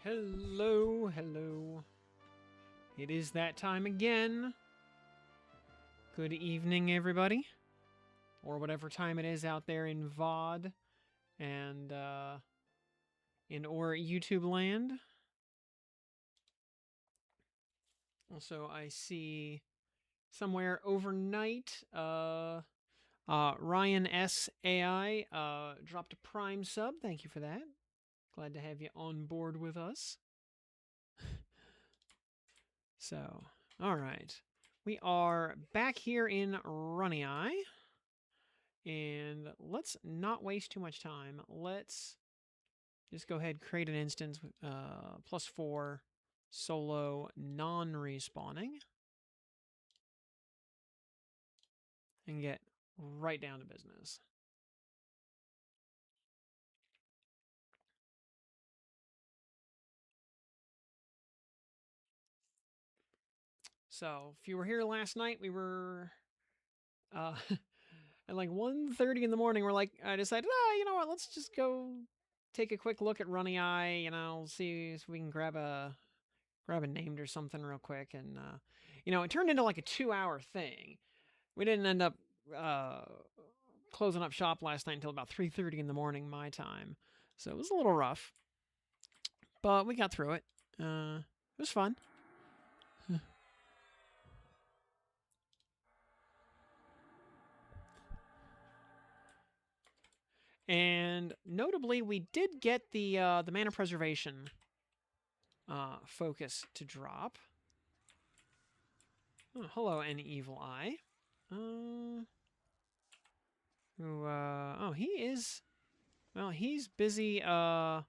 Hello, hello. It is that time again. Good evening, everybody. Or whatever time it is out there in VOD and or YouTube land. Also, I see somewhere overnight, Ryan S. AI dropped a Prime sub. Thank you for that. Glad to have you on board with us. So, all right. We are back here in Runnyeye. And let's not waste too much time. Let's just go ahead and create an instance +4 solo non-respawning. And get right down to business. So, if you were here last night, we were at like 1:30 in the morning. I decided, you know what, let's just go take a quick look at Runnyeye, see if we can grab a named or something real quick. And, it turned into like a 2-hour thing. We didn't end up closing up shop last night until about 3:30 in the morning my time. So it was a little rough. But we got through it. It was fun. And notably, we did get the mana preservation focus to drop. Oh, hello, an evil eye. He is. Well, he's busy. Yeah,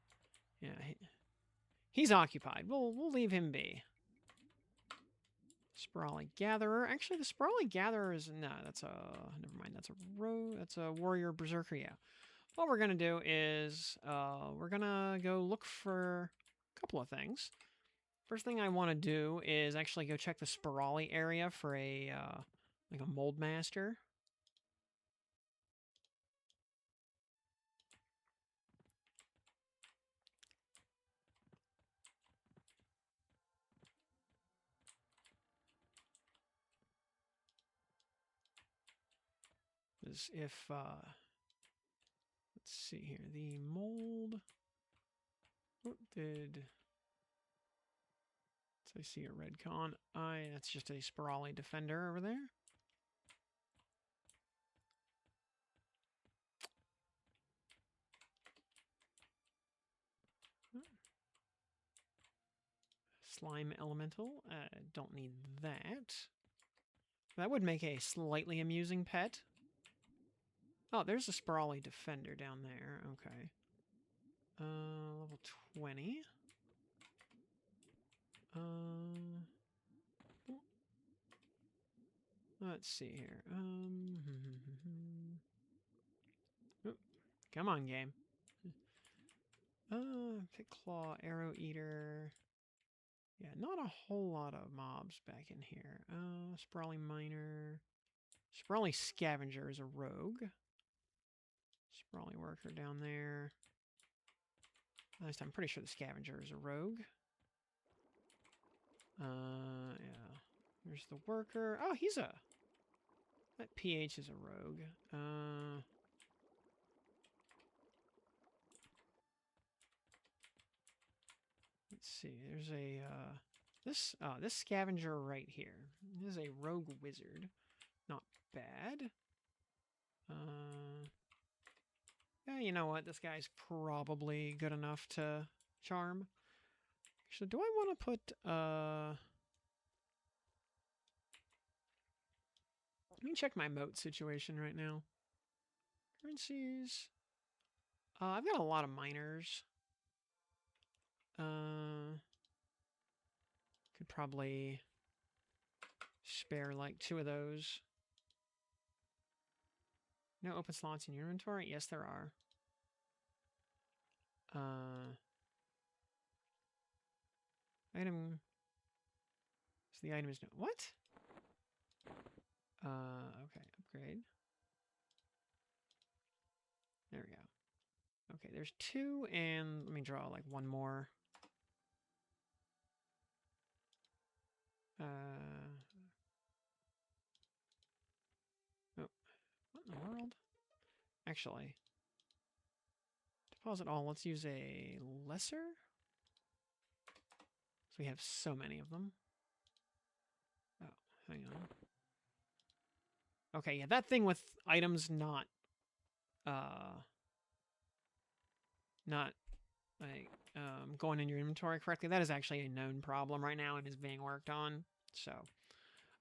he's occupied. We'll leave him be. Sprawly Gatherer. Actually, the Sprawly Gatherer is that's a never mind. That's a warrior berserker. Yeah. What we're gonna do is we're gonna go look for a couple of things. First thing I want to do is actually go check the Sprawly area for a like a mold master. Because if let's see here, the mold. What did? So I see a red con. That's just a Sprawly defender over there. Slime elemental. Don't need that. That would make a slightly amusing pet. Oh, there's a Sprawly defender down there. Okay. Level 20. Let's see here. Come on, game. Pit Claw, Arrow Eater. Yeah, not a whole lot of mobs back in here. Sprawly Miner. Sprawly Scavenger is a rogue. Sprawly Worker down there. At least I'm pretty sure the Scavenger is a rogue. Yeah. There's the Worker. Oh, he's a... That PH is a rogue. Let's see. There's a this Scavenger right here. This is a rogue wizard. Not bad. Yeah, you know what? This guy's probably good enough to charm. Actually, do I want to put Let me check my moat situation right now. Currencies. I've got a lot of miners. Could probably spare like 2 of those. No open slots in your inventory? Yes, there are. Item. So the item is no. What? Okay, upgrade. There we go. Okay, there's 2, and let me draw like 1 more. Oh, what in the world? Actually, deposit all. Let's use a lesser. So we have so many of them. Oh, hang on. Okay, yeah, that thing with items not like going in your inventory correctly, that is actually a known problem right now and is being worked on. So,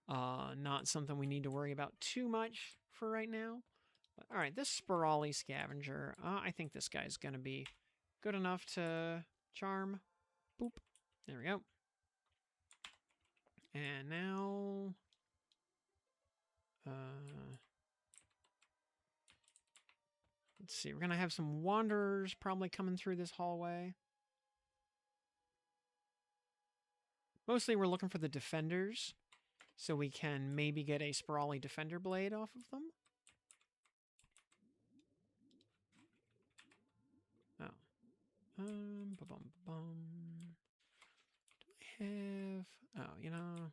not something we need to worry about too much for right now. But, all right, this Spirali Scavenger, I think this guy's going to be good enough to charm. Boop. There we go. And now... let's see, we're going to have some wanderers probably coming through this hallway. Mostly we're looking for the defenders, so we can maybe get a Spirali Defender Blade off of them. Oh. Ba-bum-ba-bum. Do I have... Oh, you know...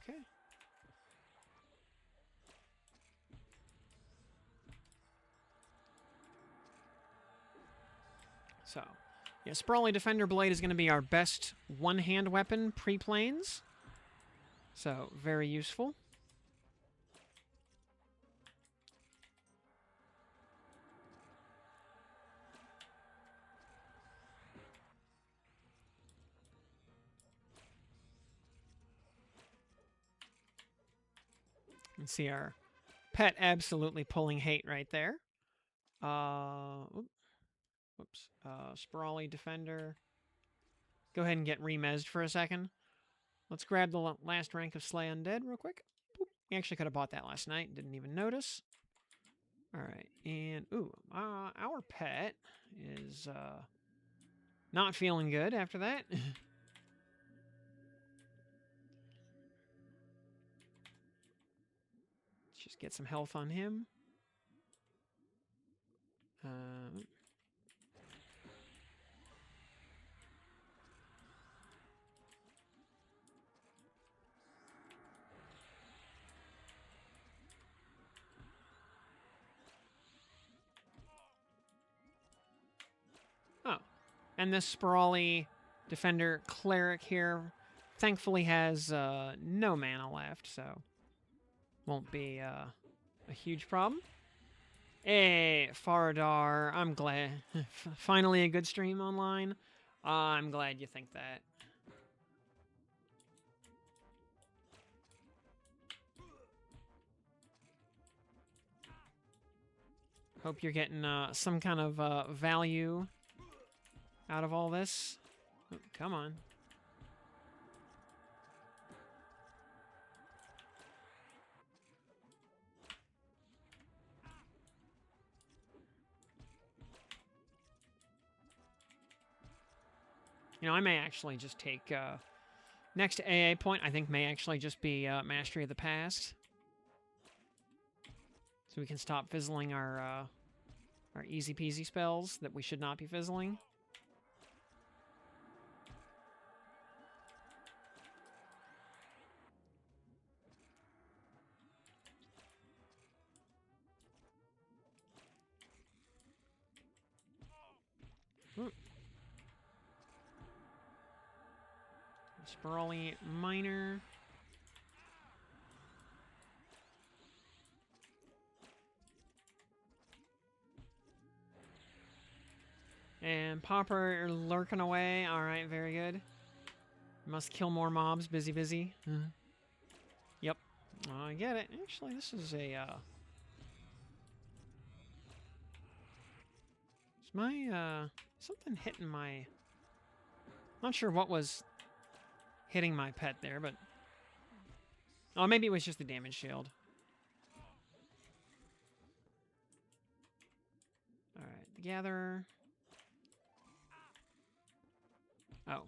Okay. So, yeah, Sprawly Defender Blade is going to be our best one-hand weapon pre-planes. So, very useful. You can see our pet absolutely pulling hate right there. Whoops. Sprawly Defender. Go ahead and get remezzed for a second. Let's grab the last rank of Slay Undead real quick. Boop. We actually could have bought that last night. Didn't even notice. All right. And, ooh, our pet is not feeling good after that. Let's just get some health on him. Oh, and this Sprawly Defender Cleric here thankfully has no mana left, so won't be a huge problem. Hey, Faradar, I'm glad. Finally a good stream online. I'm glad you think that. Hope you're getting some kind of value out of all this. Oh, come on. You know, I may actually just take... next AA point, I think, may actually just be Mastery of the Past. So we can stop fizzling our easy-peasy spells that we should not be fizzling. Sprawly Miner. And Popper lurking away. All right, very good. Must kill more mobs. Busy, busy. Yep. I get it. Actually, this is a... Is my, something hitting my... Not sure what was hitting my pet there, but... Oh, maybe it was just the damage shield. Alright, the Gatherer. Oh.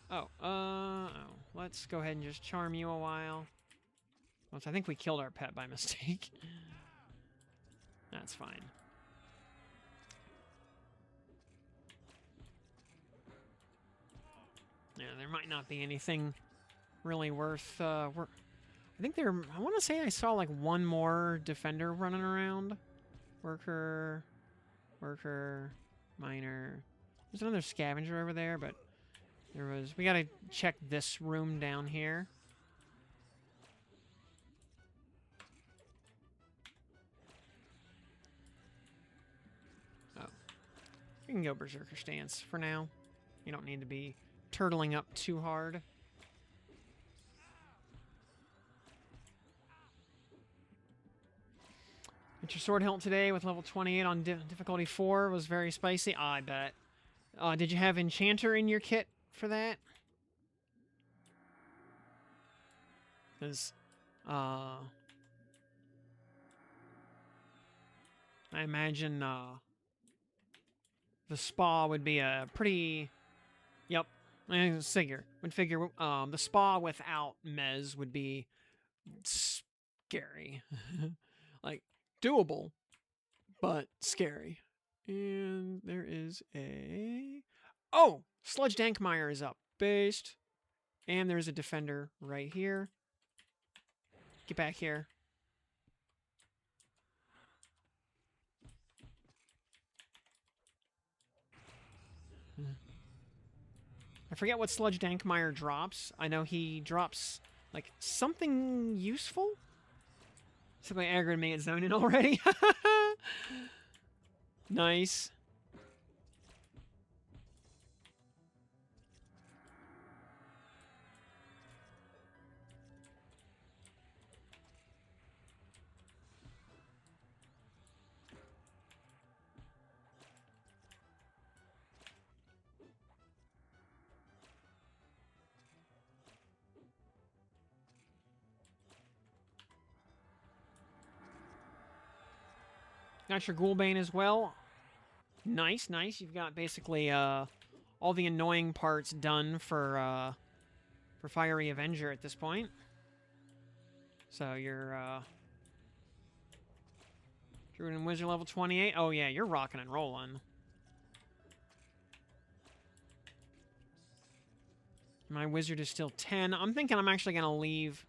Oh. Let's go ahead and just charm you a while. Once I think we killed our pet by mistake. That's fine. Yeah, there might not be anything really worth, I think there, I want to say I saw like one more defender running around. Worker, miner. There's another scavenger over there, but there was, we gotta check this room down here. Oh. You can go Berserker stance for now. You don't need to be turtling up too hard. Get your sword hilt today with level 28 on difficulty 4 was very spicy. Oh, I bet. Did you have Enchanter in your kit for that? Because, I imagine, the spa would be a pretty... Yep. I figure. The spa without Mez would be scary. Like, doable, but scary. And there is a... Oh! Sludge Dankmeyer is up. Based. And there's a defender right here. Get back here. I forget what Sludge Dankmeyer drops. I know he drops, like, something useful? Something aggroed me at zoning already. Nice. Got your Ghoulbane as well. Nice, nice. You've got basically all the annoying parts done for Fiery Avenger at this point. So you're Druid and Wizard level 28. Oh yeah, you're rocking and rolling. My Wizard is still 10. I'm thinking I'm actually gonna leave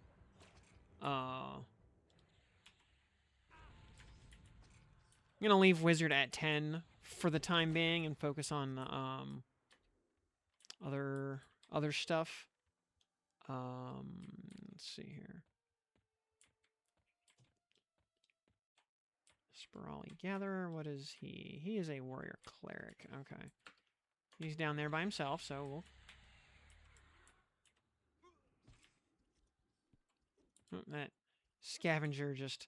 I'm gonna leave Wizard at 10 for the time being and focus on other stuff. Let's see here. Spirali Gatherer, what is he? He is a Warrior Cleric. Okay. He's down there by himself, so we'll... Oh, that Scavenger just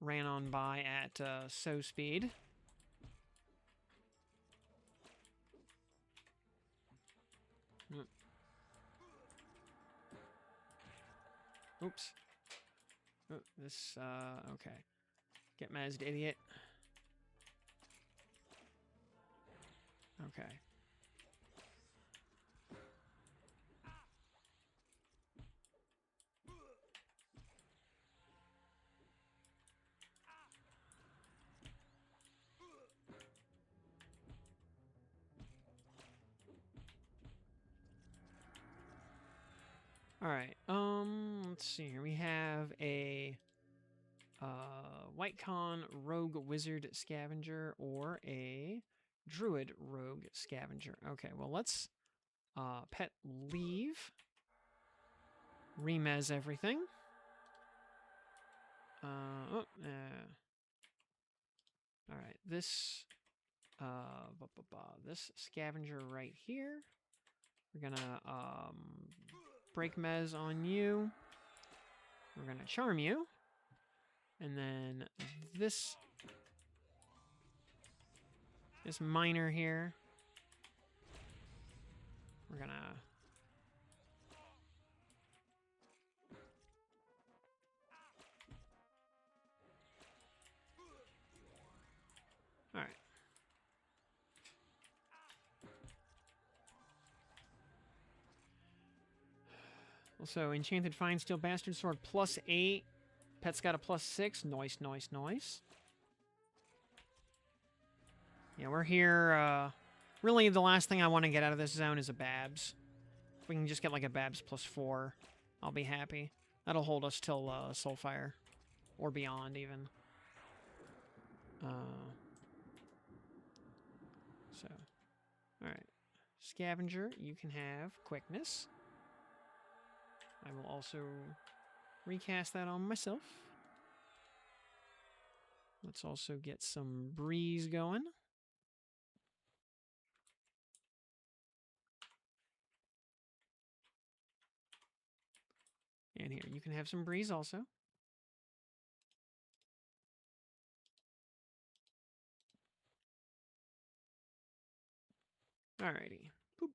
ran on by at so speed. Oops. Oh, this, okay. Get mezzed, idiot. Okay. Alright, let's see here. We have a White Con Rogue Wizard Scavenger or a Druid Rogue Scavenger. Okay, well let's pet leave. Remez everything. Alright, this this scavenger right here. We're gonna break mez on you. We're gonna charm you. And then this miner here. We're gonna Alright. Also, Enchanted Fine Steel Bastard Sword +8. Pet's got a +6. Nice, nice, nice. Yeah, we're here. Really, the last thing I want to get out of this zone is a Babs. If we can just get like a Babs +4, I'll be happy. That'll hold us till Soulfire. Or beyond, even. So, alright. Scavenger, you can have Quickness. I will also recast that on myself. Let's also get some Breeze going. And here, you can have some Breeze also. Alrighty. Boop.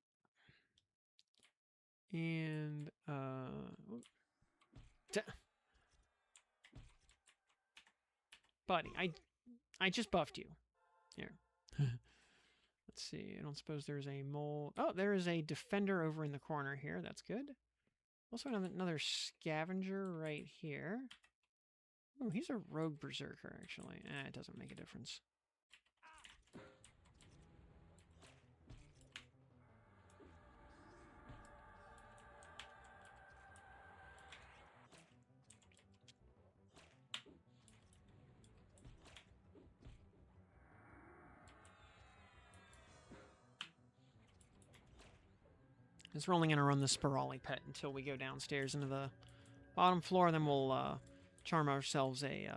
And, buddy, I just buffed you. Here. Let's see. I don't suppose there's a mole. Oh, there is a defender over in the corner here. That's good. Also another scavenger right here. Oh, he's a rogue berserker, actually. It doesn't make a difference. We're only going to run the Spirali pet until we go downstairs into the bottom floor. Then we'll charm ourselves a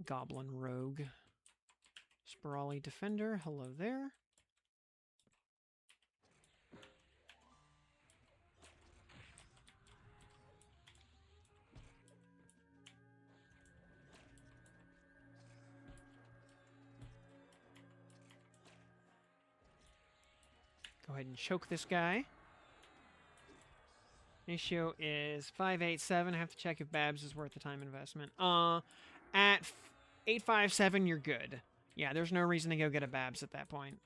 goblin rogue. Spirali defender, hello there. Go ahead and choke this guy. Ratio is 587. I have to check if Babs is worth the time investment. At 857, you're good. Yeah, there's no reason to go get a Babs at that point.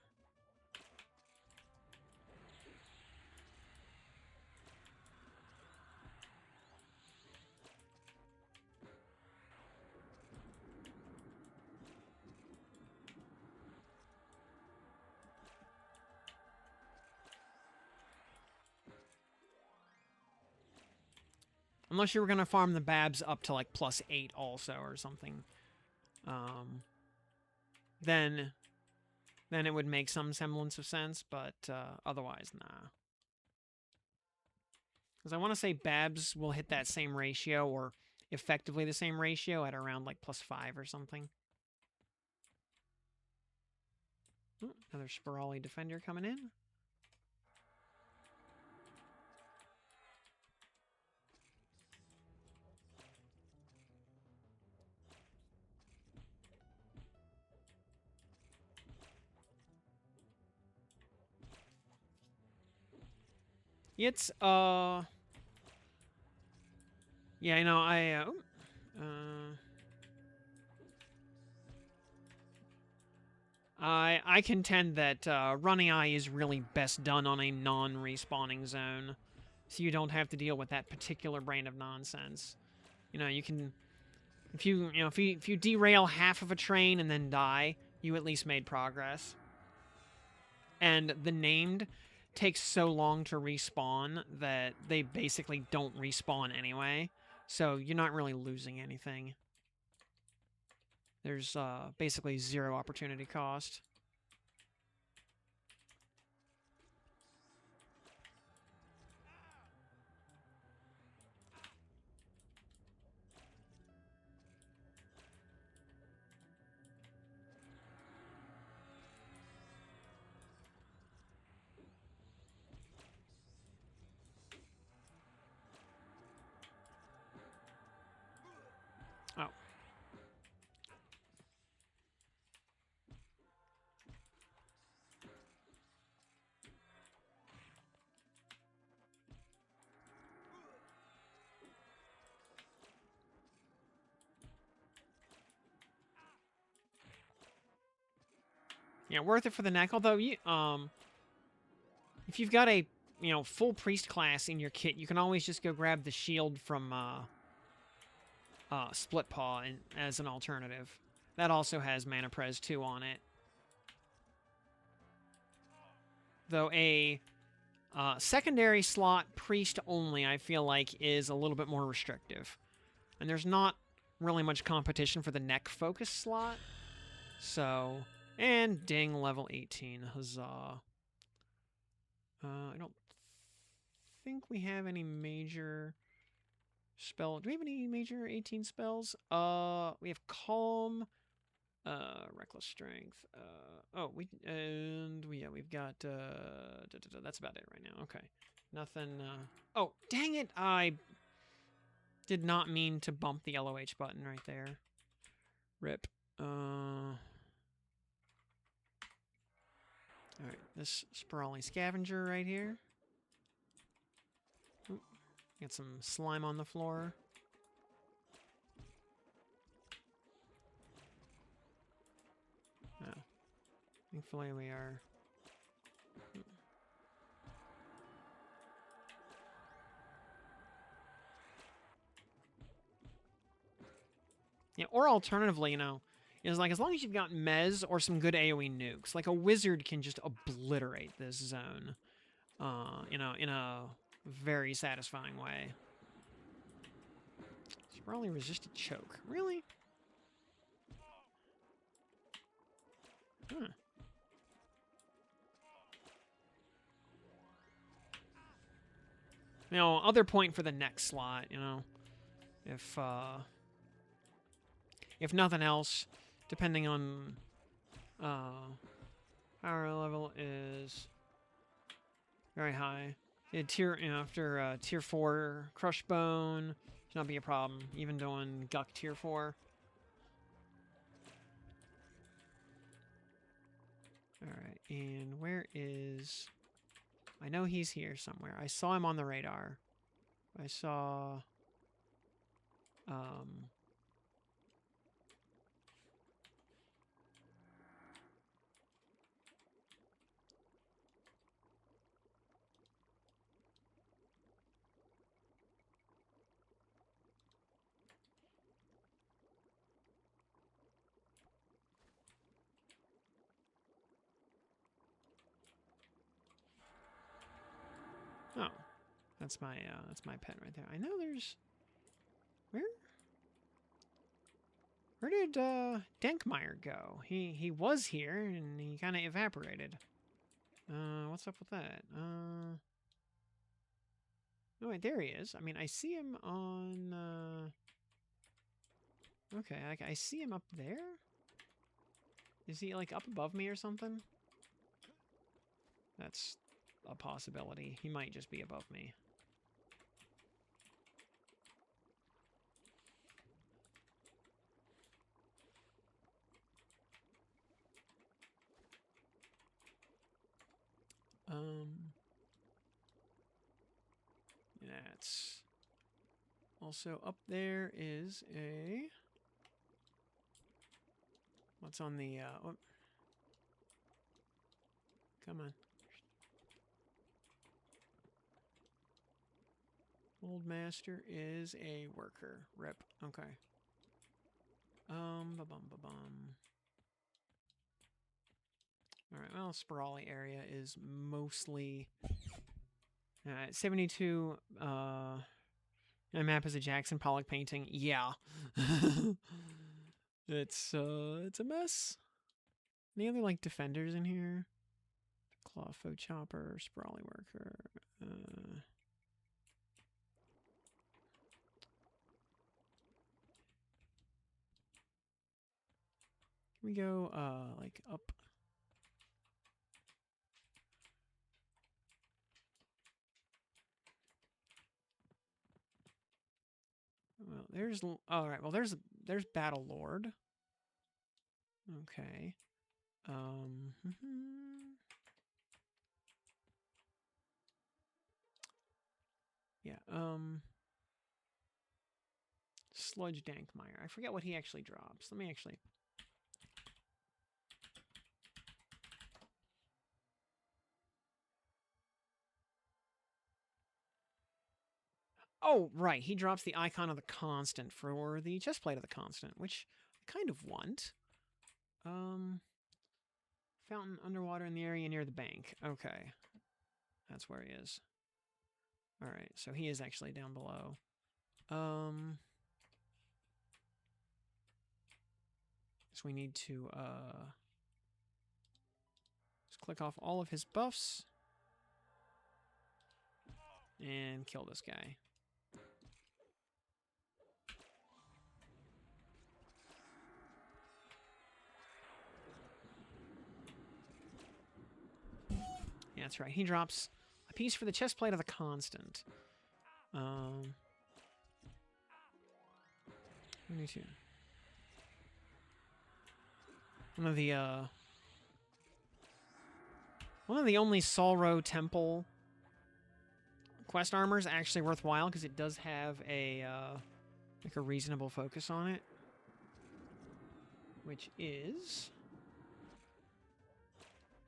Unless you were going to farm the Babs up to like +8 also or something. Then it would make some semblance of sense, but otherwise, nah. Because I want to say Babs will hit that same ratio, or effectively the same ratio, at around like +5 or something. Ooh, another Spirali defender coming in. It's, yeah, you know, I contend that Runnyeye is really best done on a non-respawning zone, so you don't have to deal with that particular brand of nonsense. You know, you can, if you derail half of a train and then die, you at least made progress. And the named takes so long to respawn that they basically don't respawn anyway, so you're not really losing anything. There's basically 0 opportunity cost. Yeah, worth it for the neck. Although you if you've got a full priest class in your kit, you can always just go grab the shield from Split Paw as an alternative. That also has Mana Pres 2 on it. Though a secondary slot priest only, I feel like, is a little bit more restrictive. And there's not really much competition for the neck focus slot. So, and ding, level 18. Huzzah. I don't think we have any major spell. Do we have any major 18 spells? We have Calm, Reckless Strength. We've got that's about it right now. Okay. Nothing oh, dang it. I did not mean to bump the LOH button right there. Rip. All right, this sprawly scavenger right here. Ooh, get some slime on the floor. Oh. Thankfully we are... Yeah, or alternatively, is like as long as you've got Mez or some good AoE nukes, like a wizard can just obliterate this zone, in a very satisfying way. Sprawly resisted choke, really? Huh. Other point for the next slot, if nothing else, depending on power level is very high. After tier 4 crush bone should not be a problem. Even doing Guck tier 4. All right, and where is? I know he's here somewhere. I saw him on the radar. I saw. Oh, that's my pet right there. I know there's. Where did Denkmeyer go? He was here and he kind of evaporated. What's up with that? Oh wait, there he is. I mean, I see him on. Okay, I see him up there. Is he like up above me or something? That's a possibility. He might just be above me. That's also up there is a... What's on the... Oh. Come on. Old Master is a worker. Rip. Okay. Ba-bum. Alright, well, Sprawly area is mostly... 72, my map is a Jackson Pollock painting. Yeah. It's a mess. Any other, like, defenders in here? Clawfoot Chopper, Sprawly Worker, Can we go, like, up? Well, there's... Alright, well, there's Battle Lord. Okay. Yeah, Sludge Dankmeyer. I forget what he actually drops. Let me actually... Oh, right. He drops the icon of the constant for the chestplate of the constant, which I kind of want. Fountain underwater in the area near the bank. Okay. That's where he is. Alright, so he is actually down below. So we need to, just click off all of his buffs. And kill this guy. Yeah, that's right. He drops a piece for the chestplate of the constant. We need to. One of the only Solro Temple quest armor is actually worthwhile because it does have a like a reasonable focus on it, which is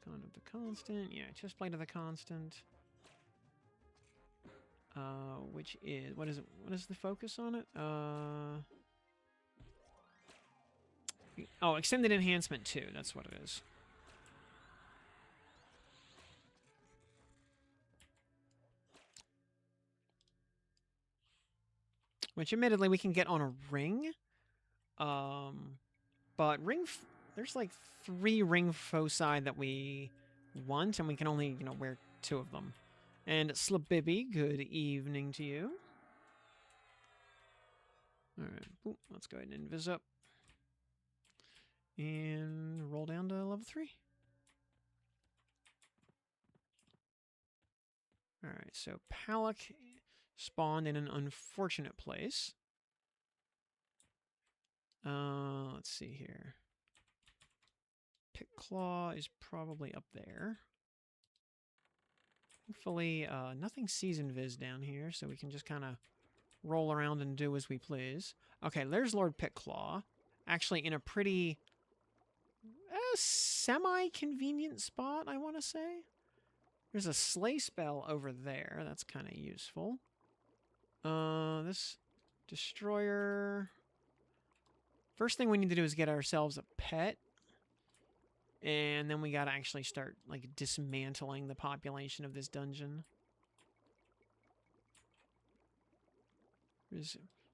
Con of the Constant. Yeah, chestplate of the Constant. Which is what is it? What is the focus on it? Oh, extended enhancement 2. That's what it is. Which, admittedly, we can get on a ring. But there's like 3 ring foci that we want, and we can only, wear 2 of them. And Slabibby, good evening to you. Alright, let's go ahead and invis up. And roll down to level 3. Alright, so Palak spawned in an unfortunate place. Let's see here. Pitclaw is probably up there. Thankfully, nothing season viz down here, so we can just kind of roll around and do as we please. Okay, there's Lord Pitclaw. Actually, in a pretty semi-convenient spot, I want to say. There's a slay spell over there. That's kind of useful. This destroyer. First thing we need to do is get ourselves a pet. And then we gotta actually start, like, dismantling the population of this dungeon. We're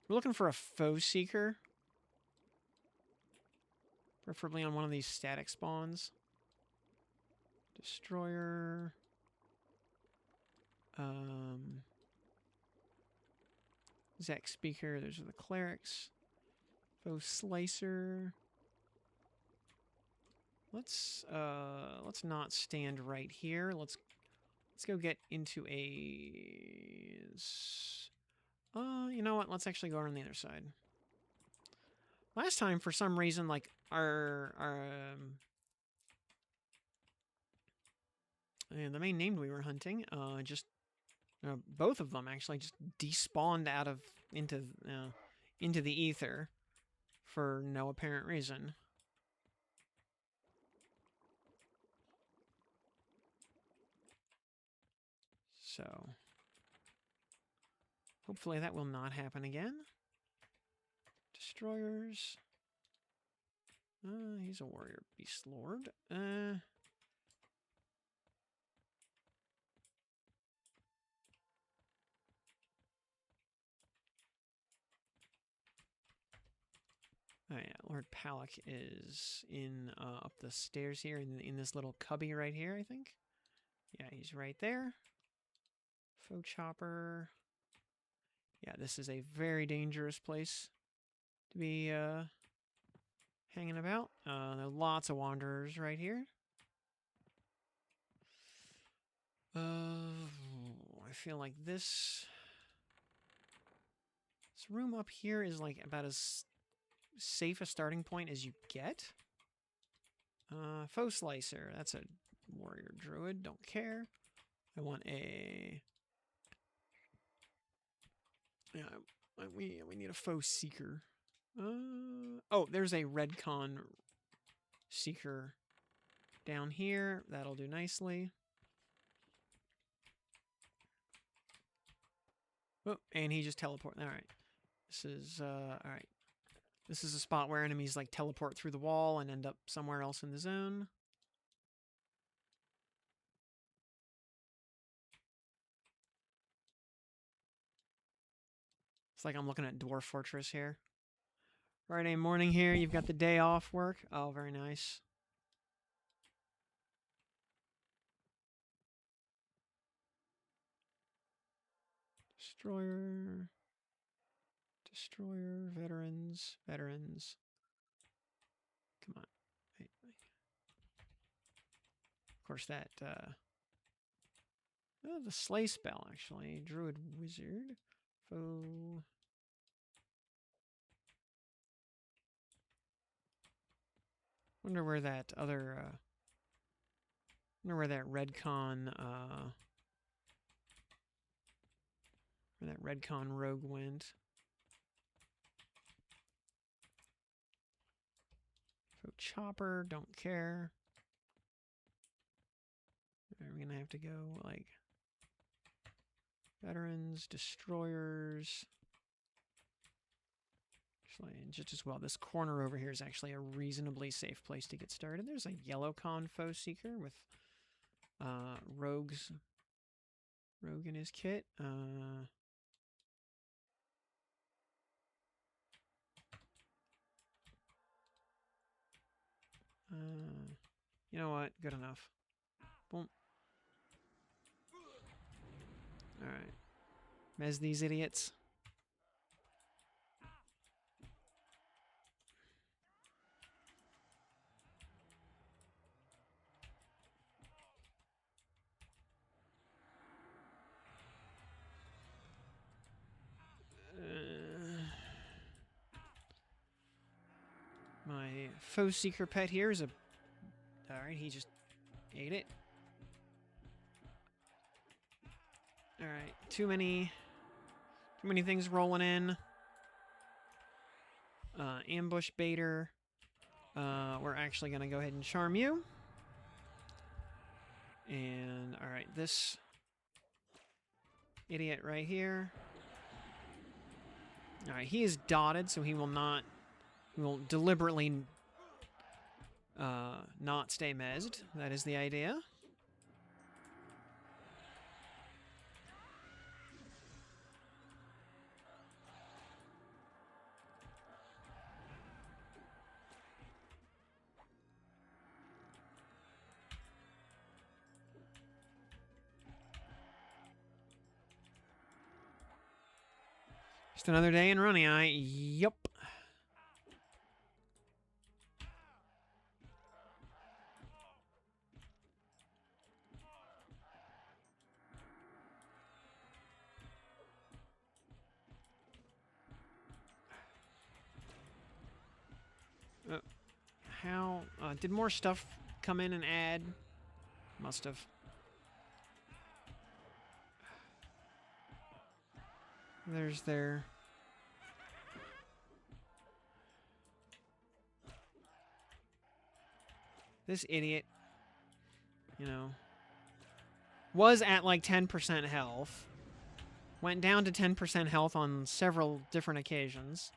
looking for a foe seeker. Preferably on one of these static spawns. Destroyer. Zach Speaker. Those are the clerics. Foe Slicer. Let's not stand right here. Let's go get into a... you know what? Let's actually go on the other side. Last time, for some reason, like, the main name we were hunting, both of them actually just despawned out of, into the ether for no apparent reason. So, hopefully that will not happen again. Destroyers. He's a warrior beast lord. Oh yeah, Lord Palak is in up the stairs here in this little cubby right here, I think. Yeah, he's right there. Foe Chopper. Yeah, this is a very dangerous place to be hanging about. There are lots of wanderers right here. I feel like this room up here is like about as safe a starting point as you get. Foe Slicer. That's a warrior druid. Don't care. I want a... Yeah, we need a foe seeker. Oh, there's a Redcon seeker down here. That'll do nicely. Oh, and he just teleported. All right. This is all right. This is a spot where enemies like teleport through the wall and end up somewhere else in the zone. It's like I'm looking at Dwarf Fortress here. Friday morning here. You've got the day off work. Oh, very nice. Destroyer. Destroyer. Veterans. Veterans. Come on. Wait. Of course, that... Oh, the Slay spell, actually. Druid Wizard. Foe... Wonder where that other... wonder where that Redcon... where that Redcon rogue went. Foe Chopper, don't care. We're gonna have to go, like... Veterans, Destroyers... Just as well, this corner over here is actually a reasonably safe place to get started. There's a yellow con foe seeker with rogue in his kit. You know what? Good enough. Boom. All right, mez these idiots. My foe seeker pet here is a... Alright, he just ate it. Alright, too many things rolling in. Ambush baiter. We're actually going to go ahead and charm you. And, alright, this idiot right here. Alright, he is dotted, so he will not... He will deliberately not stay mezzed. That is the idea. Just another day in Runnyeye. Yup. How... did more stuff come in and add? Must have. There's their... This idiot, you know, was at like 10% health. Went down to 10% health on several different occasions.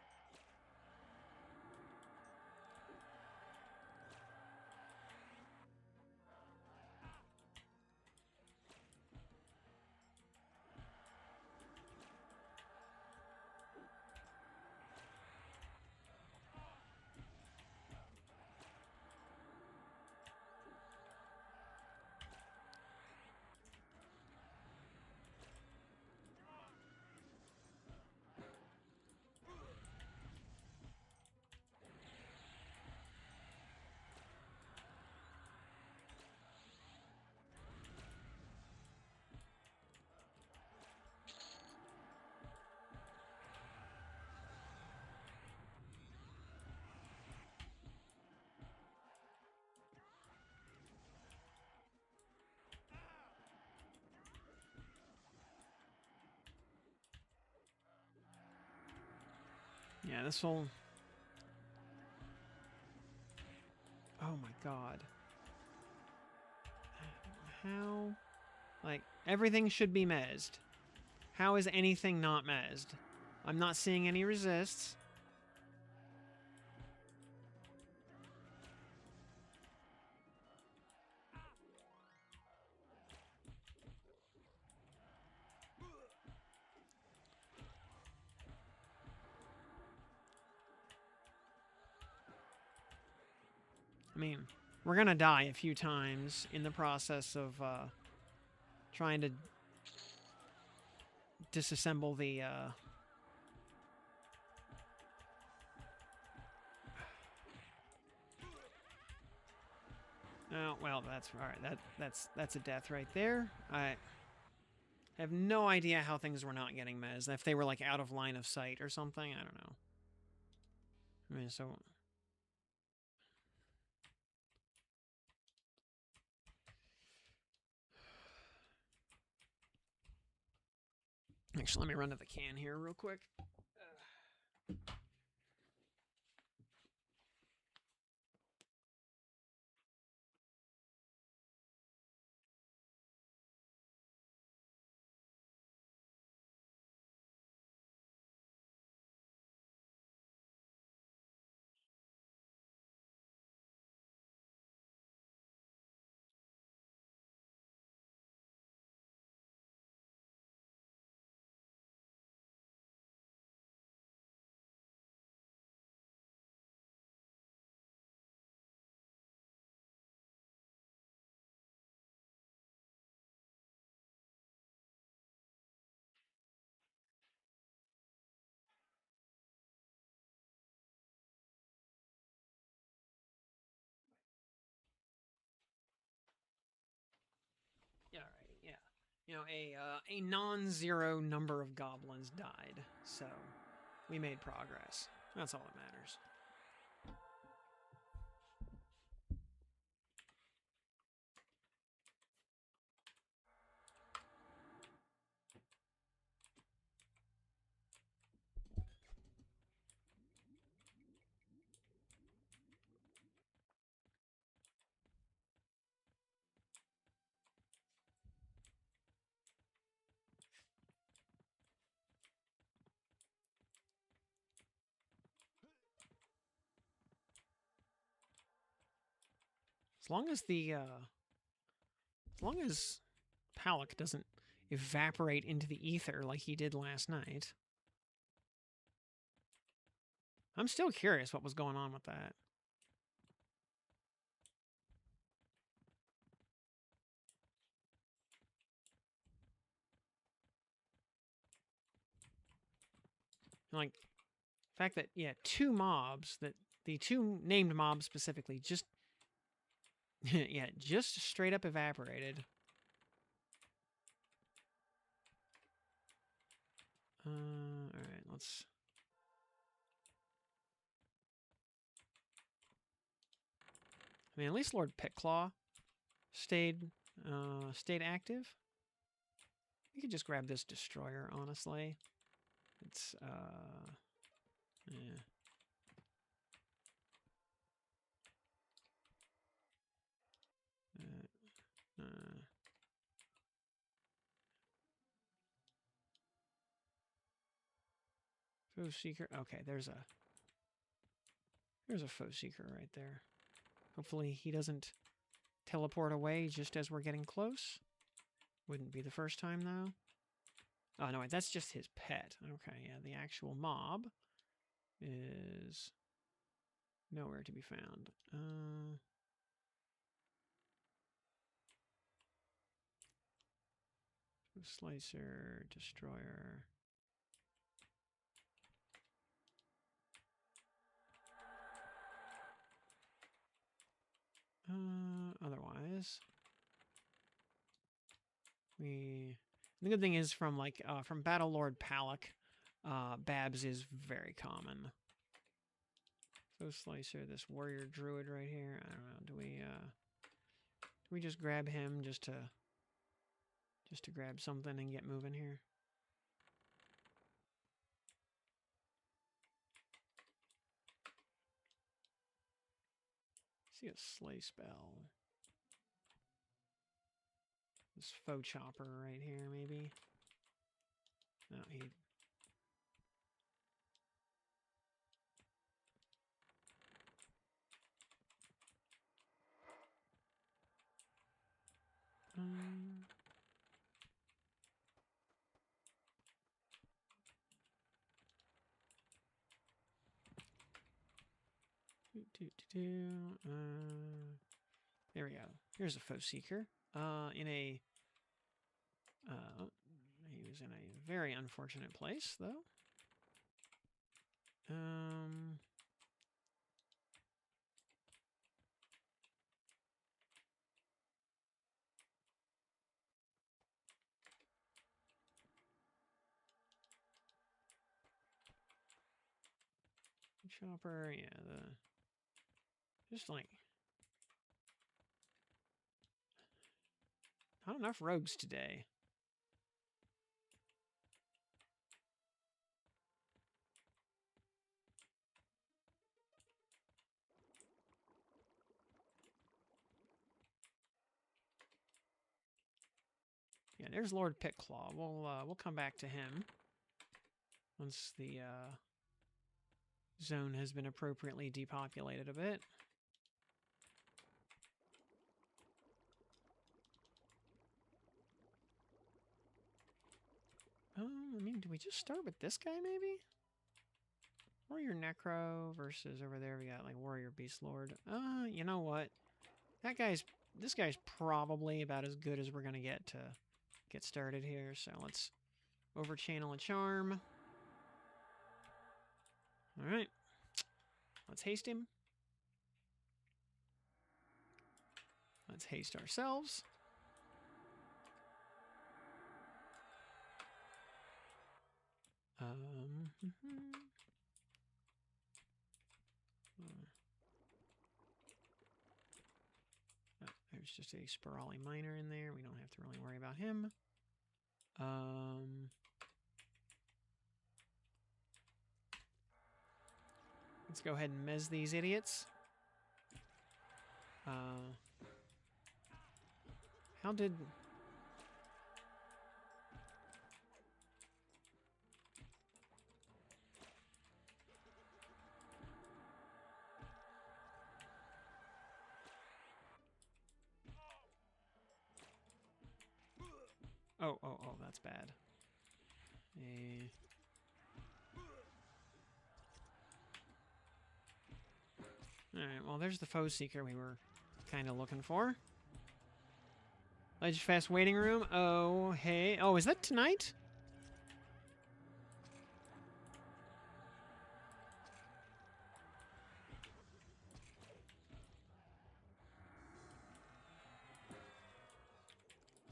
Yeah, this will... Oh my god. How? Like, everything should be mezzed. How is anything not mezzed? I'm not seeing any resists. I mean, we're gonna die a few times in the process of trying to disassemble the oh, well, that's all right. That's a death right there. I have no idea how things were not getting mezzed. If they were like out of line of sight or something, I don't know. I mean, so actually, let me run to the can here real quick. Yeah, right. Yeah. You know, a non-zero number of goblins died, so we made progress. That's all that matters. As long as Palak doesn't evaporate into the ether like he did last night. I'm still curious what was going on with that. Like, the fact that, yeah, two mobs, that the two named mobs specifically, just, yeah, just straight up evaporated. Alright, let's... I mean, at least Lord Pitclaw stayed active. We could just grab this destroyer, honestly. It's, yeah. Foe Seeker. Okay, there's a Foe Seeker right there. Hopefully he doesn't teleport away just as we're getting close. Wouldn't be the first time, though. Oh, no, wait, that's just his pet. Okay, yeah, the actual mob is nowhere to be found. Slicer, Destroyer. Otherwise, the good thing is from from Battle Lord Palak, Babs is very common. So Slicer, this warrior druid right here. I don't know. Do we just grab him just to grab something and get moving here? See a slay spell. This foe chopper right here, maybe. No, he... There we go. Here's a foe seeker. In a... he was in a very unfortunate place, though. Chopper, yeah, just like... Not enough rogues today. Yeah, there's Lord Pitclaw. We'll come back to him once the zone has been appropriately depopulated a bit. I mean, do we just start with this guy, maybe? Warrior Necro versus over there we got, like, Warrior Beast Lord. You know what? This guy's probably about as good as we're gonna get to get started here, so let's over-channel a charm. Alright. Let's haste him. Let's haste ourselves. There's just a Spirali Miner in there. We don't have to really worry about him. Let's go ahead and mez these idiots. How did... Oh, that's bad. Alright, well, there's the foe seeker we were kind of looking for. Ledge Fast waiting room. Oh, hey. Oh, is that tonight?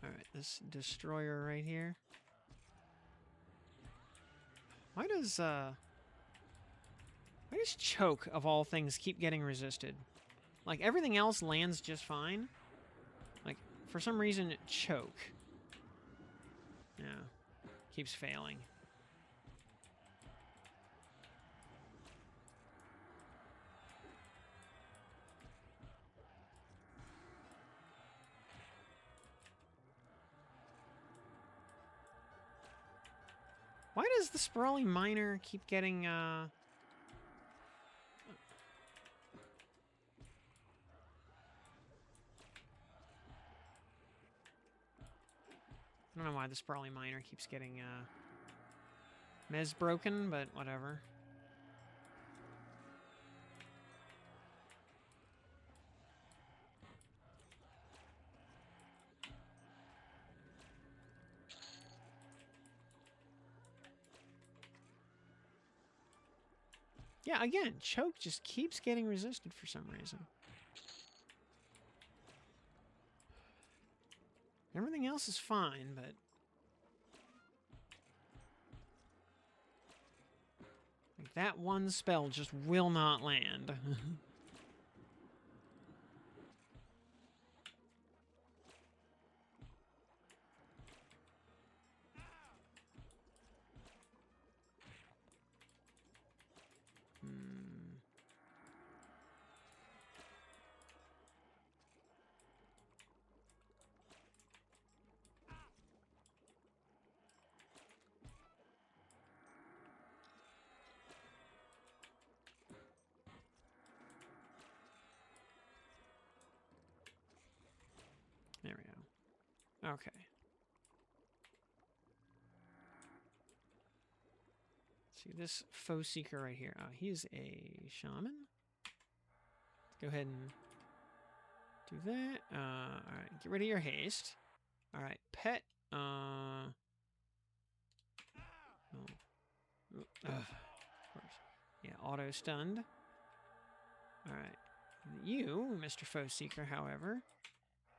Alright, this destroyer right here. Why does choke, of all things, keep getting resisted? Like, everything else lands just fine. Like, for some reason, choke. Yeah. Keeps failing. Why does the Sprawly Miner keep getting, I don't know why the Sprawly Miner keeps getting, mez broken, but whatever. Yeah, again, choke just keeps getting resisted for some reason. Everything else is fine, but... like, that one spell just will not land. Okay. Let's see, this foe seeker right here. Oh, he's a shaman. Let's go ahead and do that. All right, get rid of your haste. All right, pet. Oh. Of course. Yeah, auto stunned. All right. You, Mr. Foe Seeker, however,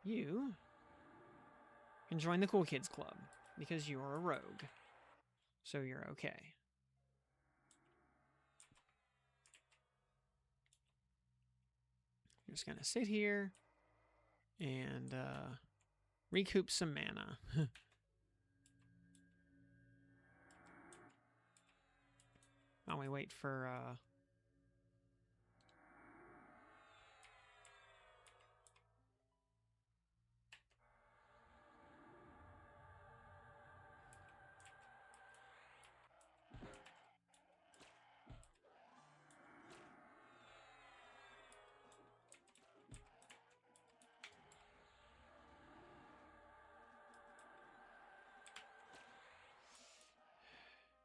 you can join the Cool Kids Club because you're a rogue. So you're okay. I'm just going to sit here and recoup some mana. While we wait for...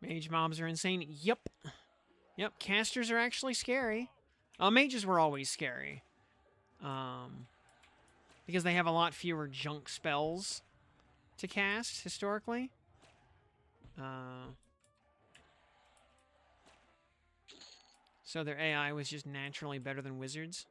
Mage mobs are insane. Yep. Yep, casters are actually scary. Mages were always scary. Because they have a lot fewer junk spells to cast, historically. So their AI was just naturally better than wizards.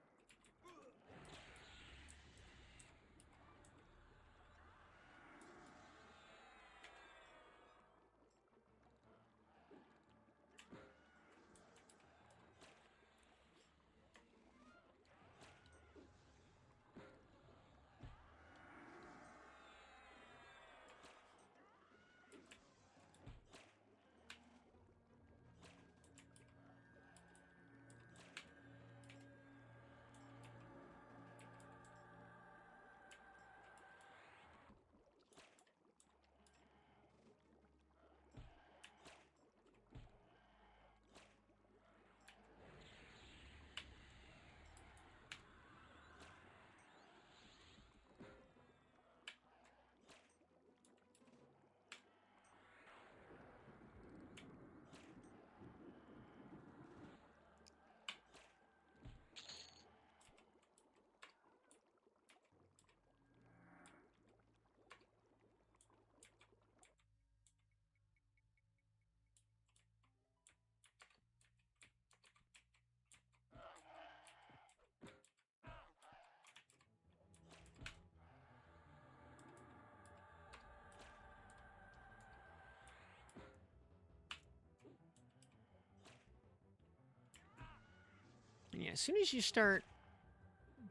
And yeah, as soon as you start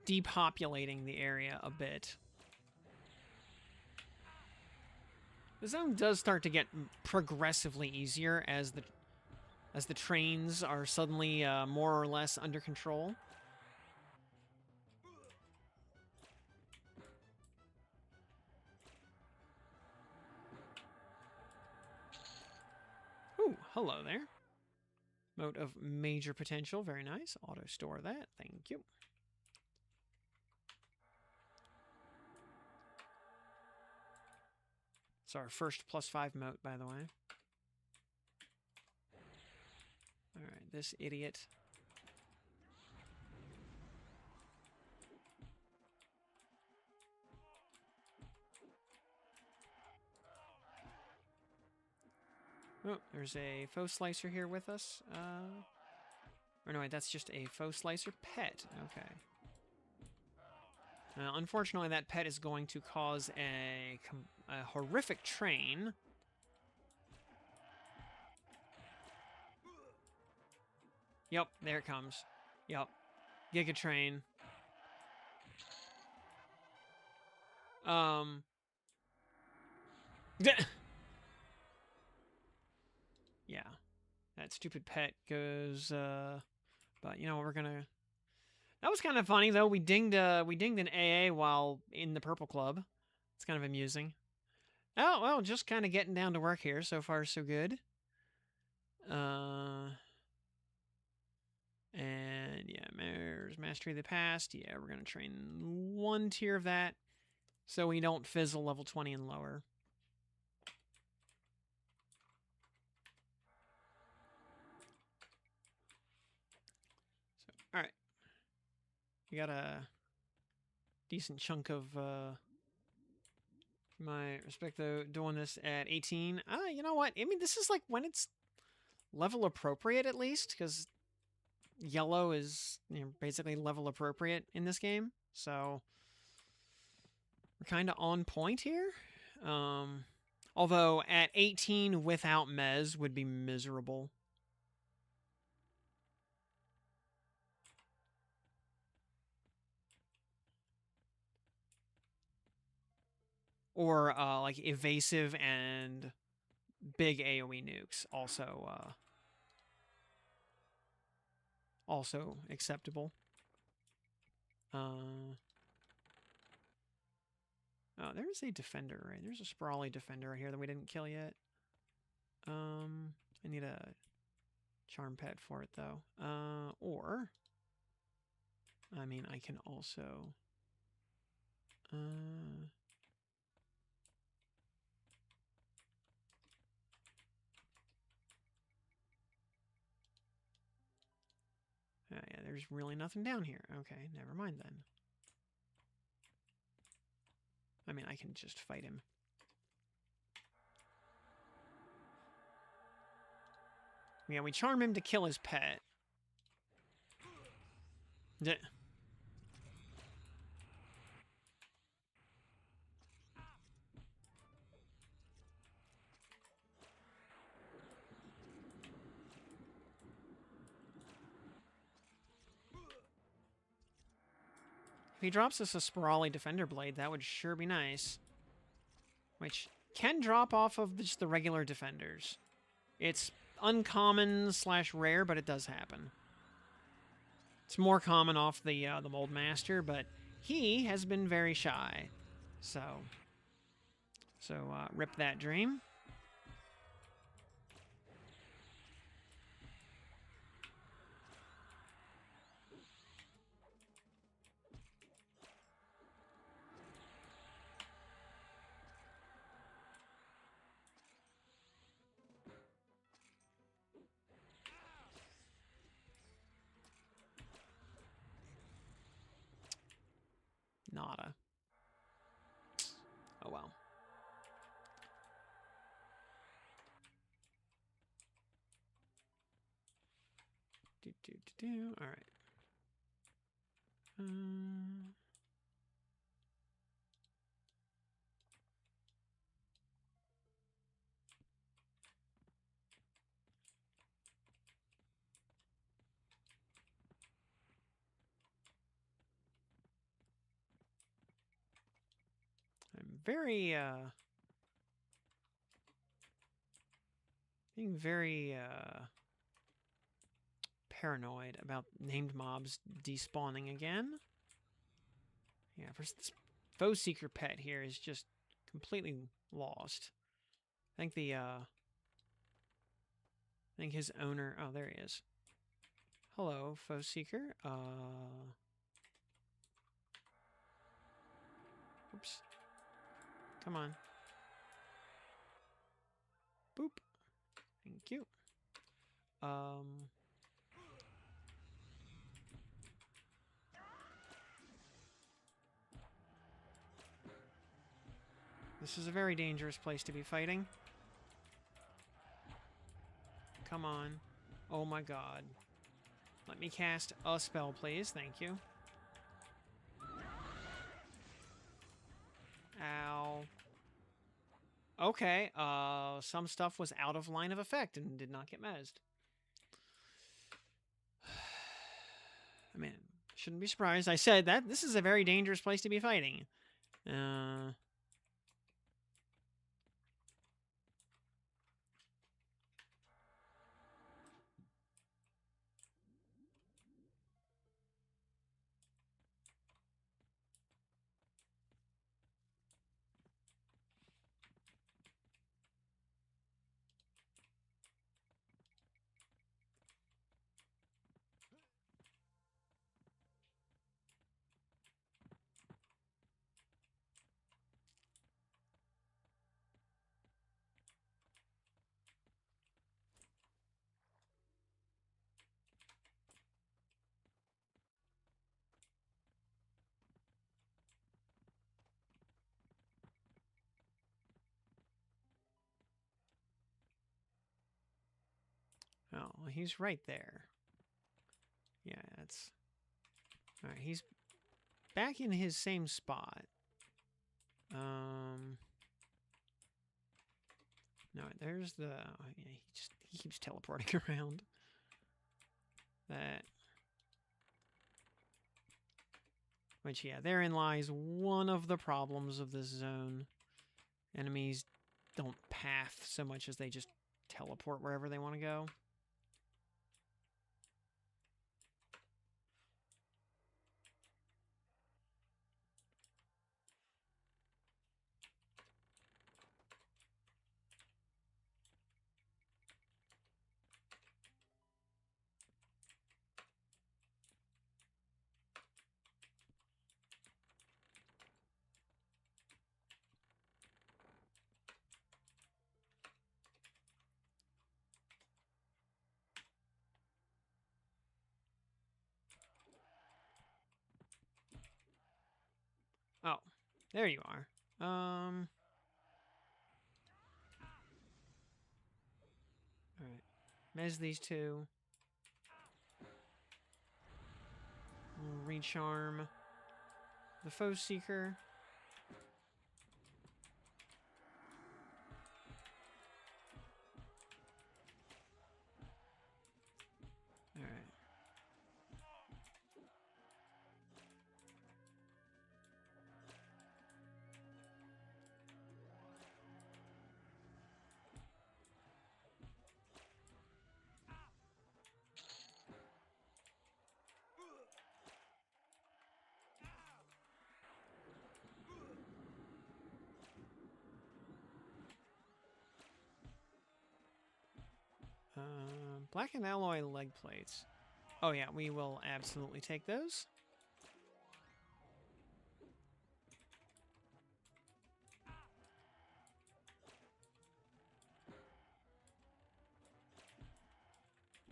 depopulating the area a bit, the zone does start to get progressively easier as the trains are suddenly more or less under control. Ooh, hello there. Mote of major potential, very nice. Auto store that, thank you. It's our first +5 mote, by the way. Alright, this idiot. Oh, there's a foe slicer here with us. Or no, wait, that's just a foe slicer pet. Okay. Unfortunately, that pet is going to cause a horrific train. Yep, there it comes. Yep. Giga train. Yeah. That stupid pet goes, but you know, we're gonna... That was kind of funny, though. We dinged an AA while in the Purple Club. It's kind of amusing. Oh, well, just kind of getting down to work here. So far, so good. And yeah, there's Mastery of the Past. Yeah, we're going to train one tier of that. So we don't fizzle level 20 and lower. So, all right. We got a decent chunk of my respect, though, doing this at 18. You know what? I mean, this is like when it's level appropriate, at least, because yellow is basically level appropriate in this game. So we're kind of on point here. Although at 18 without Mez would be miserable. Or like evasive and big AoE nukes also acceptable. Oh, there's a defender, right? There's a sprawly defender right here that we didn't kill yet. I need a charm pet for it, though. Or, I mean, I can also... yeah, there's really nothing down here. Okay, never mind then. I mean, I can just fight him. Yeah, we charm him to kill his pet. If he drops us a sprawly defender blade, that would sure be nice. Which can drop off of just the regular defenders. It's uncommon / rare, but it does happen. It's more common off the Mold Master, but he has been very shy. So rip that dream. Nada. Oh well. All right. I'm being very paranoid about named mobs despawning again. Yeah, this Foe Seeker pet here is just completely lost. I think his owner... Oh, there he is. Hello, Foe Seeker. Oops. Come on. Boop. Thank you. This is a very dangerous place to be fighting. Come on. Oh my god. Let me cast a spell, please. Thank you. Ow. Okay, some stuff was out of line of effect and did not get mezzed. I mean, shouldn't be surprised. I said that this is a very dangerous place to be fighting. Well, he's right there. Yeah, that's... Alright, he's back in his same spot. No, there's the... Oh, yeah, he keeps teleporting around. That... Which, yeah, therein lies one of the problems of this zone. Enemies don't path so much as they just teleport wherever they want to go. Oh, there you are. Alright. Mez these two. We'll recharm the Foe Seeker. Alright. Black and alloy leg plates. Oh yeah, we will absolutely take those.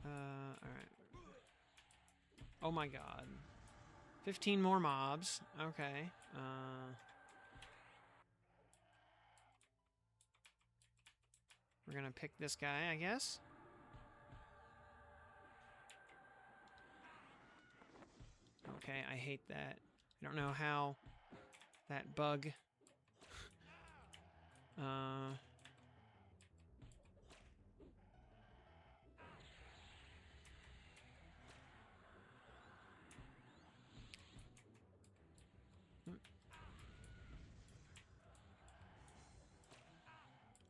Alright. Oh my god. 15 more mobs. Okay. We're gonna pick this guy, I guess. Okay, I hate that. I don't know how that bug...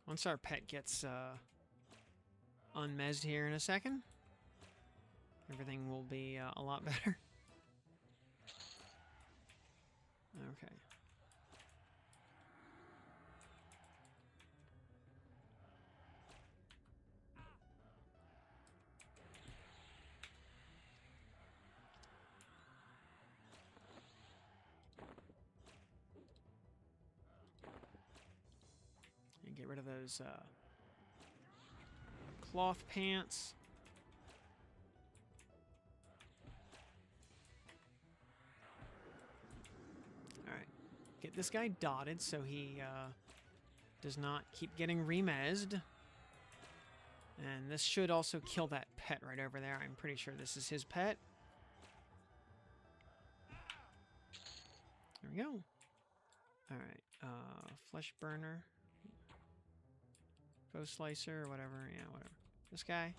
Once our pet gets unmezzed here in a second, everything will be a lot better. Okay. And get rid of those cloth pants. Alright. Get this guy dotted so he does not keep getting remezzed. And this should also kill that pet right over there. I'm pretty sure this is his pet. There we go. Alright. Flesh burner. Foe slicer, whatever. Yeah, whatever. This guy.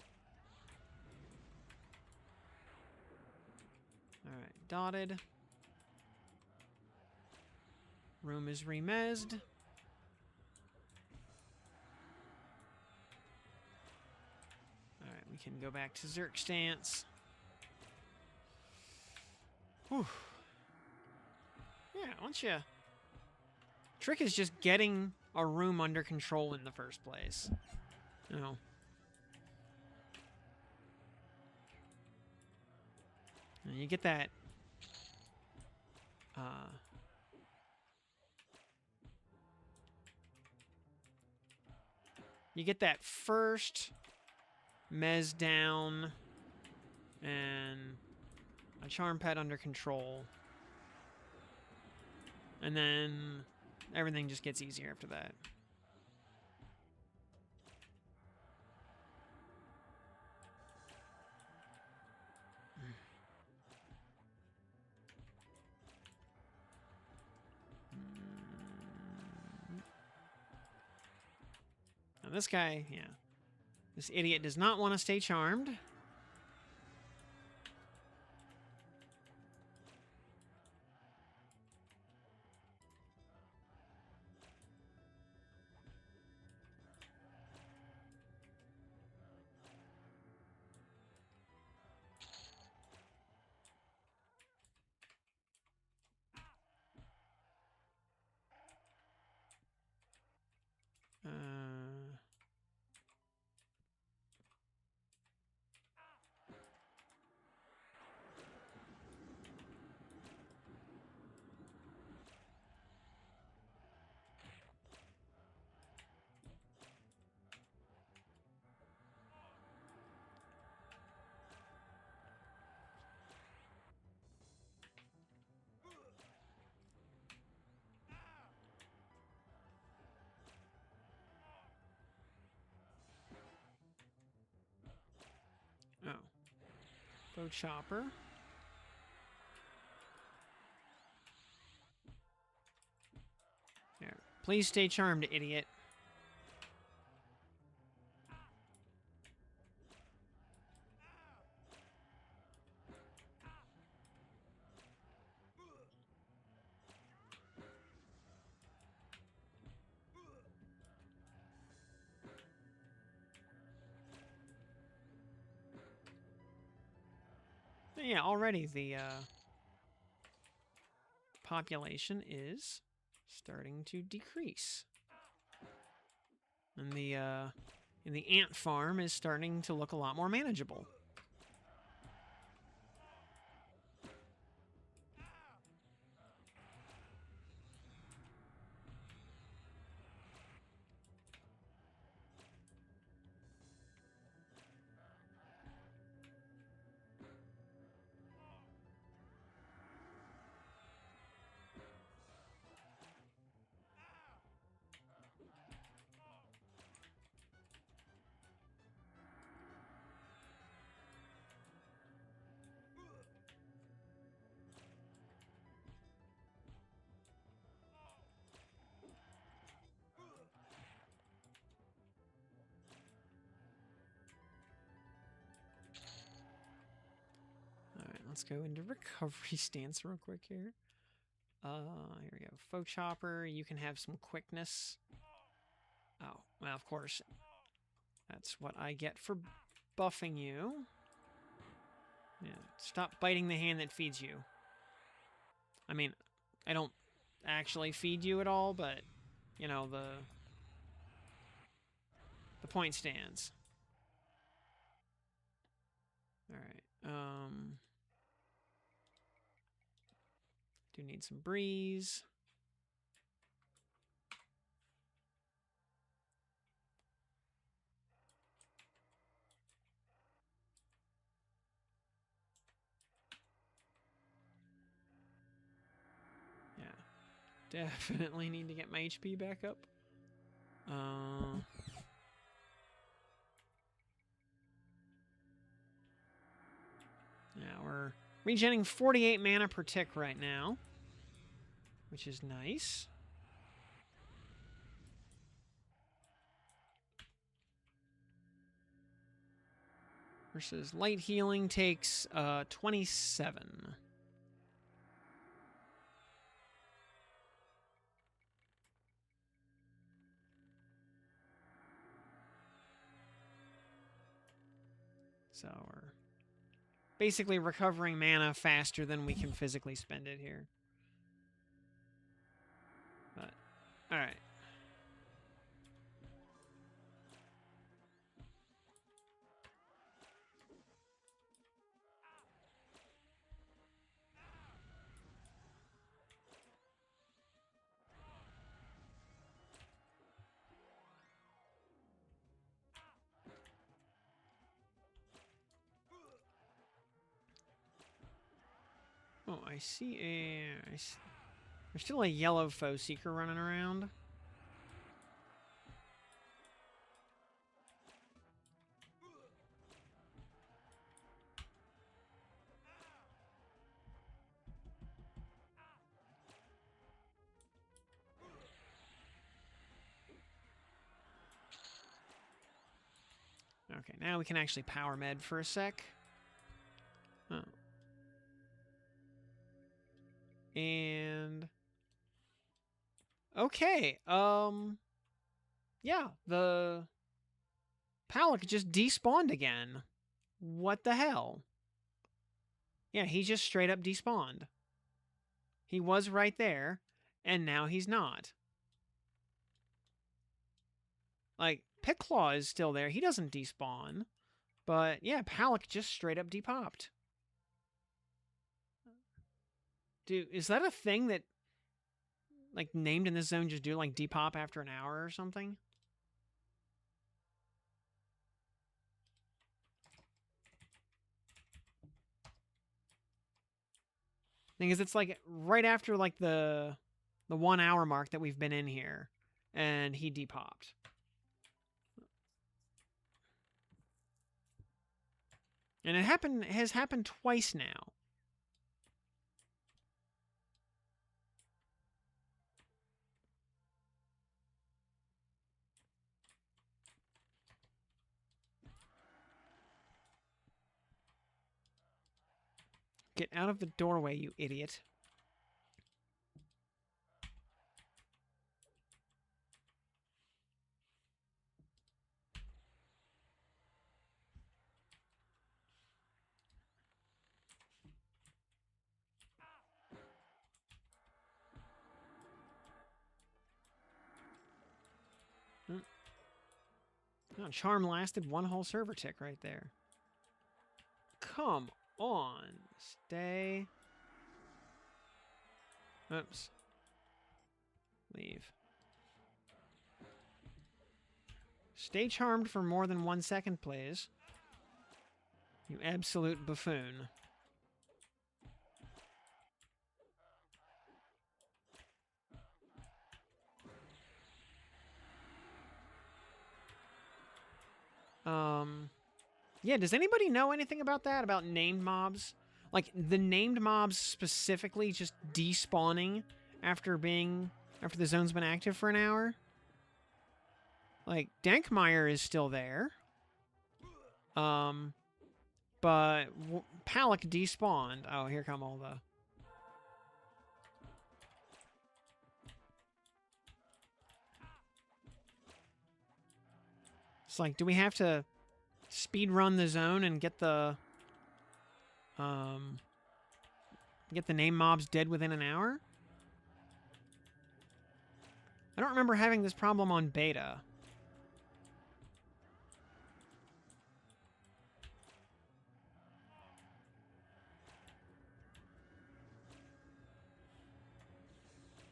Alright. Dotted. Room is remezzed. Alright, we can go back to Zerk stance. Whew. Yeah, once you... Trick is just getting a room under control in the first place. You know. And you get that... you get that first mez down and a charm pet under control. And then everything just gets easier after that. this guy, yeah. This idiot does not want to stay charmed. Oh. Bow chopper. There. Please stay charmed, idiot. Yeah, already the population is starting to decrease. And the ant farm is starting to look a lot more manageable. Let's go into recovery stance real quick here. Here we go. Faux chopper, you can have some quickness. Oh, well, of course. That's what I get for buffing you. Yeah, stop biting the hand that feeds you. I mean, I don't actually feed you at all, but, you know, the point stands. Alright, do need some breeze. Yeah. Definitely need to get my HP back up. Yeah, we're regenerating 48 mana per tick right now, which is nice. Versus light healing takes 27. So we're basically recovering mana faster than we can physically spend it here. But, alright. Oh, I see there's still a yellow foe seeker running around. Okay, now we can actually power med for a sec. Oh. And... Okay, yeah, the Palak just despawned again. What the hell? Yeah, he just straight up despawned. He was right there, and now he's not. Like, Picklaw is still there. He doesn't despawn. But, yeah, Palak just straight up depopped. Dude, is that a thing that, like, named in this zone just do, like, depop after an hour or something? Thing is, it's, like, right after, like, the 1 hour mark that we've been in here. And he depopped. And it has happened twice now. Get out of the doorway, you idiot. No, charm lasted 1 whole server tick right there. Come on. Stay. Oops. Leave. Stay charmed for more than 1 second, please. You absolute buffoon. Yeah, does anybody know anything about that? About named mobs? Like, the named mobs specifically just despawning after the zone's been active for an hour? Like, Dankmeyer is still there. But Palak despawned. Oh, here come all the... It's like, do we have to speed run the zone and get the name mobs dead within an hour? I don't remember having this problem on beta.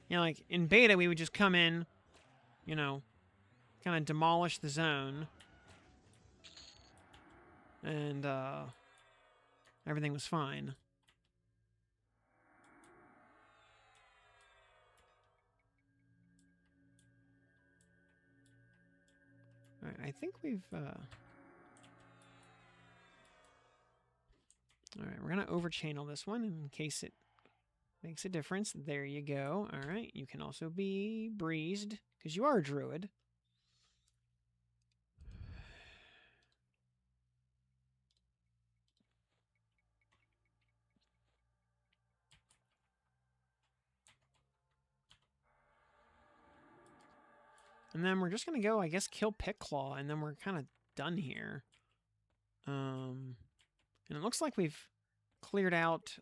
You know, like, in beta, we would just come in, you know, kind of demolish the zone. And, everything was fine. Alright, I think we've, Alright, we're gonna overchannel this one in case it makes a difference. There you go. Alright, you can also be breezed, because you are a druid. And then we're just gonna go, I guess, kill Picklaw, and then we're kind of done here. And it looks like we've cleared out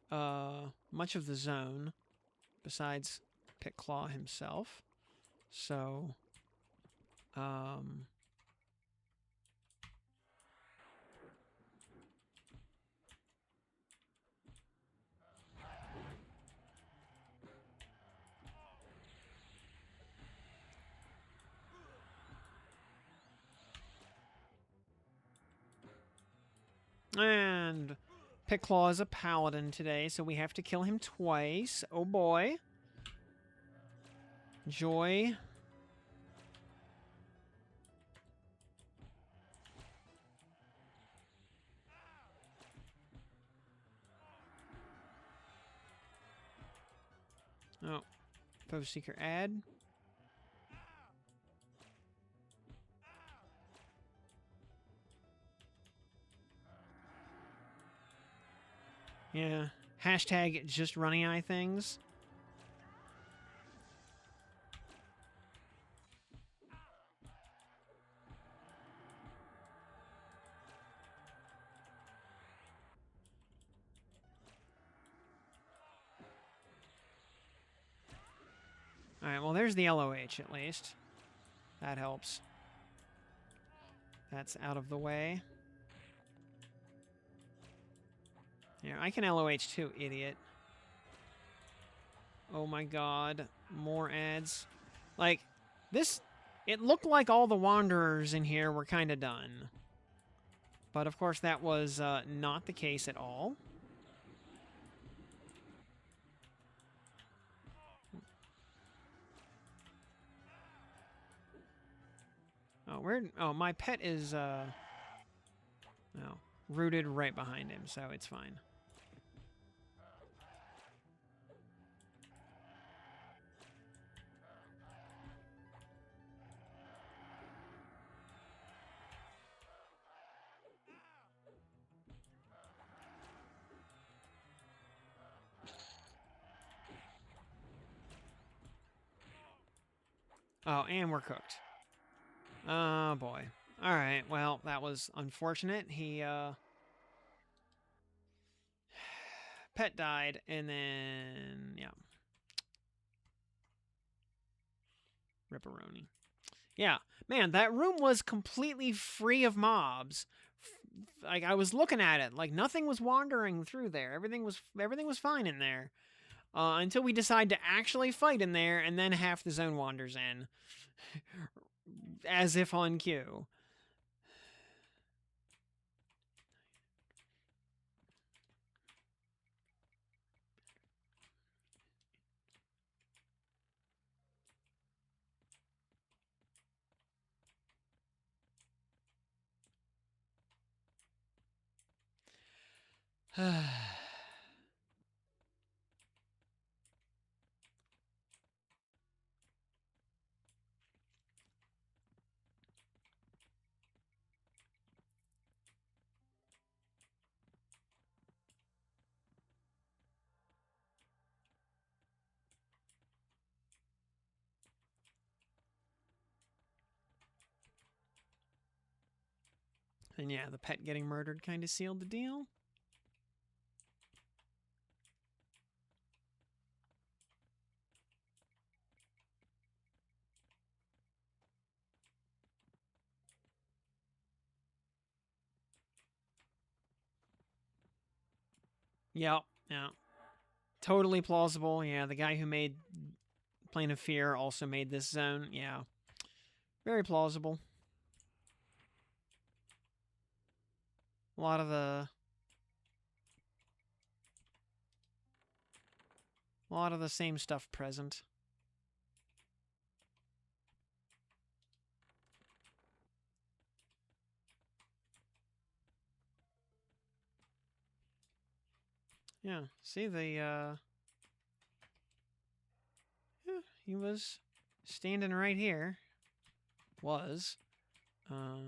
much of the zone, besides Picklaw himself. So, and Picklaw is a paladin today, so we have to kill him twice. Oh boy. Joy. Oh. Foe Seeker add. Yeah. Hashtag just Runnyeye things. Alright, well, there's the LOH at least. That helps. That's out of the way. Yeah, I can LOH too, idiot. Oh my god. More ads. Like, this... It looked like all the Wanderers in here were kind of done. But, of course, that was not the case at all. Oh, where... Oh, my pet is, rooted right behind him, so it's fine. Oh, and we're cooked. Oh, boy. Alright, well, that was unfortunate. He, pet died, and then, yeah. Ripperoni. Yeah, man, that room was completely free of mobs. Like, I was looking at it, like, nothing was wandering through there. Everything was fine in there. Until we decide to actually fight in there, and then half the zone wanders in. As if on cue. And yeah, the pet getting murdered kind of sealed the deal. Yep, yeah. Totally plausible. Yeah, the guy who made Plane of Fear also made this zone. Yeah. Very plausible. A lot of the same stuff present. Yeah, see yeah, he was standing right here. Was. Well,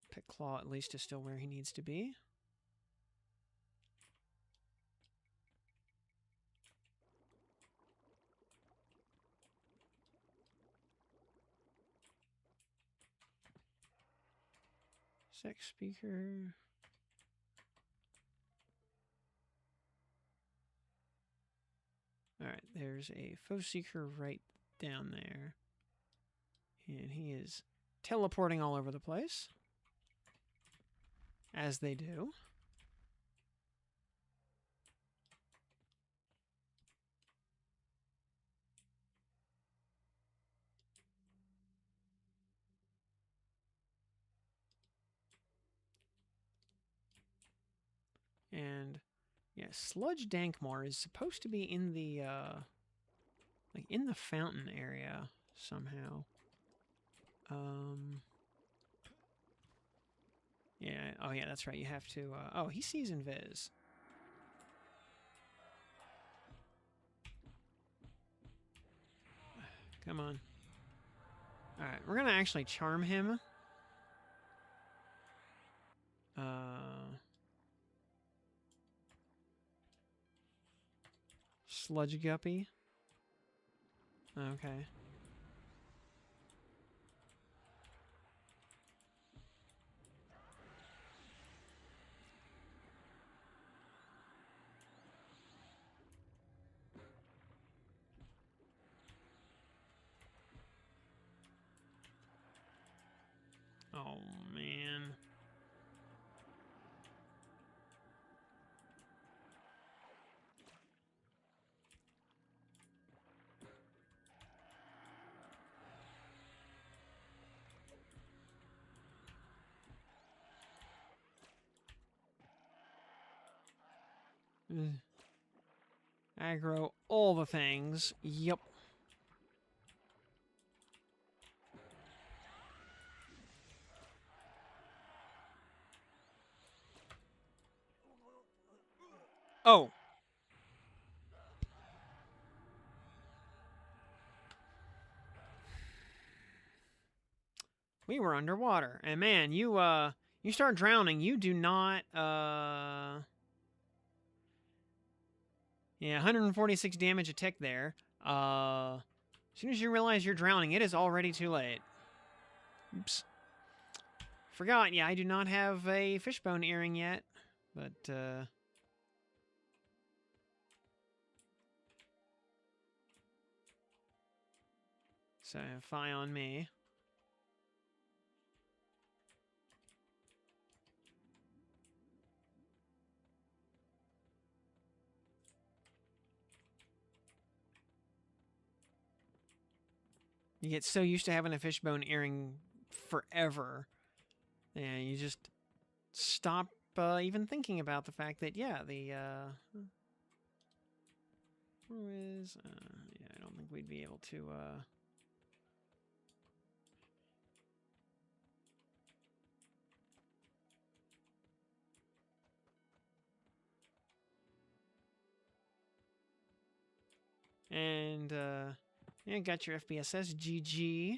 Pit Claw at least is still where he needs to be. Sex Speaker. Alright, there's a Foe Seeker right down there. And he is teleporting all over the place. As they do. And yeah, Sludge Dankmore is supposed to be in the like in the fountain area somehow. Yeah. Oh, yeah, that's right. You have to... oh, he sees invis. Come on. Alright, we're gonna actually charm him. Sludge Guppy. Okay. Oh, man. Aggro all the things. Yep. Oh. We were underwater. And man, you start drowning, you do not, yeah, 146 damage a tick there. As soon as you realize you're drowning, it is already too late. Oops. Forgot, yeah, I do not have a fishbone earring yet. But, so, fie on me. You get so used to having a fishbone earring forever. Yeah, you just stop even thinking about the fact that, yeah, the, who is, yeah, I don't think we'd be able to, and, yeah, got your FBSS, GG.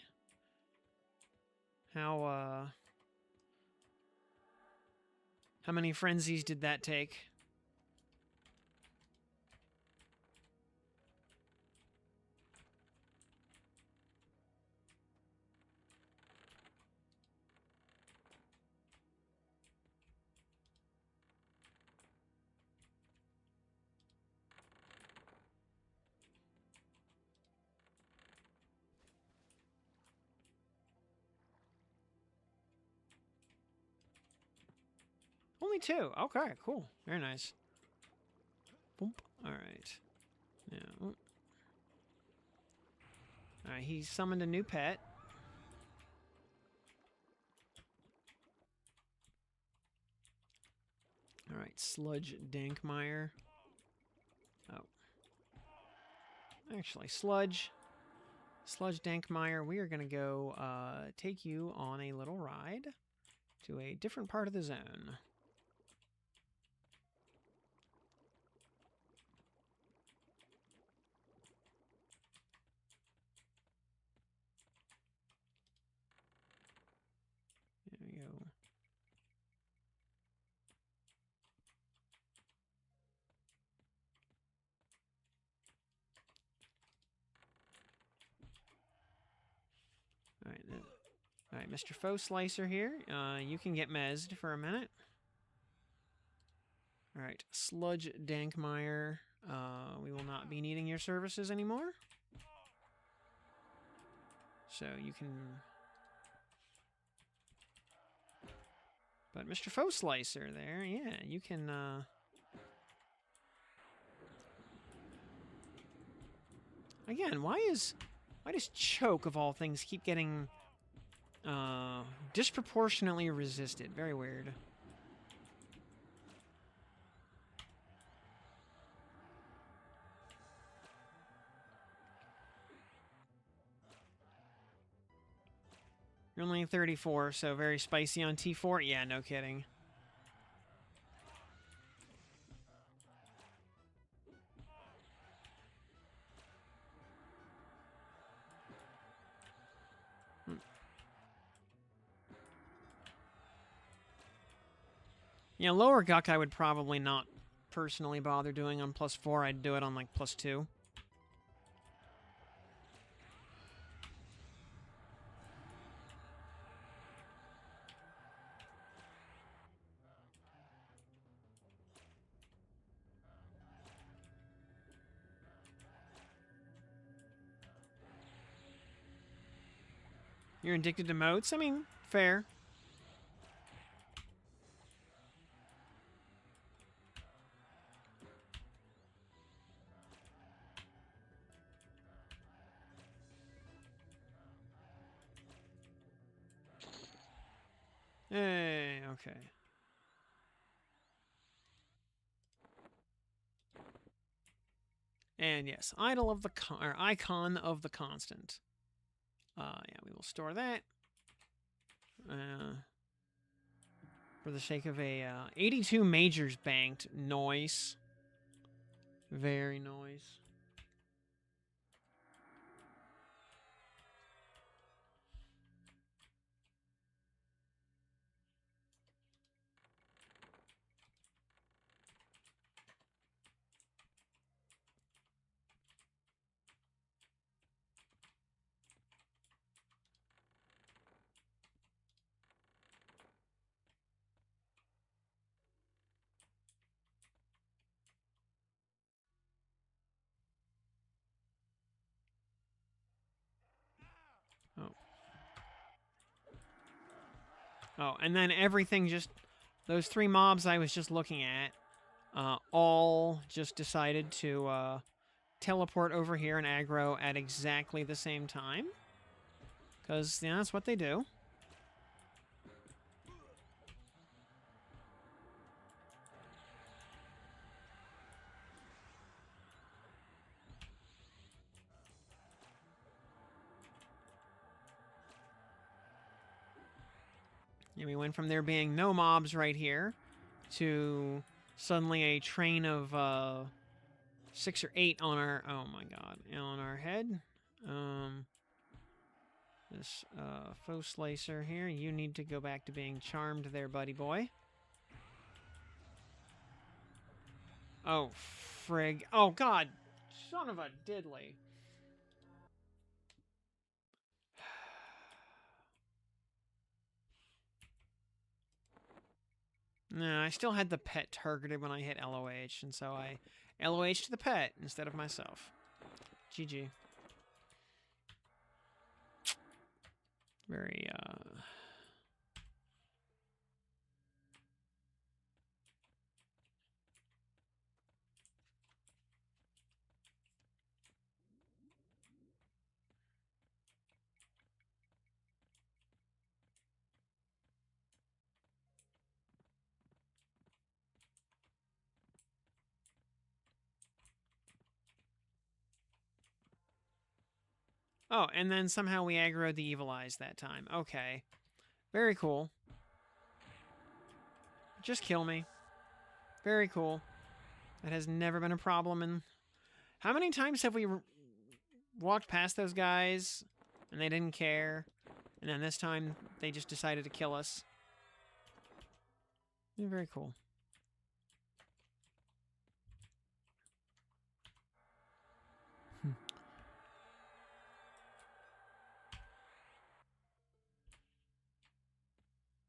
How many frenzies did that take? Only 2. Okay, cool. Very nice. Boop. Alright. Yeah. Alright, he summoned a new pet. Alright, Sludge Dankmeyer. Oh. Actually, Sludge Dankmeyer, we are going to go take you on a little ride to a different part of the zone. There we go. Alright, Mr. Foe Slicer here. You can get mezzed for a minute. Alright, Sludge Dankmeyer. We will not be needing your services anymore. So you can... But Mr. Foe Slicer there, yeah, you can... Again, why does Choke, of all things, keep getting disproportionately resisted? Very weird. You're only 34, so very spicy on T4? Yeah, no kidding. Yeah, lower Guck I would probably not personally bother doing on +4. I'd do it on, like, +2. You're addicted to moats? I mean, fair. Hey, okay. And yes, idol of the or icon of the constant. Yeah, we will store that. For the sake of a 82 majors banked. Noise. Very noise. Oh. Oh, and then everything just... Those 3 mobs I was just looking at, all just decided to teleport over here and aggro at exactly the same time. Because, yeah, that's what they do. And we went from there being no mobs right here to suddenly a train of 6 or 8 on our... Oh my god. On our head. This foe slicer here. You need to go back to being charmed there, buddy boy. Oh, frig. Oh, god. Son of a diddly. No, I still had the pet targeted when I hit LOH, and so I LOH'd the pet instead of myself. GG. Very, Oh, and then somehow we aggroed the Evil Eyes that time. Okay. Very cool. Just kill me. Very cool. That has never been a problem. And how many times have we walked past those guys and they didn't care? And then this time they just decided to kill us. Yeah, very cool.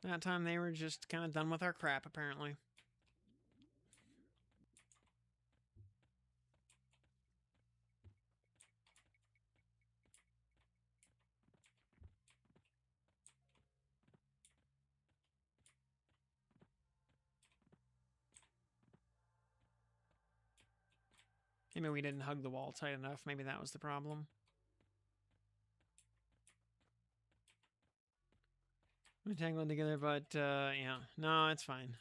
That time they were just kind of done with our crap, apparently. Maybe we didn't hug the wall tight enough. Maybe that was the problem. We tangled together, but, yeah. No, it's fine.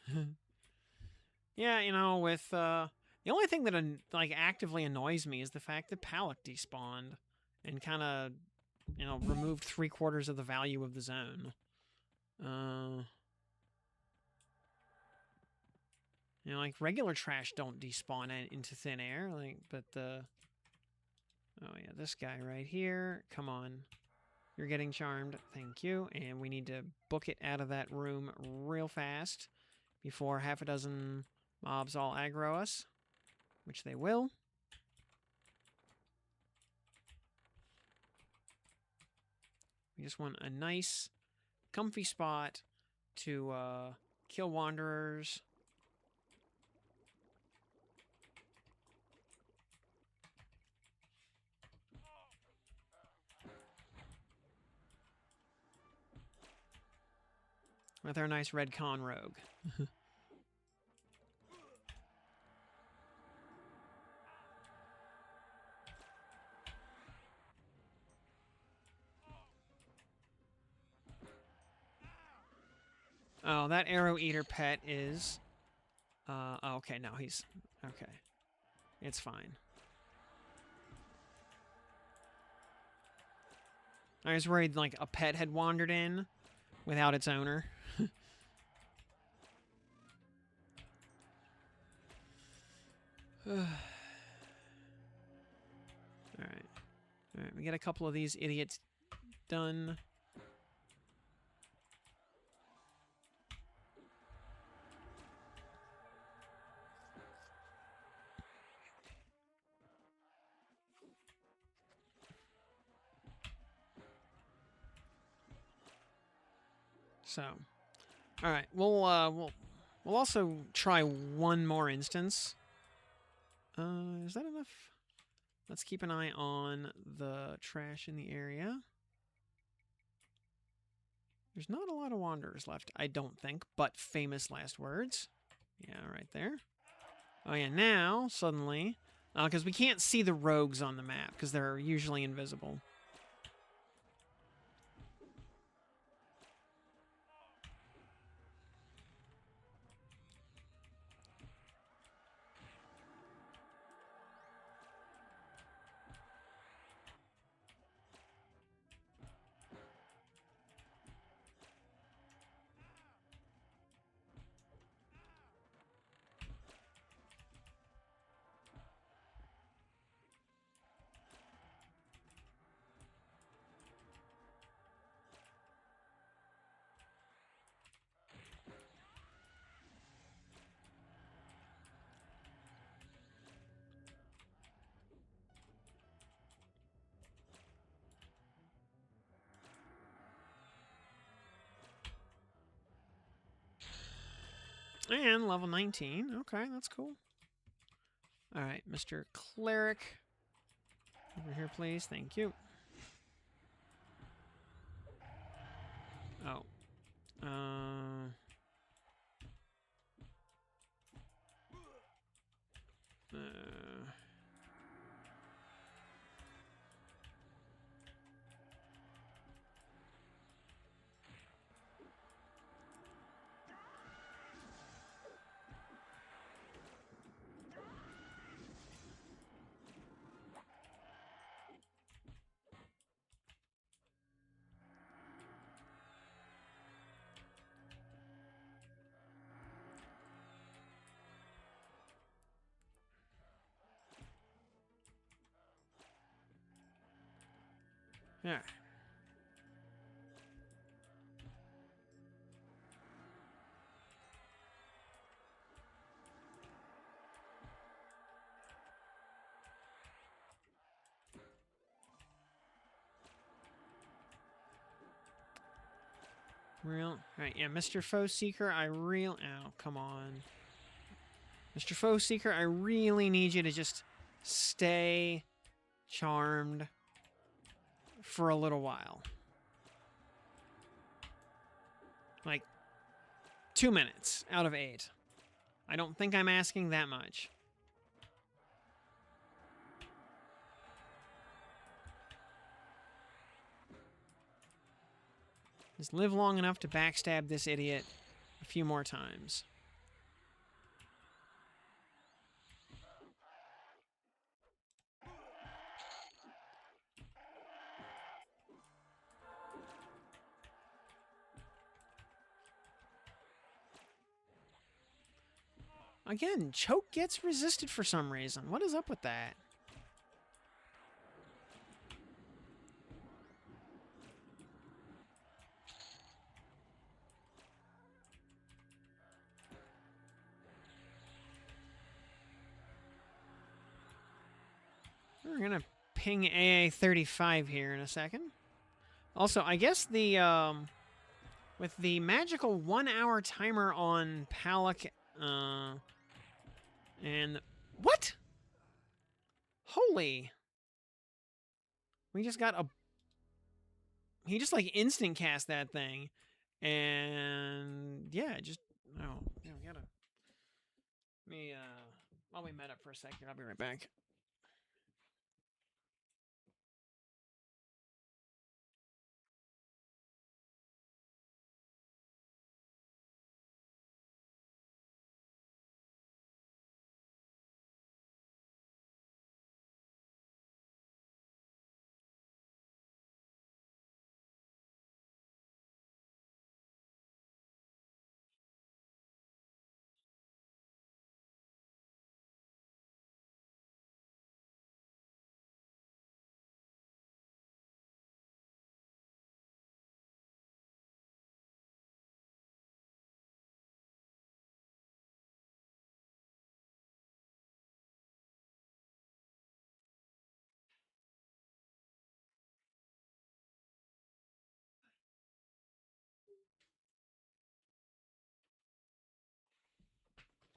Yeah, you know, with, the only thing that, like, actively annoys me is the fact that Palak despawned and kind of you know, removed 3/4 of the value of the zone. You know, like regular trash don't despawn into thin air, like, but the... Oh yeah, this guy right here. Come on. You're getting charmed. Thank you. And we need to book it out of that room real fast before half a dozen mobs all aggro us, which they will. We just want a nice, comfy spot to kill wanderers. With our nice red con rogue. Oh, that arrow eater pet is... oh, okay, no, he's... Okay. It's fine. I was worried, like, a pet had wandered in without its owner. Alright. Alright, we get a couple of these idiots done. So, all right, we'll also try one more instance. Is that enough? Let's keep an eye on the trash in the area. There's not a lot of wanderers left, I don't think, but famous last words. Yeah, right there. Oh yeah, now suddenly, because we can't see the rogues on the map because they're usually invisible. And level 19. Okay, that's cool. All right, Mr. Cleric. Over here, please. Thank you. Oh. Yeah. Alright, yeah, Mr. Foe Seeker, oh, come on. Mr. Foe Seeker, I really need you to just stay charmed for a little while. Like, 2 minutes out of 8. I don't think I'm asking that much. Just live long enough to backstab this idiot a few more times. Again, choke gets resisted for some reason. What is up with that? We're gonna ping AA35 here in a second. Also, I guess the with the magical 1 hour timer on Palak, and what? Holy! We just got a. He just like instant cast that thing, and yeah, just oh, yeah, we gotta. Let me while we met up for a second, I'll be right back.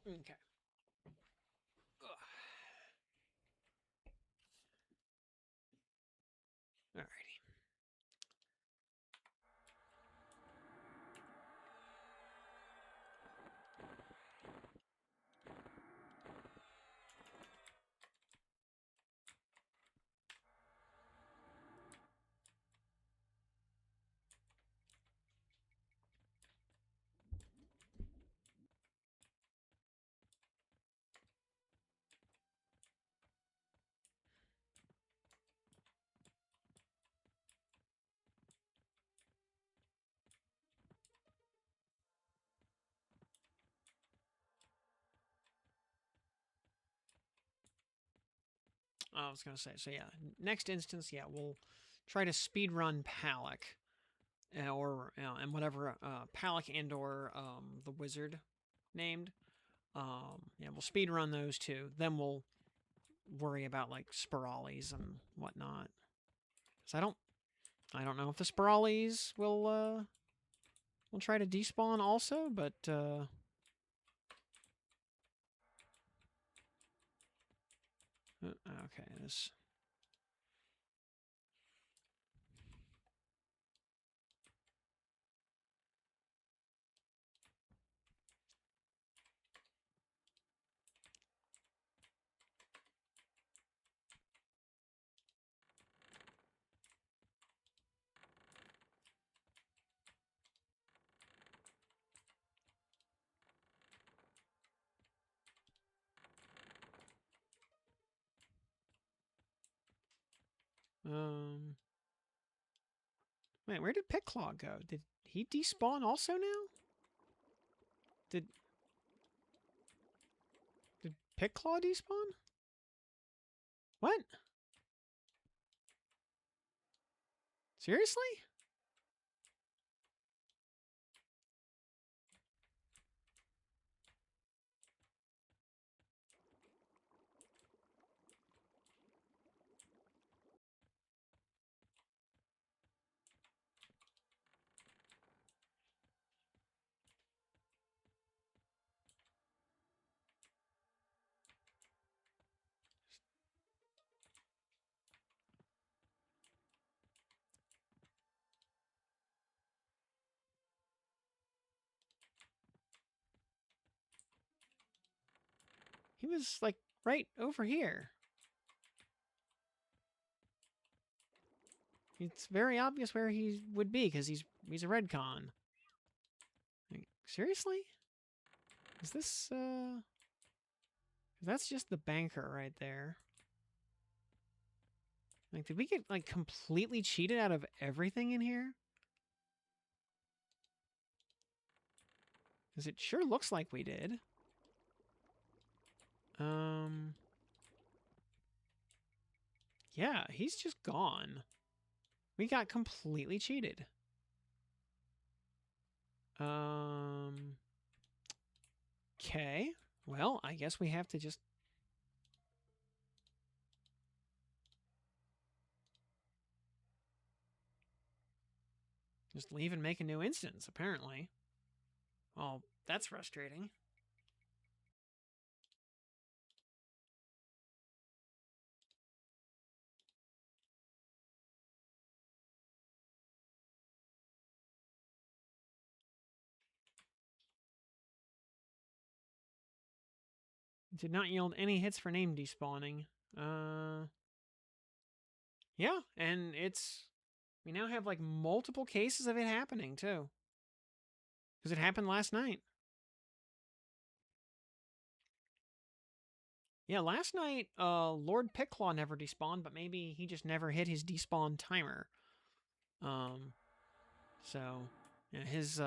Okay. Alrighty. I was gonna say, so yeah, next instance, yeah, we'll try to speed run Palak, or and whatever Palak and or the wizard named. Yeah, we'll speed run those two. Then we'll worry about like Spirales and whatnot. Cause I don't know if the Spirales will try to despawn also, but okay, this. Um, wait, where did Pitclaw go? Did he despawn also now? Did Pitclaw despawn? What? Seriously? He was like right over here. It's very obvious where he would be because he's a redcon. Like, seriously? Is this that's just the banker right there. Like, did we get like completely cheated out of everything in here? Because it sure looks like we did. Yeah, he's just gone. We got completely cheated. Okay. Well, I guess we have to just... Just leave and make a new instance, apparently. Well, that's frustrating. Did not yield any hits for name despawning. Yeah, and it's... We now have, like, multiple cases of it happening, too. Because it happened last night. Yeah, last night, Lord Picklaw never despawned, but maybe he just never hit his despawn timer. So, yeah, his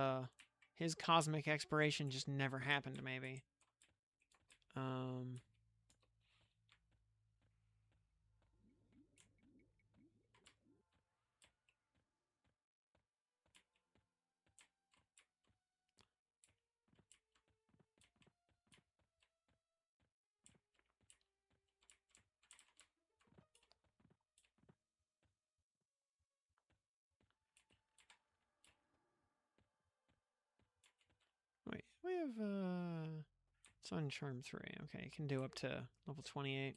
cosmic expiration just never happened, maybe. Wait, we have, it's on Charm 3. Okay, you can do up to level 28.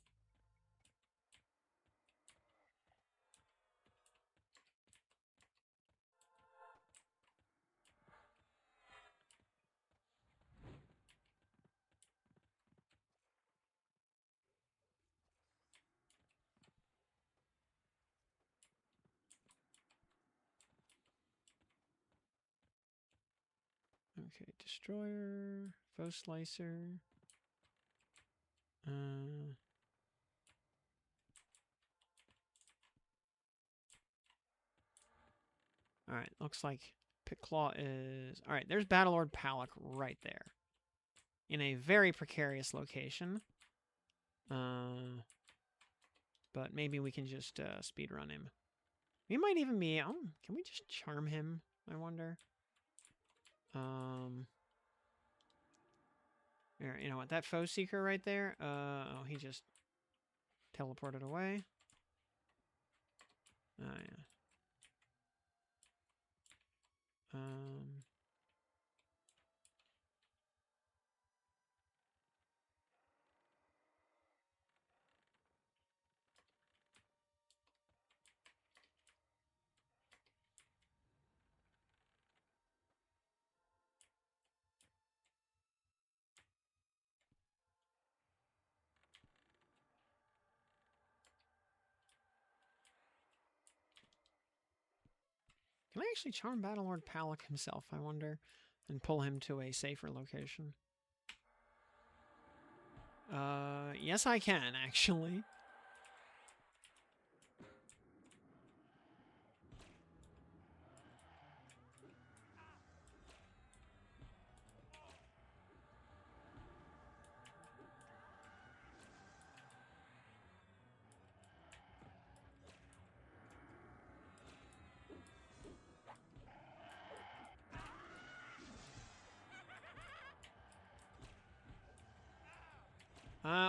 Okay, Destroyer, Foe Slicer. Alright, looks like Picklaw is... Alright, there's Battlelord Palak right there. In a very precarious location. But maybe we can just speedrun him. We might even be... Oh, can we just charm him, I wonder? You know what? That Foe Seeker right there? Oh, he just teleported away. Oh, yeah. Can I actually charm Battlelord Palak himself, I wonder? And pull him to a safer location? Yes I can, actually.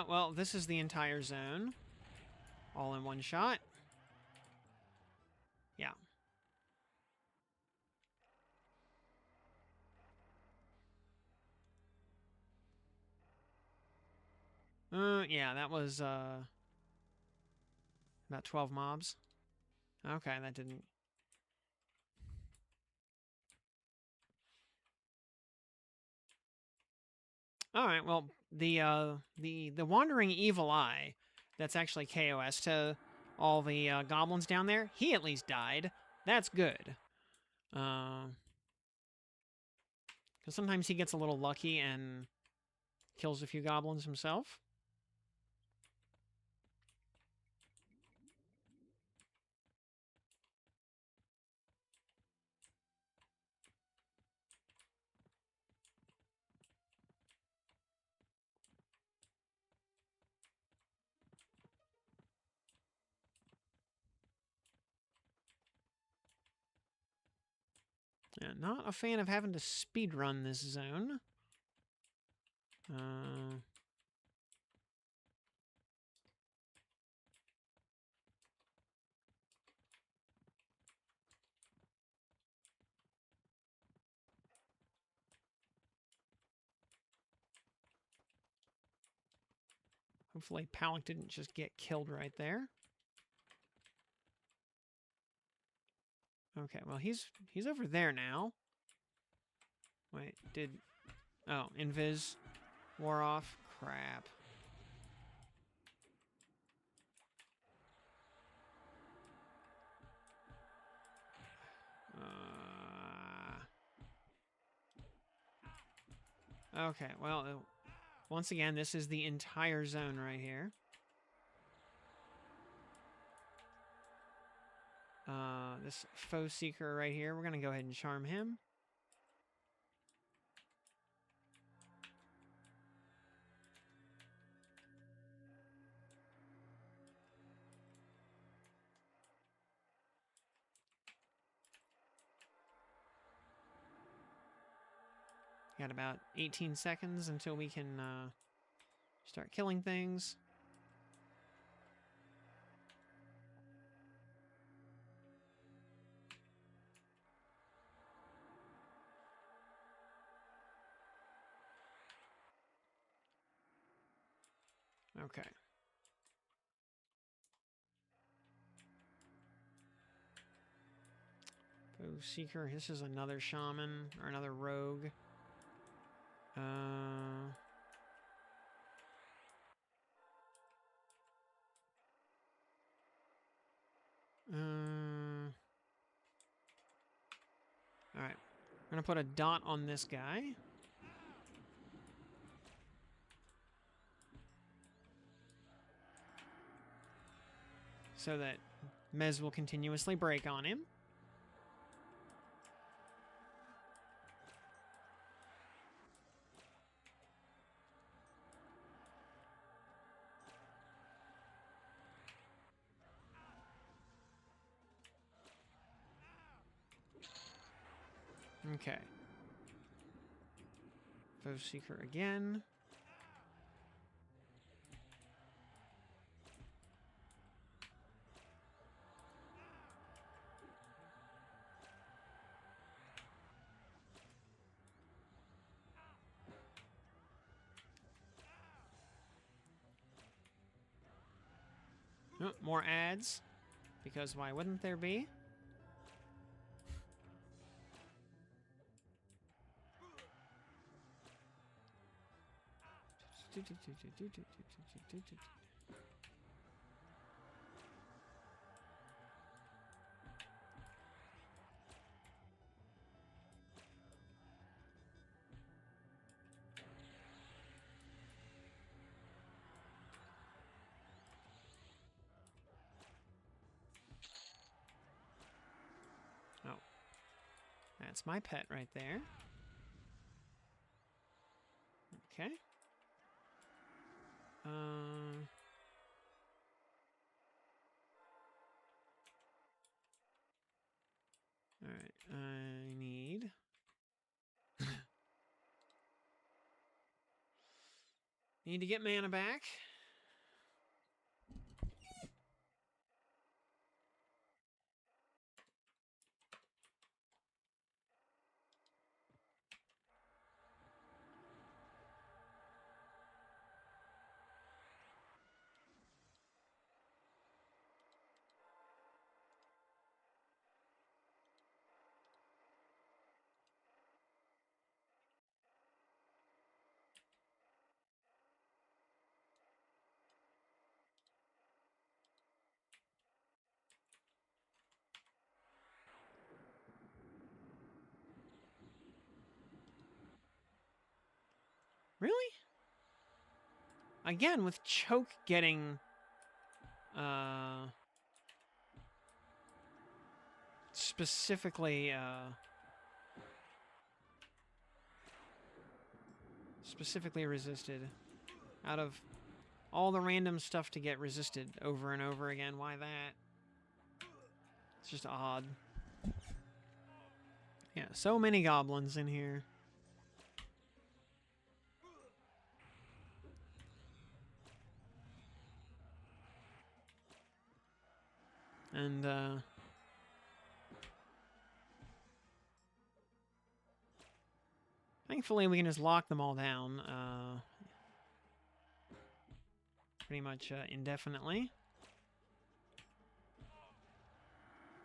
Well, this is the entire zone. All in one shot. Yeah. Yeah, that was, about 12 mobs. Okay, that didn't... Alright, well, the Wandering Evil Eye, that's actually KOS to all the, goblins down there, he at least died. That's good. Because sometimes he gets a little lucky and kills a few goblins himself. Yeah, not a fan of having to speedrun this zone. Hopefully Palak didn't just get killed right there. Okay, well, he's over there now. Wait, oh, invis wore off? Crap. Okay, well, once again, this is the entire zone right here. This foe seeker right here, we're gonna go ahead and charm him. Got about 18 seconds until we can start killing things. Okay. Foe seeker, this is another shaman or another rogue. Alright. We're gonna put a dot on this guy. So that Mez will continuously break on him. Okay. Foe seeker again. Oh, more ads. Because why wouldn't there be? Oh. That's my pet right there. Okay. Alright, I need... need to get mana back. Really? Again, with Choke getting... specifically resisted. Out of all the random stuff to get resisted over and over again, why that? It's just odd. Yeah, so many goblins in here. And, thankfully we can just lock them all down, pretty much indefinitely.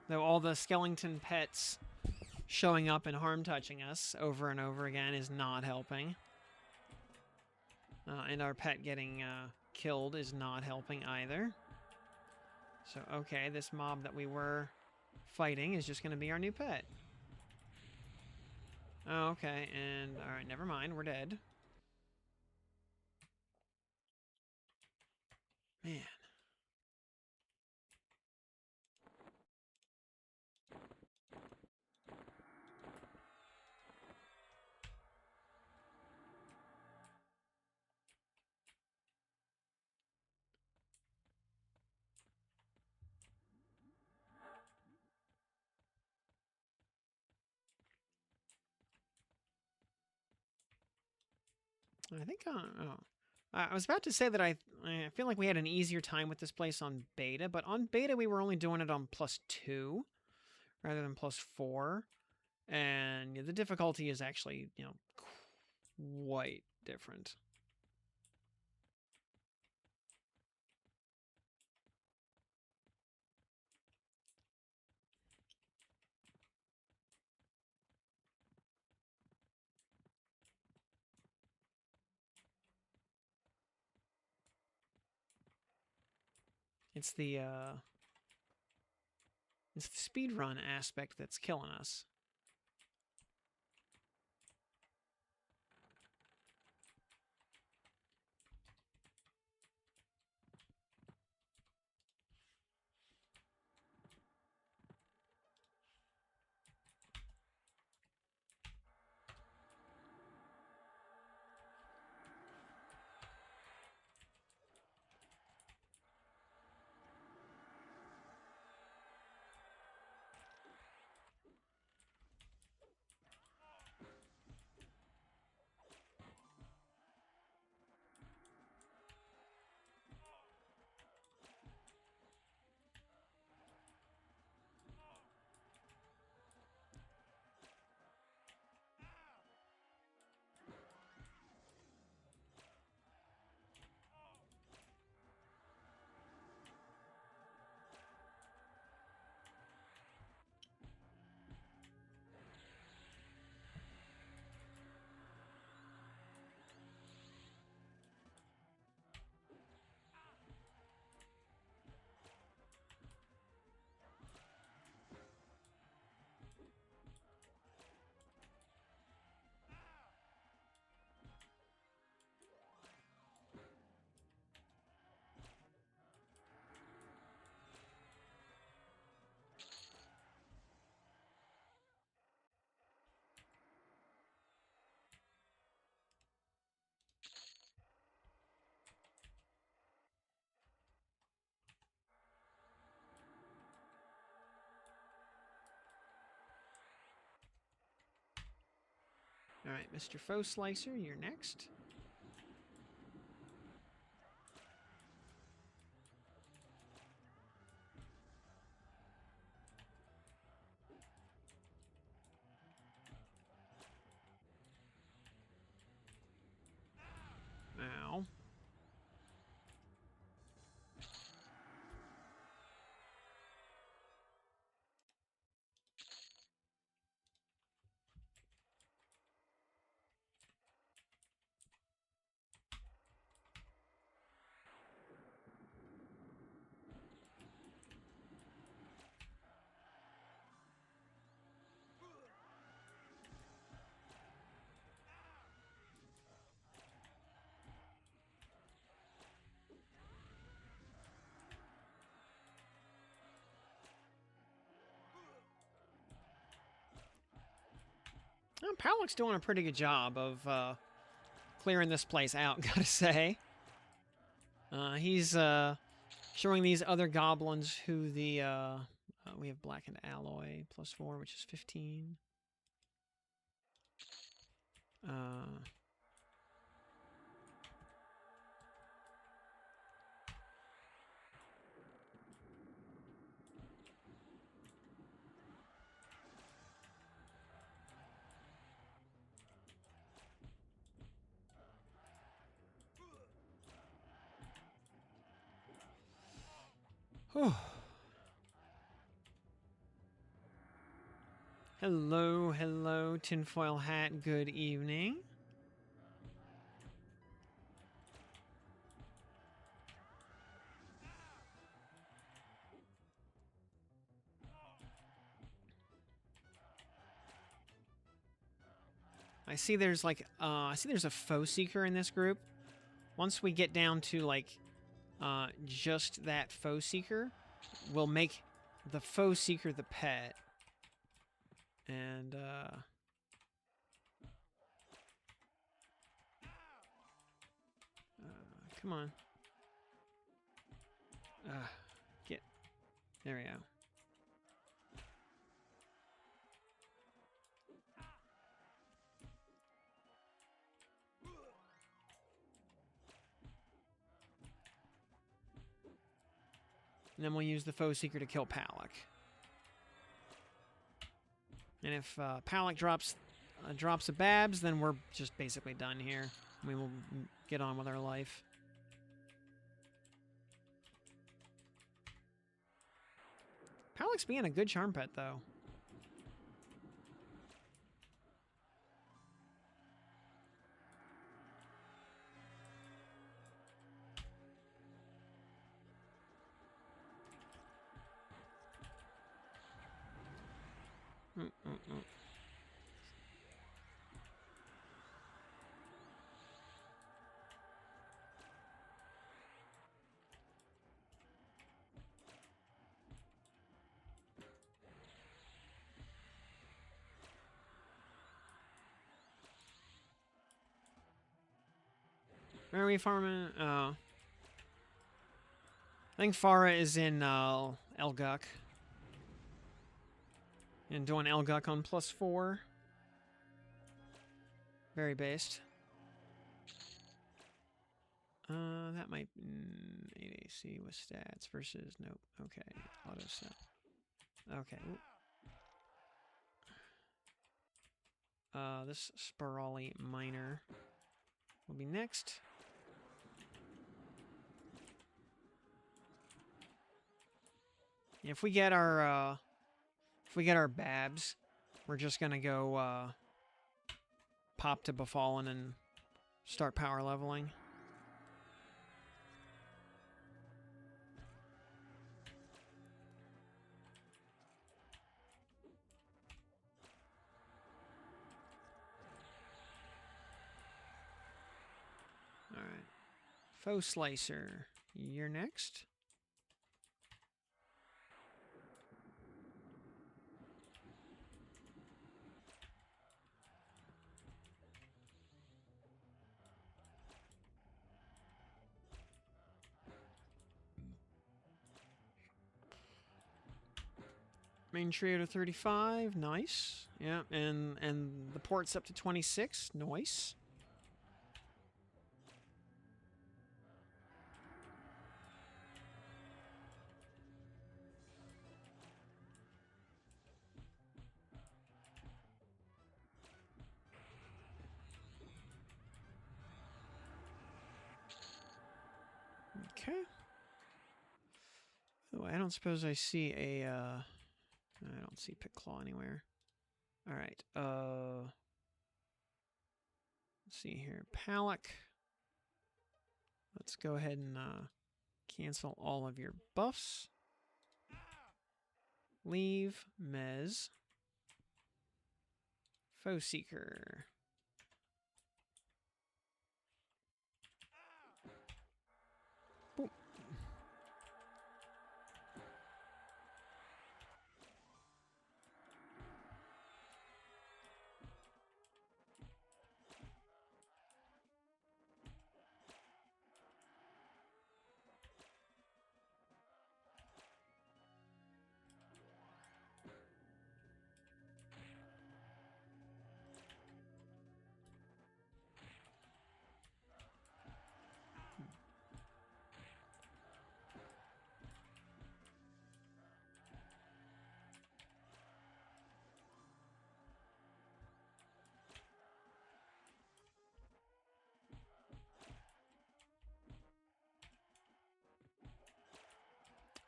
Though all the skeleton pets showing up and harm touching us over and over again is not helping. And our pet getting killed is not helping either. So, okay, this mob that we were fighting is just going to be our new pet. Oh, okay, and alright, never mind, we're dead. Man. I think, I was about to say that I feel like we had an easier time with this place on beta, but on beta we were only doing it on +2 rather than +4. And the difficulty is actually, quite different. It's the speedrun aspect that's killing us. Alright, Mr. Foe Slicer, you're next. Ow. Powlick's doing a pretty good job of clearing this place out, gotta say. He's showing these other goblins who the... we have blackened alloy +4, which is 15. Hello, hello, tinfoil hat. Good evening. I see there's like I see there's a foe seeker in this group. Once we get down to like just that foe seeker, we'll make the foe seeker the pet. And come on. Get there we go. And then we'll use the foe seeker to kill Palak. And if Palak drops a Babs, then we're just basically done here. We will get on with our life. Palak's being a good charm pet, though. Where are we farming? Oh. I think Farah is in Elguk. And doing Elguk on +4. Very based. That might 8 AC with stats versus nope. Okay, auto set. Okay. This Spirali Miner will be next. If we get our Babs, we're just gonna go pop to Befallen and start power leveling. All right, Foe Slicer, you're next. Main trio to 35, nice. Yeah, and the port's up to 26, nice. Okay. Oh, I don't suppose I see a I don't see Pick Claw anywhere. All right. Let's see here. Palak. Let's go ahead and cancel all of your buffs. Leave Mez. Foe Seeker. Boom.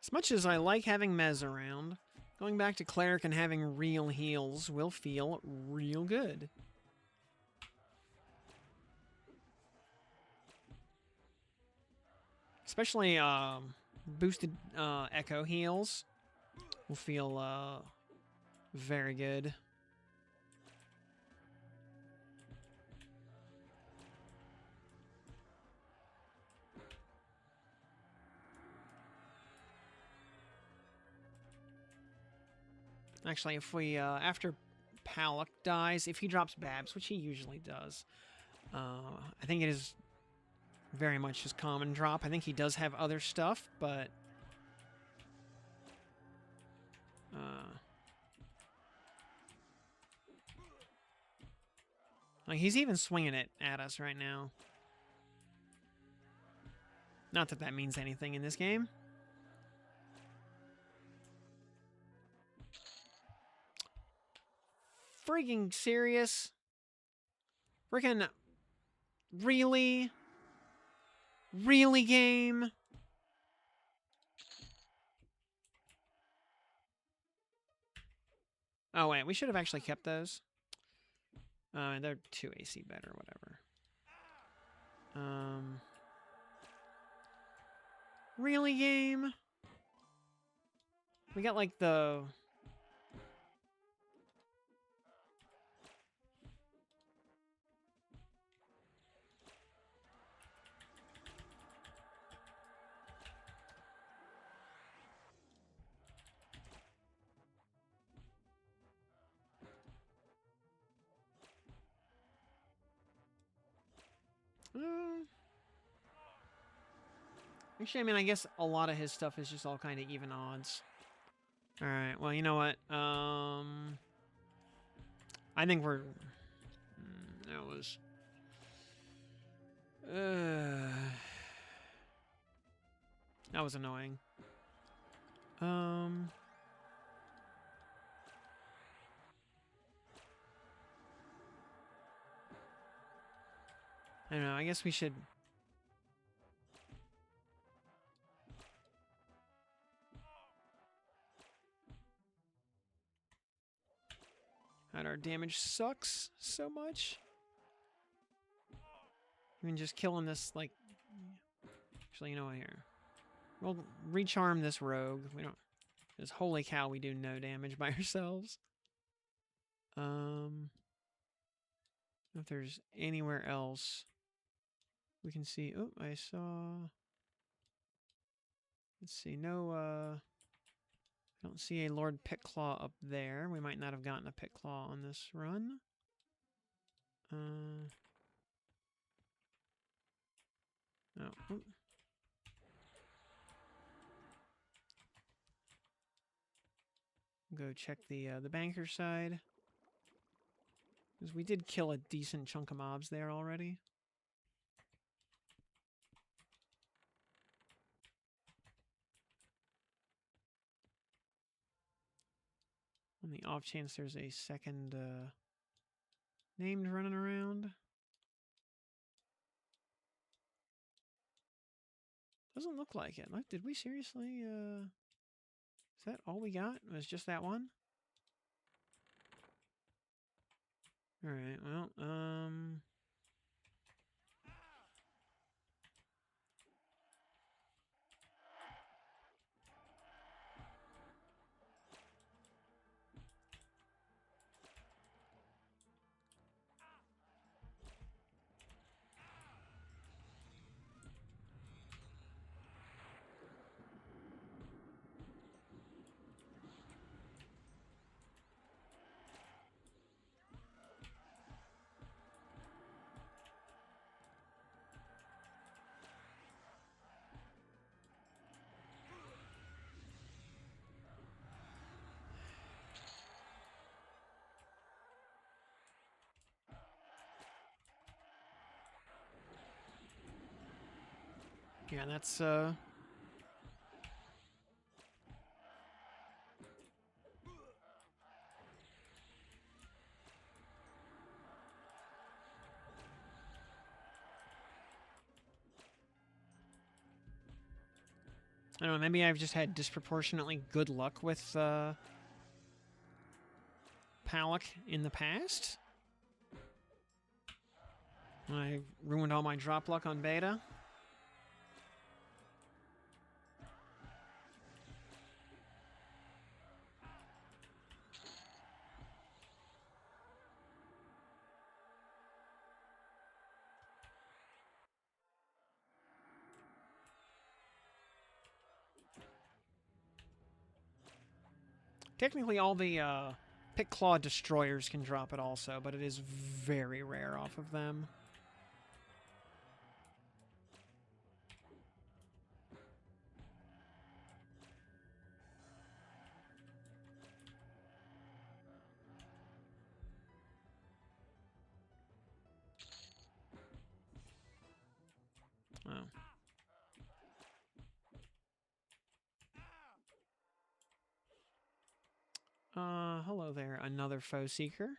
As much as I like having Mez around, going back to Cleric and having real heals will feel real good. Especially boosted Echo heals will feel very good. Actually, if we, after Palak dies, if he drops Babs, which he usually does, I think it is very much his common drop. I think he does have other stuff, but... like, he's even swinging it at us right now. Not that that means anything in this game. Freaking serious? Freaking... really? Really, game? Oh, wait. We should have actually kept those. They're 2 AC better, whatever. Really, game? We got, like, the... actually, I mean, I guess a lot of his stuff is just all kind of even odds. Alright, well, you know what? I think we're... that was... that was annoying. I don't know, I guess we should... God, our damage sucks so much. Even just killing this, like... actually, you know what, here. We'll recharm this rogue. We don't... because holy cow, we do no damage by ourselves. If there's anywhere else we can see... oh, I saw... let's see, no, I don't see a Lord Pitclaw up there. We might not have gotten a Pitclaw on this run. Oh. Ooh. Go check the banker side. Because we did kill a decent chunk of mobs there already. On the off chance there's a second named running around. Doesn't look like it. Did we seriously, is that all we got? Was just that one? Alright, well, yeah, that's, I don't know, maybe I've just had disproportionately good luck with Palak in the past. I ruined all my drop luck on beta. Technically, all the Pick Claw Destroyers can drop it also, but it is very rare off of them. Oh. Hello there, another Foe Seeker.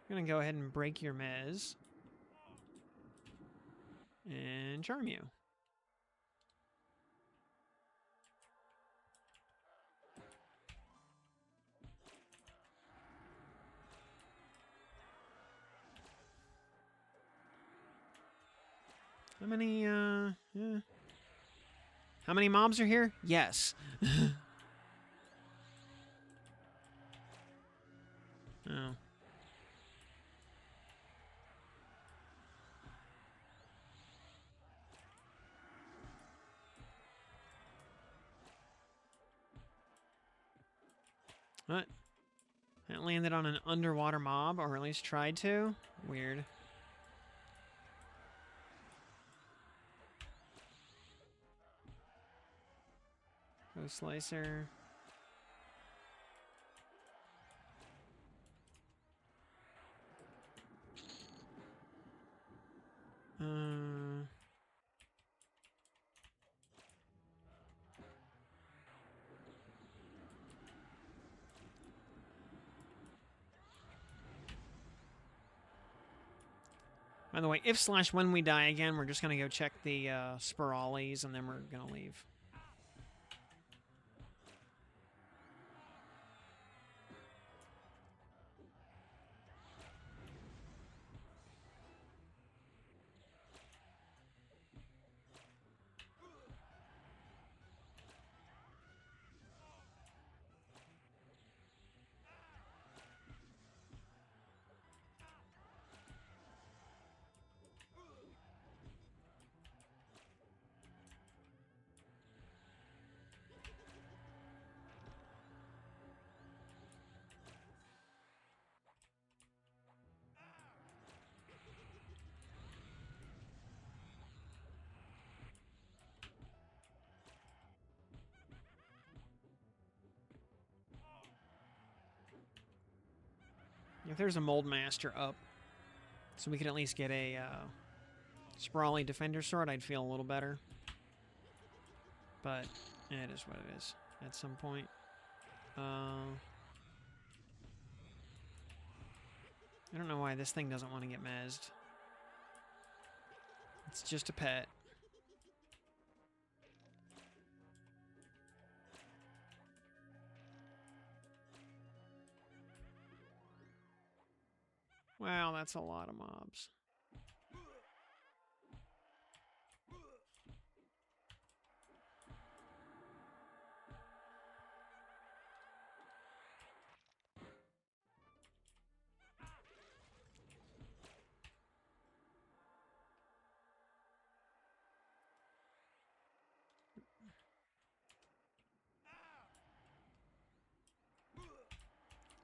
I'm gonna go ahead and break your mez. And charm you. How many, yeah. How many mobs are here? Yes. Oh. What? That landed on an underwater mob, or at least tried to? Weird. Go Slicer. By the way, if/when we die again, we're just going to go check the Spirales, and then we're going to leave. If there's a Mold Master up, so we could at least get a Sprawly Defender Sword, I'd feel a little better. But it is what it is at some point. I don't know why this thing doesn't want to get mezzed. It's just a pet. Wow, that's a lot of mobs.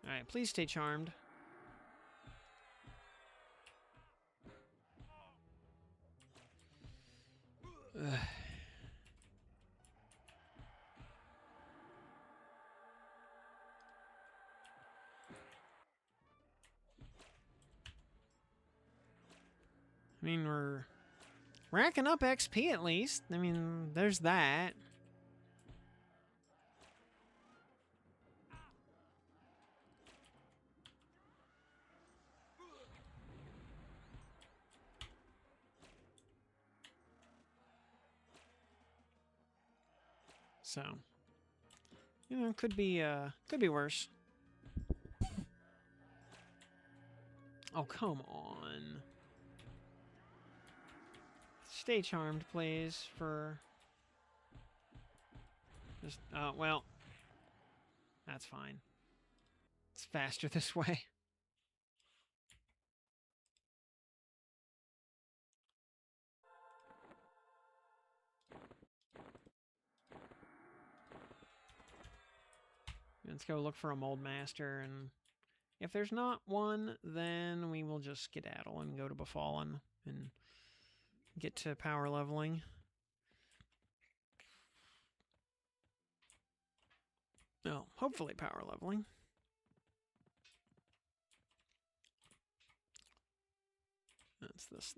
Alright, please stay charmed. Ugh. I mean, we're racking up XP at least. I mean, there's that. So, you know, could be worse. Oh, come on. Stay charmed, please, for... Just, well, that's fine. It's faster this way. Let's go look for a mold master, and if there's not one, then we will just skedaddle and go to Befallen and get to power leveling. Oh, hopefully power leveling.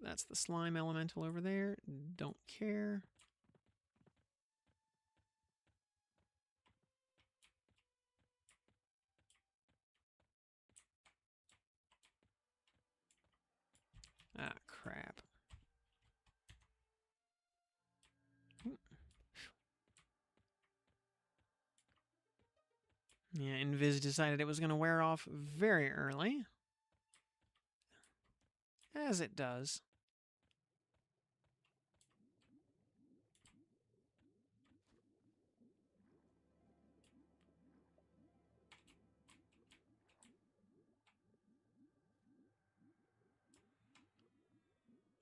That's the slime elemental over there. Don't care. Ah, crap. Yeah, Invis decided it was going to wear off very early. As it does.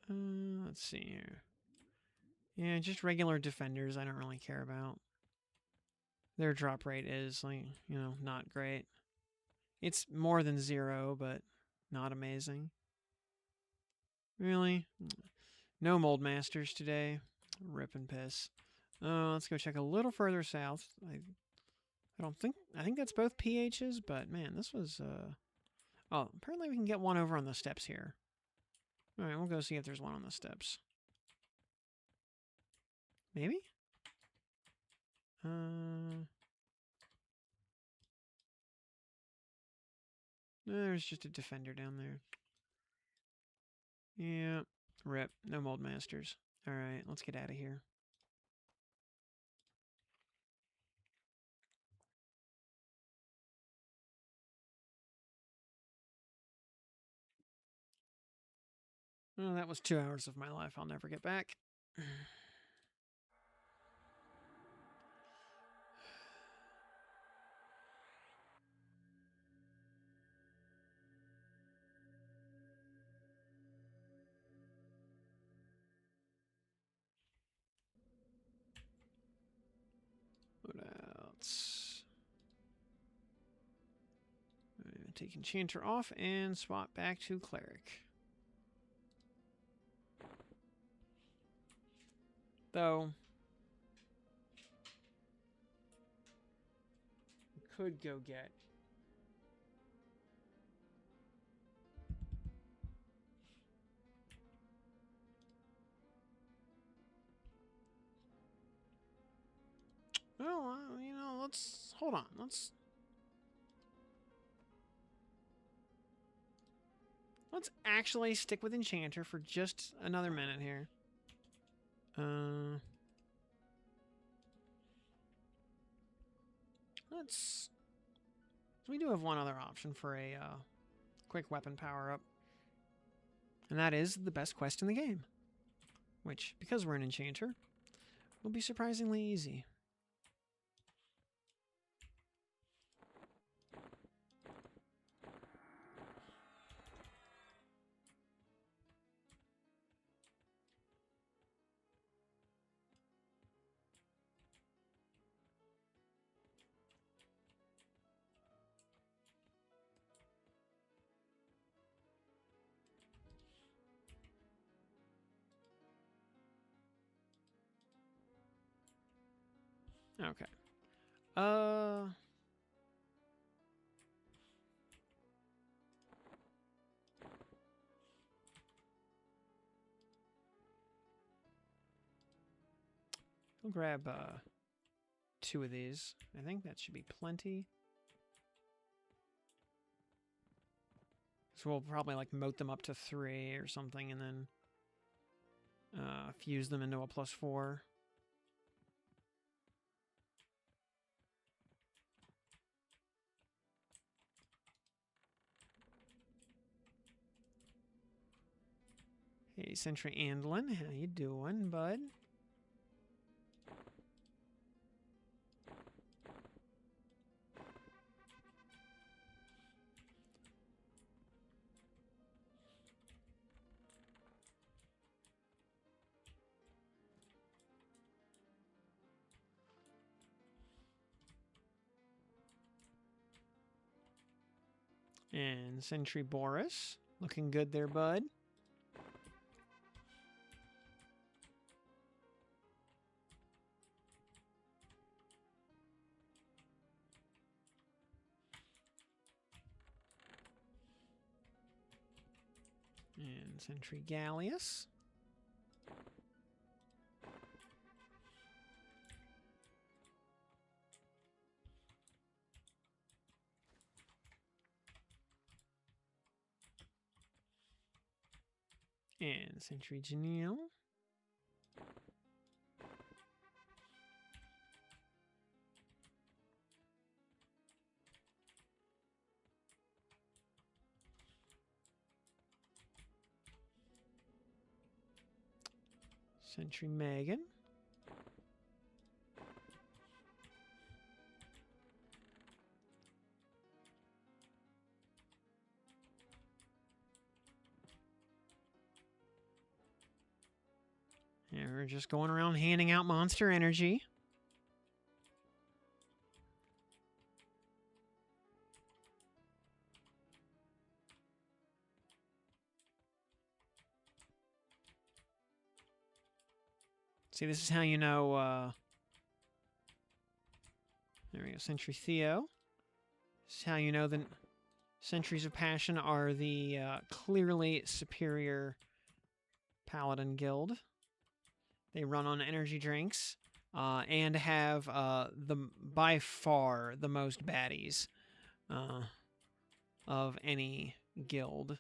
Let's see here. Yeah, just regular defenders I don't really care about. Their drop rate is, like, you know, not great. It's more than 0, but not amazing. Really? No mold masters today. Rip and piss. Let's go check a little further south. I think that's both PHs, but man, this was, oh, apparently we can get one over on the steps here. Alright, we'll go see if there's one on the steps. Maybe? There's just a defender down there. Yeah. Rip. No mold masters. Alright, let's get out of here. Oh, that was 2 hours of my life I'll never get back. What else? Take Enchanter off and swap back to Cleric. Though, we could go get... Well, you know, let's... Hold on, let's actually stick with Enchanter for just another minute here. We do have one other option for a quick weapon power-up. And that is the best quest in the game. Which, because we're an Enchanter, will be surprisingly easy. Okay. We'll grab 2 of these. I think that should be plenty. So we'll probably like moat them up to 3 or something, and then fuse them into a +4. Hey, Sentry Andlin, how you doing, bud? And Sentry Boris, looking good there, bud. And Sentry Gallius. And Sentry Janelle. Sentry Megan. And we're just going around handing out monster energy. See, this is how you know, there we go, Sentry Theo. This is how you know the Sentries of Passion are the clearly superior Paladin guild. They run on energy drinks and have by far the most baddies of any guild.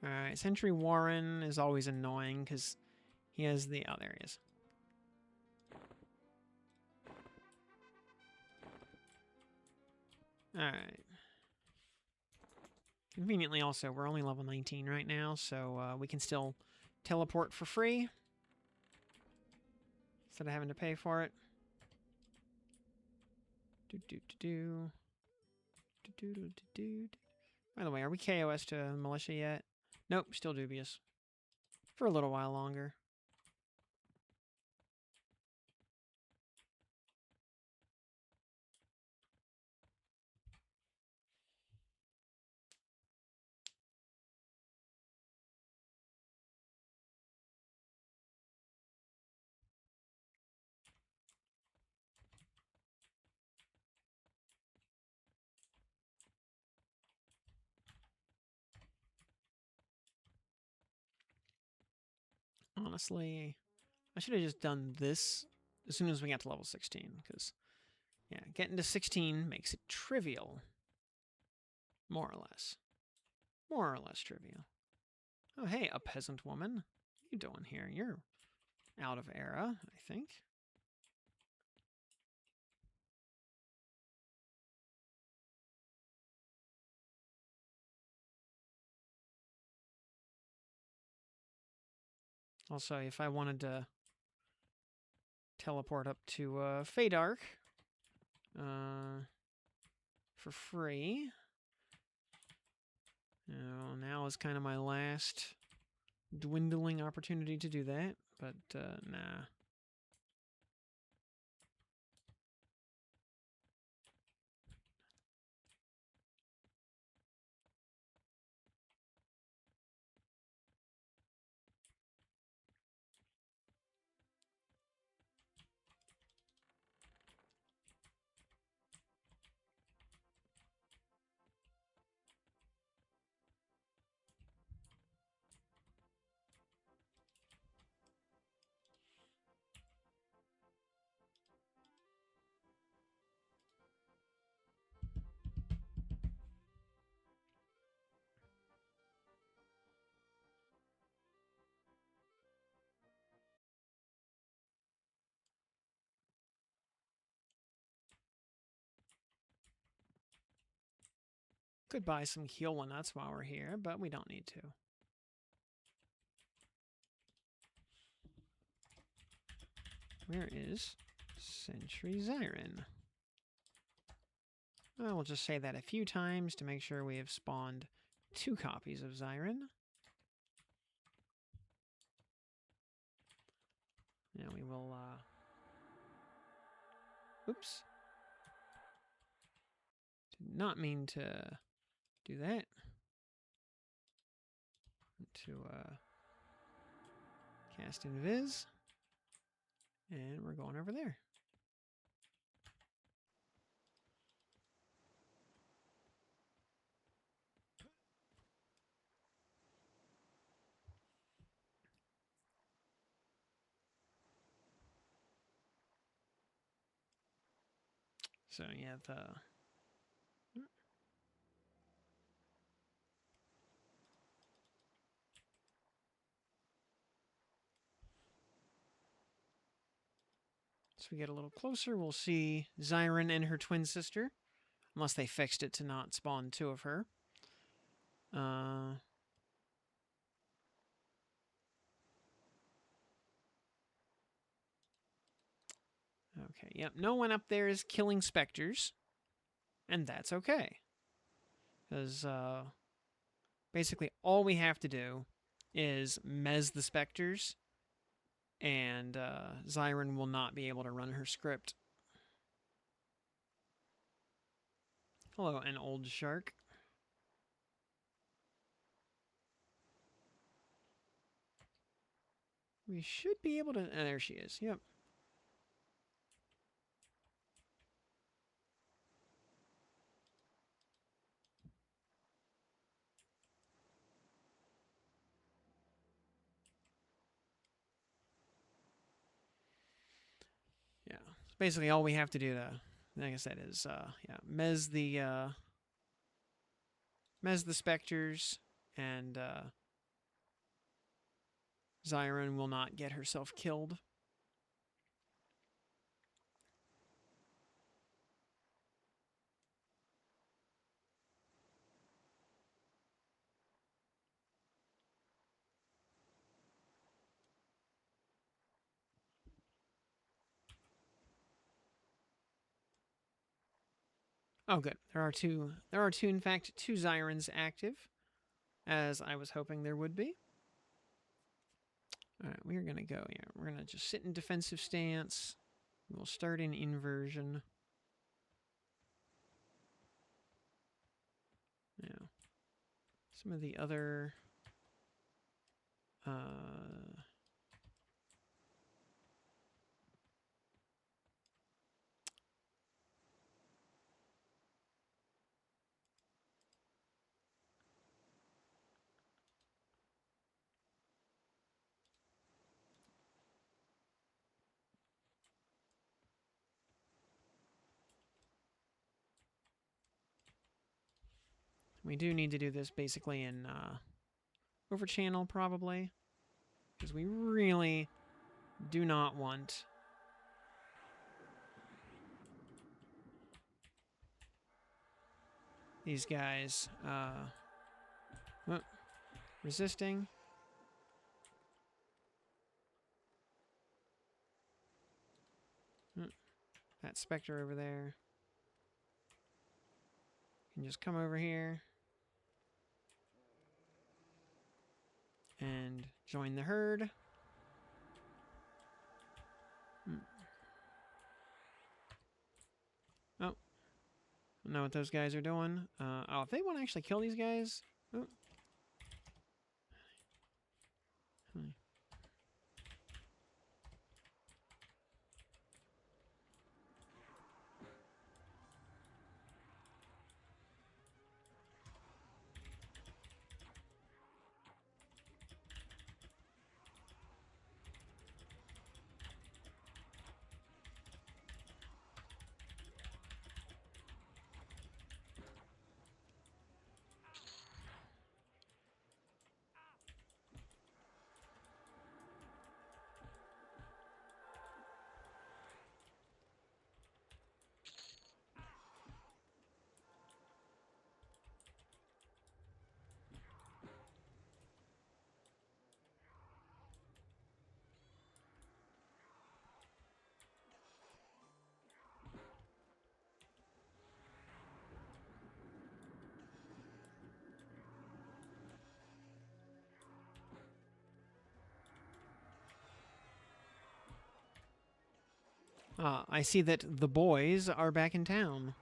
Alright, Sentry Warren is always annoying because he has the... Oh, there he is. Alright. Conveniently also, we're only level 19 right now, so we can still teleport for free instead of having to pay for it. By the way, are we KOS to militia yet? Nope, still dubious. For a little while longer. Honestly, I should have just done this as soon as we got to level 16, because, yeah, getting to 16 makes it trivial. More or less. More or less trivial. Oh, hey, a peasant woman. What are you doing here? You're out of era, I think. Also, if I wanted to teleport up to Feydark for free, now is kind of my last dwindling opportunity to do that, but nah. Could buy some Keola nuts while we're here, but we don't need to. Where is Sentry Zyron? Well, we'll just say that a few times to make sure we have spawned 2 copies of Zyron. Now we will, oops. Did not mean to do that. To, cast invis. And we're going over there. So yeah, as we get a little closer, we'll see Zyron and her twin sister. Unless they fixed it to not spawn 2 of her. Okay, yep, no one up there is killing specters. And that's okay. Because basically all we have to do is mez the specters, and Zyron will not be able to run her script. Hello, an old shark. We should be able to... there she is, yep. Yeah, so basically all we have to do to, like I said, is yeah, mez the specters, and Zyron will not get herself killed. Oh, good. There are two, in fact, 2 Zyrons active, as I was hoping there would be. All right, we're going to go here. We're going to just sit in defensive stance. We'll start in inversion. Now, some of the other... we do need to do this basically in over channel, probably. Because we really do not want... these guys resisting. That specter over there can just come over here and join the herd. Oh. I don't know what those guys are doing. Oh, if they want to actually kill these guys... Oh. Ah, I see that the boys are back in town.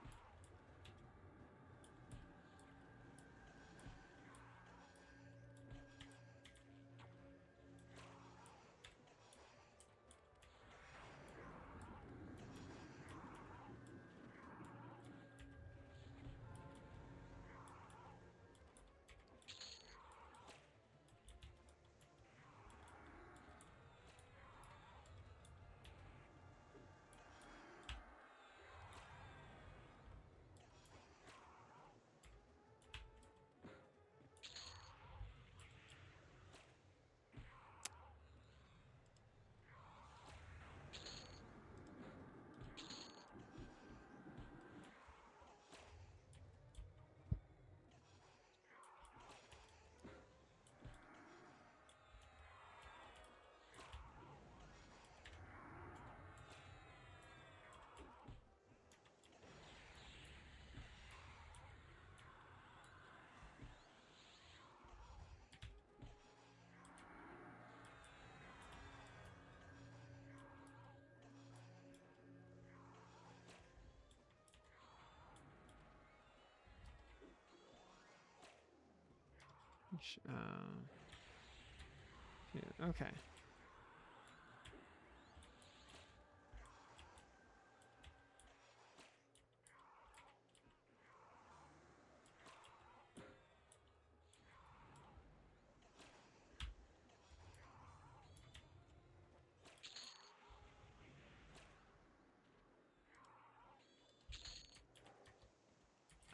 Yeah, okay.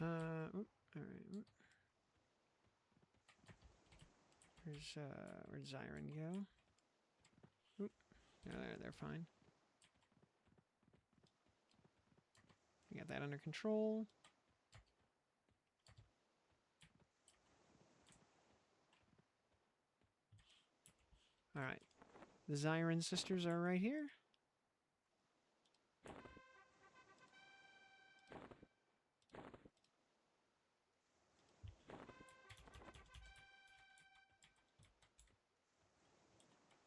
All right. Where'd Zyron go? Oop. No, they're fine. We got that under control. All right. The Zyron sisters are right here.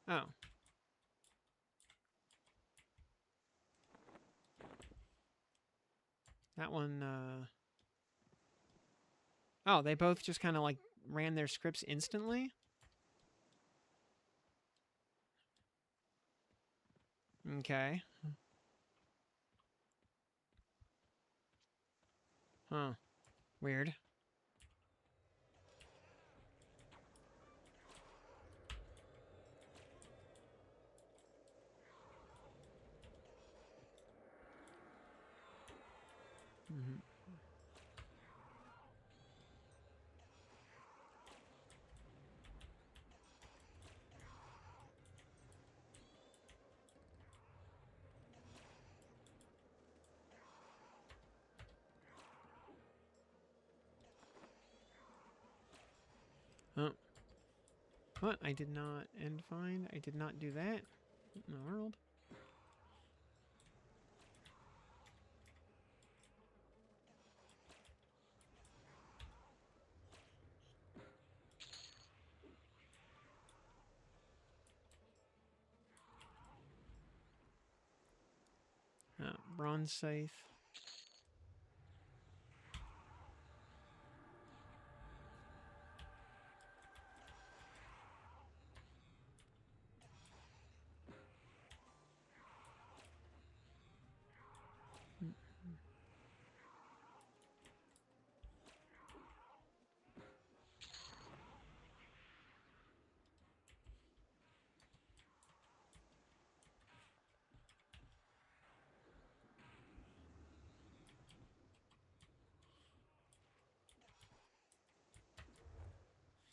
Oh. That one, Oh, they both just kind of like ran their scripts instantly? Okay. Huh. Weird. Mm-hmm. Oh. What? I did not end find. I did not do that. What in the world? Bronze scythe.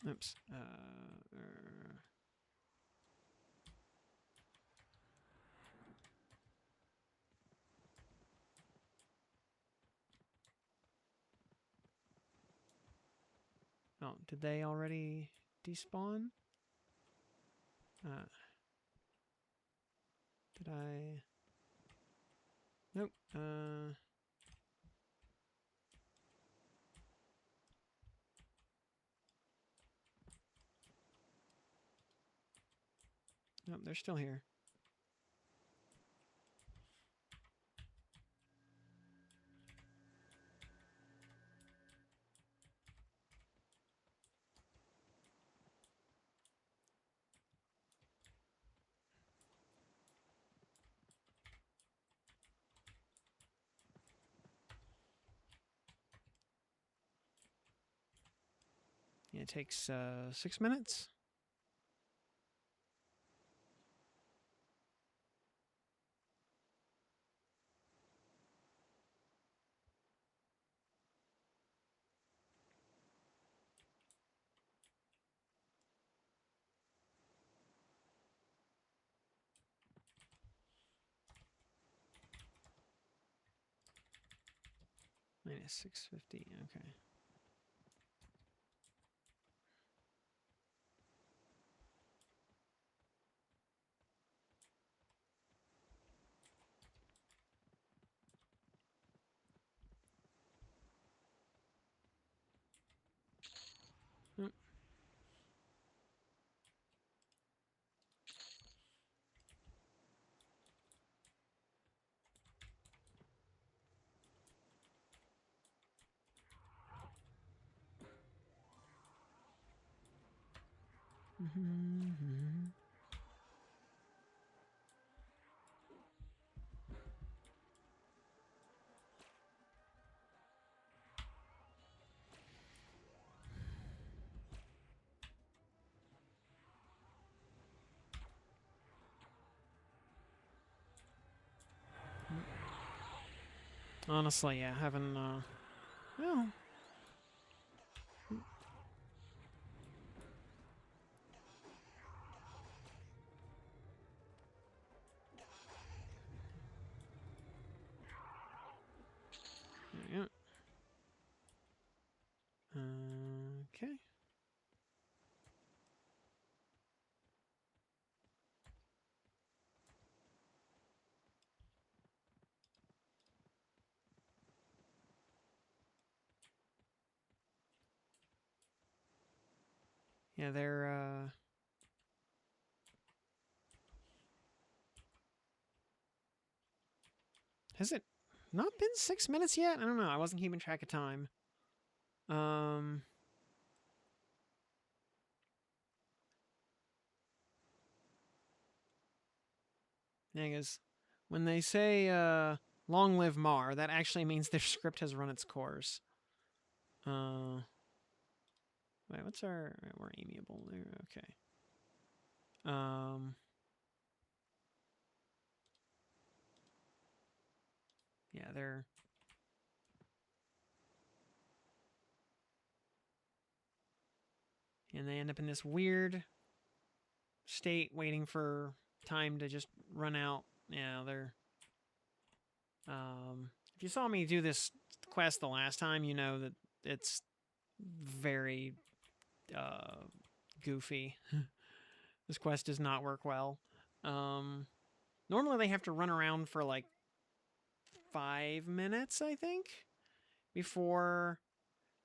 Oops. Oh, did they already despawn? Did I? Nope. Nope, they're still here. It takes 6 minutes. Minus 650. Okay. Yep. Honestly, yeah, having well, yeah. Okay. Yeah, they're has it not been 6 minutes yet? I don't know. I wasn't keeping track of time. Thing is, when they say "Long live Mar," that actually means their script has run its course. Wait, what's our? We're amiable there. Okay. Yeah, they're. And they end up in this weird state waiting for time to just run out. Yeah, they're. If you saw me do this quest the last time, you know that it's very goofy. This quest does not work well. Normally they have to run around for like 5 minutes, I think, before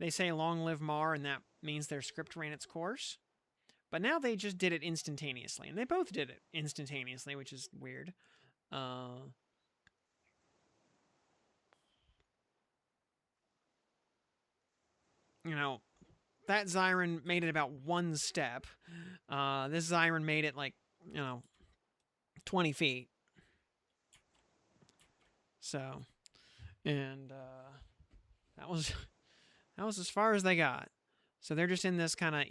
they say "Long live Mar," and that means their script ran its course. But now they just did it instantaneously, and they both did it instantaneously, which is weird. You know, that Zyron made it about one step. This Zyron made it like, 20 feet. So, and that was that was as far as they got. So they're just in this kind of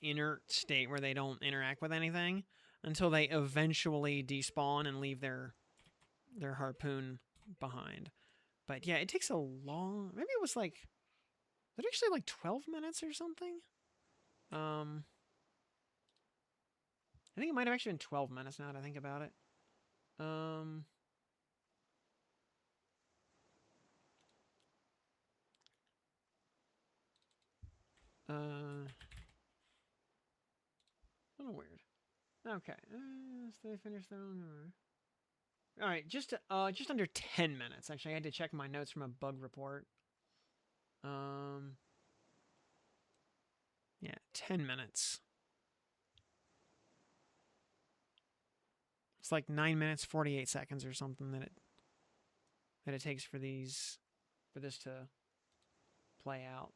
inert state where they don't interact with anything until they eventually despawn and leave their harpoon behind. But yeah, it takes a long. Maybe it was like, was it actually like 12 minutes or something? I think it might have actually been 12 minutes now that I think about it. Um, a little weird. Okay, so they finished their own. All right, just under 10 minutes. Actually, I had to check my notes from a bug report. Yeah, 10 minutes. It's like 9 minutes 48 seconds or something that it takes for this to play out.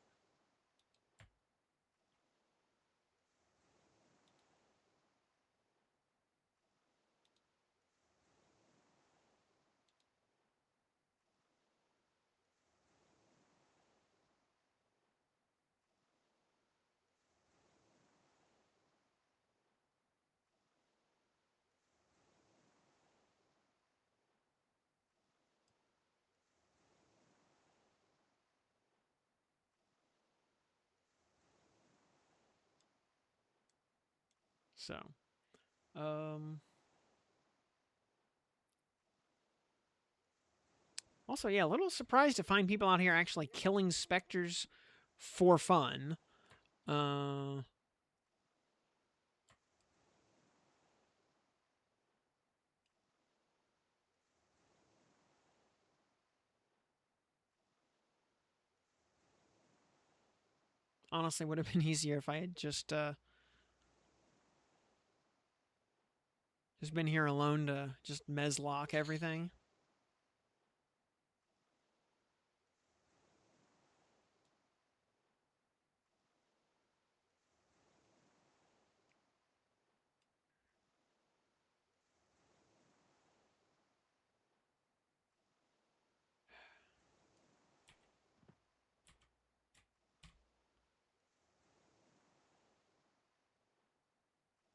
So, um, also, yeah, a little surprised to find people out here actually killing specters for fun. Honestly, would have been easier if I had just been here alone to just mezlock everything.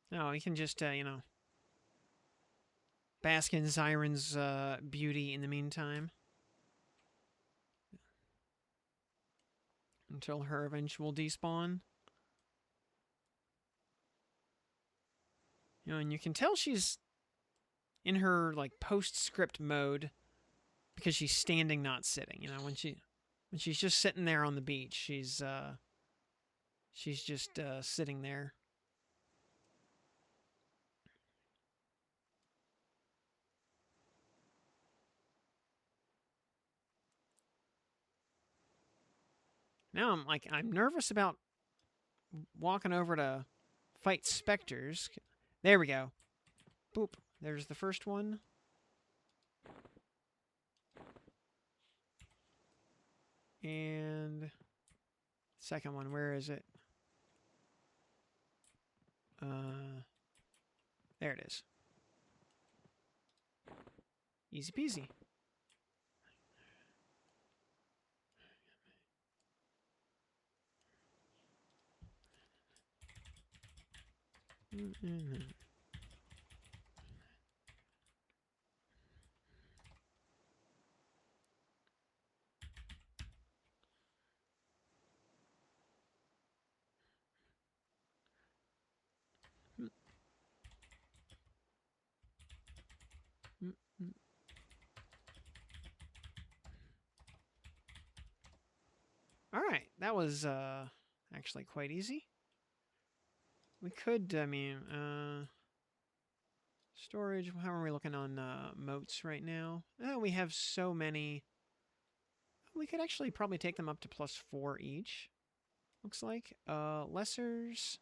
No, you can just, bask in Zyron's beauty in the meantime. Until her eventual despawn. And you can tell she's in her, like, postscript mode because she's standing, not sitting. When she's just sitting there on the beach, she's just sitting there. Now I'm nervous about walking over to fight specters. There we go. Boop. There's the first one. And second one, where is it? There it is. Easy peasy. All right, that was actually quite easy. We could, storage. How are we looking on moats right now? Oh, we have so many. We could actually probably take them up to +4 each. Looks like lessers.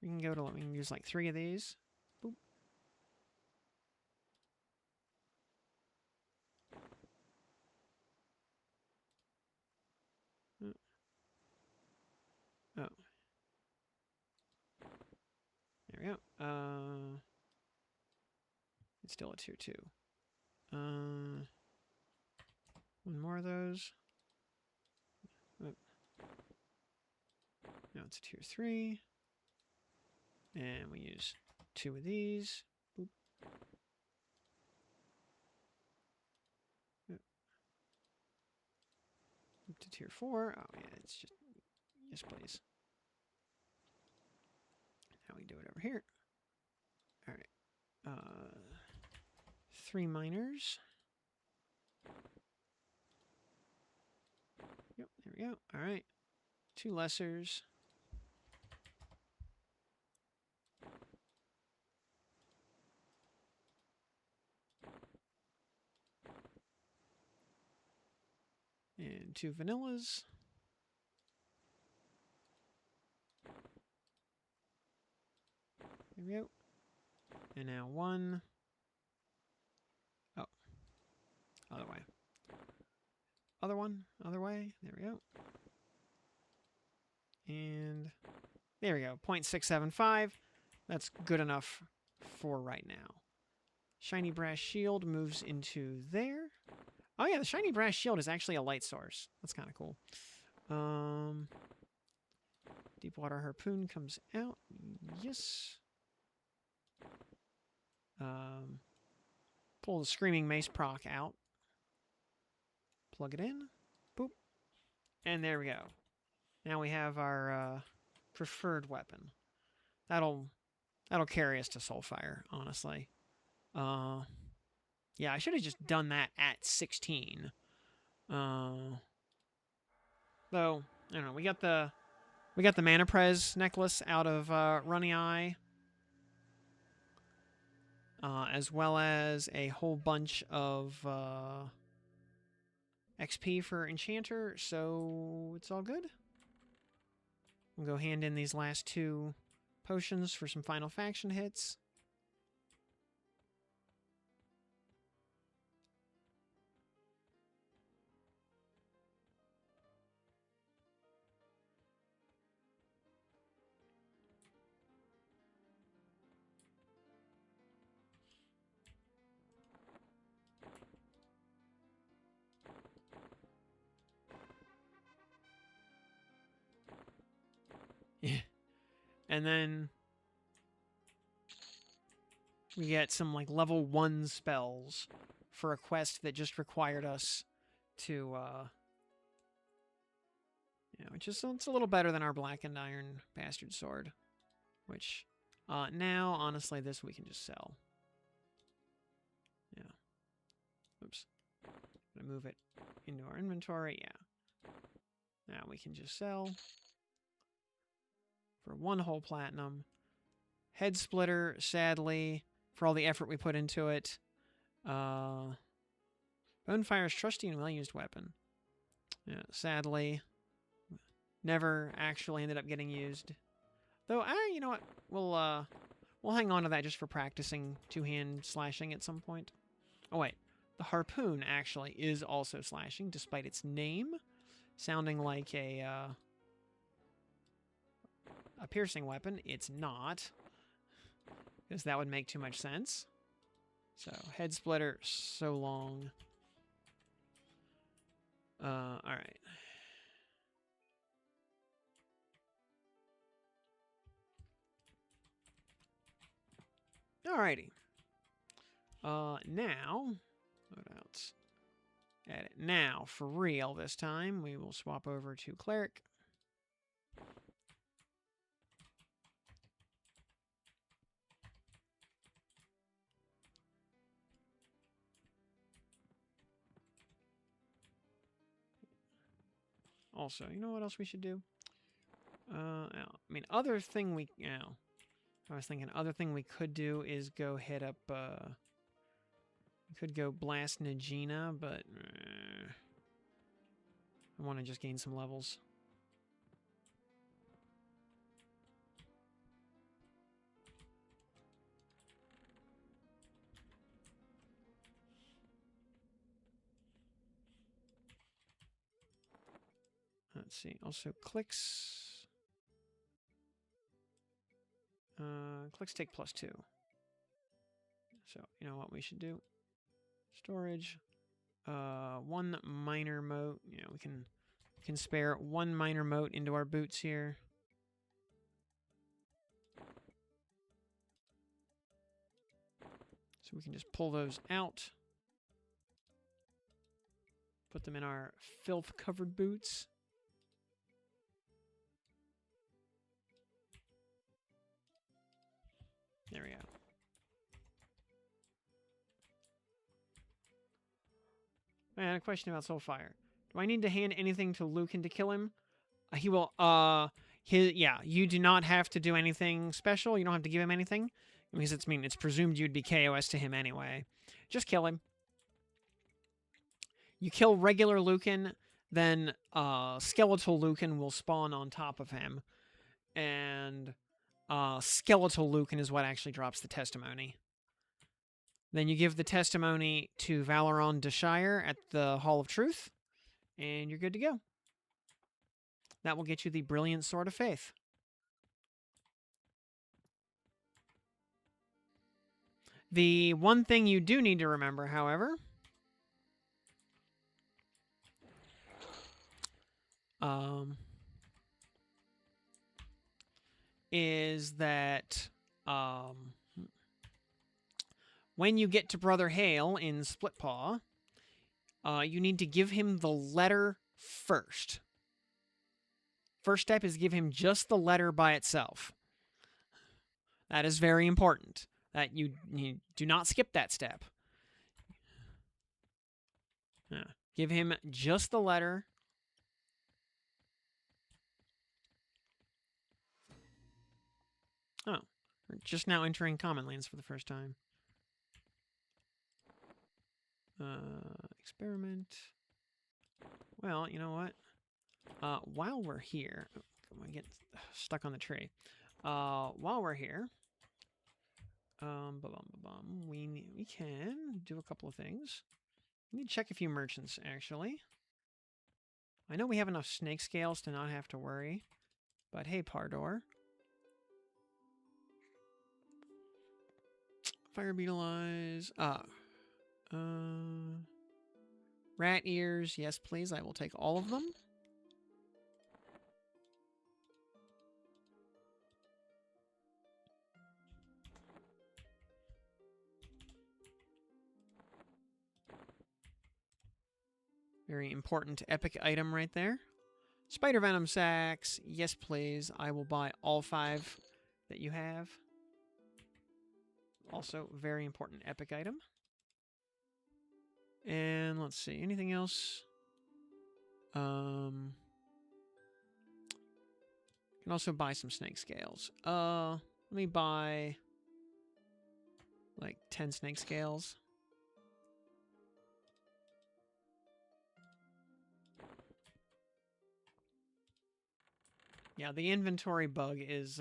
We can we can use like 3 of these. Boop. Oh. There we go. It's still a tier 2. One more of those. Oh. Now it's a tier 3. And we use 2 of these. Boop. Up to tier 4. Oh, yeah, it's just... Yes, please. Now we do it over here. All right. 3 miners. Yep, there we go. All right. 2 lessers. And 2 vanillas. There we go. And now 1. Oh. Other way. Other one. Other way. There we go. And there we go. 0.675. That's good enough for right now. Shiny brass shield moves into there. Oh yeah, the shiny brass shield is actually a light source. That's kind of cool. Deep water harpoon comes out. Yes. Pull the screaming mace proc out. Plug it in. Boop. And there we go. Now we have our preferred weapon. That'll carry us to Soulfire, honestly. Yeah, I should have just done that at 16. Though, I don't know. We got the Mana Prez necklace out of Runnyeye, as well as a whole bunch of XP for Enchanter, so it's all good. We'll go hand in these last 2 potions for some final faction hits. Yeah. And then we get some like level 1 spells for a quest that just required us to which is it's a little better than our Blackened Iron Bastard Sword, which now honestly this we can just sell. Yeah. Oops. Gonna move it into our inventory. Yeah. Now we can just sell for 1 whole platinum. Head Splitter, sadly, for all the effort we put into it. Bonefire's trusty and well-used weapon. Yeah, sadly, never actually ended up getting used. Though, you know what? We'll hang on to that just for practicing two-hand slashing at some point. Oh, wait. The harpoon, actually, is also slashing, despite its name sounding like a piercing weapon. It's not, because that would make too much sense. So, Head Splitter, so long. Alright. Alrighty. Now, what else? Edit. Now, for real this time, we will swap over to Cleric. Also, you know what else we should do? I mean, other thing we, I was thinking other thing we could do is go hit up, we could go blast Najina, but I want to just gain some levels. Let's see. Also, clicks. Clicks take +2. So, you know what we should do? Storage. 1 minor mote. You know, we can spare 1 minor mote into our boots here. So we can just pull those out. Put them in our filth-covered boots. There we go. I had a question about Soulfire. Do I need to hand anything to Lucan to kill him? He will, yeah, you do not have to do anything special. You don't have to give him anything. Because it's presumed you'd be KOS to him anyway. Just kill him. You kill regular Lucan, then skeletal Lucan will spawn on top of him. And skeletal Lucan is what actually drops the testimony. Then you give the testimony to Valeron de Shire at the Hall of Truth, and you're good to go. That will get you the Brilliant Sword of Faith. The one thing you do need to remember, however, is that when you get to Brother Hale in Splitpaw, you need to give him the letter first. First step is give him just the letter by itself. That is very important. That you do not skip that step. Give him just the letter. Oh, we're just now entering common lands for the first time. Experiment. Well, you know what? While we're here, I'm gonna get stuck on the tree. While we're here, we can do a couple of things. We need to check a few merchants, actually. I know we have enough snake scales to not have to worry, but hey, Pardor. Fire beetle eyes. Rat ears. Yes, please. I will take all of them. Very important epic item right there. Spider venom sacks. Yes, please. I will buy all 5 that you have. Also, very important epic item. And let's see. Anything else? Can also buy some snake scales. Let me buy like 10 snake scales. Yeah, the inventory bug is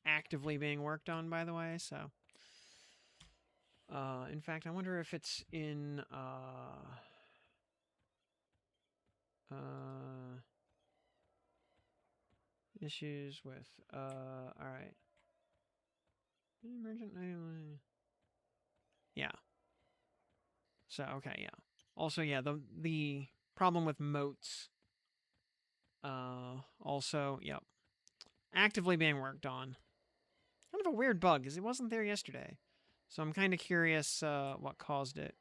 actively being worked on, by the way, so. In fact, I wonder if it's in issues with alright. Emergent. Yeah. So okay, yeah. Also, yeah, the problem with moats. Also, yep. Actively being worked on. Kind of a weird bug, because it wasn't there yesterday. So I'm kind of curious what caused it.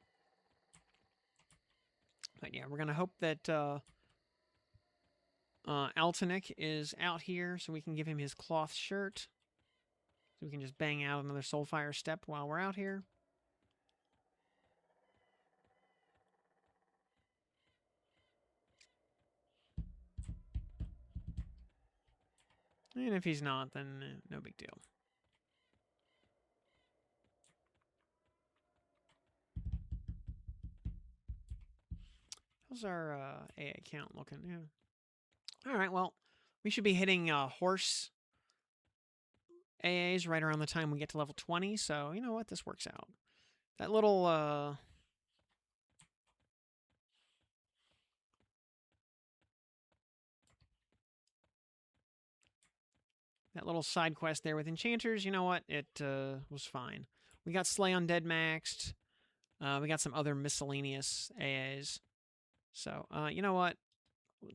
But yeah, we're going to hope that Altinic is out here so we can give him his cloth shirt. So we can just bang out another Soulfire step while we're out here. And if he's not, then no big deal. How's our AA count looking? Yeah. All right, well, we should be hitting horse AAs right around the time we get to level 20, so you know what? This works out. That little side quest there with enchanters, you know what? It was fine. We got Slay Undead maxed. We got some other miscellaneous AAs. So, you know what?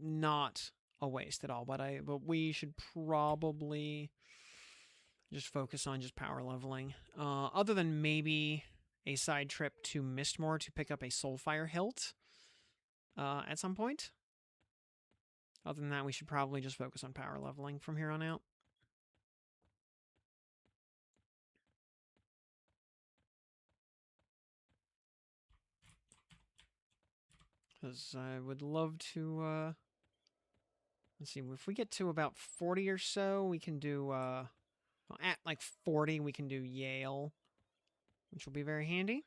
Not a waste at all, but we should probably just focus on just power leveling. Other than maybe a side trip to Mistmore to pick up a Soulfire hilt at some point. Other than that, we should probably just focus on power leveling from here on out. Because I would love to, let's see, if we get to about 40 or so, we can do, well, at like 40, we can do Yale, which will be very handy.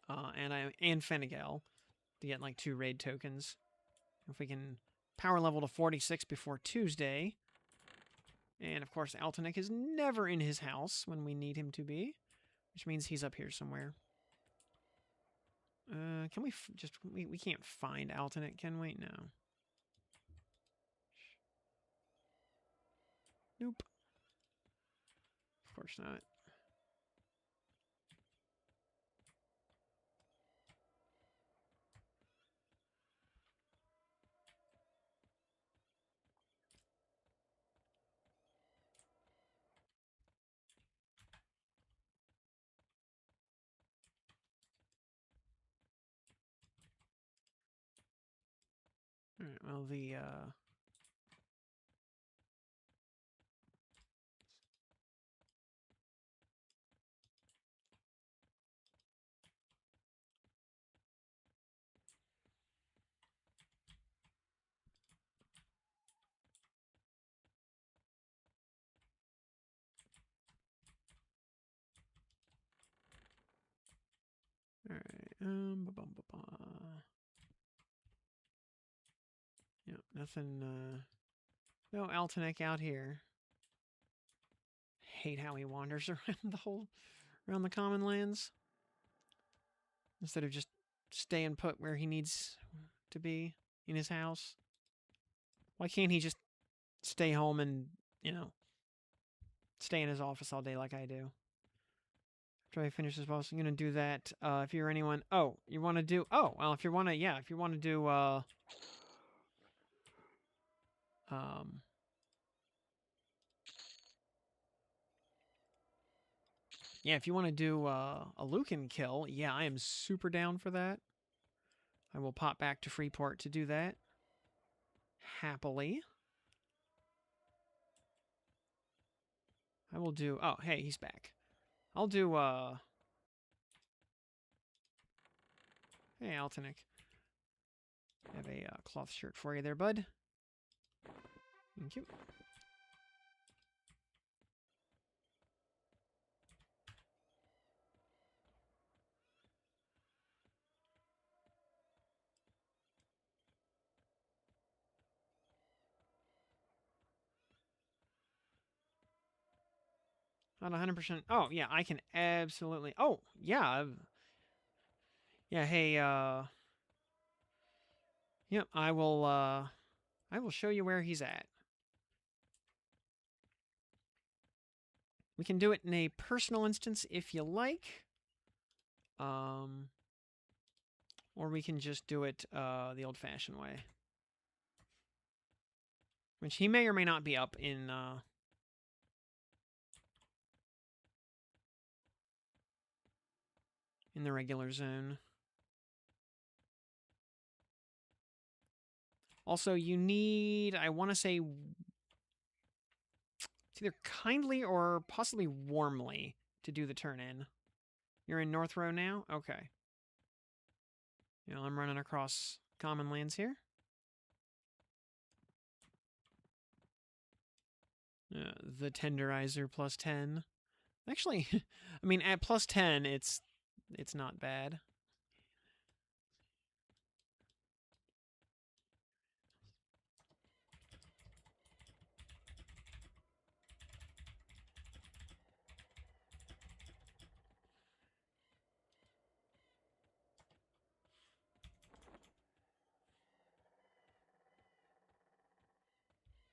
And Fennegal to get like 2 raid tokens. If we can power level to 46 before Tuesday. And of course, Altinic is never in his house when we need him to be, which means he's up here somewhere. Can we we can't find Altinic, can we? No. Nope. Of course not. Alright, well, Yeah, nothing, no Altenek out here. Hate how he wanders around the common lands. Instead of just staying put where he needs to be in his house. Why can't he just stay home and, stay in his office all day like I do? After I finish this boss, I'm gonna do that. If you're anyone, you want to do? Oh, well, if you want to, if you want to do, if you want to do a Lucan kill, I am super down for that. I will pop back to Freeport to do that. Happily. I will do... Oh, hey, he's back. I'll do, Hey, Altenik. I have a cloth shirt for you there, bud. Thank you. Not 100%. Oh, yeah, I can absolutely... Oh, yeah. Yeah, hey, Yep, I will show you where he's at. We can do it in a personal instance if you like. Or we can just do it the old-fashioned way. Which he may or may not be up in the regular zone. Also, you need, I want to say, it's either kindly or possibly warmly to do the turn-in. You're in North Row now? Okay. I'm running across common lands here. The Tenderizer plus 10. Actually, I mean, at plus 10, it's not bad.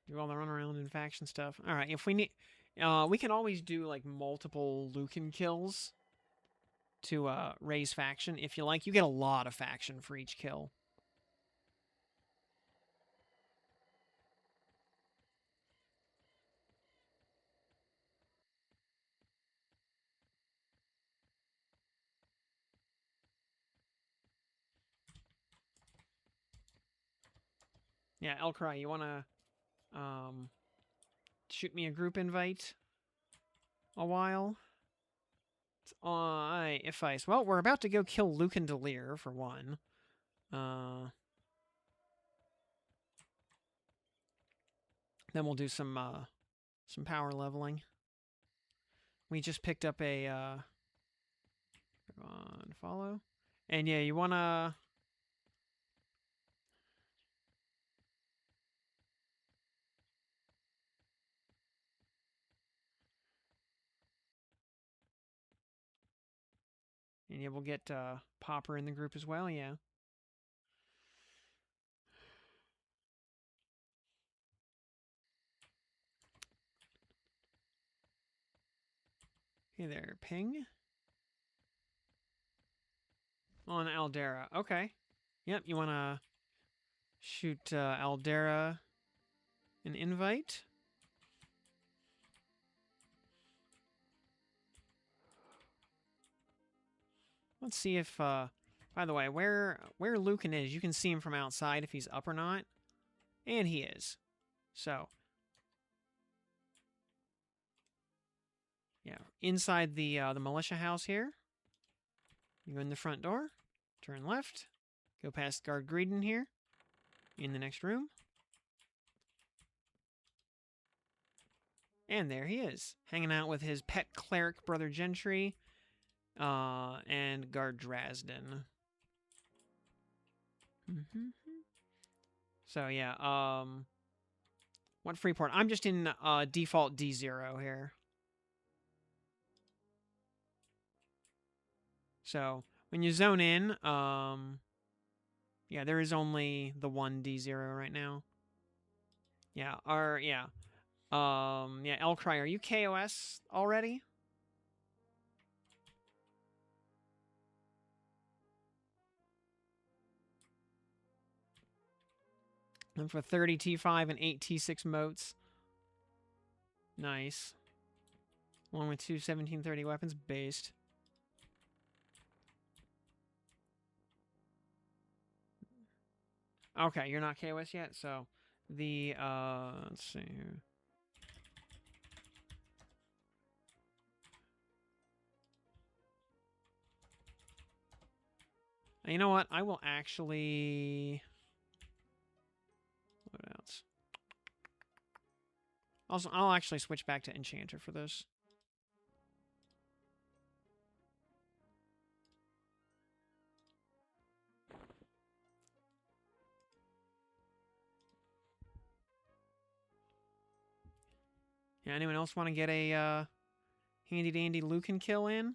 Do all the run around and faction stuff. All right, if we need, we can always do like multiple Lucan kills to raise faction if you like. You get a lot of faction for each kill. Yeah, Elcry, you wanna shoot me a group invite? A while. If I well, we're about to go kill Lucan D'Lere for one. Then we'll do some power leveling. We just picked up a on follow, and yeah, you wanna. And yeah, we'll get Popper in the group as well, yeah. Hey there, ping. On Aldera, okay. Yep, you want to shoot Aldera an invite? Let's see if, by the way, where Lucan is, you can see him from outside if he's up or not. And he is. So, yeah, inside the militia house here. You go in the front door, turn left, go past Guard Greedon here, in the next room. And there he is, hanging out with his pet cleric, Brother Gentry, and Guard Drazden. So yeah, what Freeport? I'm just in default D0 here. So when you zone in, yeah, there is only the one D0 right now. Yeah, yeah, Elcry, are you KOS already? And for 30 T5 and 8 T6 motes. Nice. One with two 1730 weapons based. Okay, you're not KOS yet, so the let's see here. You know what? I will actually. What else? Also, I'll actually switch back to Enchanter for this. Yeah, anyone else want to get a handy dandy Lucan kill in?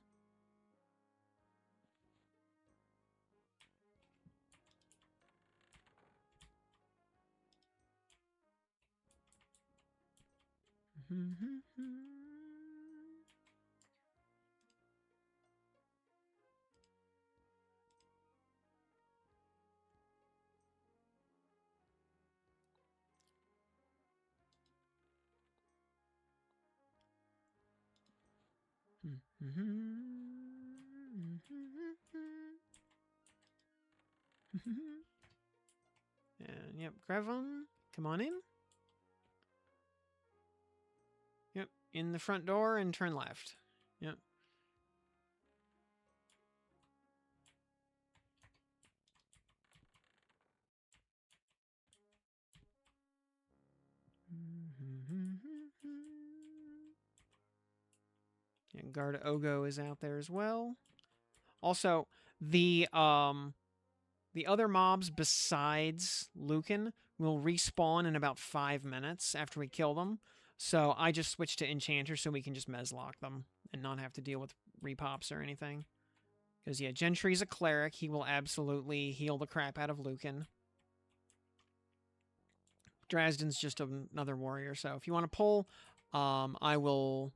And yep, Grevon, come on in. Yep, in the front door and turn left. Yep. And Guard Ogo is out there as well. Also, the other mobs besides Lucan will respawn in about 5 minutes after we kill them. So I just switched to Enchanter so we can just Mezlock them and not have to deal with repops or anything. Because, yeah, Gentry's a cleric. He will absolutely heal the crap out of Lucan. Drazden's just another warrior. So if you want to pull, I will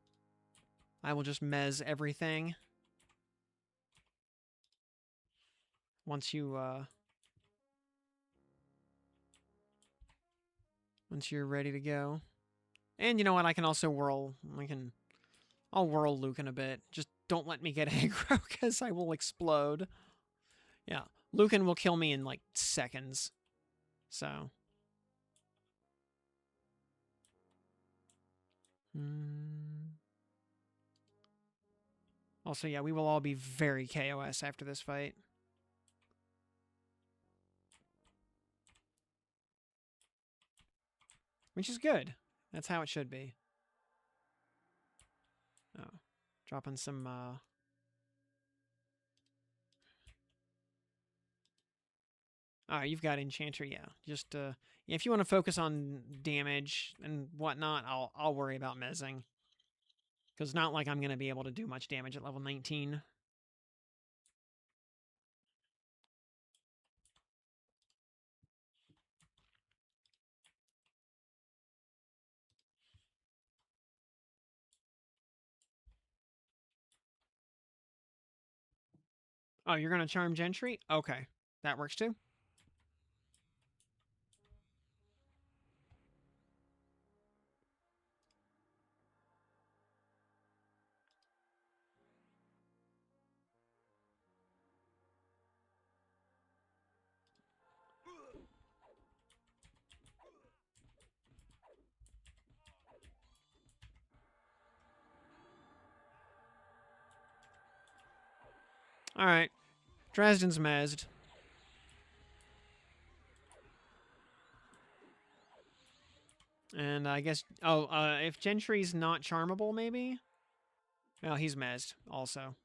just Mez everything. Once you're ready to go. And you know what? I can also whirl. I'll whirl Lucan a bit. Just don't let me get aggro because I will explode. Yeah, Lucan will kill me in like seconds. So. Also, yeah, we will all be very KOS after this fight. Which is good. That's how it should be. Oh, dropping some, you've got Enchanter, yeah. Just, if you want to focus on damage and whatnot, I'll worry about mezzing. Because not like I'm going to be able to do much damage at level 19. Oh, you're going to charm Gentry? Okay. That works too. Alright. Drazden's mezzed. And I guess... Oh, if Gentry's not charmable, maybe? Well, he's mezzed, also.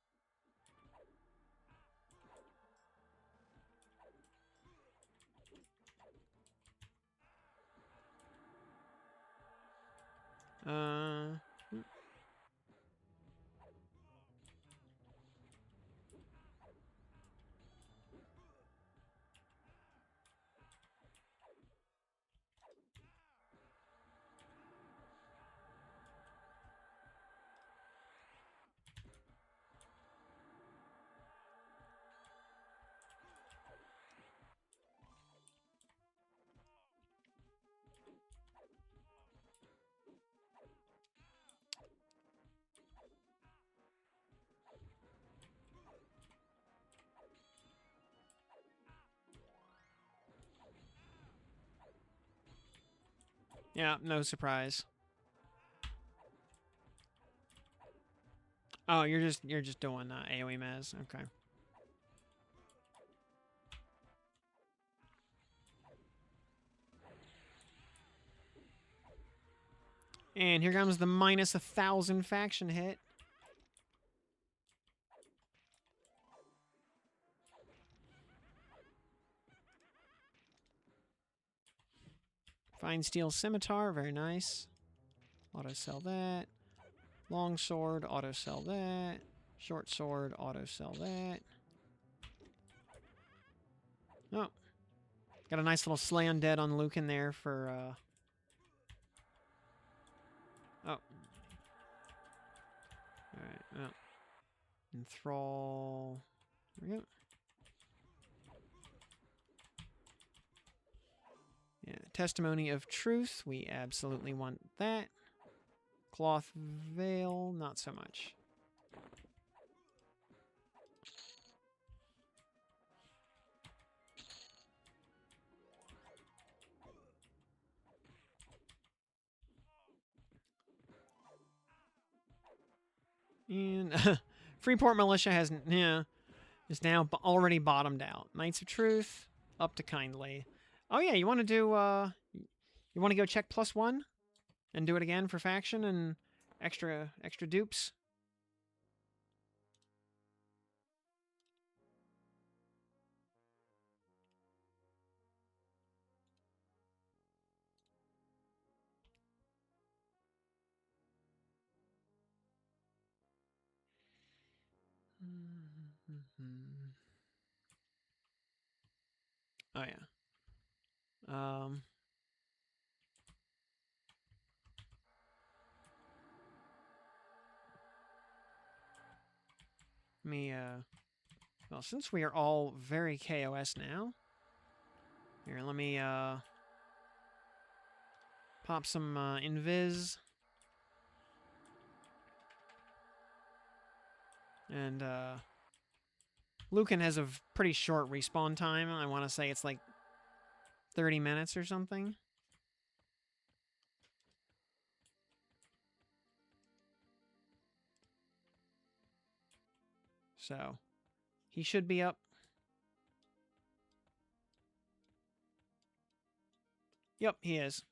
Yeah, no surprise. Oh, you're just doing AoE mez. Okay. And here comes the minus 1,000 faction hit. Fine steel scimitar, very nice. Auto sell that. Long sword, auto sell that. Short sword, auto sell that. Oh. Got a nice little slay undead on Lucan there for, Oh. Alright, well. Enthrall. There we go. Yeah, Testimony of Truth. We absolutely want that. Cloth Veil, not so much. And Freeport Militia has, is now already bottomed out. Knights of Truth, up to kindly. Oh yeah, you want to do, you want to go check +1? And do it again for faction and extra dupes? Oh yeah. Let me, well, since we are all very KOS now, here, let me, pop some, invis. And, Lucan has a pretty short respawn time. I want to say it's like 30 minutes or something. So, he should be up. Yep, he is.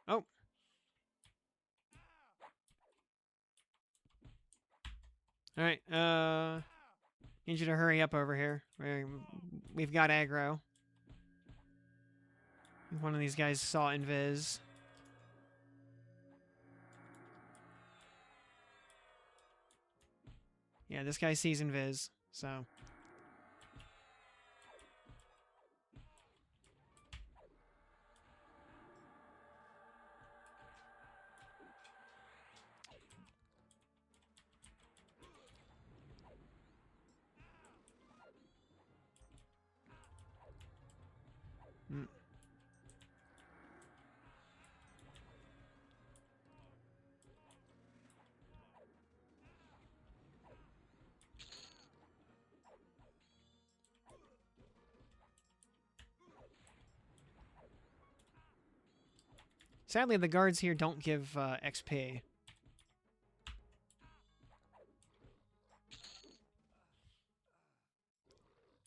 Oh. Alright, need you to hurry up over here. We've got aggro. One of these guys saw invis. Yeah, this guy sees invis, so. Sadly, the guards here don't give XP.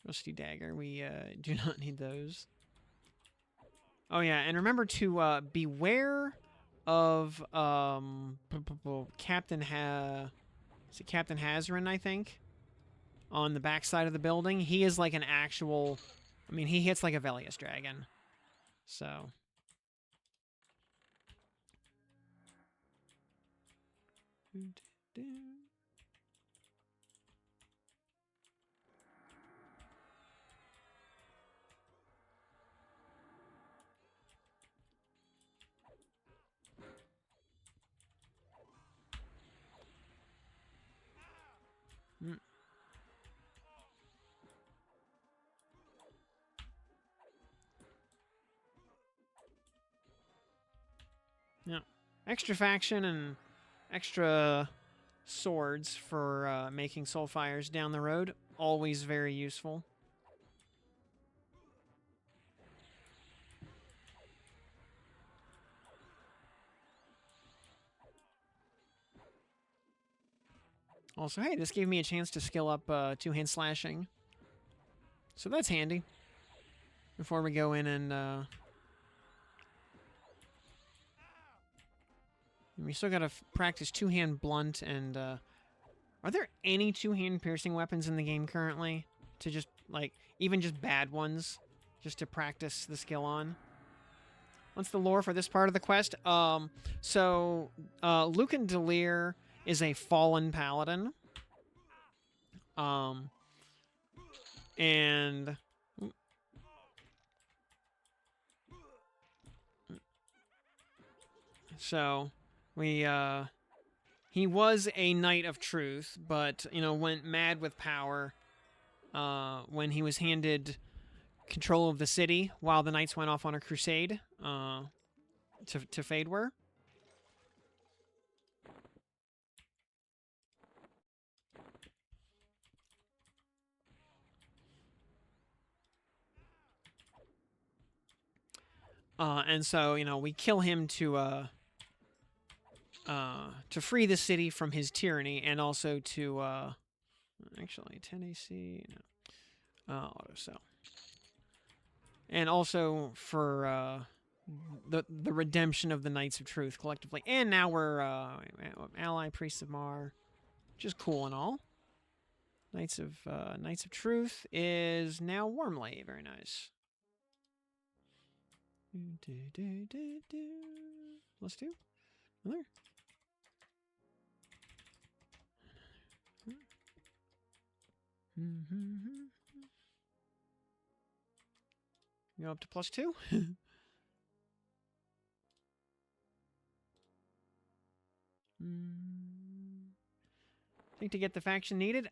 Rusty dagger, we do not need those. Oh yeah, and remember to beware of Captain Hazarin, I think, on the backside of the building. He is like an actual, I mean, he hits like a Velius dragon. So. Yeah. Extra faction and extra swords for making soul fires down the road. Always very useful. Also, hey, this gave me a chance to skill up two-hand slashing. So that's handy. Before we go in and... we still gotta practice two-hand blunt and... Are there any two-hand piercing weapons in the game currently? To just, like, even just bad ones? Just to practice the skill on? What's the lore for this part of the quest? Lucan D'Lere is a fallen paladin. And... So, he was a Knight of Truth, but, went mad with power when he was handed control of the city while the Knights went off on a crusade to Fadeware. And so, we kill him to free the city from his tyranny, and also to, actually, 10 AC, no. Auto sell. And also for, the redemption of the Knights of Truth collectively. And now we're, ally Priests of Mar, which is cool and all. Knights of Truth is now Warmley. Very nice. Let's do another. Go up to +2. I think to get the faction needed?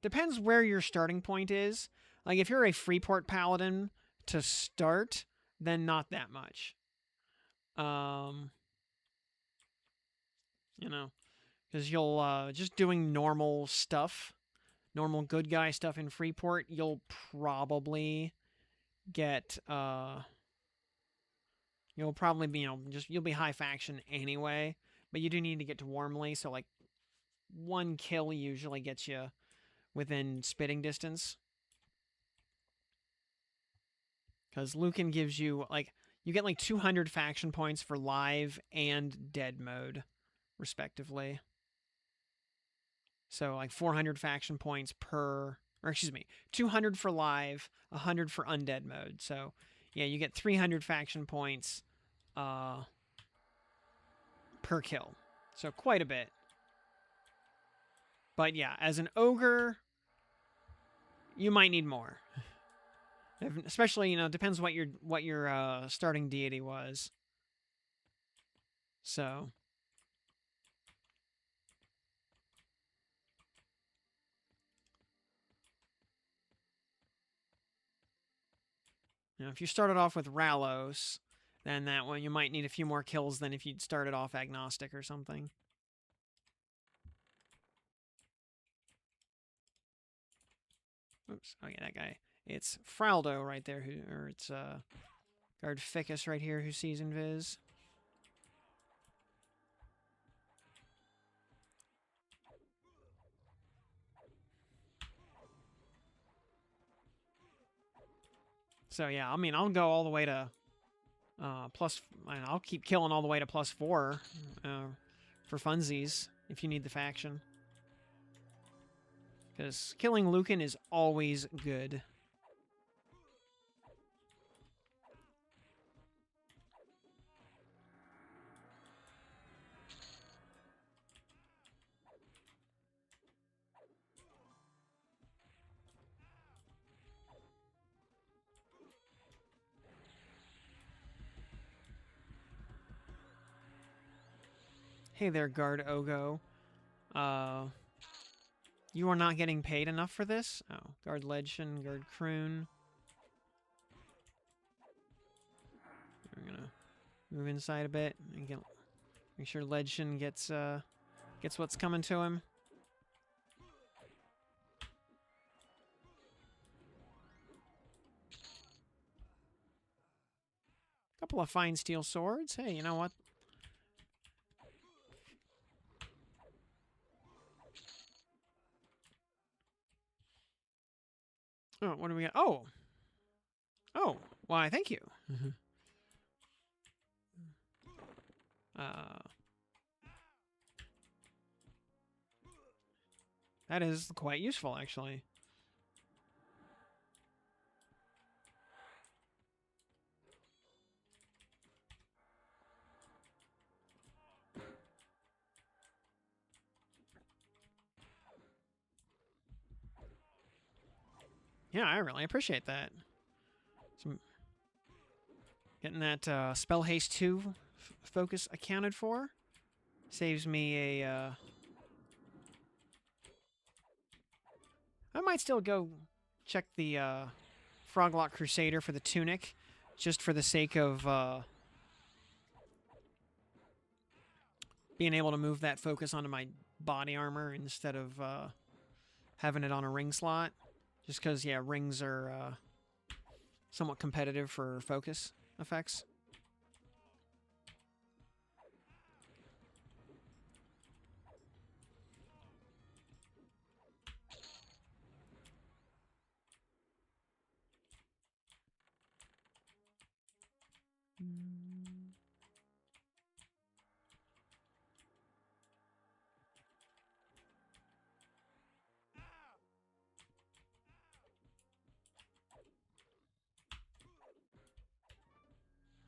Depends where your starting point is. Like, if you're a Freeport Paladin to start, then not that much. Because you'll, just doing normal stuff, normal good guy stuff in Freeport, you'll probably get, you'll probably be, you'll be high faction anyway, but you do need to get to Warmley, so, like, one kill usually gets you within spitting distance. Because Lucan gives you, like, you get, like, 200 faction points for live and dead mode, respectively. So, like, 400 faction points per... Or, excuse me, 200 for live, 100 for undead mode. So, yeah, you get 300 faction points per kill. So, quite a bit. But, yeah, as an ogre, you might need more. Especially, it depends what your starting deity was. So... if you started off with Ralos, then that one you might need a few more kills than if you'd started off agnostic or something. Oops. Oh, yeah, that guy. It's Fraldo right there, or it's Guard Ficus right here who sees invis. So, yeah, I'll go all the way to I'll keep killing all the way to +4 for funsies if you need the faction. Because killing Lucan is always good. Hey there, Guard Ogo. You are not getting paid enough for this? Oh, Guard Ledshin, Guard Kroon. We're gonna move inside a bit and make sure Ledshin gets what's coming to him. Couple of fine steel swords. Hey, you know what? Oh, what do we got? Oh! Oh! Why, thank you. uh, that is quite useful, actually. Yeah, I really appreciate that. Some, getting that spell haste 2 focus accounted for saves me a. I might still go check the Froglock Crusader for the tunic, just for the sake of being able to move that focus onto my body armor instead of having it on a ring slot. Just because, yeah, rings are somewhat competitive for focus effects.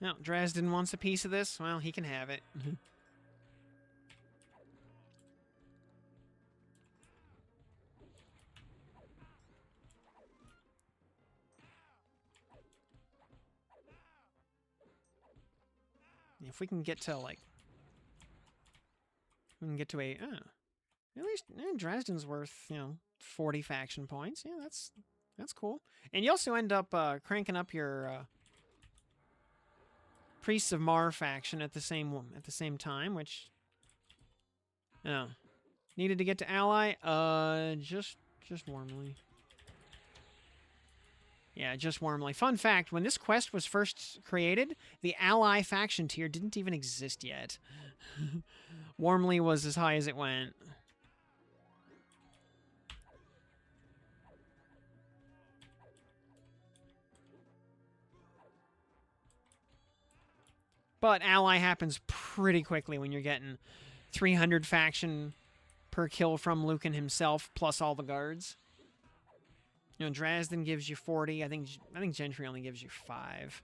Now, Dresden wants a piece of this. Well, he can have it. If we can get to, like... We can get to a... at least Dresden's worth, 40 faction points. Yeah, that's cool. And you also end up cranking up your Priests of Mar faction at the same time, which... Oh. Needed to get to ally? Just warmly. Yeah, just warmly. Fun fact, when this quest was first created, the ally faction tier didn't even exist yet. Warmly was as high as it went. But ally happens pretty quickly when you're getting 300 faction per kill from Lucan himself, plus all the guards. Dresden gives you 40. I think Gentry only gives you 5.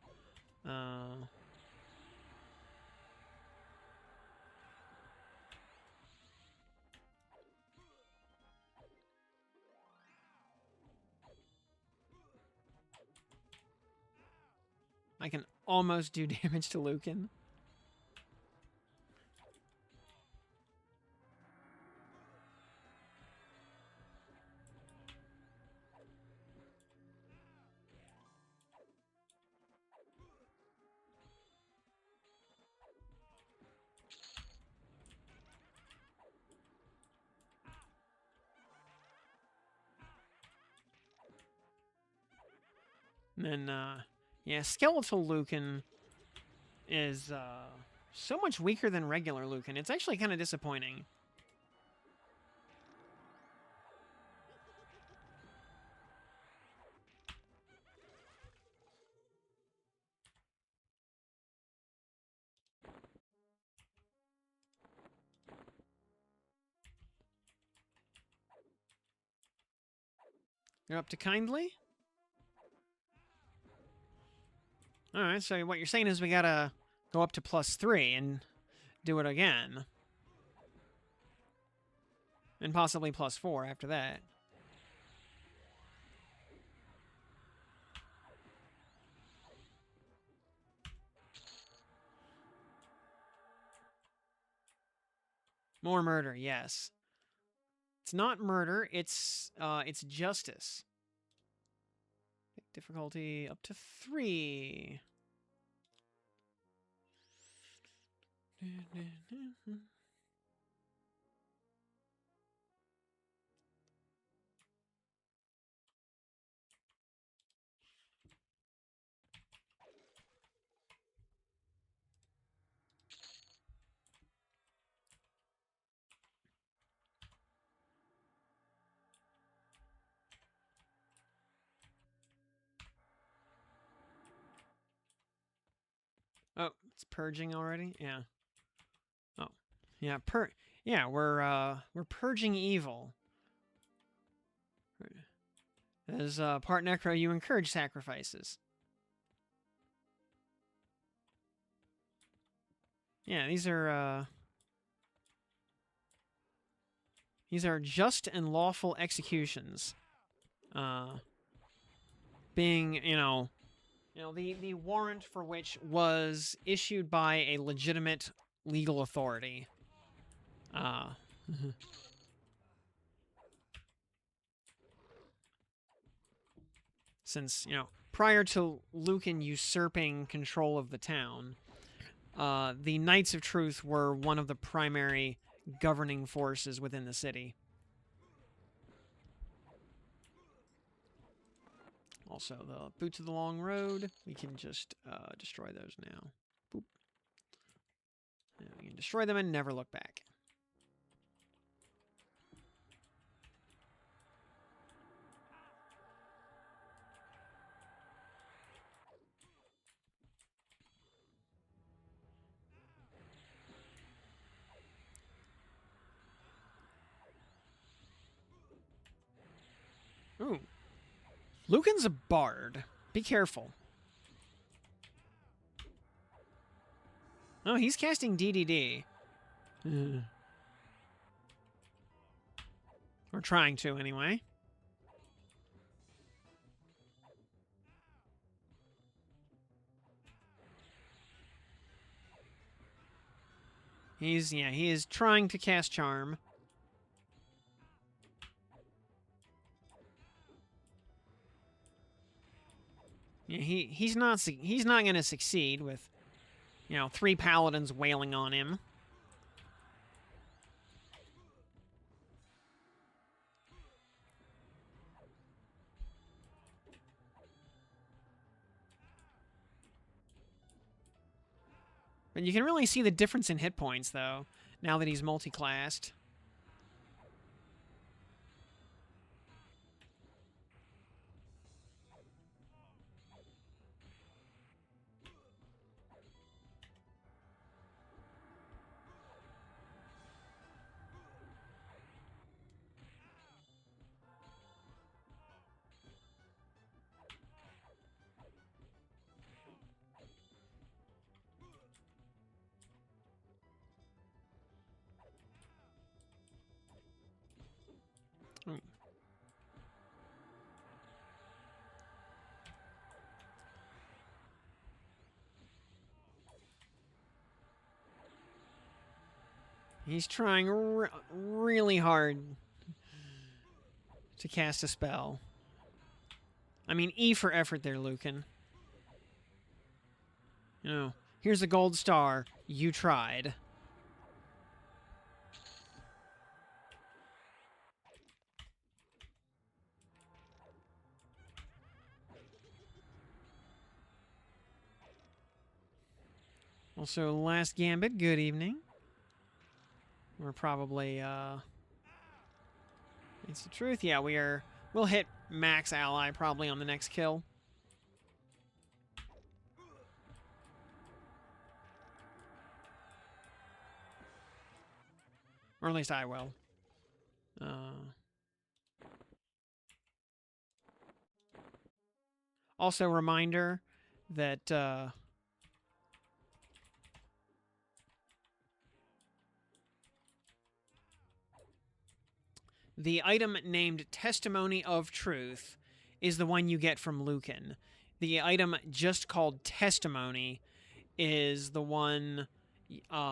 I can almost do damage to Lucan. And then, yeah, Skeletal Lucan is so much weaker than regular Lucan. It's actually kind of disappointing. You're up to kindly? Alright, so what you're saying is we gotta go up to +3 and do it again. And possibly +4 after that. More murder, yes. It's not murder, it's justice. Difficulty up to 3. Oh, it's purging already? Yeah. Oh. Yeah, yeah, we're purging evil. As part necro, you encourage sacrifices. Yeah, these are just and lawful executions. Being, the warrant for which was issued by a legitimate legal authority. Since, prior to Lucan usurping control of the town, the Knights of Truth were one of the primary governing forces within the city. Also, the Boots of the Long Road, we can just destroy those now. Boop. And we can destroy them and never look back. Ooh. Lucan's a bard. Be careful. Oh, he's casting DDD. Or trying to, anyway. He is trying to cast Charm. Yeah, he's not going to succeed with, 3 paladins wailing on him. But you can really see the difference in hit points, though, now that he's multi-classed. Ooh. He's trying really hard to cast a spell. I mean, E for effort there, Lucan. Here's a gold star. You tried. Also, last gambit, good evening. We're probably, it's the truth. Yeah, we'll hit max ally probably on the next kill. Or at least I will. Also, reminder that, the item named Testimony of Truth is the one you get from Lucan. The item just called Testimony is the one, the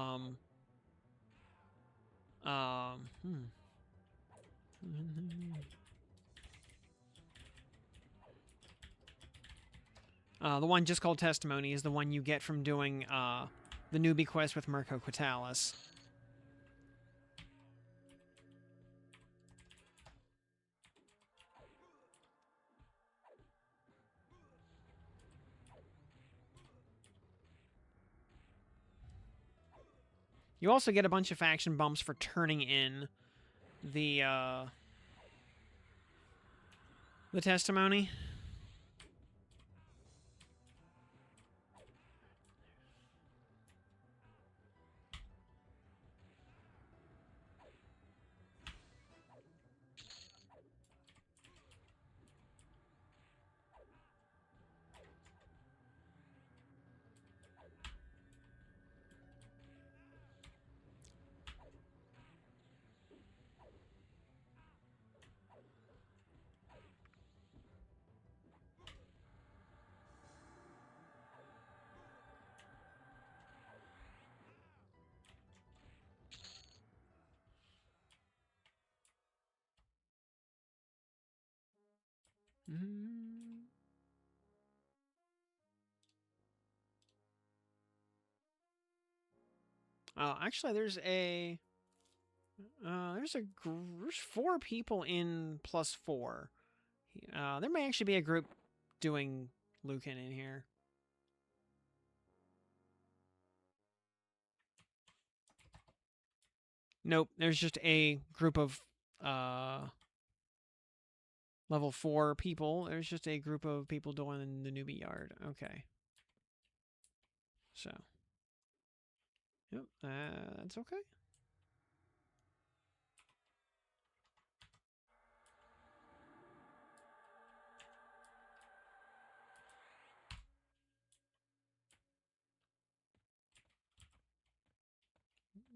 one just called Testimony is the one you get from doing, the newbie quest with Mirko Quitalis. You also get a bunch of faction bumps for turning in the testimony. Mm. Oh, actually, there's there's 4 people in +4. There may actually be a group doing Lucan in here. Nope, there's just a group of level 4 people. There's just a group of people doing the newbie yard. Okay. So, yep, that's okay.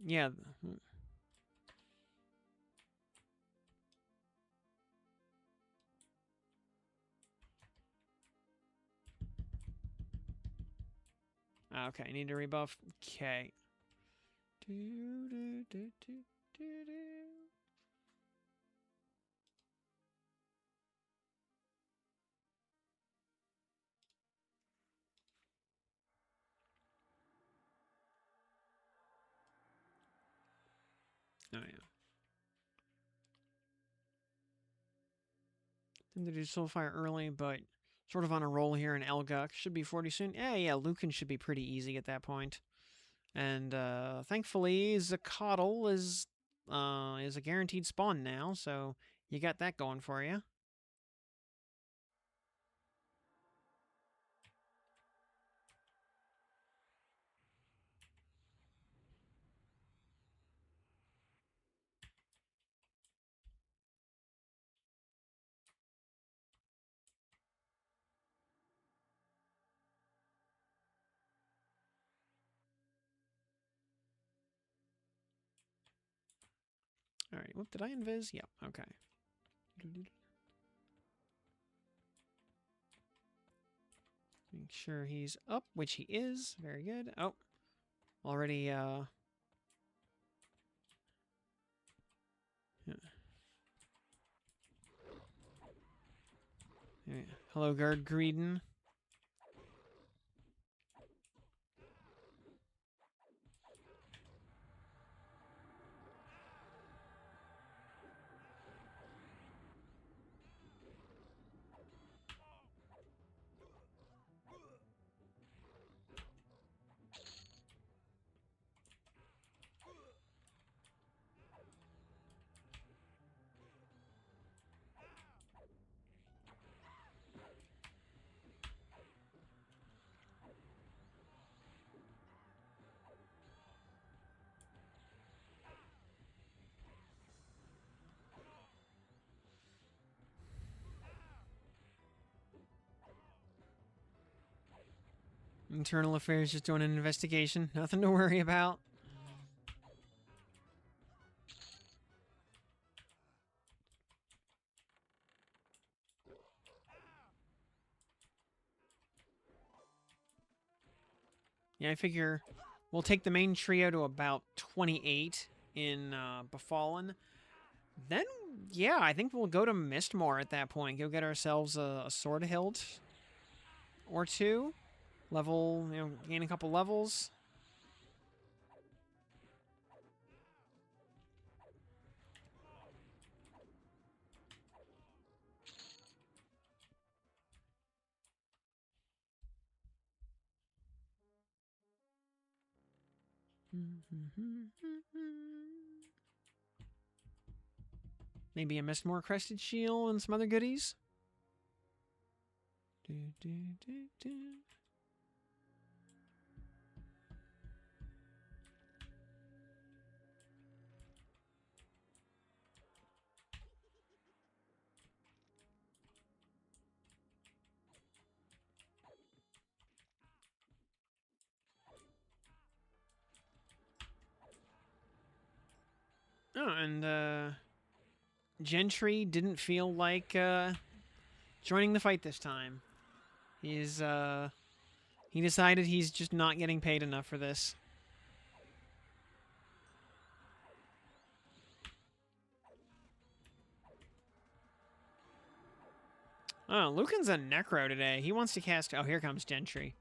Yeah. Okay, I need to rebuff. Okay. Oh, yeah. Then to do Soulfire early, but sort of on a roll here in Elguk. Should be 40 soon. Yeah, Lucan should be pretty easy at that point. And thankfully, Zakotl is a guaranteed spawn now, so you got that going for you. All right, what did I invis? Yep, okay. Make sure he's up, which he is. Very good. Oh, already, yeah. Hello, Guard Greedon. Internal Affairs just doing an investigation. Nothing to worry about. Yeah, I figure we'll take the main trio to about 28 in Befallen. Then, yeah, I think we'll go to Mistmore at that point. Go get ourselves a sword hilt or two. Level, gain a couple levels. Maybe a Mistmore Crested Shield and some other goodies. Oh, and Gentry didn't feel like joining the fight this time. He decided he's just not getting paid enough for this. Oh, Lucan's a Necro today. He wants to cast... Oh, here comes Gentry.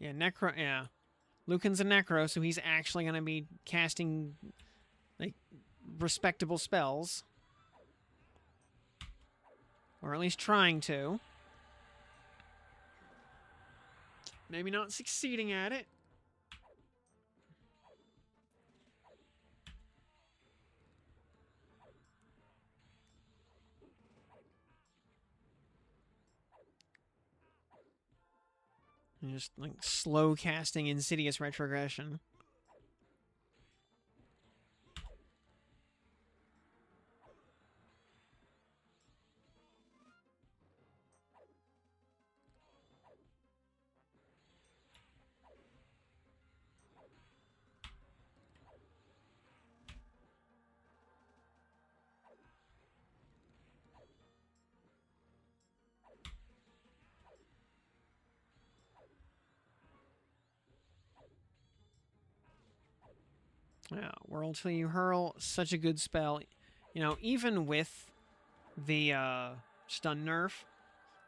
Yeah, Necro... Yeah. Lucan's a Necro, so he's actually going to be casting, like, respectable spells. Or at least trying to. Maybe not succeeding at it. And just, like, slow casting Insidious Retrogression. Yeah, Whirl Till You Hurl, such a good spell. You know, even with the stun nerf,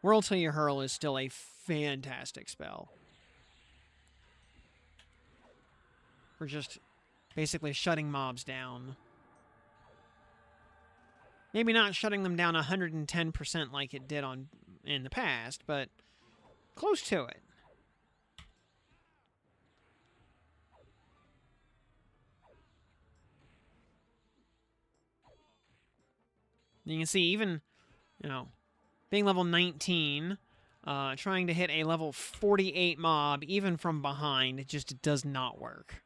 Whirl Till You Hurl is still a fantastic spell. For just basically shutting mobs down. Maybe not shutting them down 110% like it did in the past, but close to it. You can see even, you know, being level 19, trying to hit a level 48 mob, even from behind, it just does not work.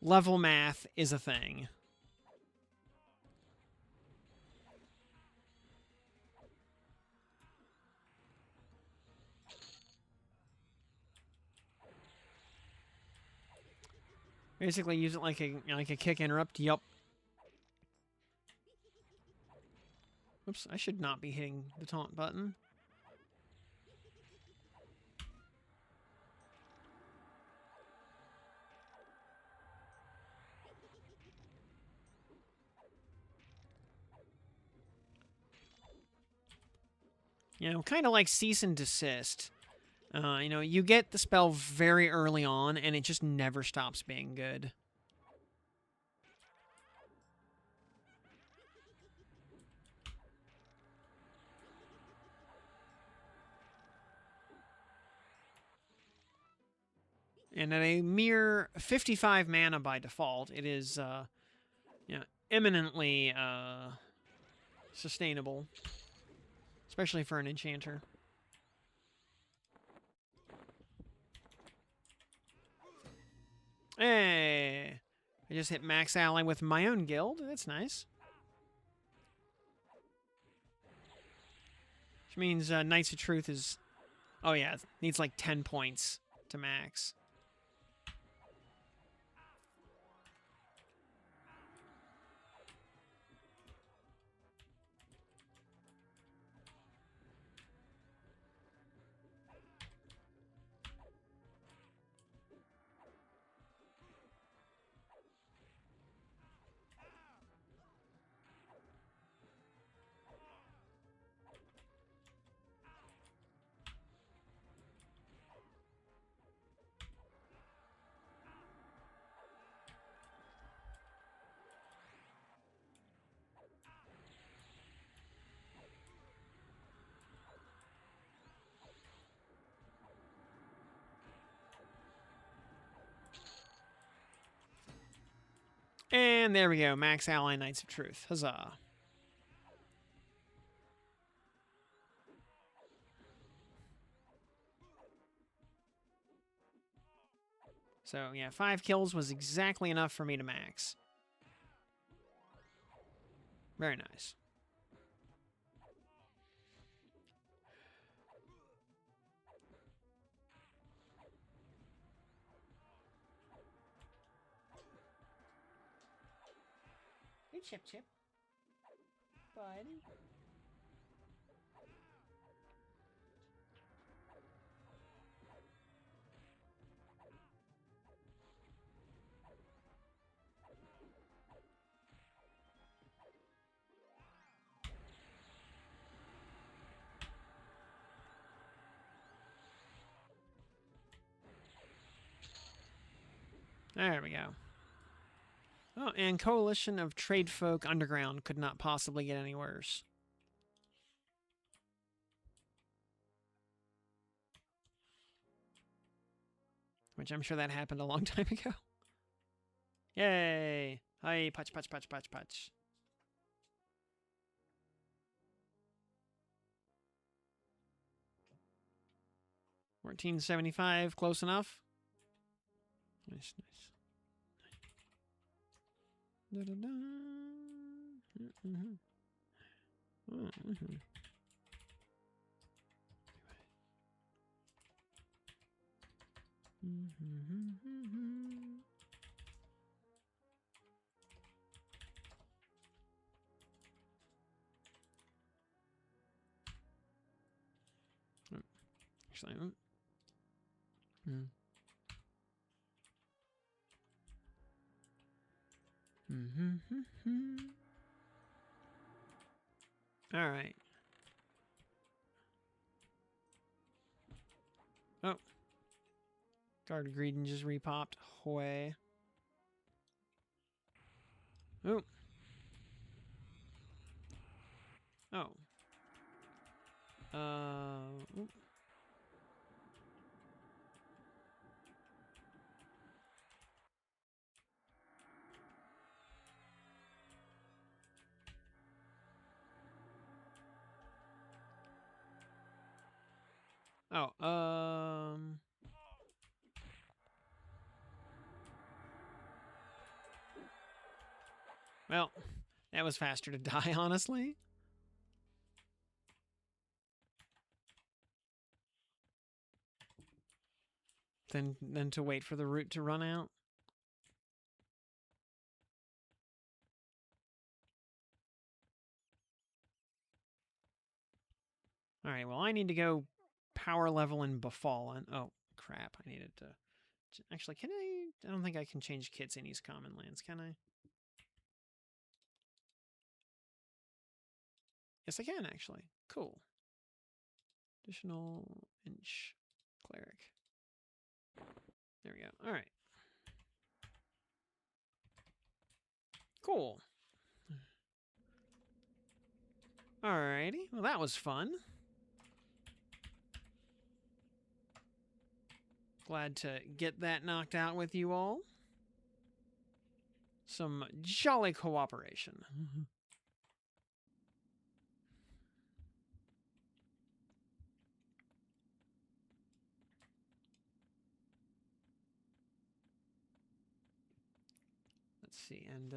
Level math is a thing. Basically use it like a kick interrupt. Yup. Oops, I should not be hitting the taunt button. You know, kind of like cease and desist. You know, you get the spell very early on, and it just never stops being good. And at a mere 55 mana by default, it is, you know, eminently sustainable, especially for an enchanter. Hey, I just hit max ally with my own guild. That's nice. Which means Knights of Truth is... Oh yeah, it needs like 10 points to max. And there we go, max ally Knights of Truth. Huzzah. So yeah, 5 kills was exactly enough for me to max. Very nice. Hey, Chip Chip. Bud. There we go. Oh, and Coalition of Trade Folk Underground could not possibly get any worse. Which I'm sure that happened a long time ago. Yay! Hi, patch, patch, patch, patch, patch. $14.75, close enough. Nice, nice. Da, da, da. Mm-hmm. Mm-hmm. Mm-hmm. Actually, all right. Oh. Guard Greedon just repopped. Hoy. Oh. Oh. Ooh. Oh, well, that was faster to die, honestly. Than to wait for the route to run out. Alright, well, I need to go power level in Befallen. Oh, crap. I needed to... Actually, can I... I don't think I can change kits in East Common Lands, can I? Yes, I can, actually. Cool. Additional inch cleric. There we go. Alright. Cool. Alrighty. Well, that was fun. Glad to get that knocked out with you all. Some jolly cooperation. Let's see, and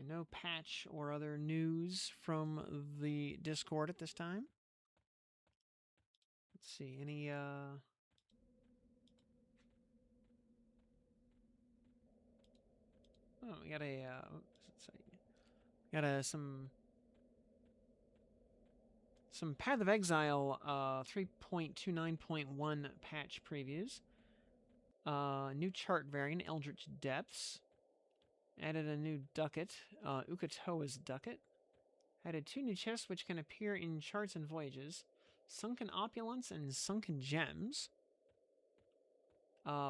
no patch or other news from the Discord at this time. Let's see, any oh, we got a some Path of Exile 3.29.1 patch previews. New chart variant, Eldritch Depths. Added a new ducat, Ukatoa's Ducat. Added 2 new chests which can appear in charts and voyages. Sunken Opulence and Sunken Gems.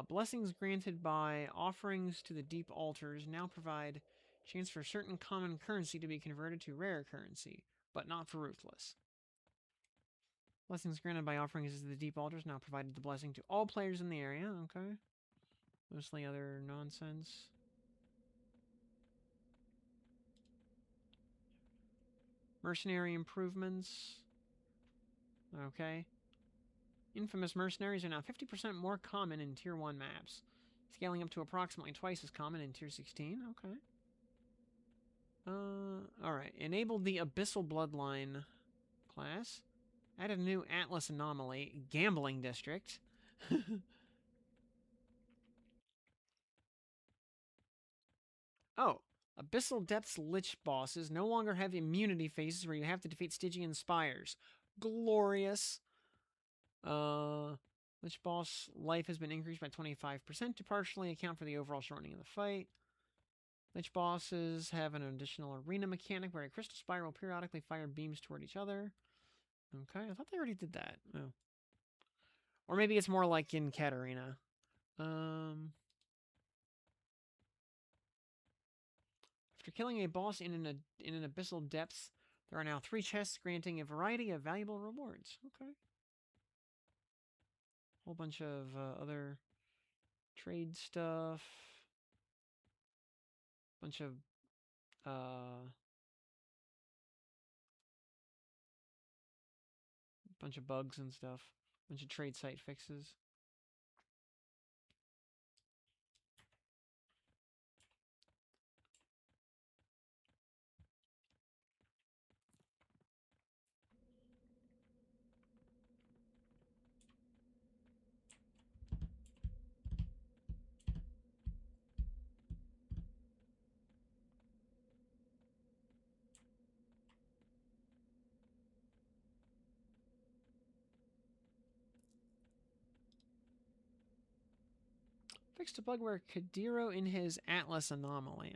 Blessings granted by offerings to the deep altars now provide chance for certain common currency to be converted to rare currency, but not for Ruthless. Blessings granted by offerings to the deep altars now provided the blessing to all players in the area. Okay. Mostly other nonsense. Mercenary improvements. Okay. Infamous mercenaries are now 50% more common in Tier 1 maps, scaling up to approximately twice as common in Tier 16. Okay. Alright. Enabled the Abyssal Bloodline class. Added a new Atlas anomaly, Gambling District. Oh, Abyssal Depths Lich bosses no longer have immunity phases where you have to defeat Stygian Spires. Glorious. Lich boss life has been increased by 25% to partially account for the overall shortening of the fight. Lich bosses have an additional arena mechanic where a crystal spire will periodically fire beams toward each other. Okay, I thought they already did that. Oh. Or maybe it's more like in Katarina. After killing a boss in an abyssal depths, there are now 3 chests granting a variety of valuable rewards. Okay. Whole bunch of other trade stuff. Bunch of bugs and stuff. Bunch of trade site fixes. Fixed a bug where Kadiro in his Atlas anomaly.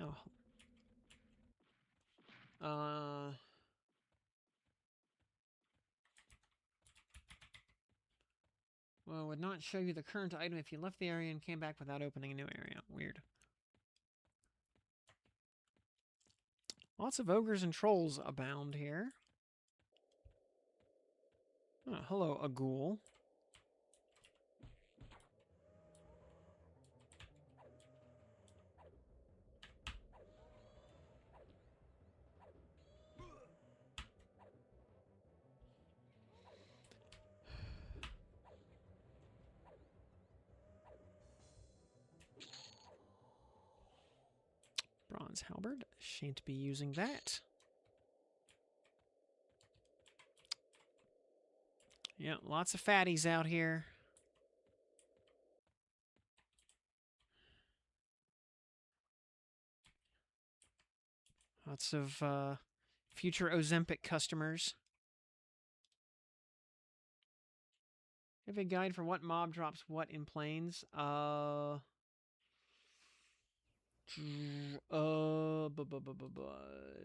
Oh. Well, would not show you the current item if you left the area and came back without opening a new area. Weird. Lots of ogres and trolls abound here. Oh, hello, a ghoul. Bronze halberd. Shan't be using that. Yeah, lots of fatties out here. Lots of future Ozempic customers. Have a guide for what mob drops what in planes.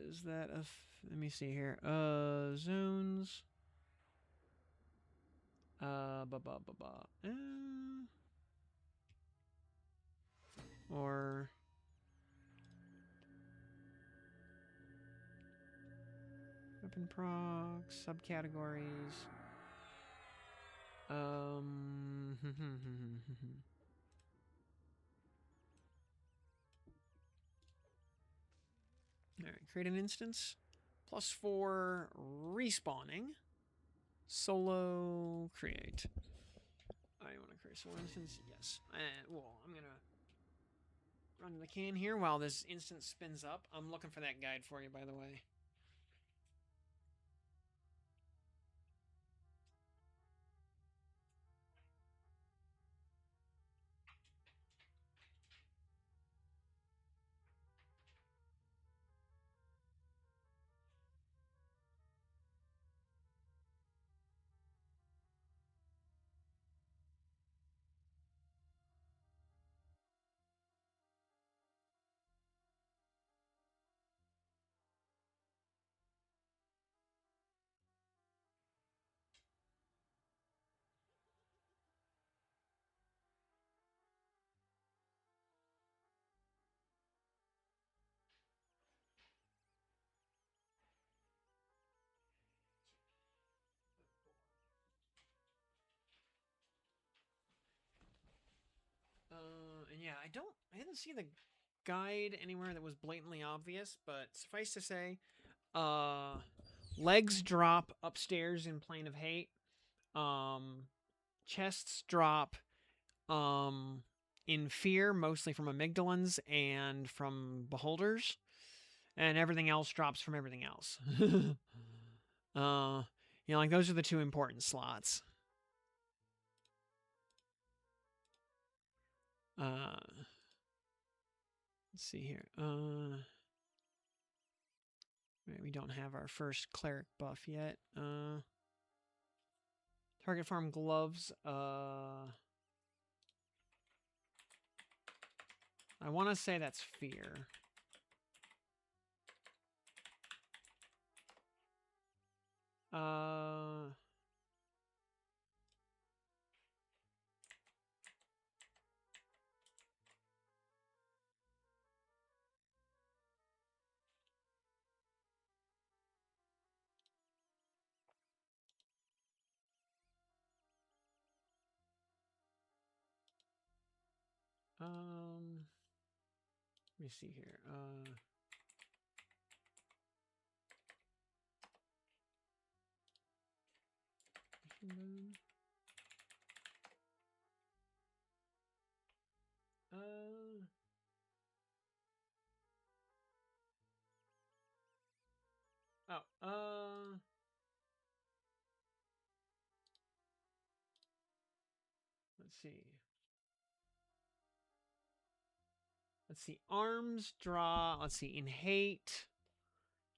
Is that a... let me see here. Zones. Or... weapon procs, subcategories. Alright, create an instance. +4 respawning. Solo create. I want to create a solo instance. Yes. Well, I'm going to run the can here while this instance spins up. I'm looking for that guide for you, by the way. And yeah, I didn't see the guide anywhere that was blatantly obvious, but suffice to say, legs drop upstairs in Plane of Hate. Chests drop, in Fear, mostly from amygdalans and from beholders, and everything else drops from everything else. Like those are the 2 important slots. Let's see here. We don't have our first cleric buff yet. Target farm gloves. I want to say that's Fear. Let me see here. Let's see. Let's see. Arms draw. Let's see. In hate,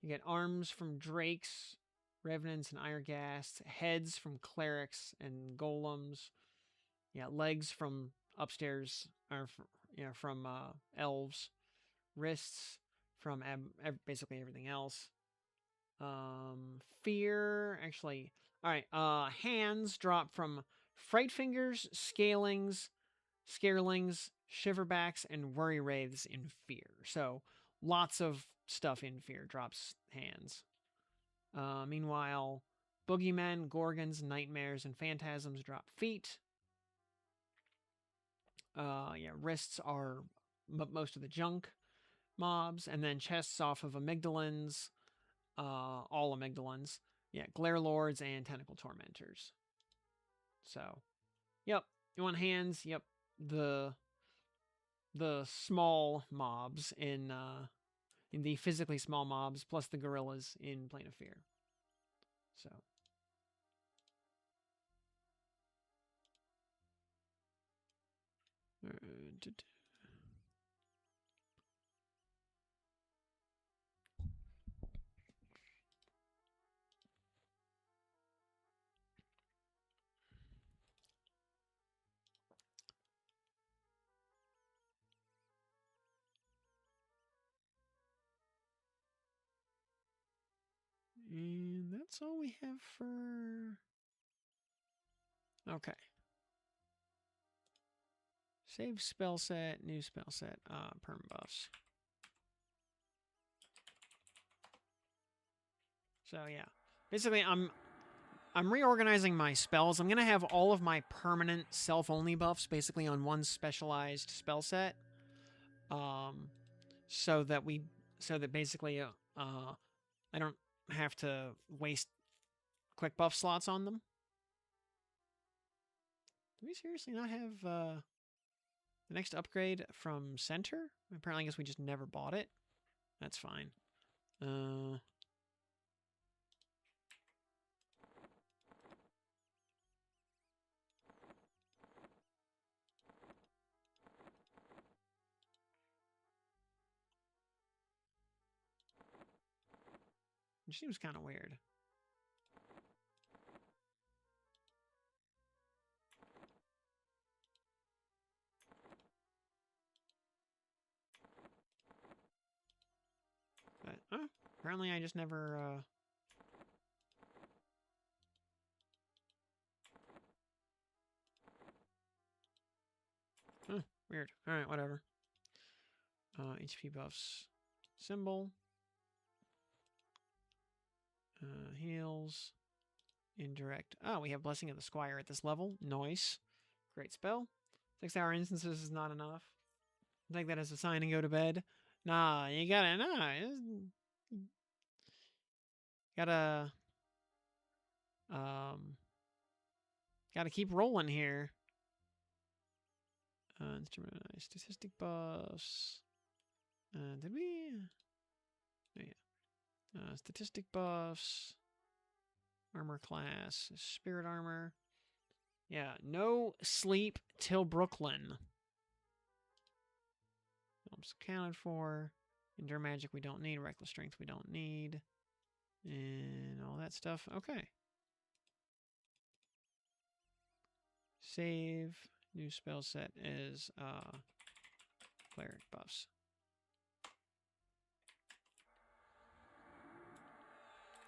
you get arms from drakes, revenants, and irongasts. Heads from clerics and golems. Yeah, legs from upstairs, or from elves. Wrists from basically everything else. Fear, actually. All right. Hands drop from fright fingers, scarelings, shiverbacks, and worry wraiths in fear. So lots of stuff in fear drops hands. Meanwhile, boogeymen, gorgons, nightmares, and phantasms drop feet. Wrists are most of the junk mobs, and then chests off of amygdalans, all amygdalans. Yeah, glare lords and tentacle tormentors. So, yep. You want hands? Yep. The small mobs in the physically small mobs plus the gorillas in Plane of Fear. So. And that's all we have for... Okay. Save spell set, new spell set, perm buffs. So yeah. Basically I'm reorganizing my spells. I'm gonna have all of my permanent self-only buffs basically on one specialized spell set. So that basically I don't have to waste quick buff slots on them. Do we seriously not have the next upgrade from Center? Apparently, I guess we just never bought it. That's fine. Which seems kind of weird. But apparently I just never weird. Alright, whatever. HP buffs. Symbol. Heals. Indirect. Oh, we have Blessing of the Squire at this level. Nice. Great spell. 6-hour instances is not enough. Take that as a sign and go to bed. Nah, you gotta, gotta, gotta keep rolling here. Instrument statistic buffs. Did we? Oh, yeah. Statistic buffs. Armor class. Spirit armor. Yeah, no sleep till Brooklyn. Helps accounted for. Endure magic we don't need. Reckless strength we don't need. And all that stuff. Okay. Save. New spell set is cleric buffs.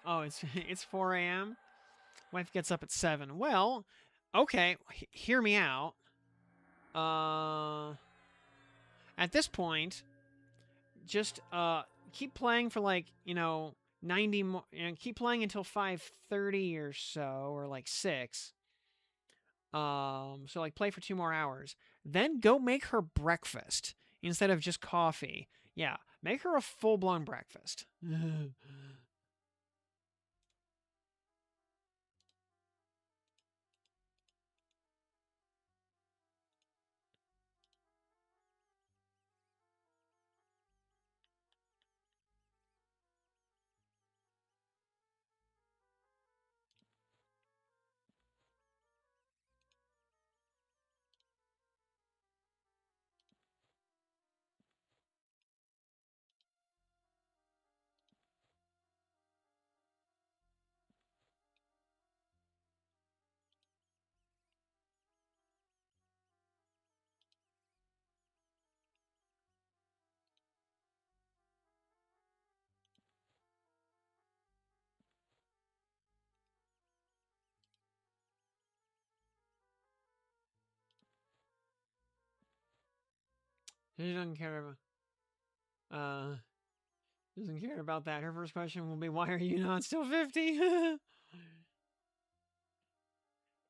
Oh, it's 4 a.m. Wife gets up at 7. Well, okay, hear me out. At this point, just keep playing for like 90 more. Keep playing until 5:30 or so, or like 6. So like play for 2 more hours. Then go make her breakfast instead of just coffee. Yeah, make her a full-blown breakfast. She uh doesn't care about that. Her first question will be, "Why are you not still 50?"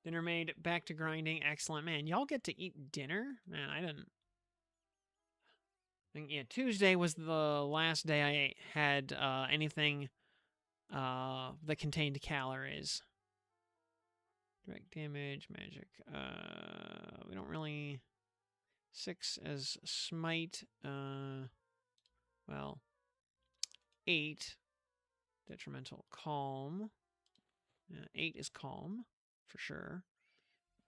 Dinner made, back to grinding. Excellent, man. Y'all get to eat dinner, man. I didn't. I think, yeah, Tuesday was the last day I had anything that contained calories. Direct damage, magic. We don't really 6 as smite. Well, 8 detrimental calm. 8 is calm for sure.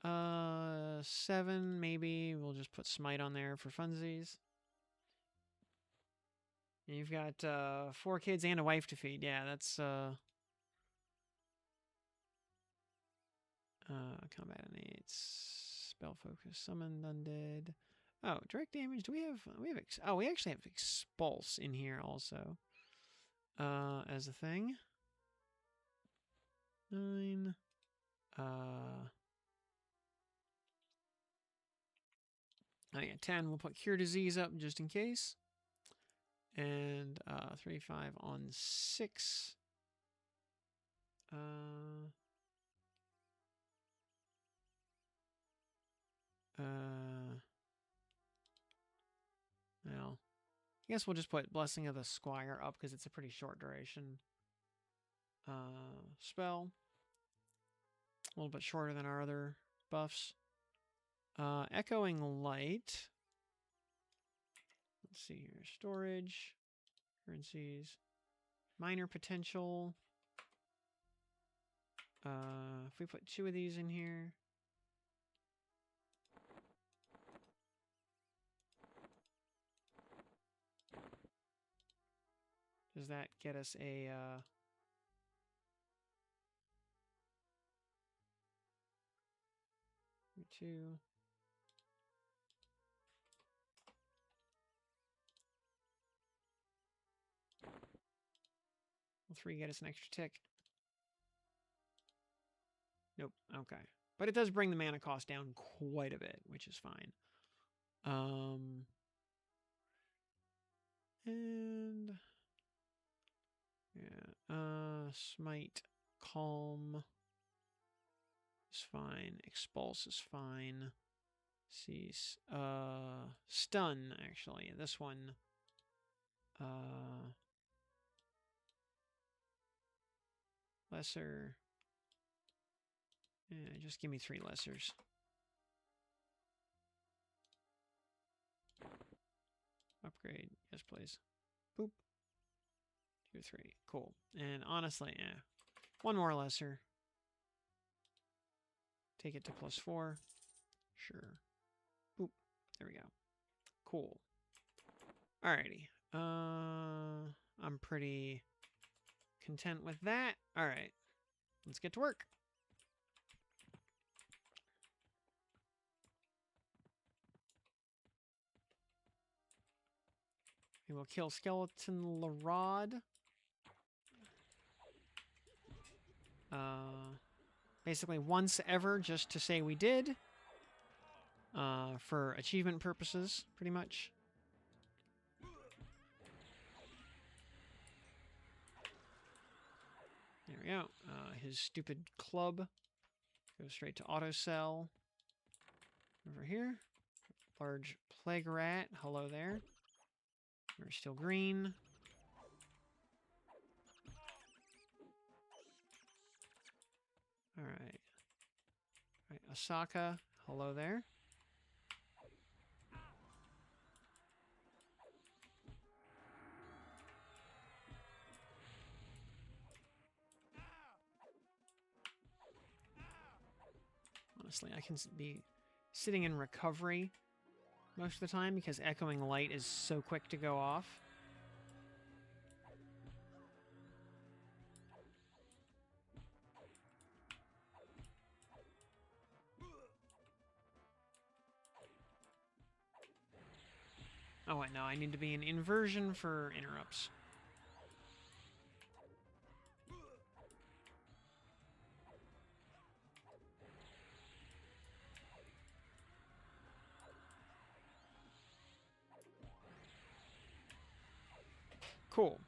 7 maybe. We'll just put smite on there for funsies. And you've got 4 kids and a wife to feed. Yeah, that's combat needs spell focus, summoned undead. Oh, direct damage. Do we have? Oh, we actually have expulse in here also. As a thing. 9. Oh yeah, 10. We'll put cure disease up just in case. And 3, 5 on 6. Well, I guess we'll just put Blessing of the Squire up because it's a pretty short duration spell. A little bit shorter than our other buffs. Echoing Light. Let's see here. Storage. Currencies. Minor potential. If we put 2 of these in here. Does that get us a 2? Will 3 get us an extra tick? Nope. Okay. But it does bring the mana cost down quite a bit, which is fine. And yeah, smite, calm is fine. Expulse is fine. Cease. Stun, actually. This one. Lesser. Yeah, just give me 3 lessers. Upgrade. Yes, please. Boop. 2, 3. Cool. And honestly, yeah. 1 more lesser. Take it to +4. Sure. Boop. There we go. Cool. Alrighty. I'm pretty content with that. Alright. Let's get to work. We will kill Skeleton Larod. Basically once ever, just to say we did. For achievement purposes, pretty much. There we go. His stupid club goes straight to auto sell. Over here. Large plague rat. Hello there. We're still green. Alright. Alright, Osaka. Hello there. Honestly, I can be sitting in recovery most of the time because Echoing Light is so quick to go off. Oh, wait, no, I need to be in inversion for interrupts. Cool.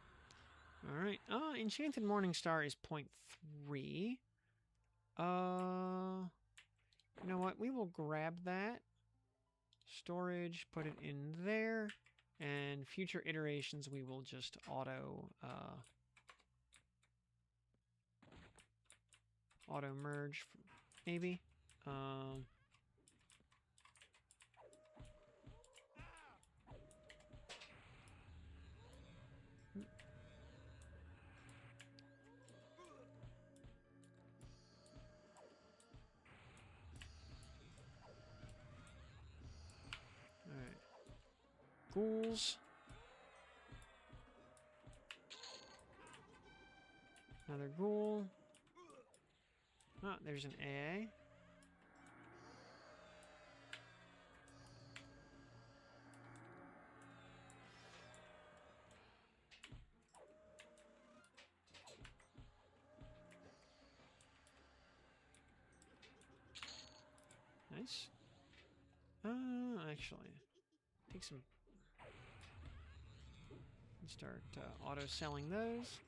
Alright. Enchanted Morning Star is 0.3. You know what? We will grab that. Storage, put it in there. And future iterations, we will just auto merge, maybe. Alright. Ghouls. Another ghoul. Oh, there's an AA. Nice. Actually, take some. Start auto selling those.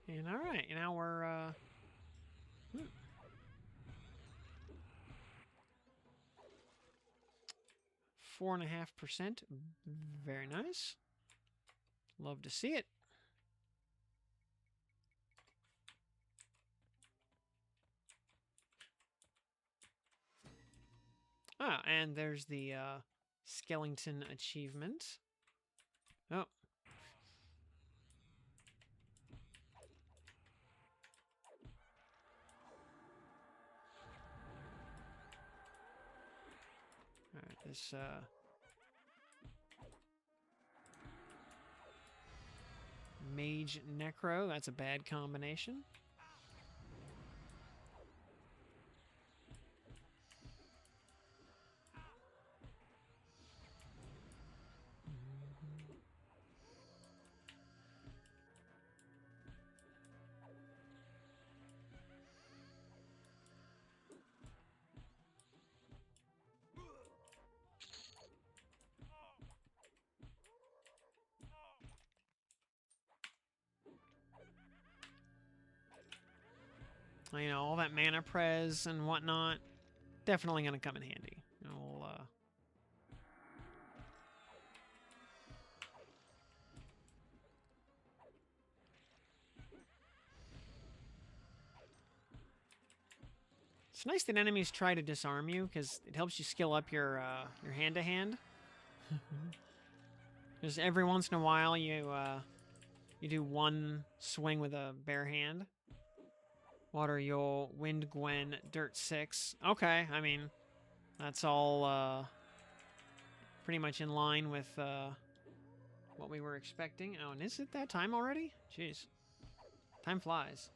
And all right, now we're 4.5%. Very nice. Love to see it. Ah, and there's the skeleton achievement. Oh. Alright, this Mage Necro, that's a bad combination. You know, all that mana pres and whatnot, definitely going to come in handy. We'll, It's nice that enemies try to disarm you, because it helps you skill up your hand-to-hand. Just every once in a while, you do one swing with a bare hand. Water Yule, Wind Gwen, Dirt 6. Okay, I mean, that's all pretty much in line with what we were expecting. Oh, and is it that time already? Jeez. Time flies.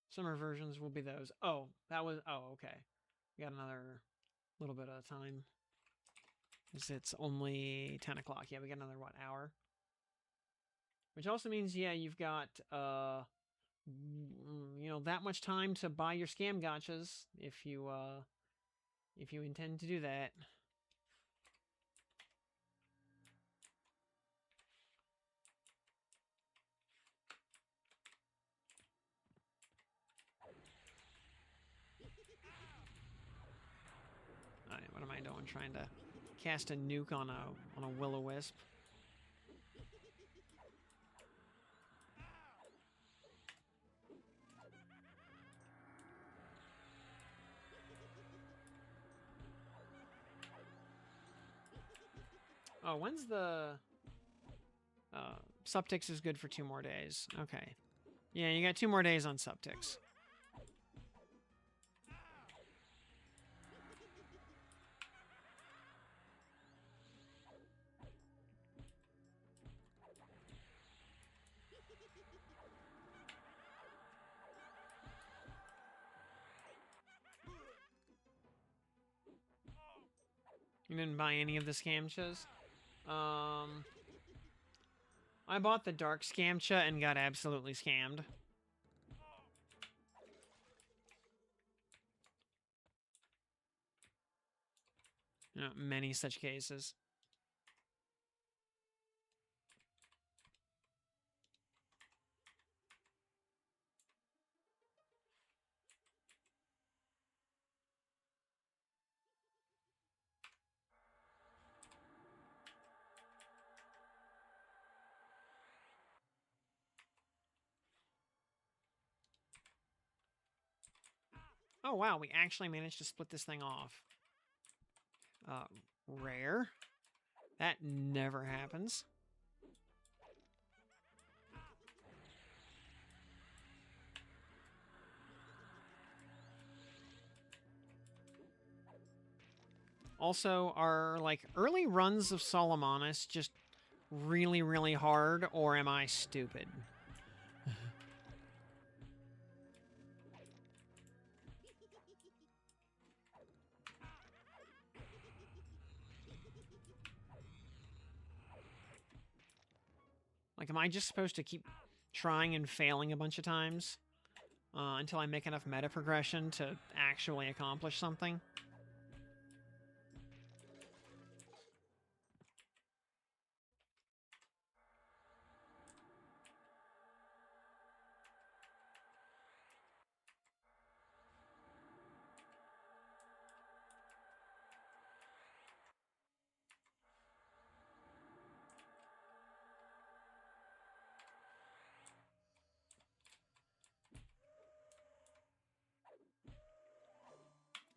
Summer versions will be those. Oh, that was... Oh, okay. We got another little bit of time. It's only 10 o'clock. Yeah, we got another, what, hour? Which also means, yeah, you've got, you know, that much time to buy your scam gotchas if you intend to do that. Alright, what am I doing? Trying to cast a nuke on a will-o-wisp. Oh, when's the... Subtix is good for 2 more days. Okay. Yeah, you got 2 more days on Subtix. You didn't buy any of the scamchas? I bought the dark scamcha and got absolutely scammed. You know, many such cases. Oh, wow, we actually managed to split this thing off. Rare. That never happens. Also, are, like, early runs of Solomonus just really, really hard, or am I stupid? Like, am I just supposed to keep trying and failing a bunch of times until I make enough meta progression to actually accomplish something?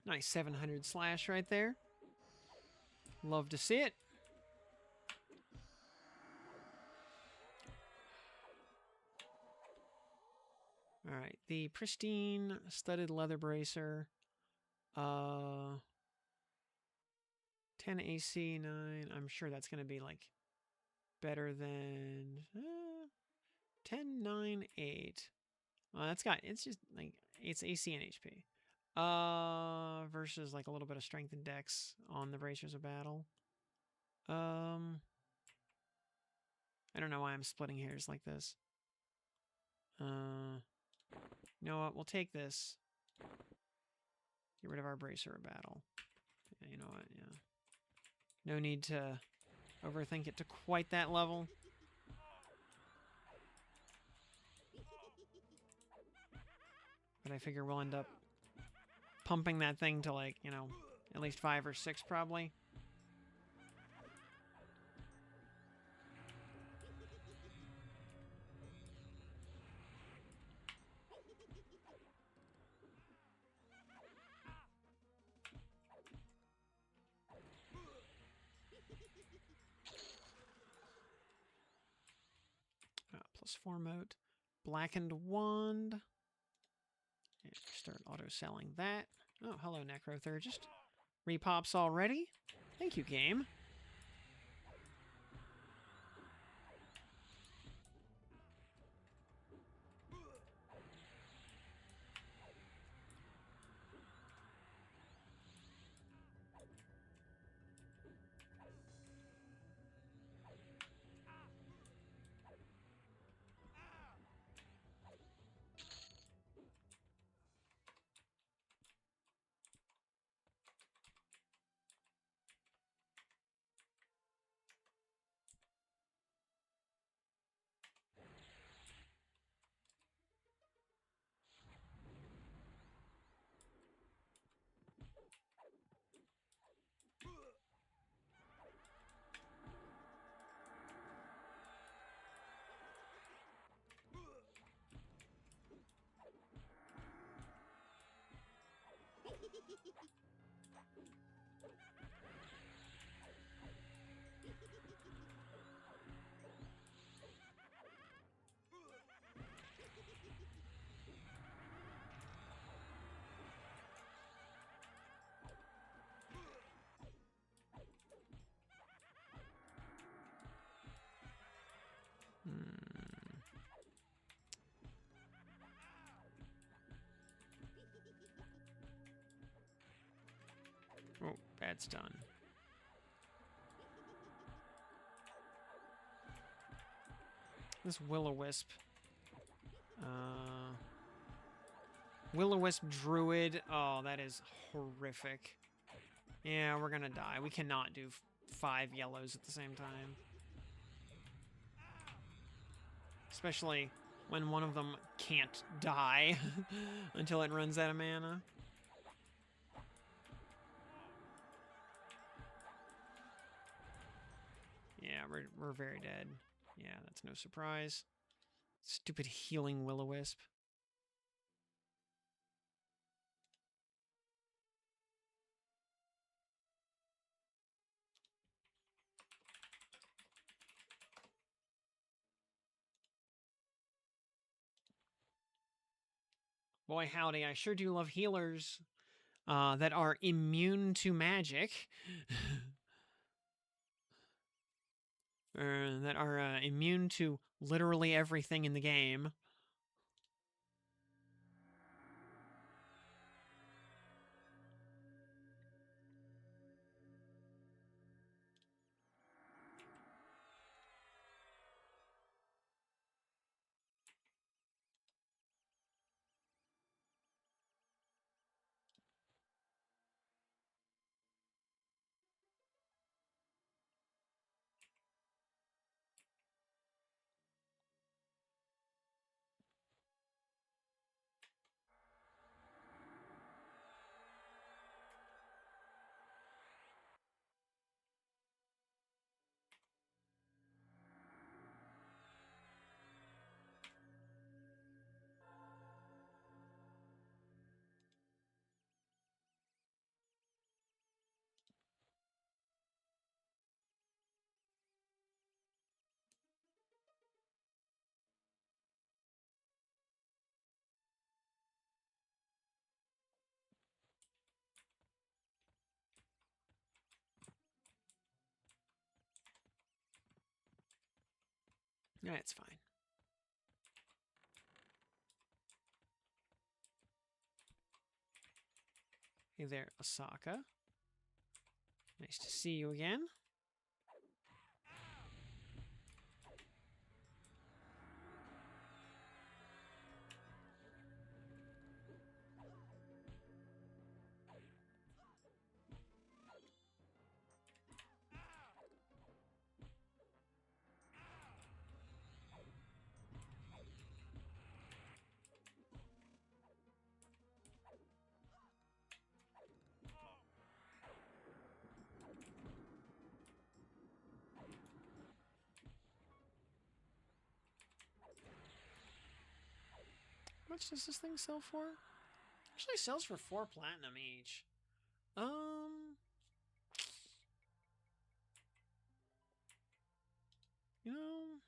Nice 700 slash right there. Love to see it. All right, the pristine studded leather bracer. 10 AC, 9. I'm sure that's going to be like better than 10, 9, 8. That's got, it's just like, it's AC and HP. Versus like a little bit of strength and dex on the bracers of battle. I don't know why I'm splitting hairs like this. You know what? We'll take this. Get rid of our bracer of battle. Yeah, you know what? Yeah. No need to overthink it to quite that level. But I figure we'll end up pumping that thing to, like, you know, at least 5 or 6 probably. +4 moat. Blackened wand. And start auto-selling that. Oh, hello, Necrothergist. Repops already? Thank you, game. Oh, that's done. This will-o-wisp. Will-o-wisp druid. Oh, that is horrific. Yeah, we're gonna die. We cannot do 5 yellows at the same time. Especially when one of them can't die until it runs out of mana. Yeah, we're very dead. Yeah, that's no surprise. Stupid healing will-o-wisp. Boy, howdy, I sure do love healers that are immune to magic. That are immune to literally everything in the game. Yeah, it's fine. Hey there, Asaka. Nice to see you again. How much does this thing sell for? Actually sells for 4 platinum each. You know,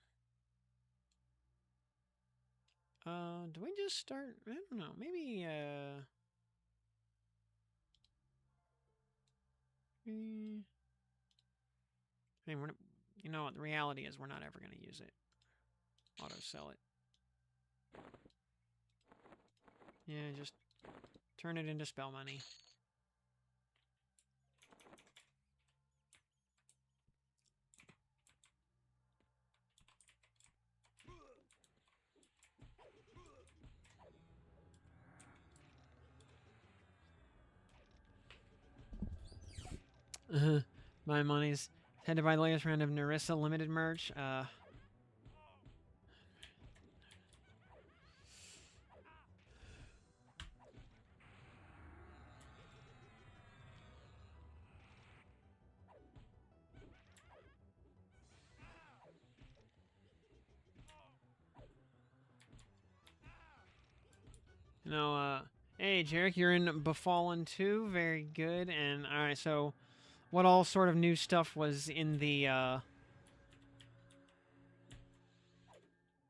do we just start? I don't know. Maybe, I mean, we're not, you know what? The reality is we're not ever going to use it. Auto sell it. Yeah, just turn it into spell money. My money's head to buy the latest round of Narissa limited merch. You know, Hey, Jarek, you're in Befallen too. Very good. And all right, so what all sort of new stuff was in the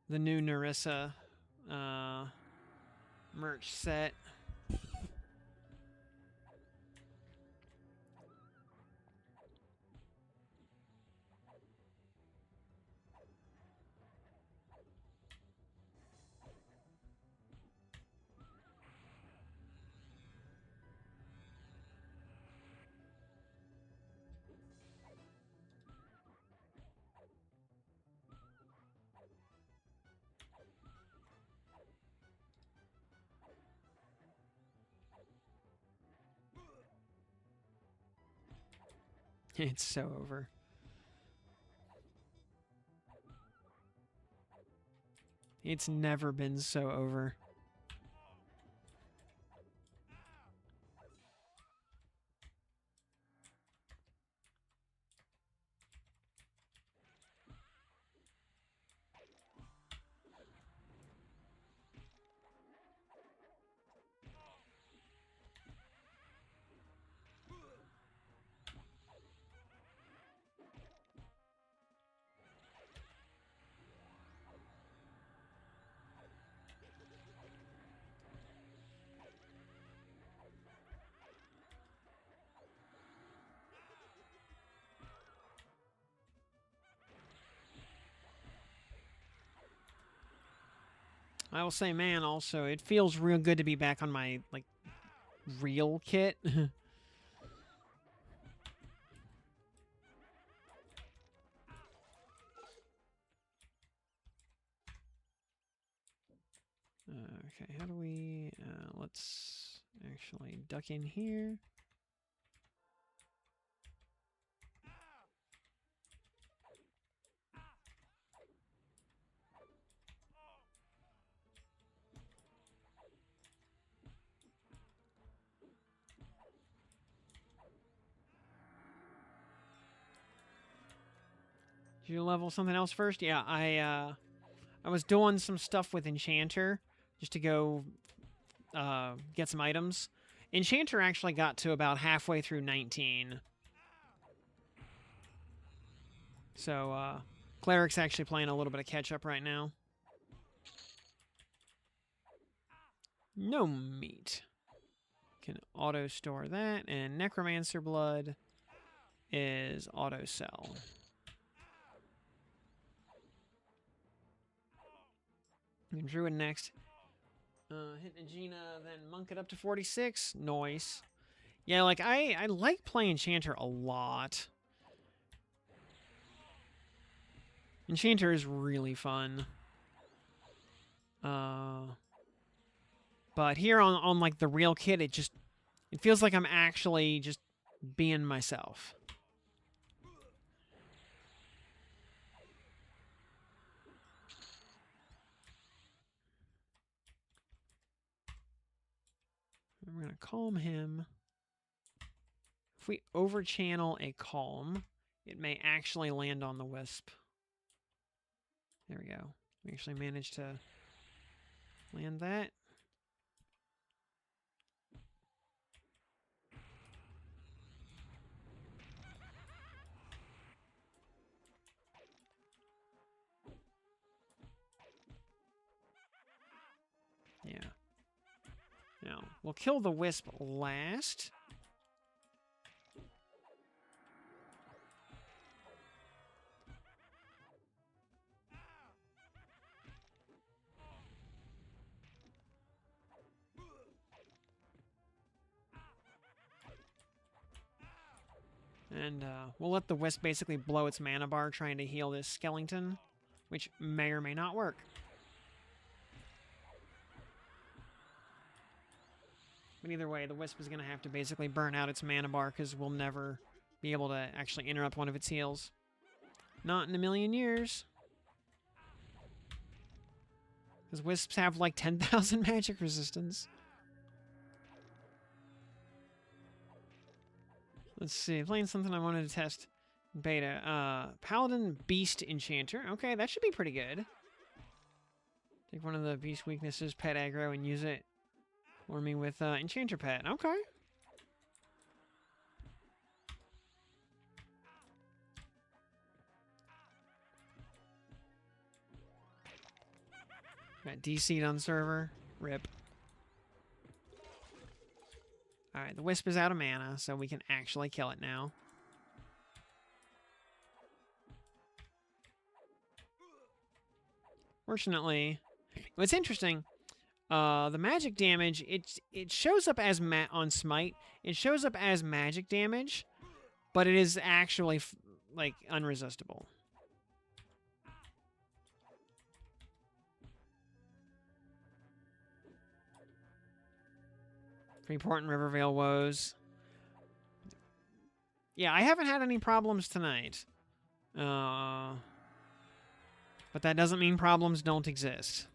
new Narissa uh, merch set? It's so over. It's never been so over. I will say, man, also, it feels real good to be back on my, like, real kit. Okay, how do we... let's actually duck in here. Did you level something else first? Yeah, I was doing some stuff with Enchanter just to go get some items. Enchanter actually got to about halfway through 19. So, Cleric's actually playing a little bit of catch-up right now. No meat. Can auto-store that, and Necromancer Blood is auto-sell. And Druid next. Hit Nagina, then Monk it up to 46. Nice. Yeah, like, I like playing Enchanter a lot. Enchanter is really fun. But here on like, the real kit, it feels like I'm actually just being myself. We're going to calm him. If we overchannel a calm, it may actually land on the wisp. There we go. We actually managed to land that. Yeah. Now, we'll kill the wisp last. And we'll let the wisp basically blow its mana bar trying to heal this skeleton, which may or may not work. But either way, the wisp is going to have to basically burn out its mana bar because we'll never be able to actually interrupt one of its heals. Not in a million years. Because wisps have like 10,000 magic resistance. Let's see, playing something I wanted to test. Beta. Paladin Beast Enchanter. Okay, that should be pretty good. Take one of the beast weaknesses, pet aggro, and use it. Or me with Enchanter Pet. Okay. Got DC'd on server. Rip. Alright, the Wisp is out of mana, so we can actually kill it now. Fortunately, what's interesting, the magic damage, it shows up as on Smite. It shows up as magic damage, but it is actually, like, unresistible. Freeport and Rivervale woes. Yeah, I haven't had any problems tonight. But that doesn't mean problems don't exist.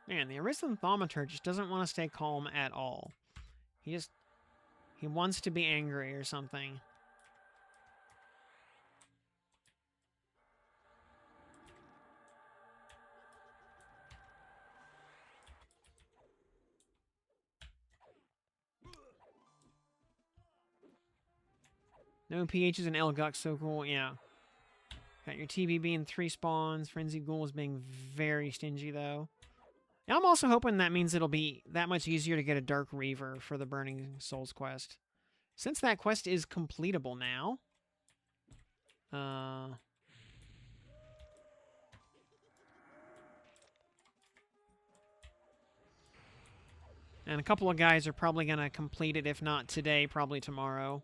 Man, the Arisen Thaumaturge just doesn't want to stay calm at all. He wants to be angry or something. No PHs and Elguk, so cool, yeah. Got your TBB and 3 spawns. Frenzied Ghoul is being very stingy, though. Yeah, I'm also hoping that means it'll be that much easier to get a Dark Reaver for the Burning Souls quest. Since that quest is completable now. And a couple of guys are probably going to complete it, if not today, probably tomorrow.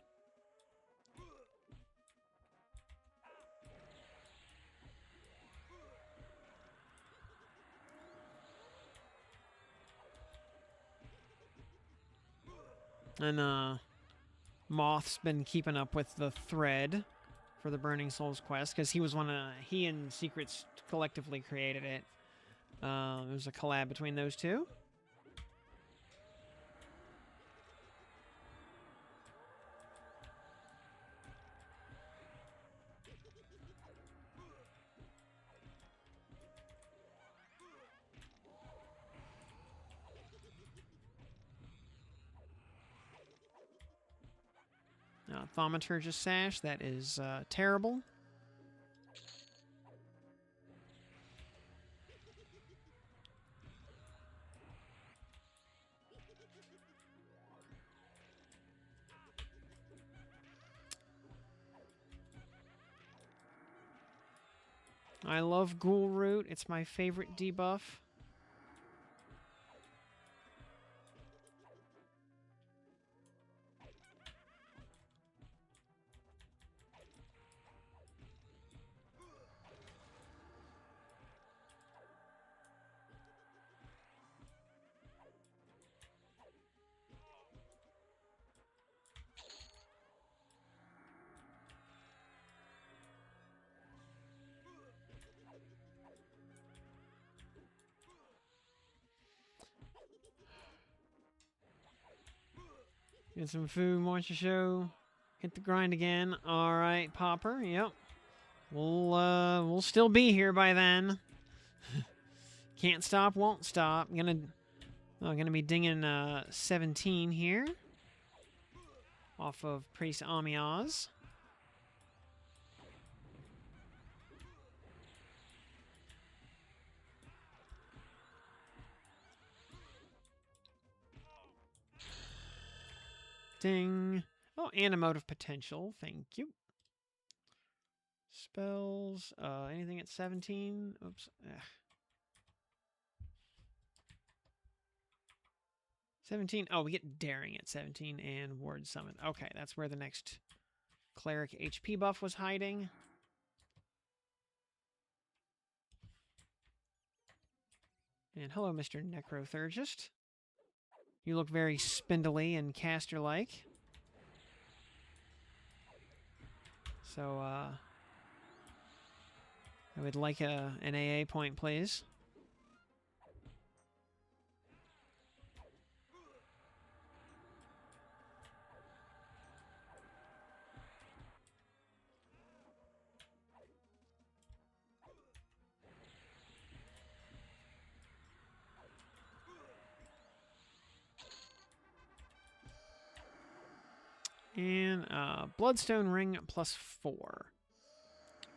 And, Moth's been keeping up with the thread for the Burning Souls quest, because he and Secrets collectively created it. It was a collab between those two. Thaumaturge's Sash, that is terrible. I love Ghoul Root, it's my favorite debuff. Get some food, Monster Show. Hit the grind again. All right, Popper. Yep. We'll still be here by then. Can't stop, won't stop. Gonna be dinging 17 here. Off of Priest Amiaz. Ding. Oh, and emotive potential. Thank you. Spells. Anything at 17? Oops. Ugh. 17. Oh, we get daring at 17 and ward summon. Okay, that's where the next cleric HP buff was hiding. And hello, Mr. Necrothurgist. You look very spindly and caster-like. So, I would like an AA point, please. And Bloodstone Ring +4.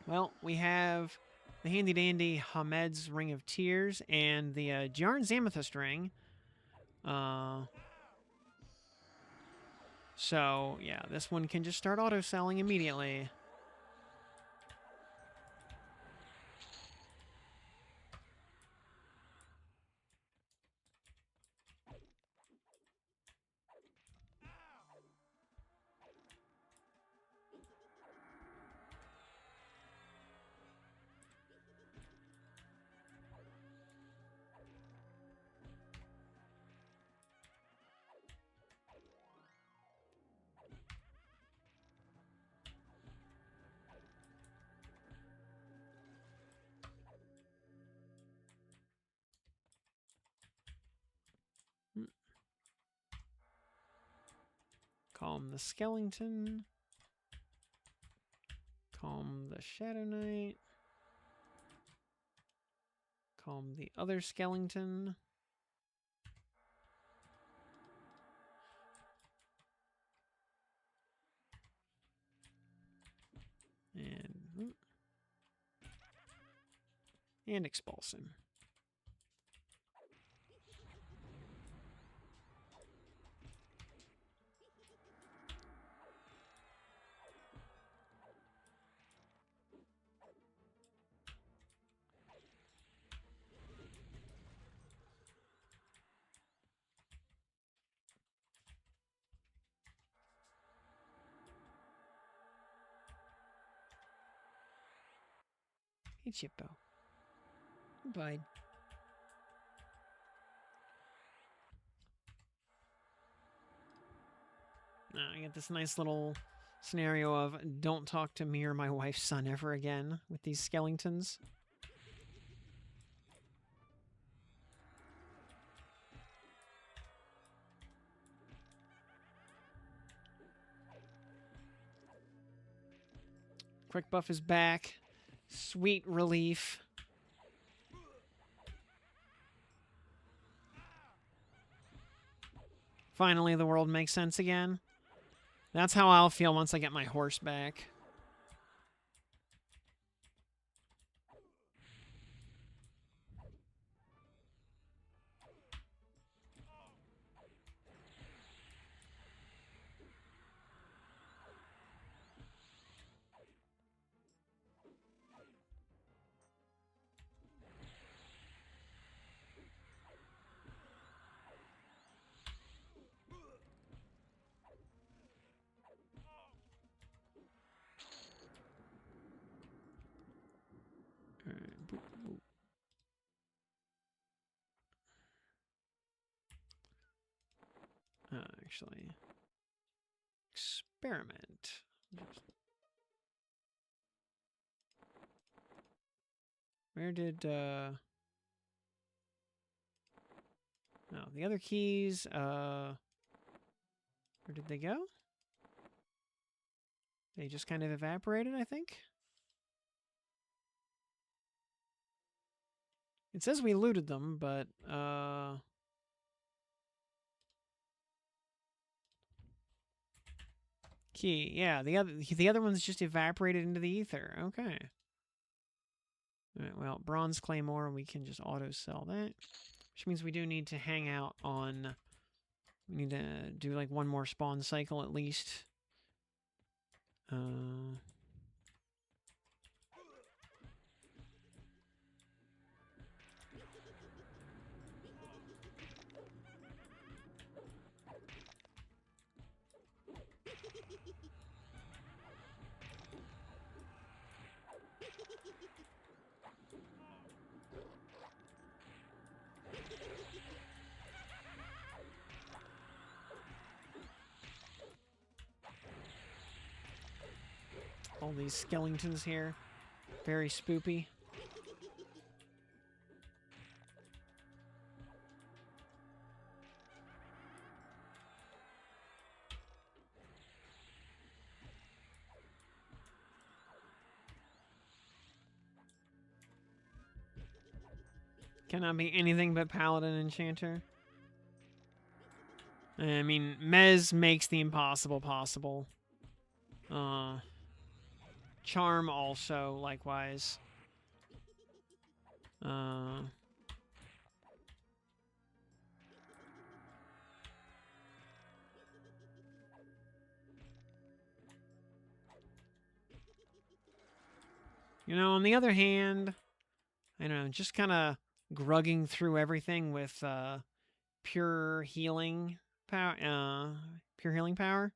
Well, we have the handy-dandy Hamed's Ring of Tears and the Jarn's Amethyst Ring. So, yeah, this one can just start auto-selling immediately. Calm the Skeleton. Calm the Shadow Knight. Calm the other skeleton. And expulse him. Hey, Chippo. Bye. I get this nice little scenario of don't talk to me or my wife's son ever again with these skeletons. Quick buff is back. Sweet relief. Finally, the world makes sense again. That's how I'll feel once I get my horse back. Actually, experiment. Where did, no, the other keys, where did they go? They just kind of evaporated, I think. It says we looted them, but, key, yeah, the other one's just evaporated into the ether. Okay. All right, well, bronze claymore, we can just auto sell that, which means we do need to hang out on. We need to do like one more spawn cycle at least. All these skeletons here. Very spoopy. Cannot be anything but Paladin Enchanter. I mean, Mez makes the impossible possible. Charm also, likewise. You know, on the other hand, I don't know, just kind of grugging through everything with pure healing power. Pure healing power.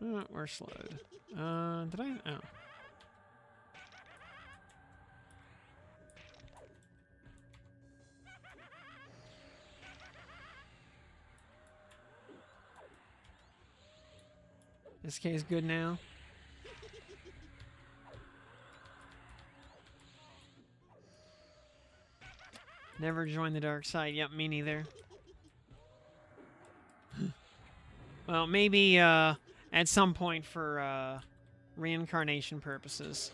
Oh, we're slowed. Did I? Oh. This case good now. Never joined the dark side. Yep, me neither. Well, maybe at some point for reincarnation purposes.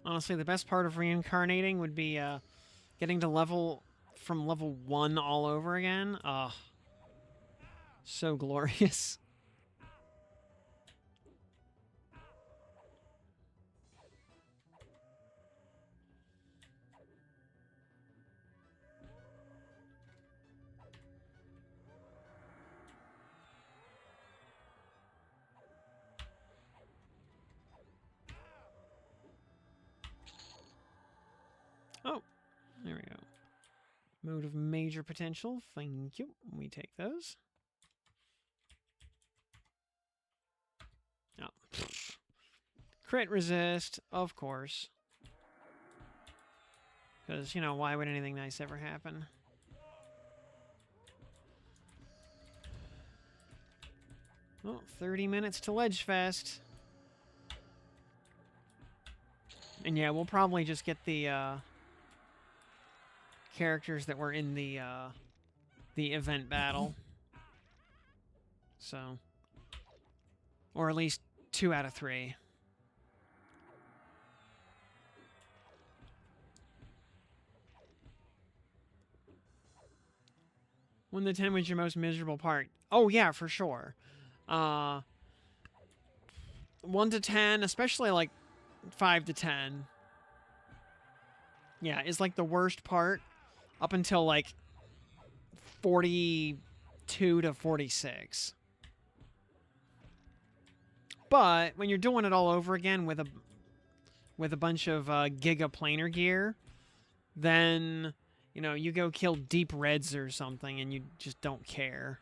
Honestly, the best part of reincarnating would be getting to from level 1 all over again. So glorious. Oh, there we go. Mode of major potential. Thank you. We take those. Oh. Crit resist, of course. Because, you know, why would anything nice ever happen? Oh, 30 minutes to Ledgefest. And yeah, we'll probably just get the characters that were in the event battle. So, or at least 2 out of 3. When the 10 was your most miserable part? Oh yeah, for sure. 1 to 10, especially like 5 to 10. Yeah, is like the worst part up until like 42 to 46. But when you're doing it all over again with a bunch of Giga Planar gear, then, you know, you go kill Deep Reds or something and you just don't care.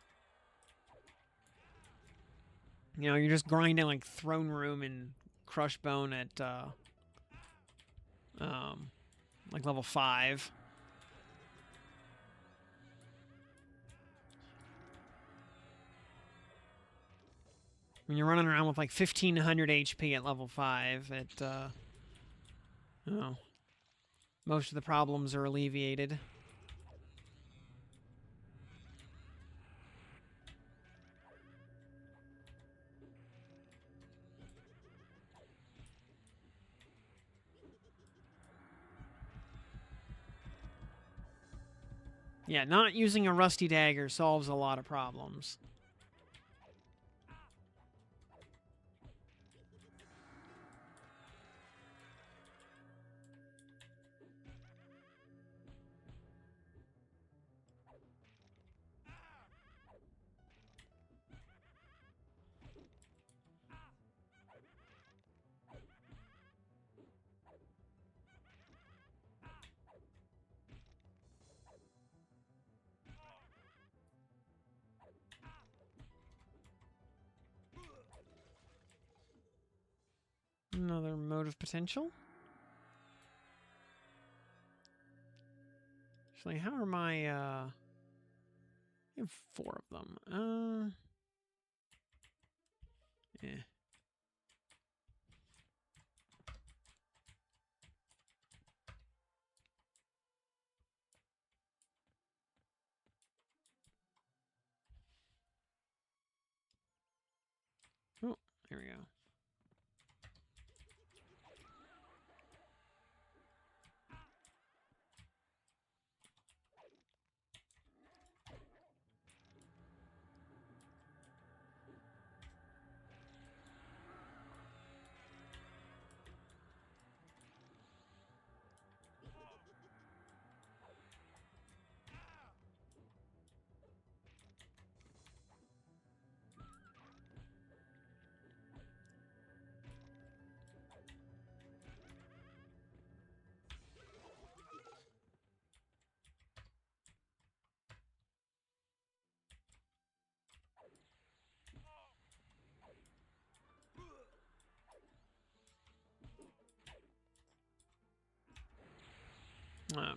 You know, you're just grinding like Throne Room and Crush Bone at like level 5. When you're running around with like 1500 HP at level 5, oh, most of the problems are alleviated. Yeah, not using a rusty dagger solves a lot of problems. Another mode of potential. Actually, how are my, I have 4 of them. Yeah. Oh, there we go.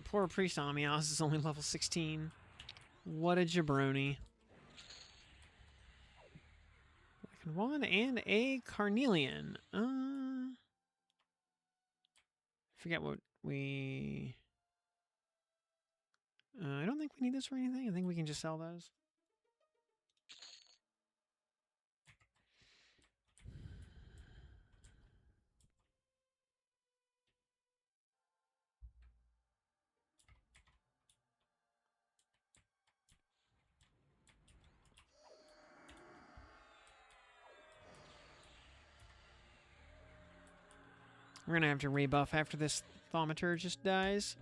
Poor Priest Amias is only level 16. What a jabroni. One and a Carnelian. Forget what we... I don't think we need this for anything. I think we can just sell those. We're gonna have to rebuff after this Thaumaturgist dies.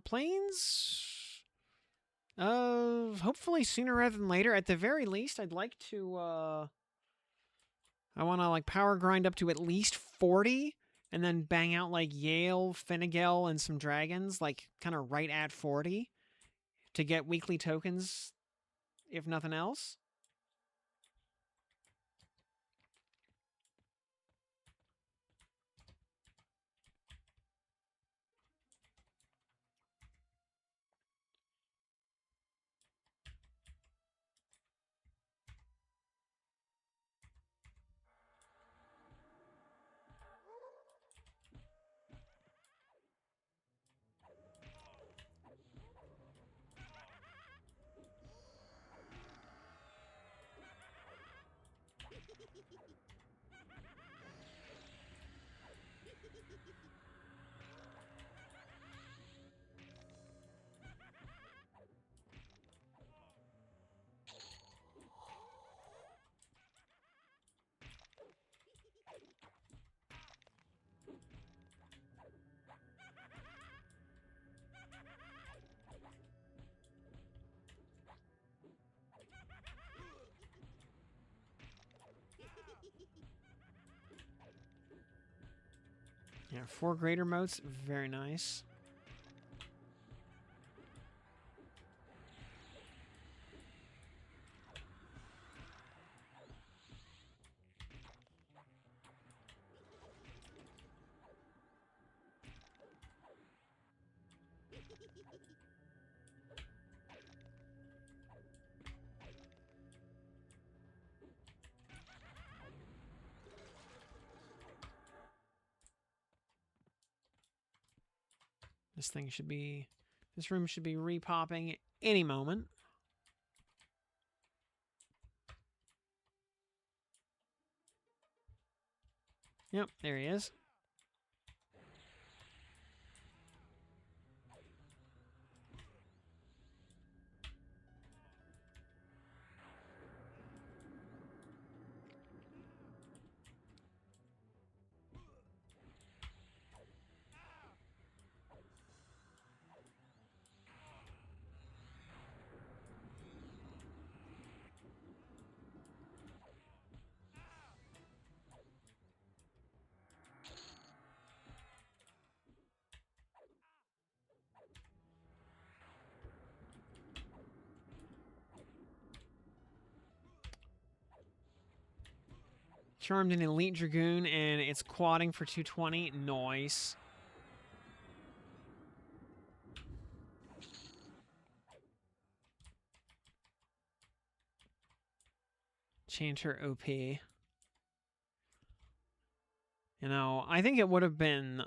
Planes? Hopefully sooner rather than later. At the very least, I'd like to, I want to, like, power grind up to at least 40, and then bang out, like, Yale, Finnegal, and some dragons, like, kind of right at 40, to get weekly tokens, if nothing else. Yeah, 4 greater moats. Very nice. This room should be repopping any moment. Yep, there he is. Charmed an elite dragoon, and it's quadding for 220. Nice. Chanter OP. You know, I think it would have been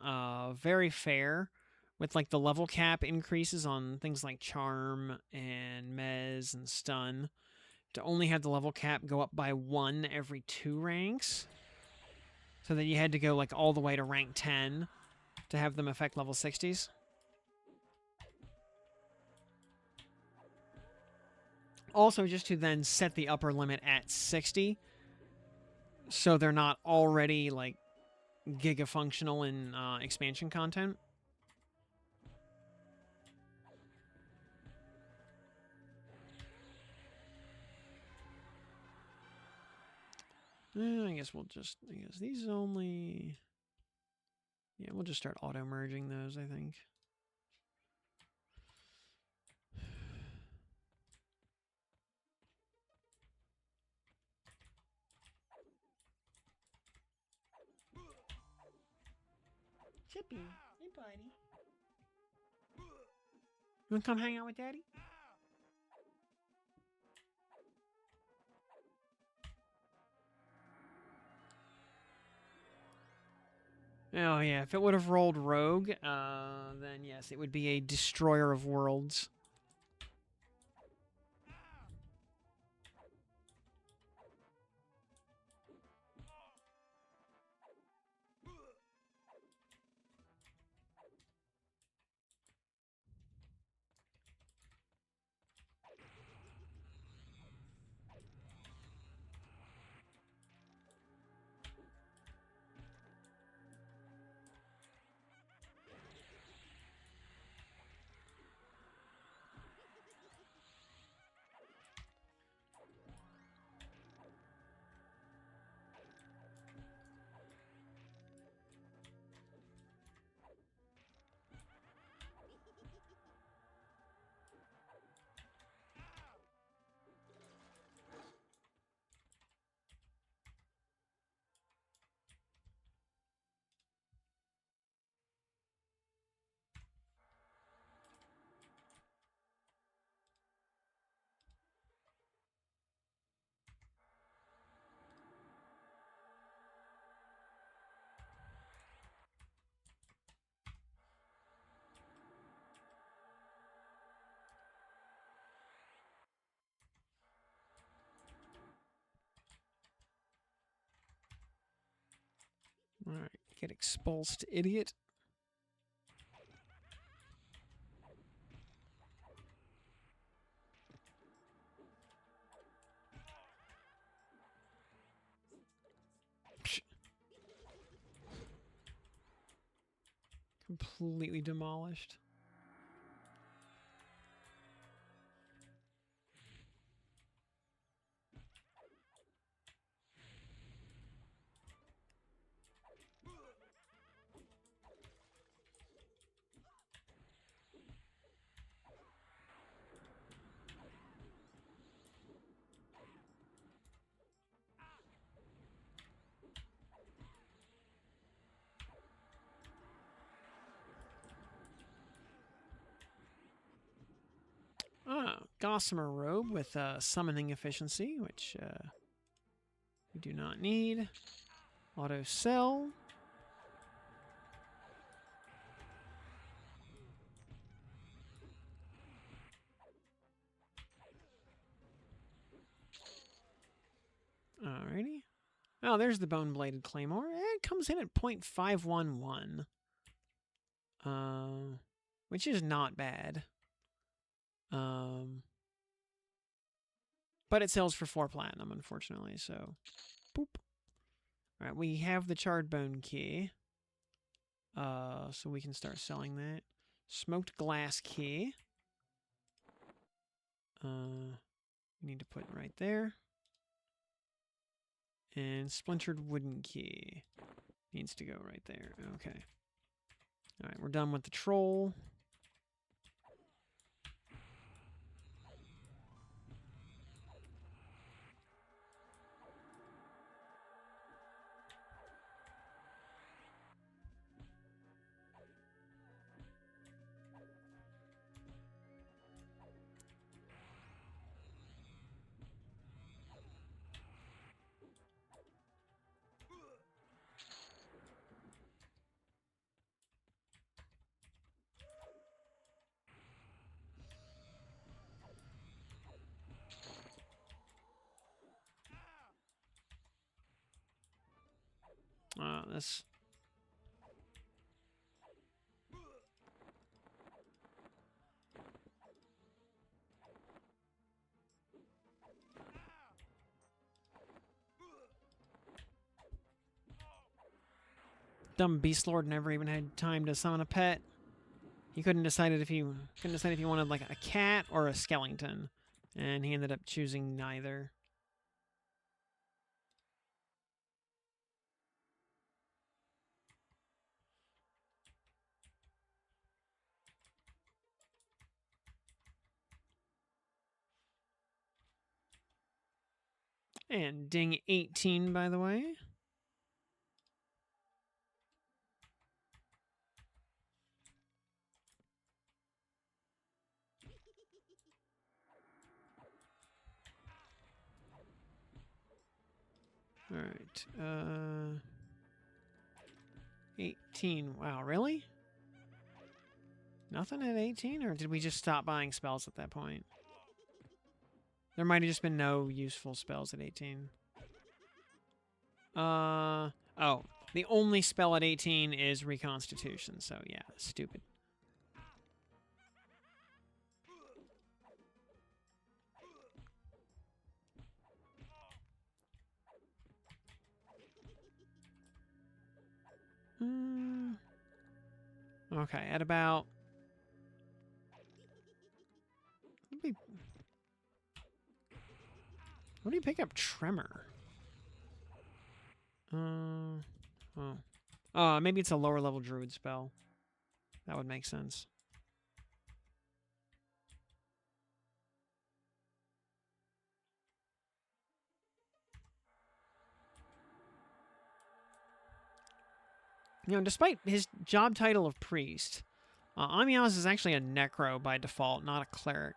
very fair with like the level cap increases on things like Charm and Mez and Stun to only have the level cap go up by 1 every 2 ranks. So that you had to go like all the way to rank 10 to have them affect level 60s. Also, just to then set the upper limit at 60, so they're not already like giga functional in expansion content. I guess these only... Yeah, we'll just start auto-merging those, I think. Chippy, hey buddy. You wanna come hang out with Daddy? Oh yeah, if it would have rolled Rogue, then yes, it would be a Destroyer of Worlds. Get expulsed, idiot. Completely demolished. Gossamer Robe with summoning efficiency, which we do not need. Auto sell. Alrighty. Oh, there's the Bone-Bladed Claymore. It comes in at 0.511. Which is not bad. But it sells for 4 platinum, unfortunately, so boop. Alright, we have the Charred Bone Key. So we can start selling that. Smoked Glass Key. We need to put right there. And Splintered Wooden Key. Needs to go right there. Okay. Alright, we're done with the troll. This... Dumb Beast Lord never even had time to summon a pet. He couldn't decide if he wanted like a cat or a skeleton, and he ended up choosing neither. And ding 18, by the way. All right. 18. Wow, really? Nothing at 18? Or did we just stop buying spells at that point? There might have just been no useful spells at 18. Oh. The only spell at 18 is Reconstitution, so yeah, stupid. Okay, at about... What do you pick up? Tremor. Maybe it's a lower level druid spell. That would make sense. You know, despite his job title of priest, Amiaz is actually a necro by default, not a cleric.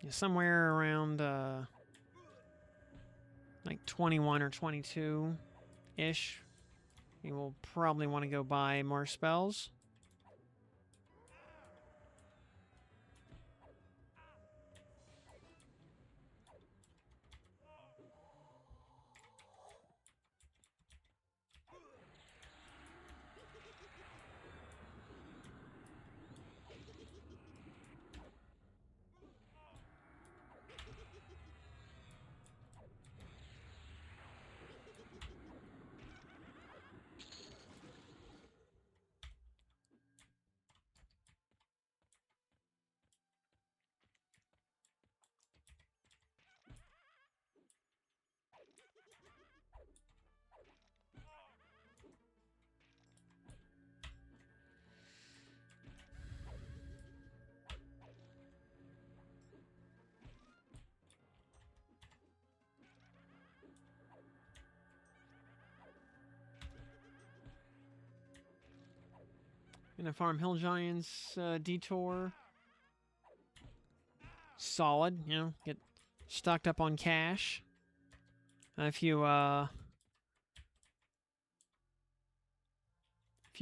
Yeah, somewhere around like 21 or 22-ish. We will probably want to go buy more spells. Gonna farm Hill Giants detour. Solid, you know, get stocked up on cash. If you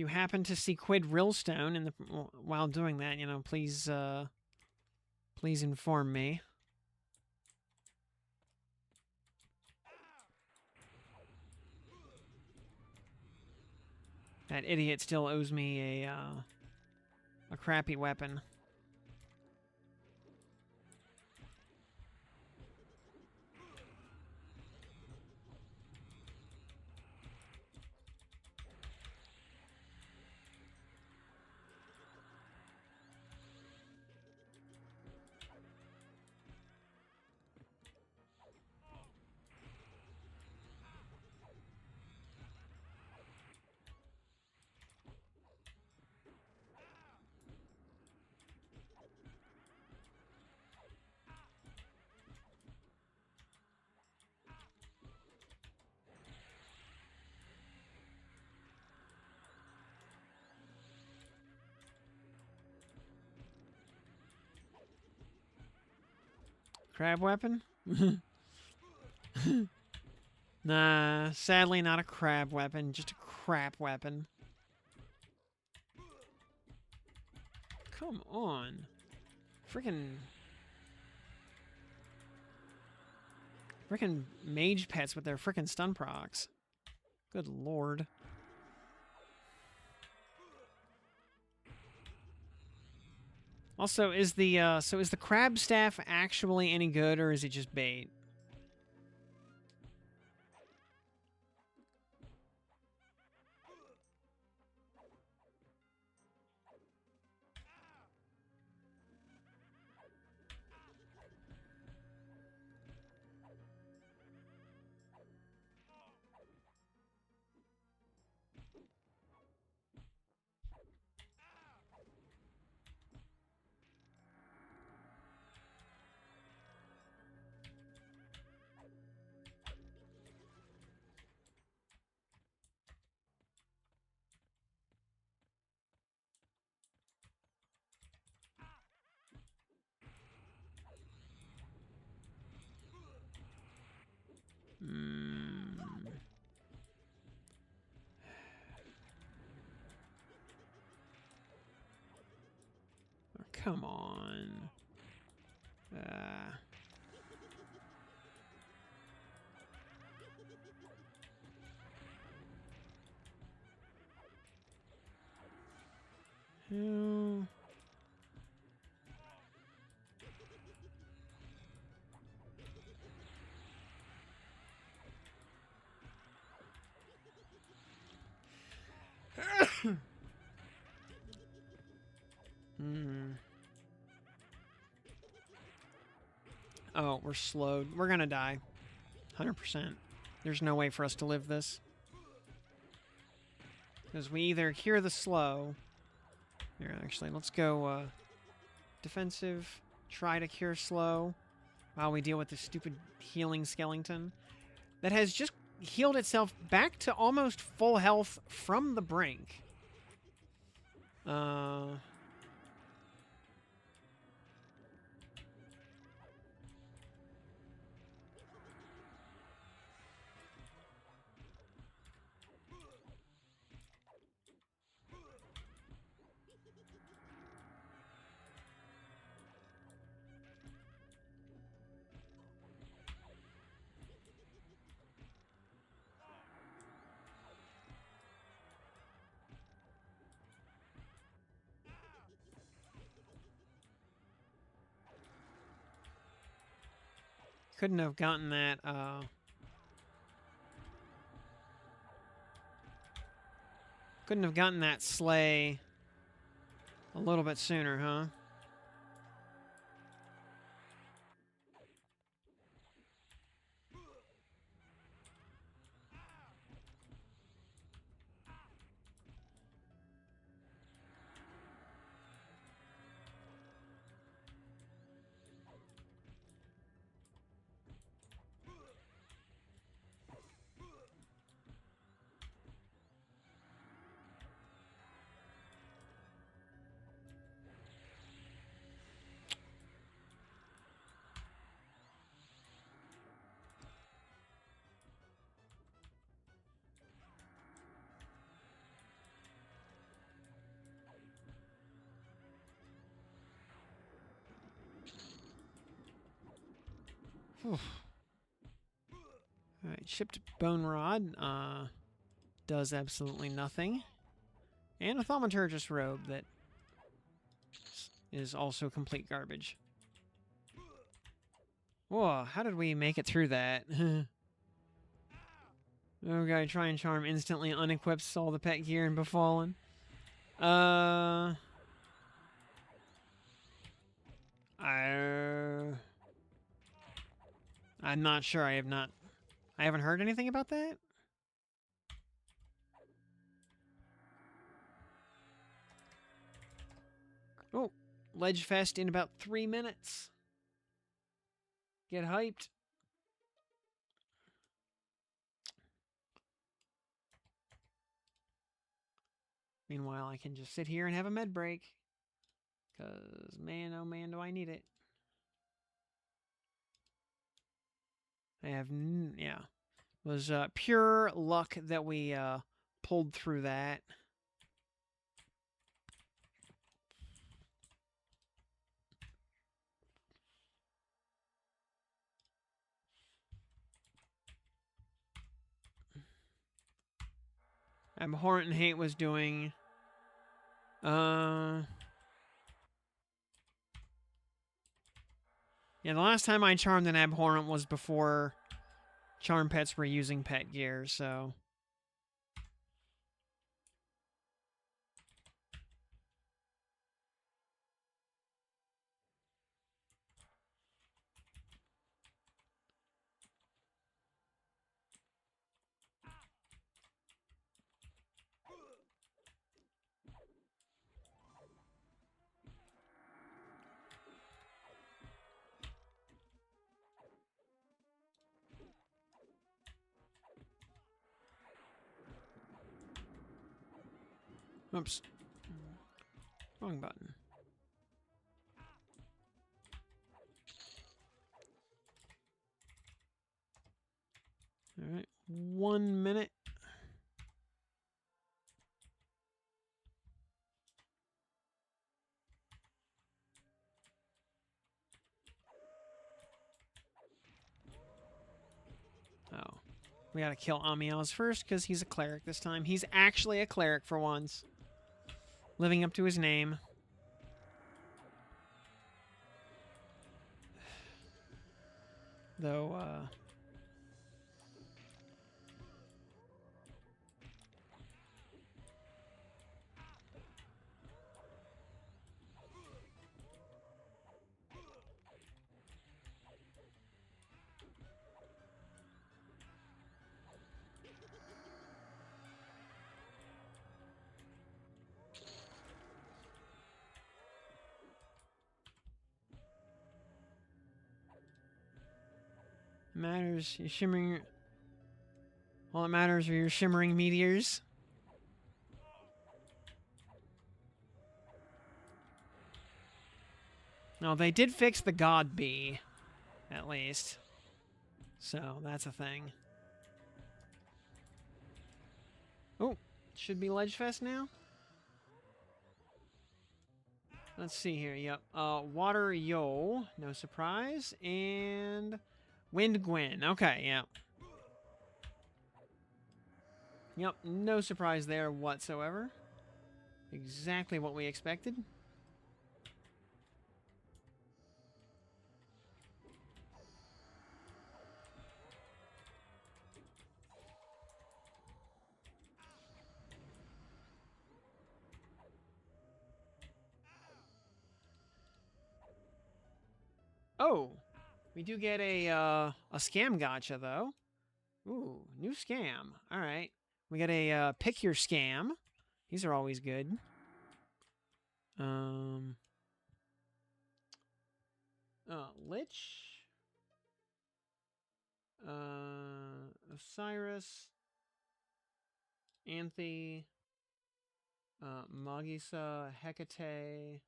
happen to see Quid Rillstone in the while doing that, you know, please please inform me. That idiot still owes me a crappy weapon. Crab weapon? Nah, sadly not a crab weapon, just a crap weapon. Come on. Freaking mage pets with their freaking stun procs. Good lord. Also, is the crab staff actually any good, or is it just bait? Oh, come on. Hell. Oh, we're slowed. We're gonna die. 100%. There's no way for us to live this. Because we either cure the slow... Here, actually, let's go defensive. Try to cure slow while we deal with this stupid healing skeleton that has just healed itself back to almost full health from the brink. Couldn't have gotten that, couldn't have gotten that sleigh a little bit sooner, huh? Alright, shipped bone rod, does absolutely nothing. And a thaumaturgist robe that is also complete garbage. Whoa, how did we make it through that? Okay, try and charm instantly unequips all the pet gear in Befallen. I'm not sure. I haven't heard anything about that. Oh, Ledge Fest in about 3 minutes. Get hyped. Meanwhile, I can just sit here and have a med break. Because, man, oh man, do I need it. I have, yeah. It was pure luck that we pulled through that. Abhorrent and Hate was doing... Yeah, the last time I charmed an Abhorrent was before charm pets were using pet gear, so... Oops. Wrong button. Alright, 1 minute. Oh. We gotta kill Amiaz first, because he's a cleric this time. He's actually a cleric for once. Living up to his name. Though, matters. You're shimmering... All that matters are your shimmering meteors. No, they did fix the God Bee, at least. So, that's a thing. Oh, should be Ledgefest now? Let's see here, yep. Water Yo, no surprise. And Wind Gwen, okay, yep. Yep, no surprise there whatsoever. Exactly what we expected. Oh, we do get a scam gotcha, though. Ooh, new scam. All right. We got a pick your scam. These are always good. Lich. Osiris. Anthe. Magisa. Hecate.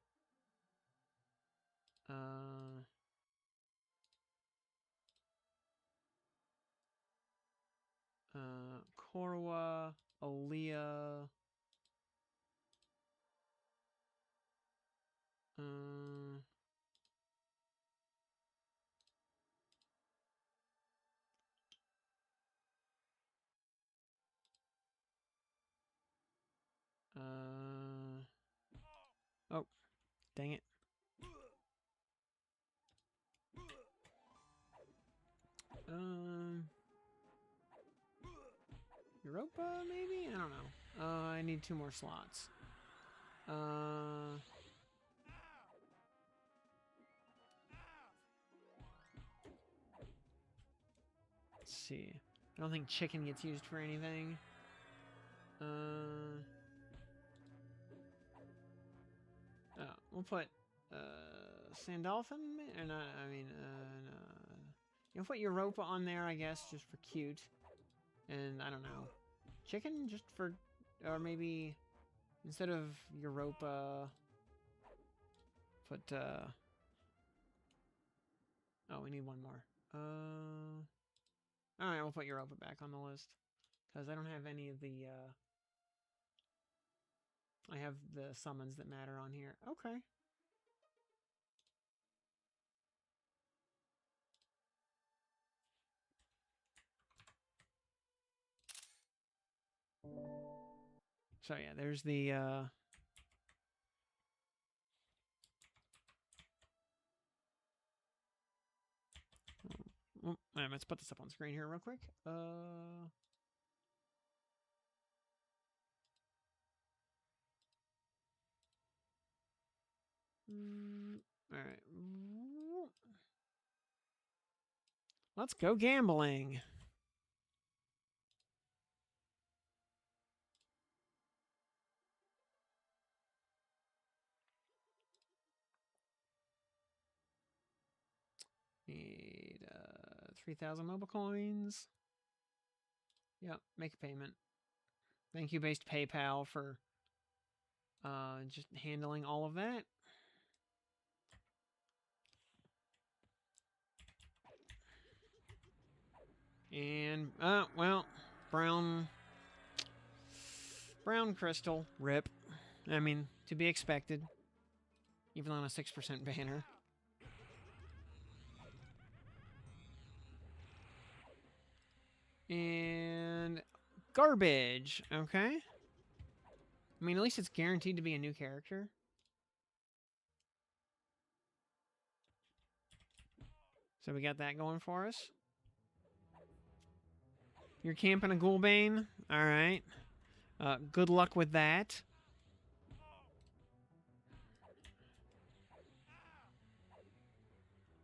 Korwa. Aaliyah. Oh, dang it. Europa, maybe? I don't know. I need 2 more slots. Let's see. I don't think chicken gets used for anything. We'll put Sandalphon, or not, I mean, no. You'll put Europa on there, I guess, just for cute. And I don't know. Chicken just for, or maybe instead of Europa, put, oh, we need 1 more. Alright, we'll put Europa back on the list. Because I don't have any of the, I have the summons that matter on here. Okay. So yeah, there's the, let's put this up on screen here real quick. Alright. Let's go gambling. Need 3,000 mobile coins. Yep, make a payment. Thank you, based PayPal, for just handling all of that. And, well, brown crystal, rip. I mean, to be expected, even on a 6% banner. And garbage, okay. I mean, at least it's guaranteed to be a new character. So we got that going for us. You're camping a Ghoulbane? Alright. Good luck with that.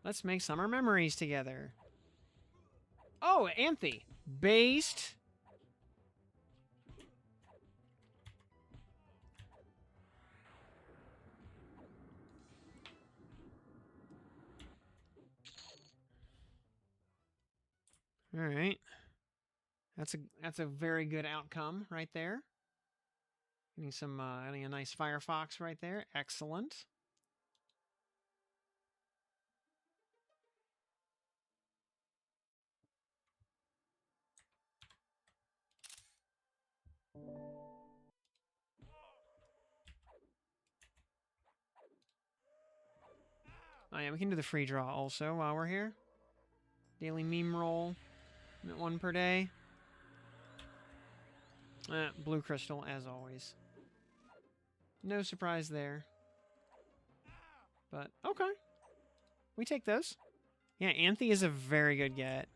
Let's make summer memories together. Oh, Anthe. Based. Alright. That's a very good outcome right there. Getting some getting a nice Firefox right there. Excellent. Oh yeah, we can do the free draw also while we're here. Daily meme roll. 1 per day. Blue crystal, as always. No surprise there. But, okay. We take those. Yeah, Anthe is a very good get.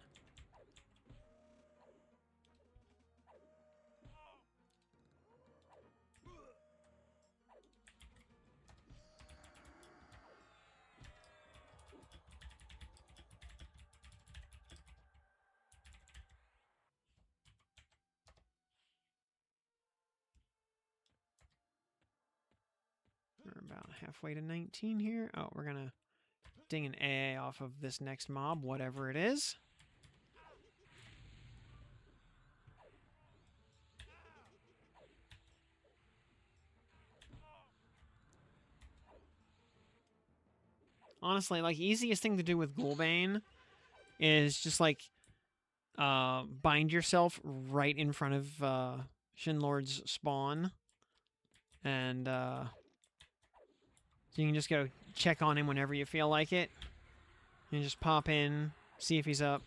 about halfway to 19 here. Oh, we're gonna ding an A off of this next mob, whatever it is. Honestly, like, easiest thing to do with Ghoulbane is just, like, bind yourself right in front of Shinlord's spawn. And so you can just go check on him whenever you feel like it. And just pop in, see if he's up.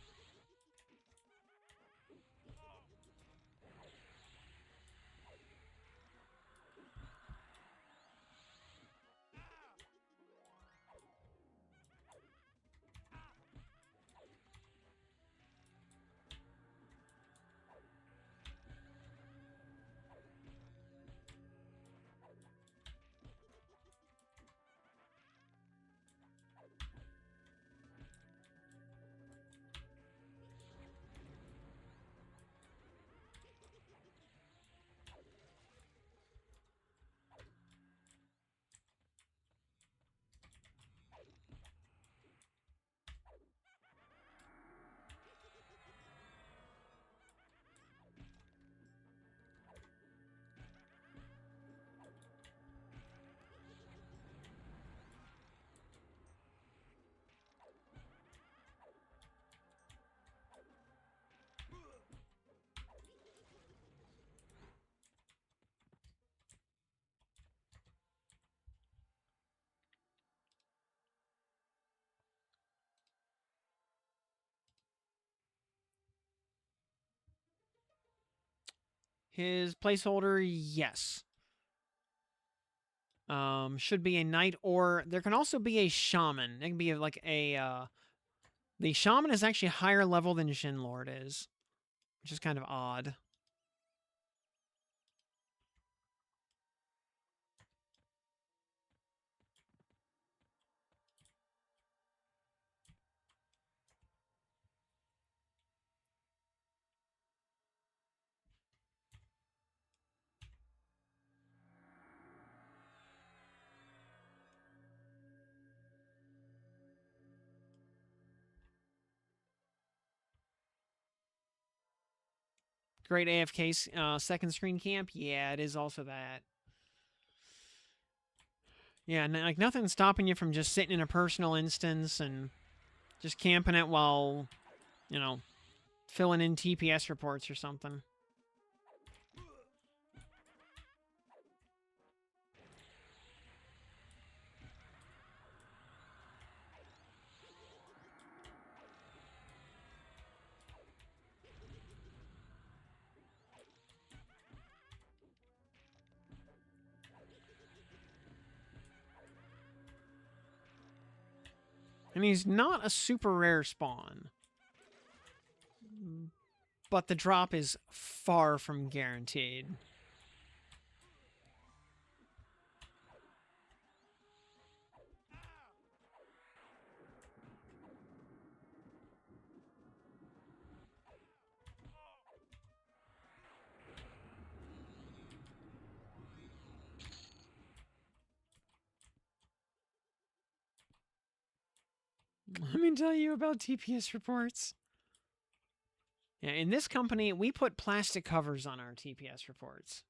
His placeholder, yes. Should be a knight, or there can also be a shaman. It can be like a, the shaman is actually higher level than Shinlord is, which is kind of odd. Great AFK second screen camp. Yeah, it is also that. Yeah, like nothing's stopping you from just sitting in a personal instance and just camping it while, you know, filling in TPS reports or something. And he's not a super rare spawn. But the drop is far from guaranteed. Let me tell you about TPS reports. Yeah, in this company, we put plastic covers on our TPS reports.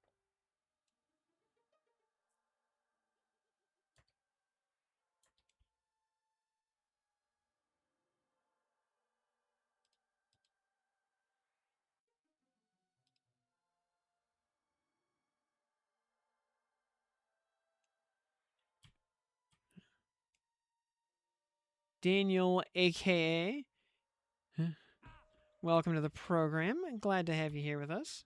Daniel, aka, welcome to the program. Glad to have you here with us.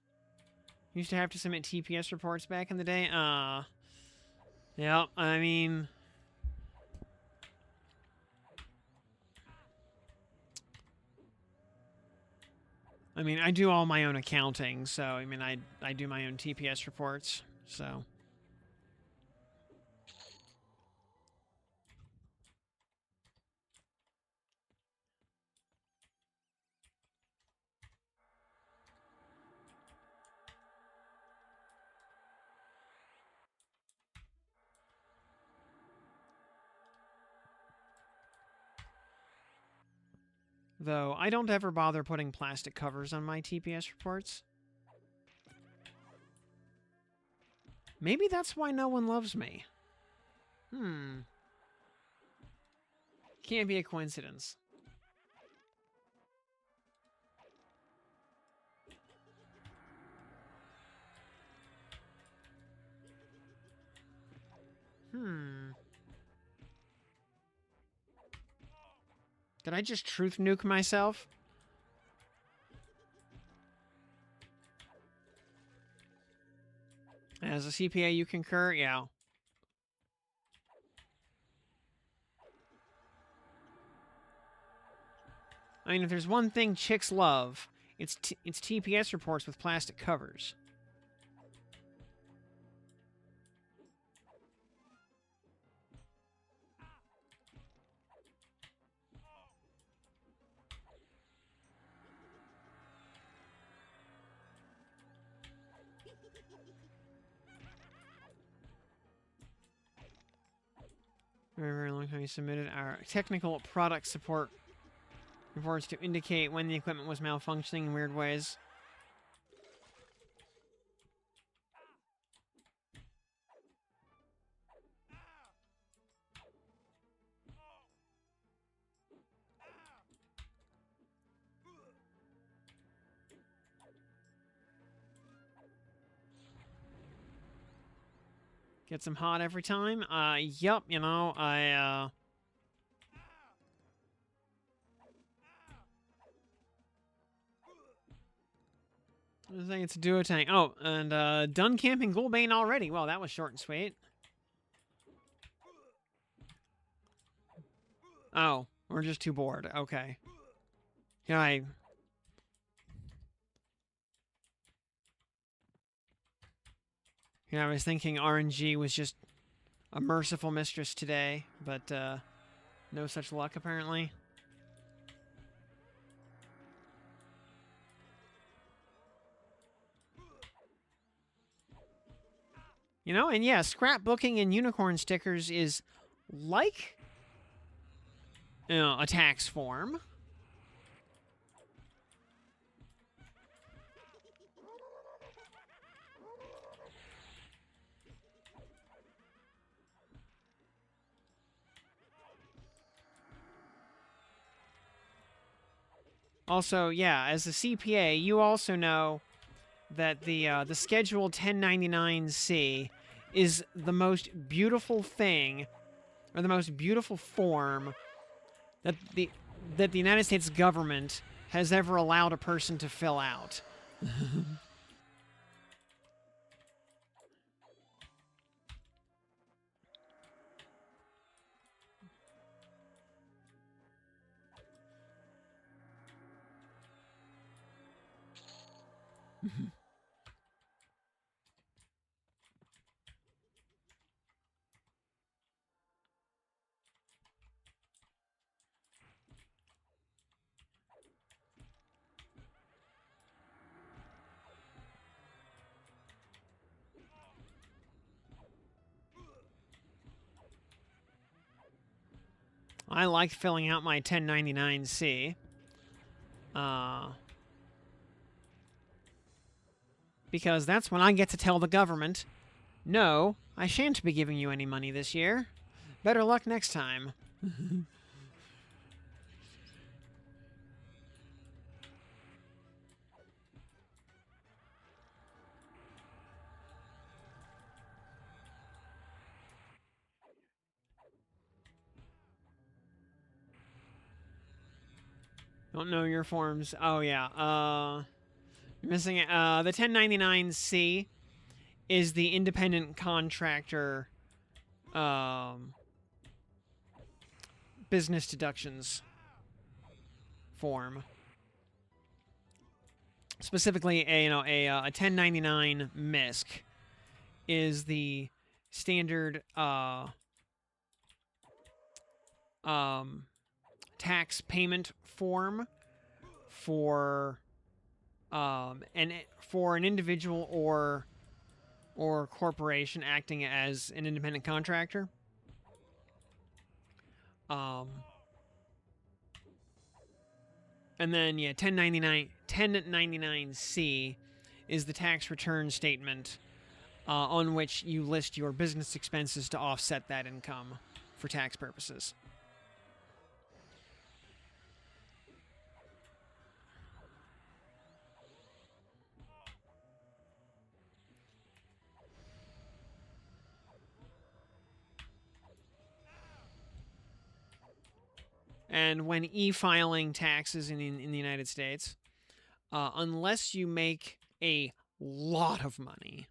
Used to have to submit TPS reports back in the day. Yeah, I mean, I do all my own accounting, so I do my own TPS reports. So Though I don't ever bother putting plastic covers on my TPS reports. Maybe that's why no one loves me. Can't be a coincidence. Did I just truth nuke myself? As a CPA, you concur? Yeah. I mean, if there's one thing chicks love, it's TPS reports with plastic covers. Very, very long time you submitted our technical product support reports to indicate when the equipment was malfunctioning in weird ways. Gets them hot every time? Yup, you know, I think it's a duo tank. Oh, and, done camping Ghoulbane already. Well, that was short and sweet. Oh, we're just too bored. Okay. Yeah, I was thinking RNG was just a merciful mistress today, but, no such luck, apparently. You know, and yeah, scrapbooking and unicorn stickers is like, you know, a tax form. Also, yeah, as a CPA, you also know that the scheduled 1099-C is the most beautiful thing, or the most beautiful form that the United States government has ever allowed a person to fill out. I like filling out my 1099-C. Because that's when I get to tell the government, no, I shan't be giving you any money this year. Better luck next time. Don't know your forms. Oh, yeah. You're missing it. The 1099-C is the independent contractor business deductions form. Specifically, a 1099 MISC is the standard tax payment form for an individual or corporation acting as an independent contractor. And then, yeah, 1099-C is the tax return statement on which you list your business expenses to offset that income for tax purposes. And when e-filing taxes in the United States, unless you make a lot of money,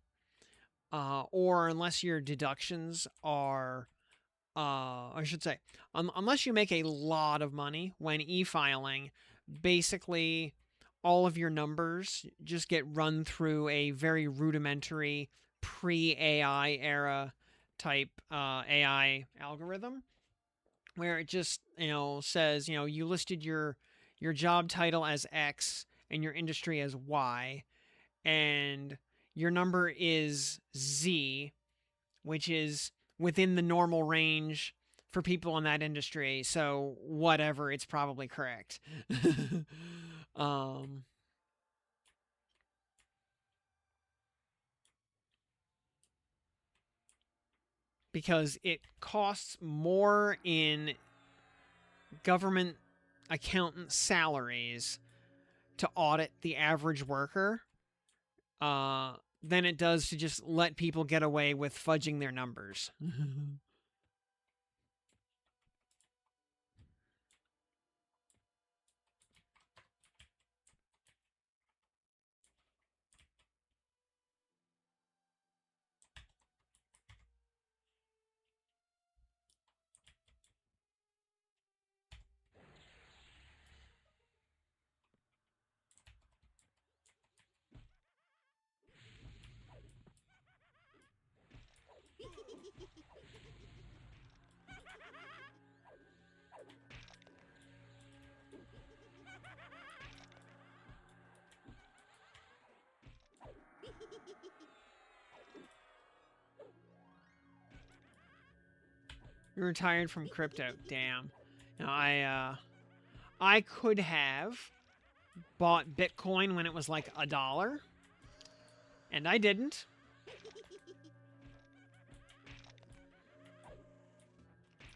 or unless your deductions are, I should say, unless you make a lot of money when e-filing, basically all of your numbers just get run through a very rudimentary pre-AI era type AI algorithm where it just says you listed your job title as X and your industry as Y, and your number is Z, which is within the normal range for people in that industry. So whatever, it's probably correct. um, because it costs more in government accountant salaries to audit the average worker than it does to just let people get away with fudging their numbers. You're retired from crypto. Damn. I could have bought Bitcoin when it was like $1, and I didn't.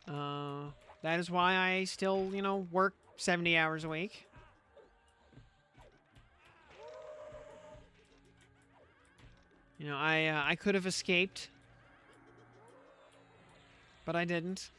That is why I still, work 70 hours a week. I could have escaped, but I didn't.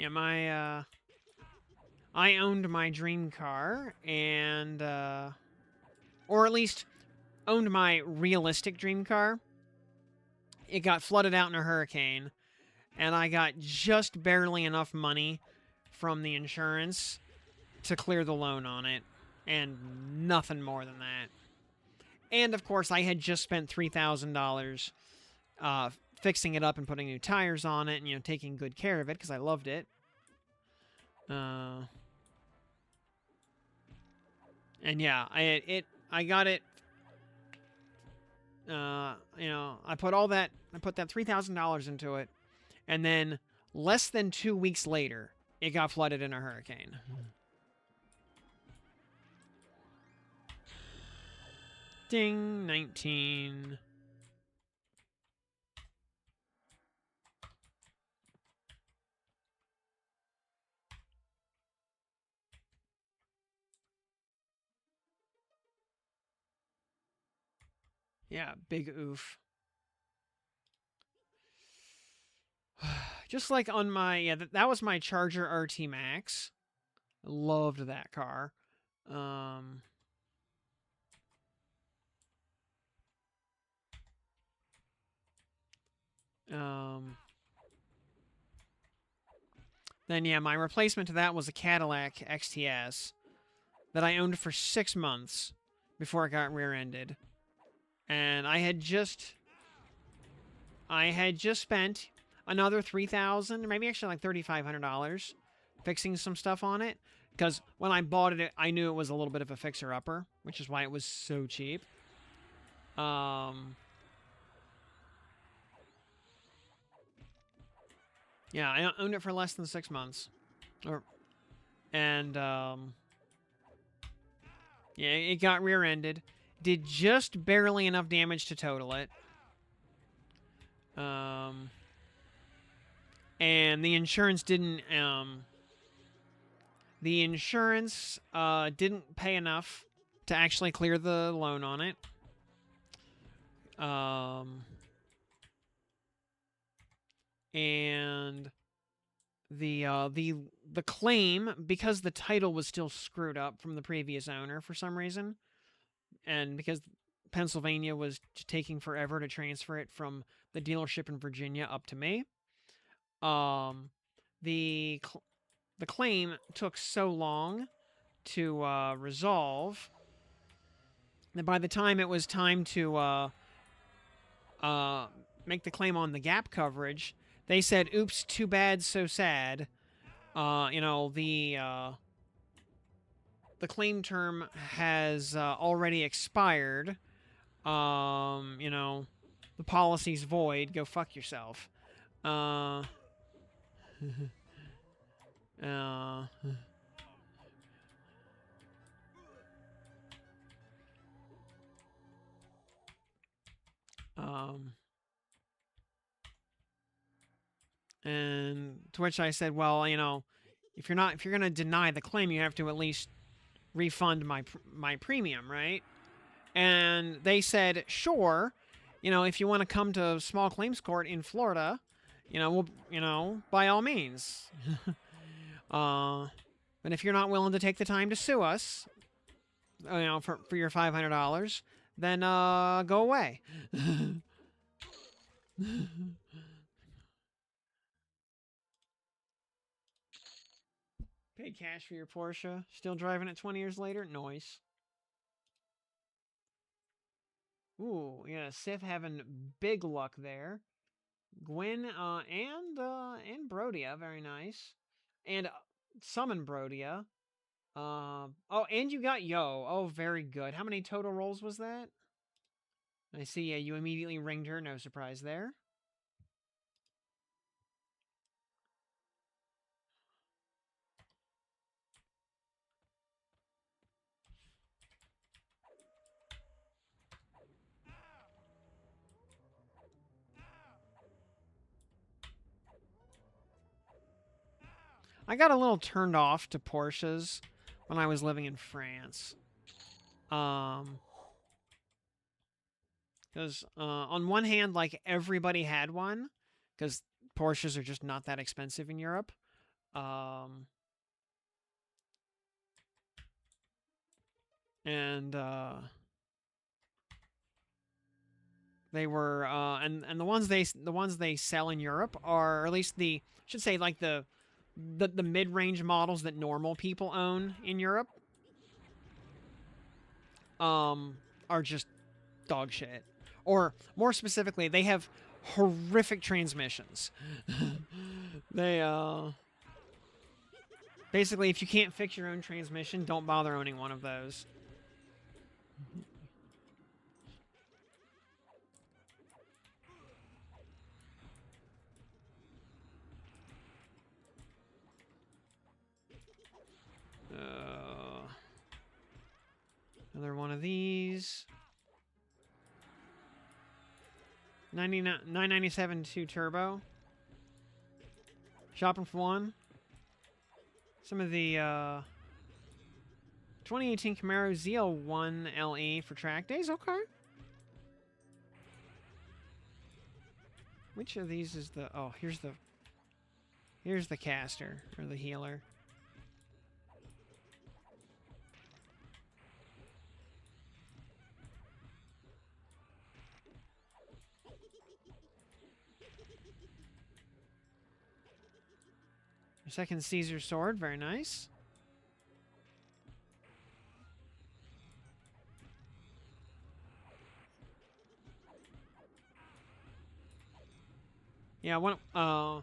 Yeah, I owned my dream car, and, or at least owned my realistic dream car. It got flooded out in a hurricane, and I got just barely enough money from the insurance to clear the loan on it, and nothing more than that. And of course, I had just spent $3,000 fixing it up and putting new tires on it, and taking good care of it because I loved it. And yeah, I got it. I put that $3,000 into it, and then less than 2 weeks later, it got flooded in a hurricane. Ding, 19. Yeah, big oof. Just like on my, yeah, that was my Charger RT Max. Loved that car. Um, um, then yeah, my replacement to that was a Cadillac XTS that I owned for 6 months before it got rear-ended. And I had just spent another $3,000, maybe actually like $3,500 fixing some stuff on it. Because when I bought it, I knew it was a little bit of a fixer-upper, which is why it was so cheap. Yeah, I owned it for less than 6 months. And yeah, it got rear-ended. Did just barely enough damage to total it. And the insurance didn't pay enough to actually clear the loan on it. And the claim, because the title was still screwed up from the previous owner for some reason, and because Pennsylvania was taking forever to transfer it from the dealership in Virginia up to me, the claim took so long to resolve that by the time it was time to make the claim on the gap coverage, they said, "Oops, too bad, so sad." You know, the claim term has already expired. You know, the policy's void. Go fuck yourself. Uh, uh, um, and to which I said, well, you know, if you're gonna deny the claim, you have to at least refund my premium, right? And they said, sure, you know, if you want to come to small claims court in Florida, you know, by all means. But if you're not willing to take the time to sue us, you know, for your $500, then go away. Paid cash for your Porsche. Still driving it 20 years later? Nice. Ooh, yeah, Sith having big luck there. Gwen and Brodia, very nice. And summon Brodia. Oh, and you got Yo. Oh, very good. How many total rolls was that? I see, yeah, you immediately ringed her. No surprise there. I got a little turned off to Porsches when I was living in France. Because on one hand, like, everybody had one, because Porsches are just not that expensive in Europe. And they were and the ones they sell in Europe are, or at least the should say like the mid-range models that normal people own in Europe are just dog shit. Or more specifically, they have horrific transmissions. They basically, if you can't fix your own transmission, don't bother owning one of those. Another one of these. 997 2 turbo. Shopping for one. Some of the 2018 Camaro ZL1 LE for track days. Okay. Which of these is the... Oh, here's the caster, or the healer. Second Caesar sword, very nice. Yeah, on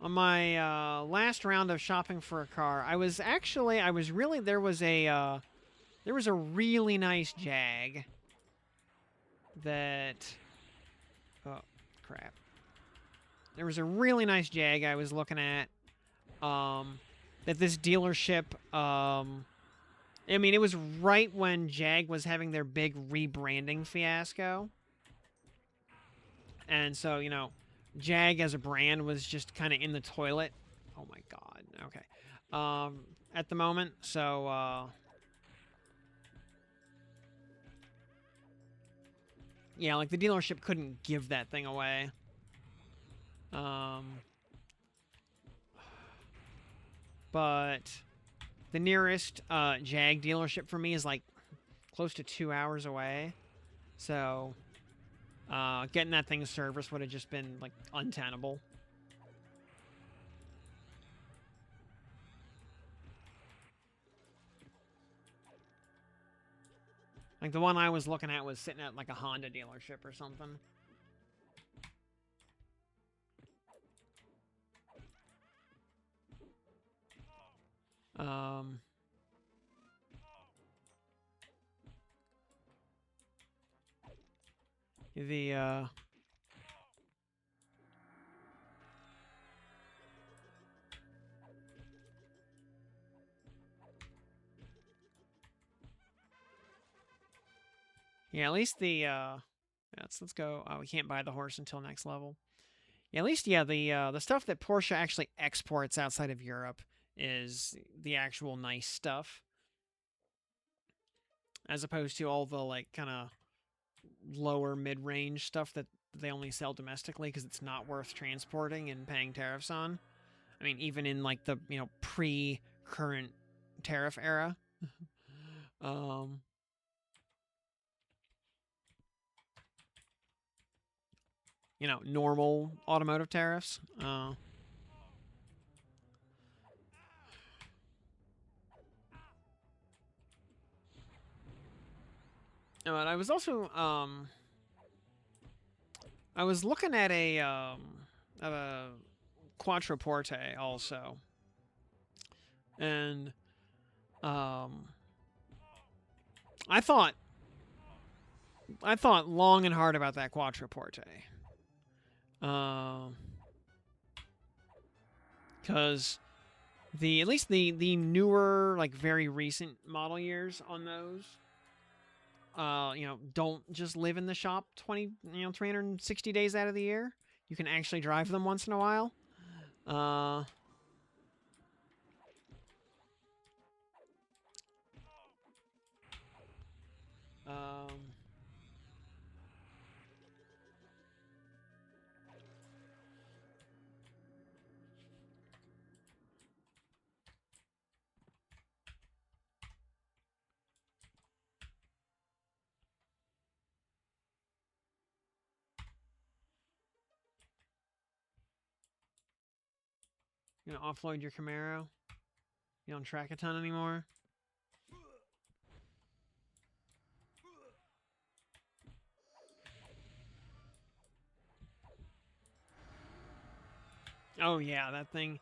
my last round of shopping for a car, there was a really nice Jag that, oh crap. There was a really nice Jag I was looking at, that this dealership, I mean, it was right when Jag was having their big rebranding fiasco. And so, you know, Jag as a brand was just kind of in the toilet. Oh my god. Okay. At the moment, so yeah, like the dealership couldn't give that thing away. But the nearest Jag dealership for me is like close to 2 hours away. So getting that thing serviced would have just been like untenable. Like the one I was looking at was sitting at like a Honda dealership or something. Yeah, at least let's go. Oh, we can't buy the horse until next level. Yeah, at least the stuff that Porsche actually exports outside of Europe is the actual nice stuff, as opposed to all the like kind of lower mid-range stuff that they only sell domestically because it's not worth transporting and paying tariffs on. I mean, even in like the pre-current tariff era. Normal automotive tariffs. But I was also I was looking at a Quattroporte also, and I thought long and hard about that Quattroporte. Because at least the newer, like very recent model years on those, don't just live in the shop 360 days out of the year. You can actually drive them once in a while. Offload your Camaro. You don't track a ton anymore. Oh yeah, that thing.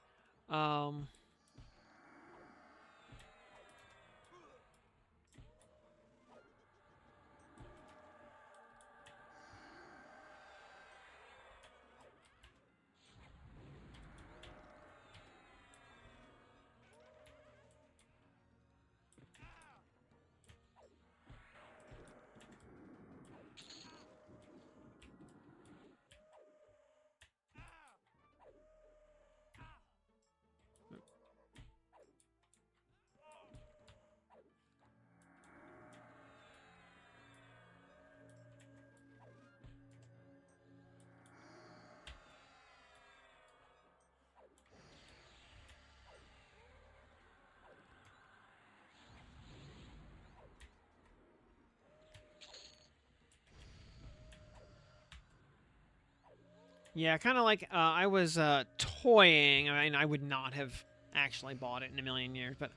Yeah, kind of like I was toying. I mean, I would not have actually bought it in a million years, but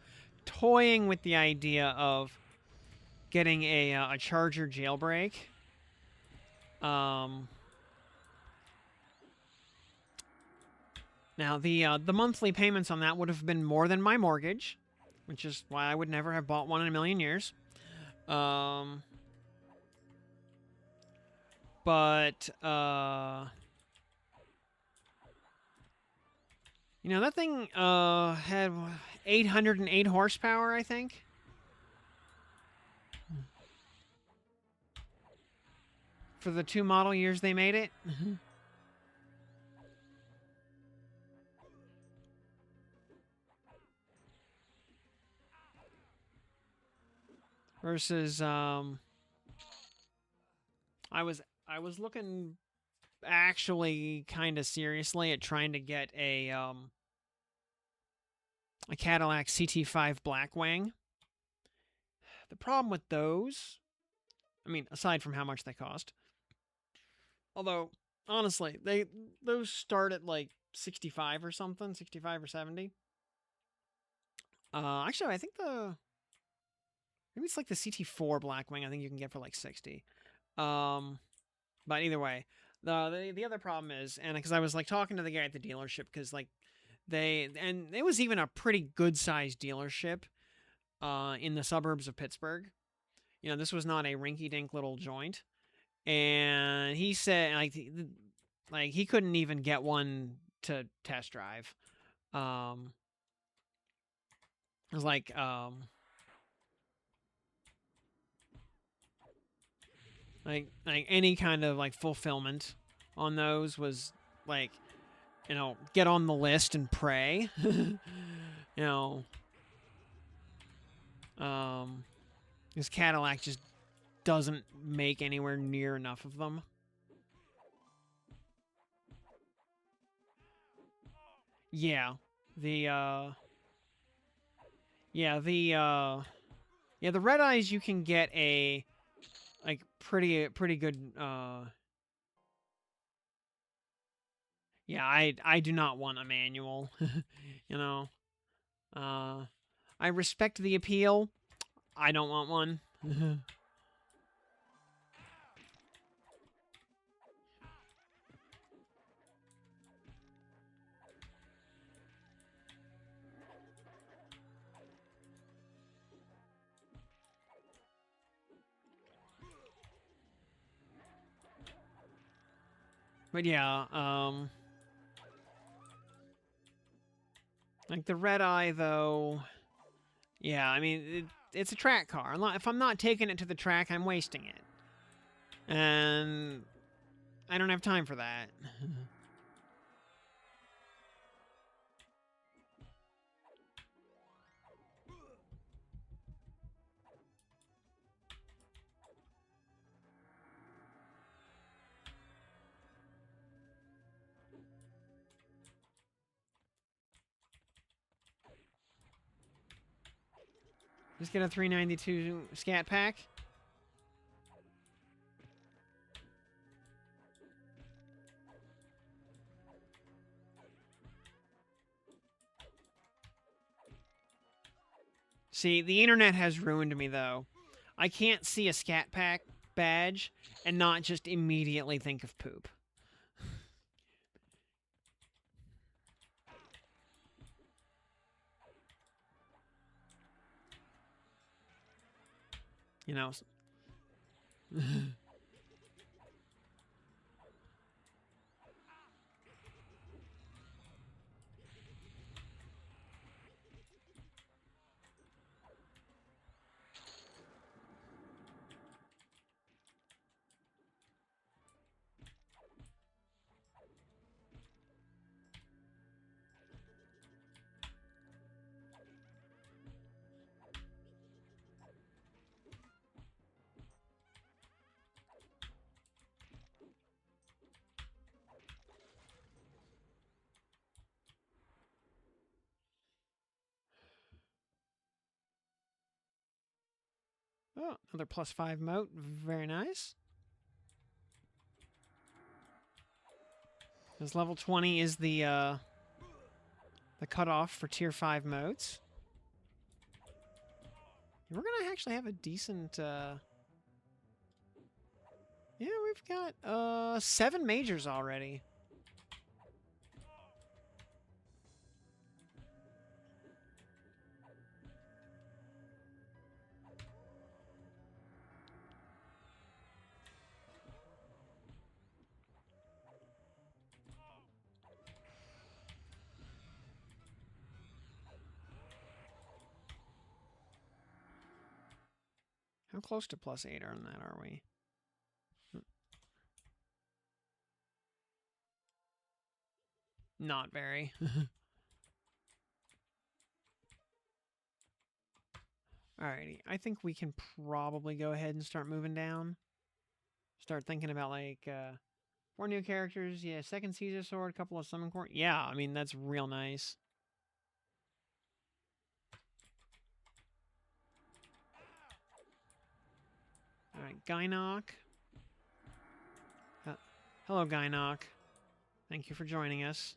toying with the idea of getting a charger jailbreak. Um, Now the monthly payments on that would have been more than my mortgage, which is why I would never have bought one in a million years. Um, but you know that thing had 808 horsepower, I think. For the 2 model years they made it. Versus I was I was looking actually kind of seriously at trying to get a Cadillac CT5 Blackwing. The problem with those, I mean, aside from how much they cost, although honestly, those start at like 65 or something, 65 or 70. Actually, I think maybe it's like the CT4 Blackwing. I think you can get for like 60. Um, but either way, the other problem is, and because I was like talking to the guy at the dealership, because like and it was even a pretty good sized dealership, in the suburbs of Pittsburgh. You know, this was not a rinky dink little joint, and he said like he couldn't even get one to test drive. Um, it was like any kind of like fulfillment on those was like, you know, get on the list and pray. You know, um, this Cadillac just doesn't make anywhere near enough of them. Yeah, the yeah the yeah the red eyes you can get a like pretty good yeah, I do not want a manual. You know, uh, I respect the appeal. I don't want one. But yeah, like the red eye though. Yeah, I mean it's a track car. If I'm not taking it to the track, I'm wasting it, and I don't have time for that. Just get a 392 scat pack. See, the internet has ruined me though. I can't see a scat pack badge and not just immediately think of poop. You know. Oh, another +5 moat. Very nice. Because level 20 is the cutoff for tier 5 modes. We're gonna actually have a decent yeah, we've got 7 majors already. How close to +8 on that are we? Not very. Alrighty, I think we can probably go ahead and start moving down. Start thinking about, like, 4 new characters. Yeah, second Caesar Sword, a couple of Summon Core. Yeah, I mean, that's real nice. Alright, Gynoc. Hello, Gynoc. Thank you for joining us.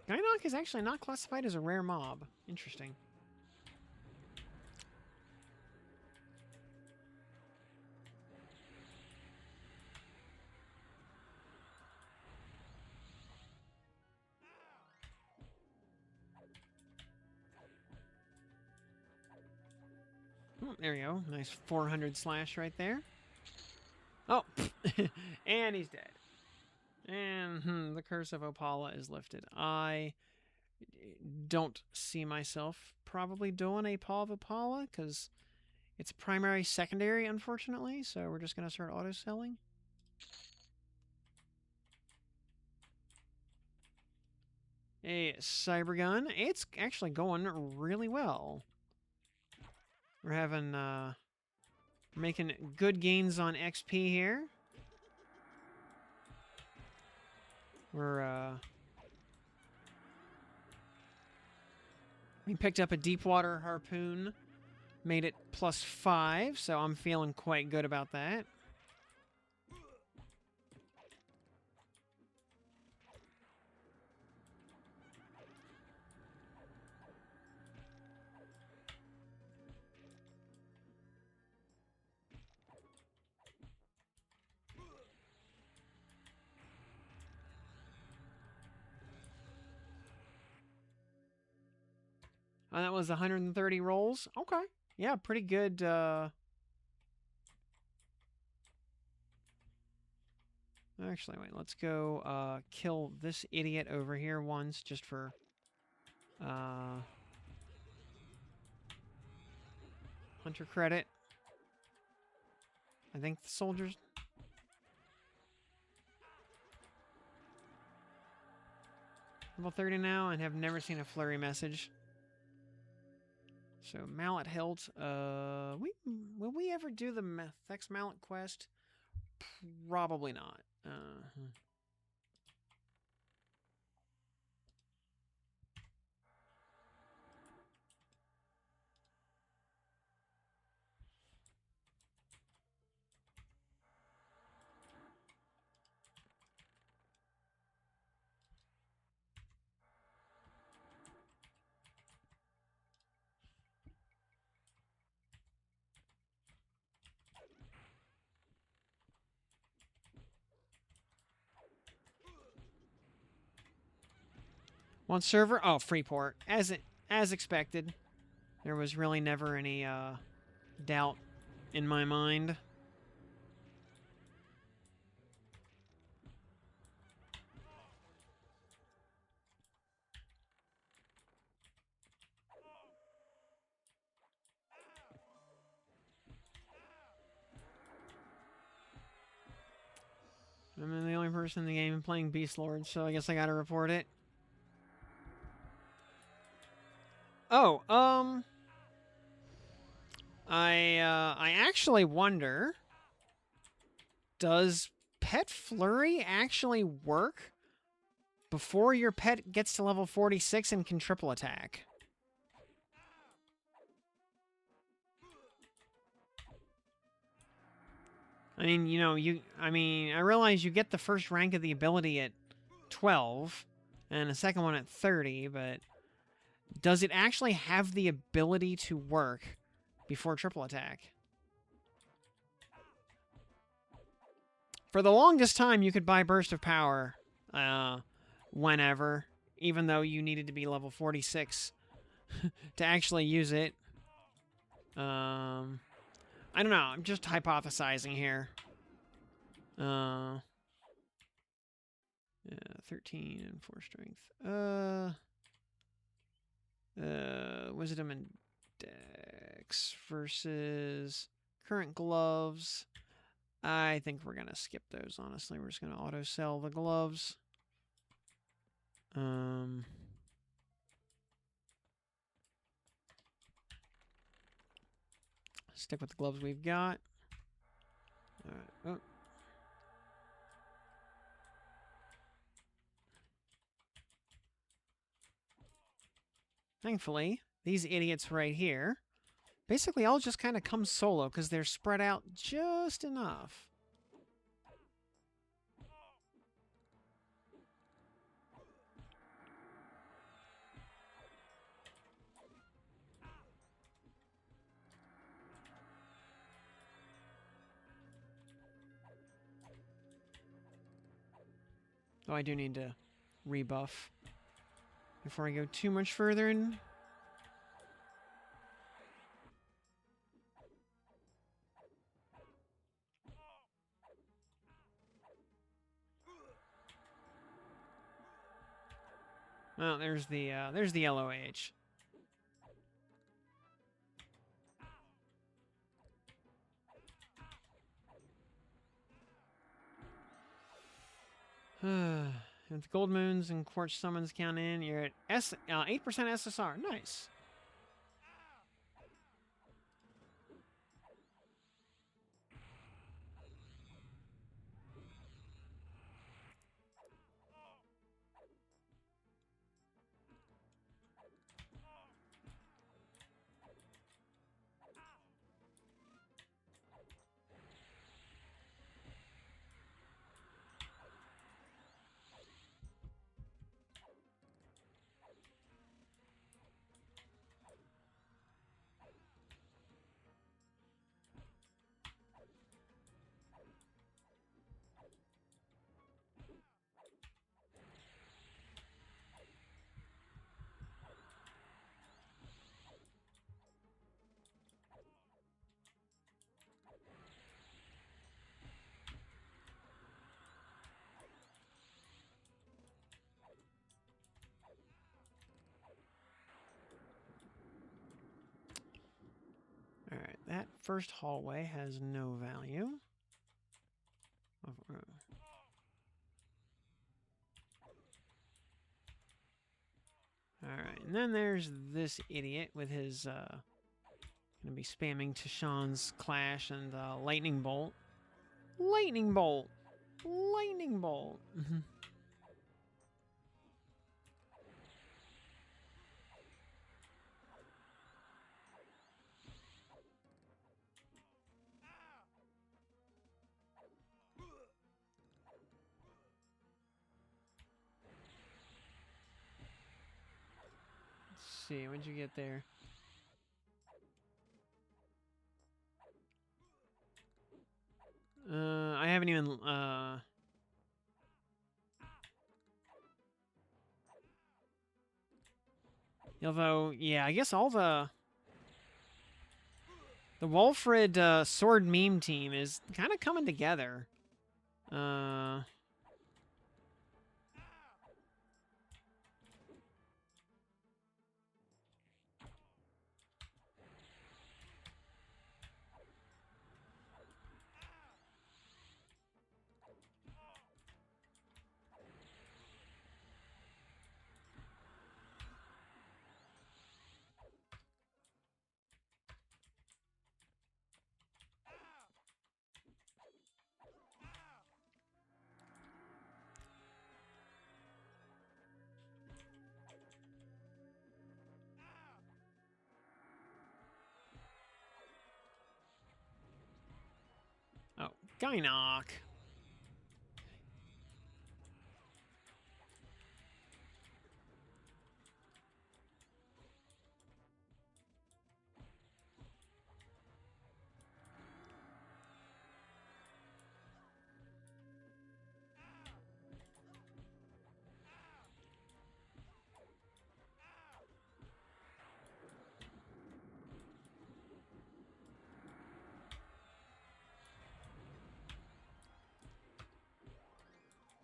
Gynoc is actually not classified as a rare mob. Interesting. Oh, there you go. Nice 400 slash right there. Oh, and he's dead. And the curse of Opala is lifted. I don't see myself probably doing a Paw of Opala because it's primary, secondary, unfortunately. So we're just going to start auto-selling. A Cybergun. It's actually going really well. We're having, making good gains on XP here. We picked up a deep water harpoon, made it +5, so I'm feeling quite good about that. That was 130 rolls. Okay. Yeah, pretty good. Actually, wait. Let's go kill this idiot over here once, just for hunter credit. I think the soldiers... Level 30 now, and have never seen a flurry message. So, Mallet Hilt. Will we ever do the Thex Mallet quest? Probably not. One server? Oh, Freeport. As expected. There was really never any doubt in my mind. I'm the only person in the game playing Beast Lord, so I guess I gotta report it. Oh, I actually wonder, does Pet Flurry actually work before your pet gets to level 46 and can triple attack. I mean, you know, I realize you get the first rank of the ability at 12 and a second one at 30, but does it actually have the ability to work before triple attack? For the longest time, you could buy Burst of Power whenever, even though you needed to be level 46 to actually use it. I don't know. I'm just hypothesizing here. Yeah, 13 and 4 strength. Wisdom and Dex versus current gloves. I think we're gonna skip those, honestly. We're just gonna auto sell the gloves. Stick with the gloves we've got. Alright. Oh. Thankfully, these idiots right here basically all just kind of come solo because they're spread out just enough. Oh, I do need to rebuff before I go too much further in. Well, there's the LOH. If the gold moons and quartz summons count in, you're at 8% SSR. Nice. Alright, that first hallway has no value. Alright, and then there's this idiot with his, gonna be spamming Tashawn's Clash and, Lightning Bolt. Lightning Bolt! Lightning Bolt! Let's see, what'd you get there? I haven't even, although, yeah, I guess all the Wolfrid, Sword Meme team is kind of coming together. Skynock.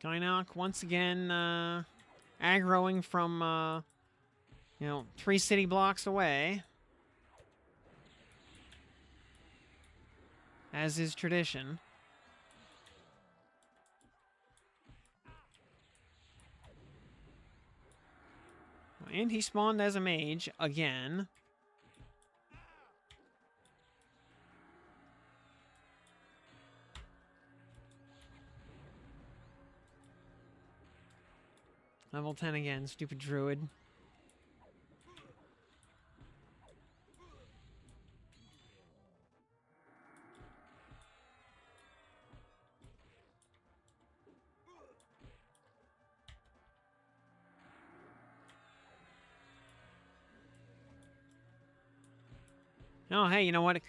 Skynock once again aggroing from, 3 city blocks away. As is tradition. And he spawned as a mage again. Level 10 again, stupid druid. Oh, hey, you know what? At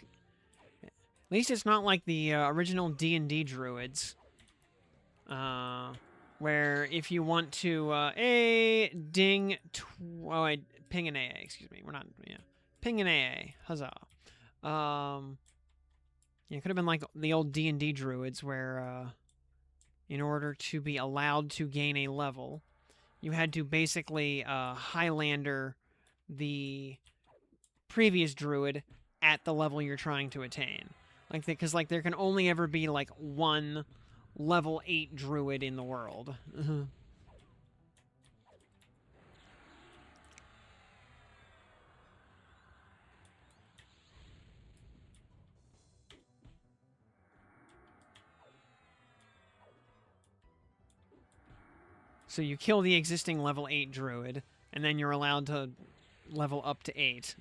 least it's not like the original D&D druids. Where if you want to, ping an AA, excuse me. We're not, ping an AA, huzzah. It could have been like the old D&D druids where, in order to be allowed to gain a level, you had to basically Highlander the previous druid at the level you're trying to attain. Because there can only ever be like one level 8 druid in the world. So you kill the existing level 8 druid, and then you're allowed to level up to 8.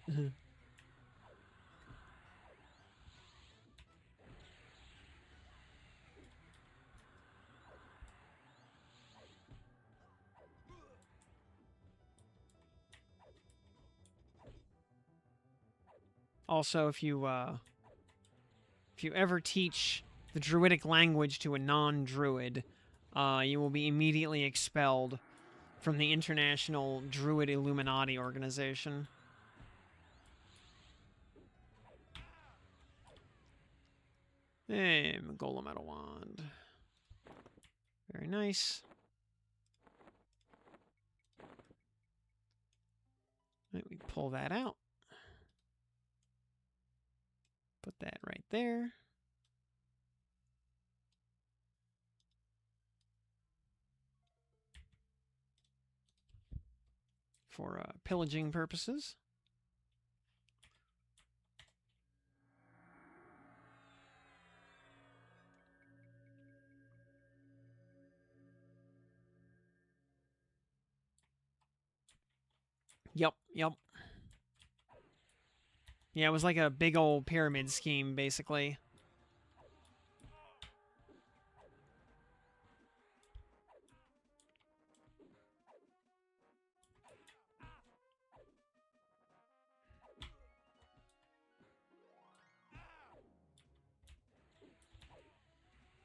Also, if you ever teach the druidic language to a non-druid, you will be immediately expelled from the International Druid Illuminati organization. Hey, Golem Metal Wand. Very nice. Right, we pull that out. Put that right there. For pillaging purposes. Yep. Yeah, it was like a big old pyramid scheme, basically.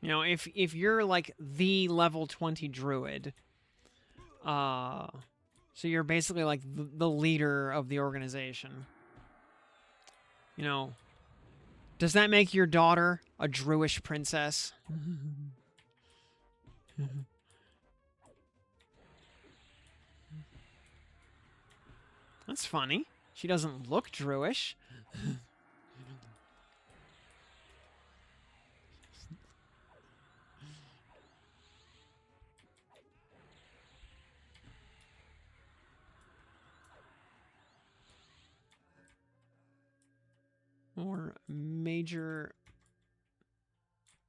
If you're like the level 20 druid, so you're basically like the leader of the organization. Does that make your daughter a Druish princess? That's funny. She doesn't look Druish.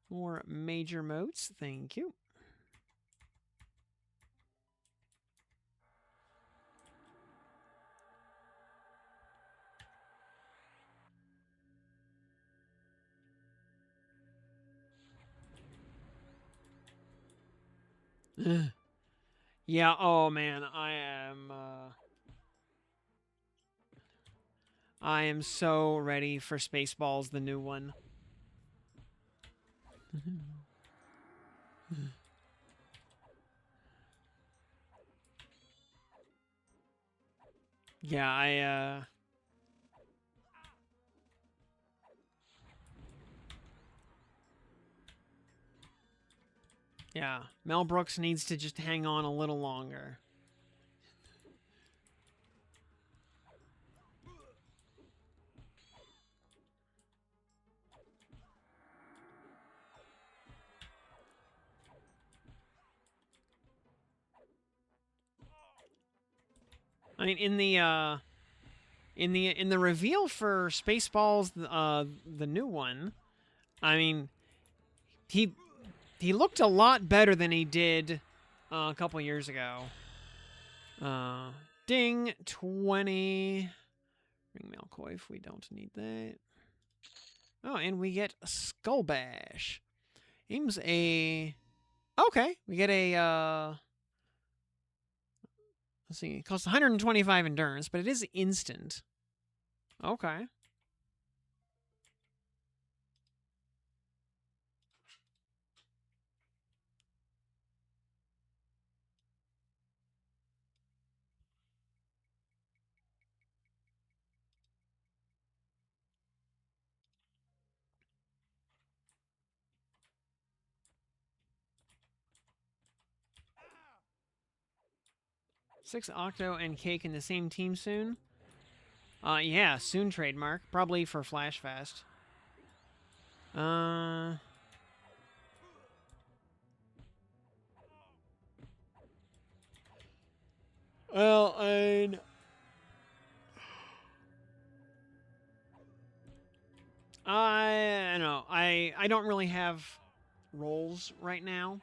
More major moats. Thank you. Yeah, oh man, I am so ready for Spaceballs, the new one. Yeah, yeah, Mel Brooks needs to just hang on a little longer. I mean, in the reveal for Spaceballs, the new one, I mean, he he looked a lot better than he did a couple years ago. Ding 20. Ring Malcoif, we don't need that. Oh, and we get a Skull Bash. Aims a. Okay, we get a. Let's see, it costs 125 endurance, but it is instant. Okay. Six Octo and Cake in the same team soon. Yeah, soon trademark. Probably for Flash Fest. Well, I know. I don't really have roles right now.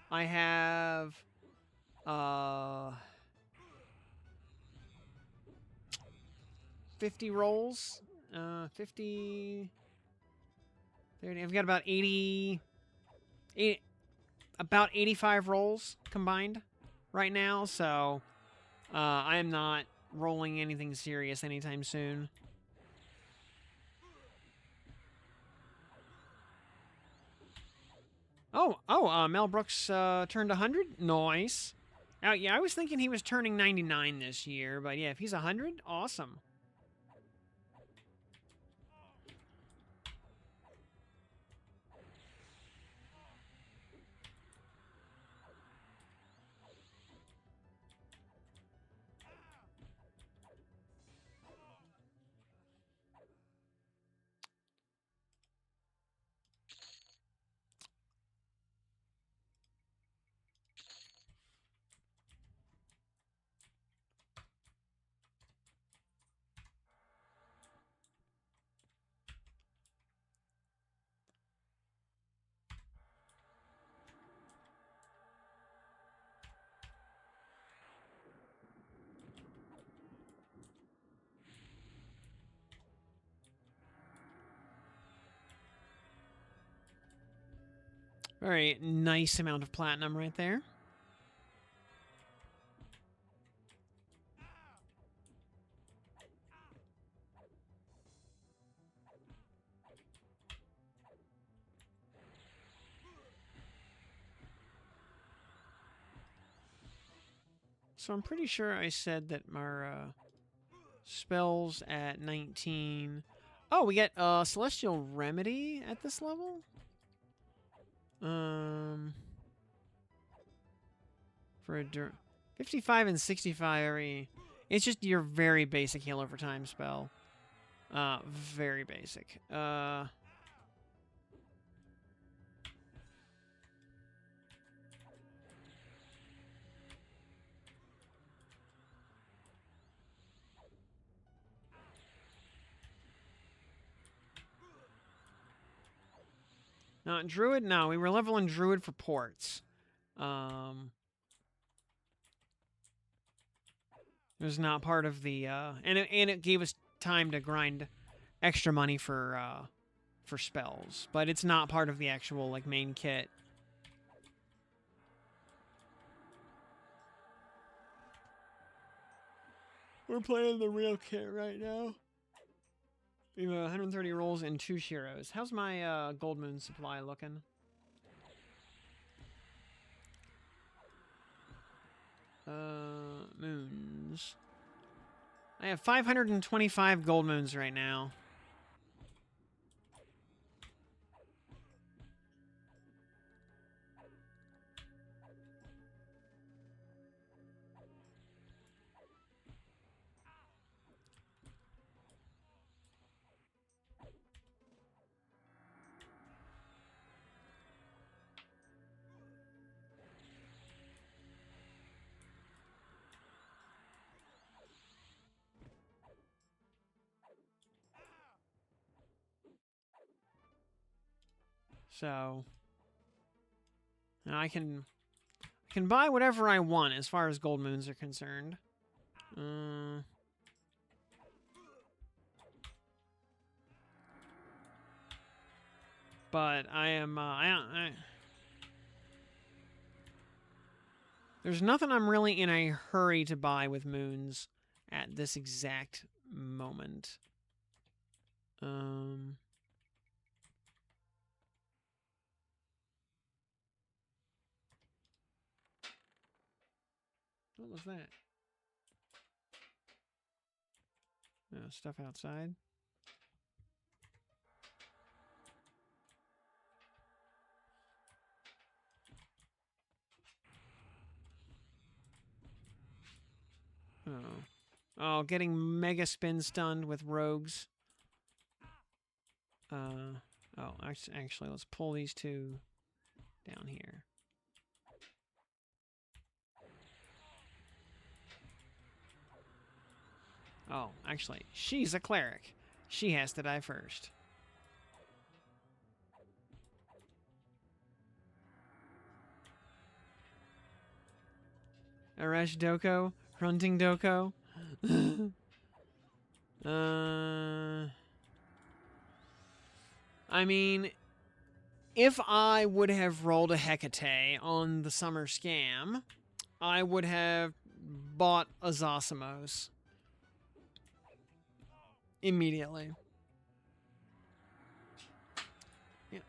I have uh 50 rolls. 50 30. I've got about 80 about 85 rolls combined right now, so I am not rolling anything serious anytime soon. Mel Brooks turned 100? Nice. Yeah, I was thinking he was turning 99 this year, but yeah, if he's 100, awesome. Very nice amount of platinum right there. So I'm pretty sure I said that my spells at 19. Oh, we get Celestial Remedy at this level? For a 55 and 65 it's just your very basic heal over time spell. Very basic. Druid? No, we were leveling Druid for ports. It was not part of the and it gave us time to grind extra money for spells, but it's not part of the actual like main kit. We're playing the real kit right now. We have 130 rolls and 2 Shiros. How's my gold moon supply looking? Moons. I have 525 gold moons right now. So I can buy whatever I want as far as gold moons are concerned. But I am there's nothing I'm really in a hurry to buy with moons at this exact moment. What was that? Stuff outside. Oh, getting mega spin stunned with rogues. Oh, actually, let's pull these two down here. Oh, actually, she's a cleric. She has to die first. Arash Doko? Hunting Doko? I mean, if I would have rolled a Hecate on the summer scam, I would have bought a Zosimos immediately. Yeah.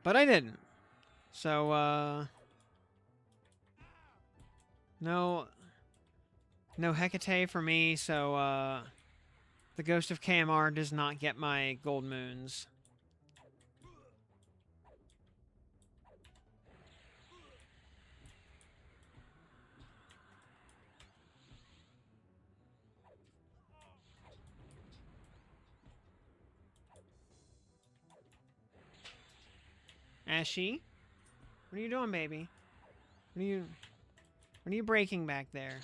But I didn't. So, no Hecate for me, so, the Ghost of KMR does not get my gold moons. Ashy? What are you doing, baby? What are you breaking back there?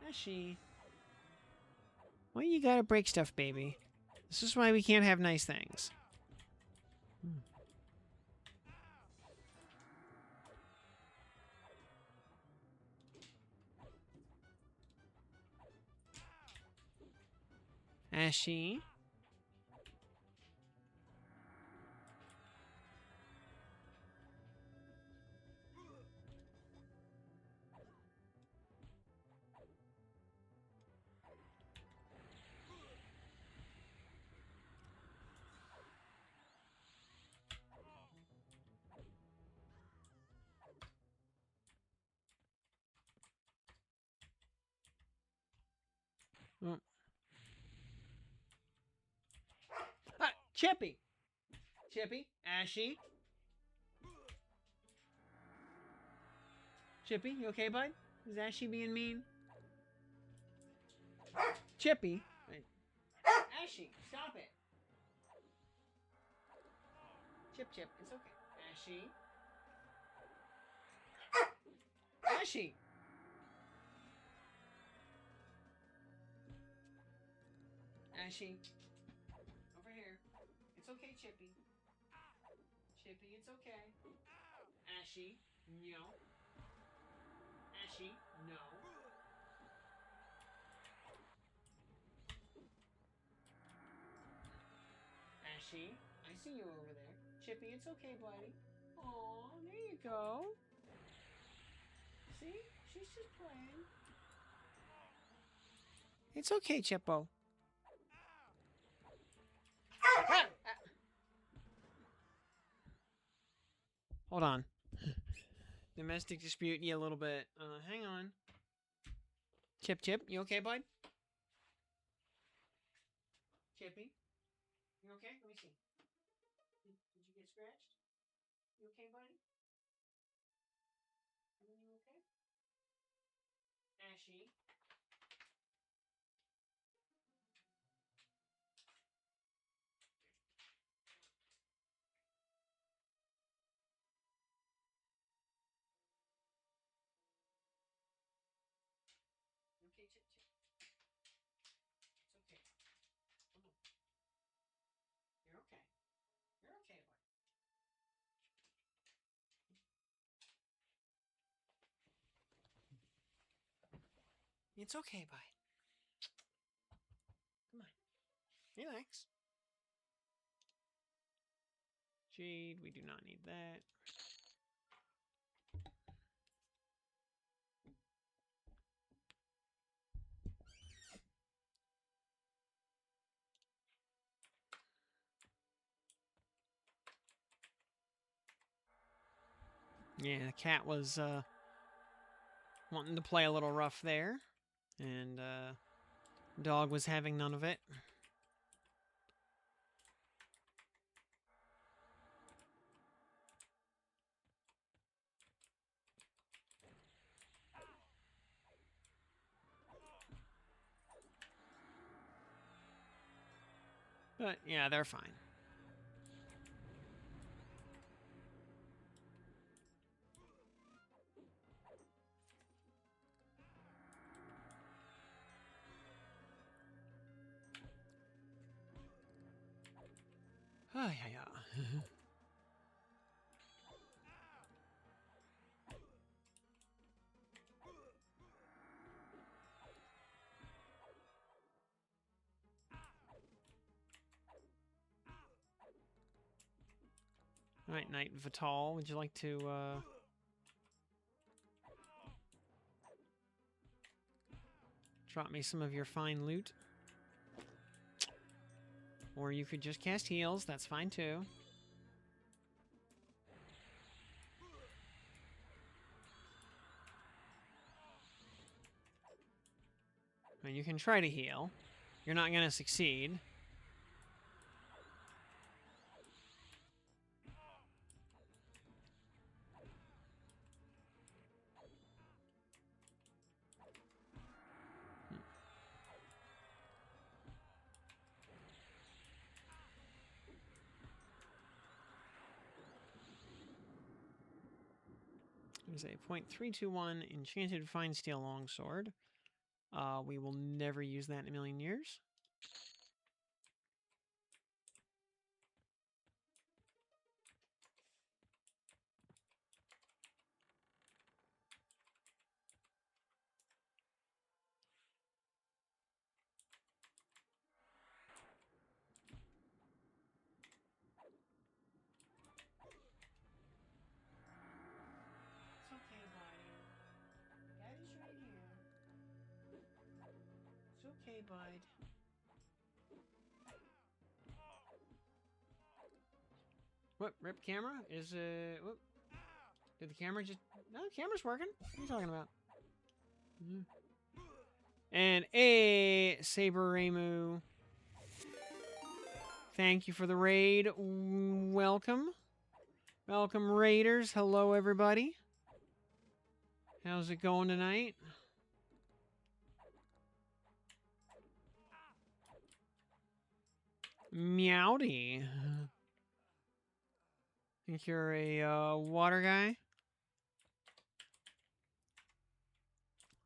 Ashy. Why you gotta break stuff, baby? This is why we can't have nice things. Ashy. Oh. Ah, Chippy! Chippy? Ashy? Chippy, you okay, bud? Is Ashy being mean? Chippy? Wait. Ashy, stop it! Chip, it's okay. Ashy? Ashy! Ashy. Over here. It's okay, Chippy. Chippy, it's okay. Ashy, no. Ashy, no. Ashy, I see you over there. Chippy, it's okay, buddy. Aw, there you go. See? She's just playing. It's okay, Chippo. Hold on. Domestic dispute, yeah, a little bit. Hang on. Chip, you okay, bud? Chippy? You okay? Let me see. Did you get scratched? You okay, buddy? You okay? Ashy? You okay, Chip? It's okay. Come on. You're okay. You're okay, bud. It's okay, bud. Come on. Relax. Jade, we do not need that. Yeah, the cat was wanting to play a little rough there. And dog was having none of it. But yeah, they're fine. Oh, yeah. Alright, Knight Vital, would you like to, drop me some of your fine loot? Or you could just cast heals, that's fine too. I mean, you can try to heal. You're not gonna succeed. There's a .321 enchanted fine steel longsword. We will never use that in a million years. It's okay, buddy. Daddy's right here. It's okay, bud. What? Rip camera? Is whoop. Did the camera just... No, the camera's working. What are you talking about? And a Saber Ramu. Thank you for the raid. Welcome. Welcome, raiders. Hello, everybody. How's it going tonight? Meowdy. Think you're a water guy?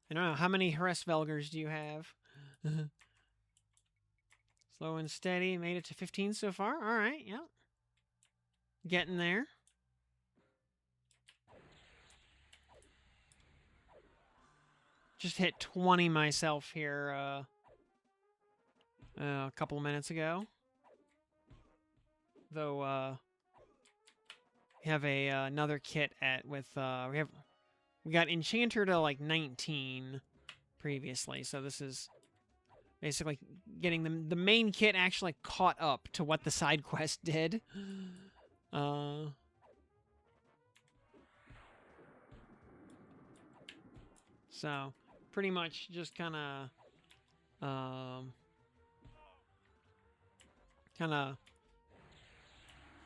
I don't know. How many Hresvelgers do you have? Slow and steady. Made it to 15 so far. All right. Yep. Getting there. Just hit 20 myself here a couple of minutes ago. Though we have another kit with we got Enchanter to like 19 previously, so this is basically getting the main kit actually caught up to what the side quest did. So pretty much just kind of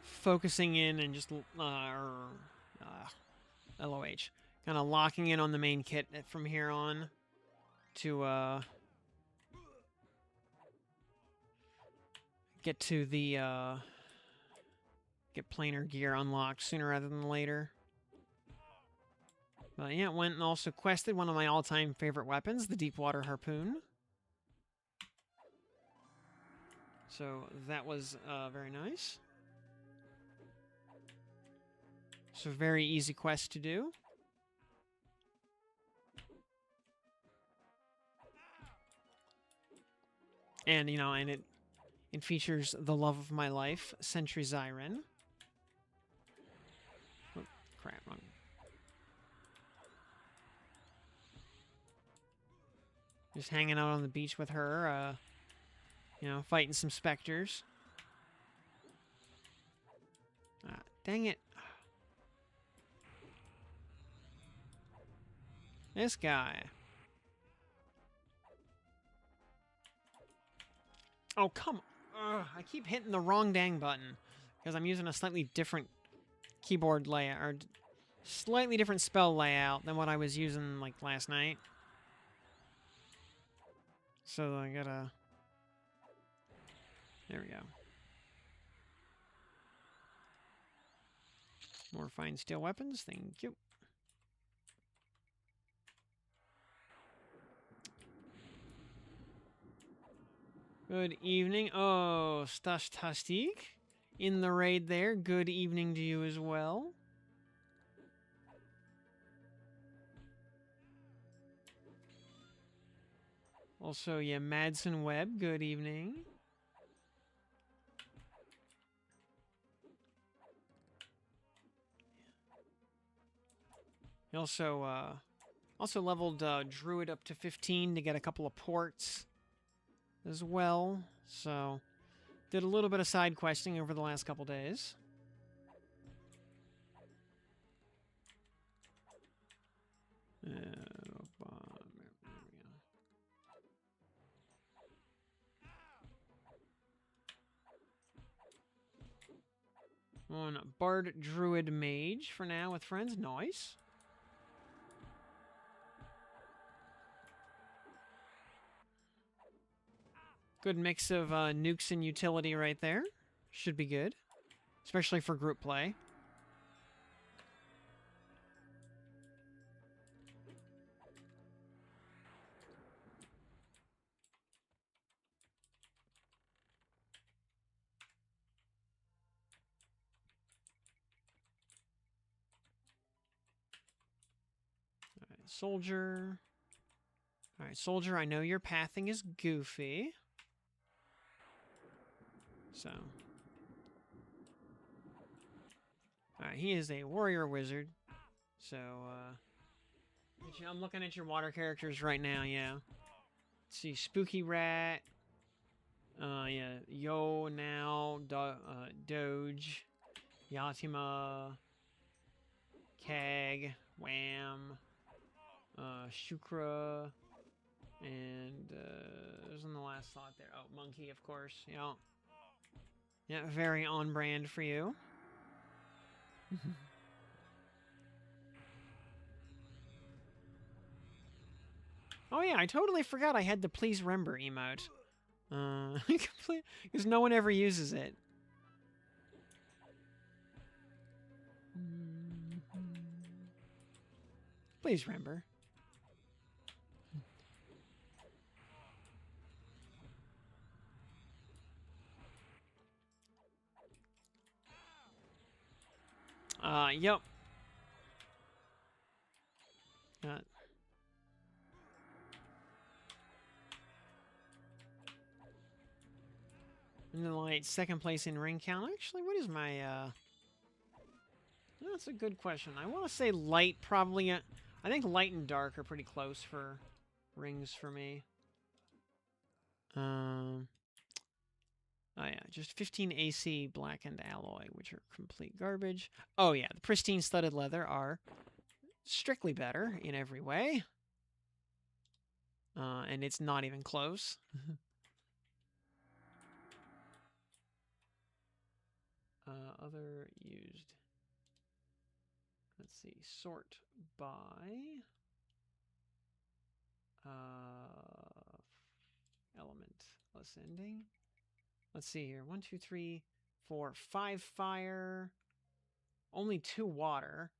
focusing in and just LOH, kind of locking in on the main kit from here on to get to the get planar gear unlocked sooner rather than later. But yeah, went and also quested one of my all-time favorite weapons, the Deepwater Harpoon. So that was very nice. So very easy quest to do. And, you know, and it features the love of my life, Sentry Zyren. Oh, crap, wrong. Just hanging out on the beach with her, you know, fighting some specters. Ah, dang it. This guy. Oh, come on. Ugh, I keep hitting the wrong dang button because I'm using a slightly different keyboard layout, or slightly different spell layout than what I was using, like, last night. So I gotta... There we go. More fine steel weapons, thank you. Good evening. Oh, Stastastik in the raid there. Good evening to you as well. Also, yeah, Madsen Webb, good evening. He also leveled Druid up to 15 to get a couple of ports as well. So, did a little bit of side questing over the last couple days. On Bard Druid Mage for now with friends. Nice. Good mix of nukes and utility right there. Should be good. Especially for group play. Alright, soldier. Alright, soldier, I know your pathing is goofy. So. Alright, he is a warrior wizard. So, I'm looking at your water characters right now, yeah. Let's see, Spooky Rat. Yeah, Yo Now, Doge, Yatima, Kag, Wham, Shukra, and there's in the last slot there. Oh, Monkey, of course. Yeah. Yeah, very on brand for you. Oh yeah, I totally forgot I had the Please Remember emote. Because no one ever uses it. Please remember. Yep. And then like second place in ring count. Actually, what is my that's a good question. I want to say light probably I think light and dark are pretty close for rings for me. Oh yeah, just 15 AC blackened alloy, which are complete garbage. Oh yeah, the pristine studded leather are strictly better in every way. And it's not even close. Other used. Let's see. Sort by element ascending. Let's see here. 1, 2, 3, 4, 5 fire. Only 2 water.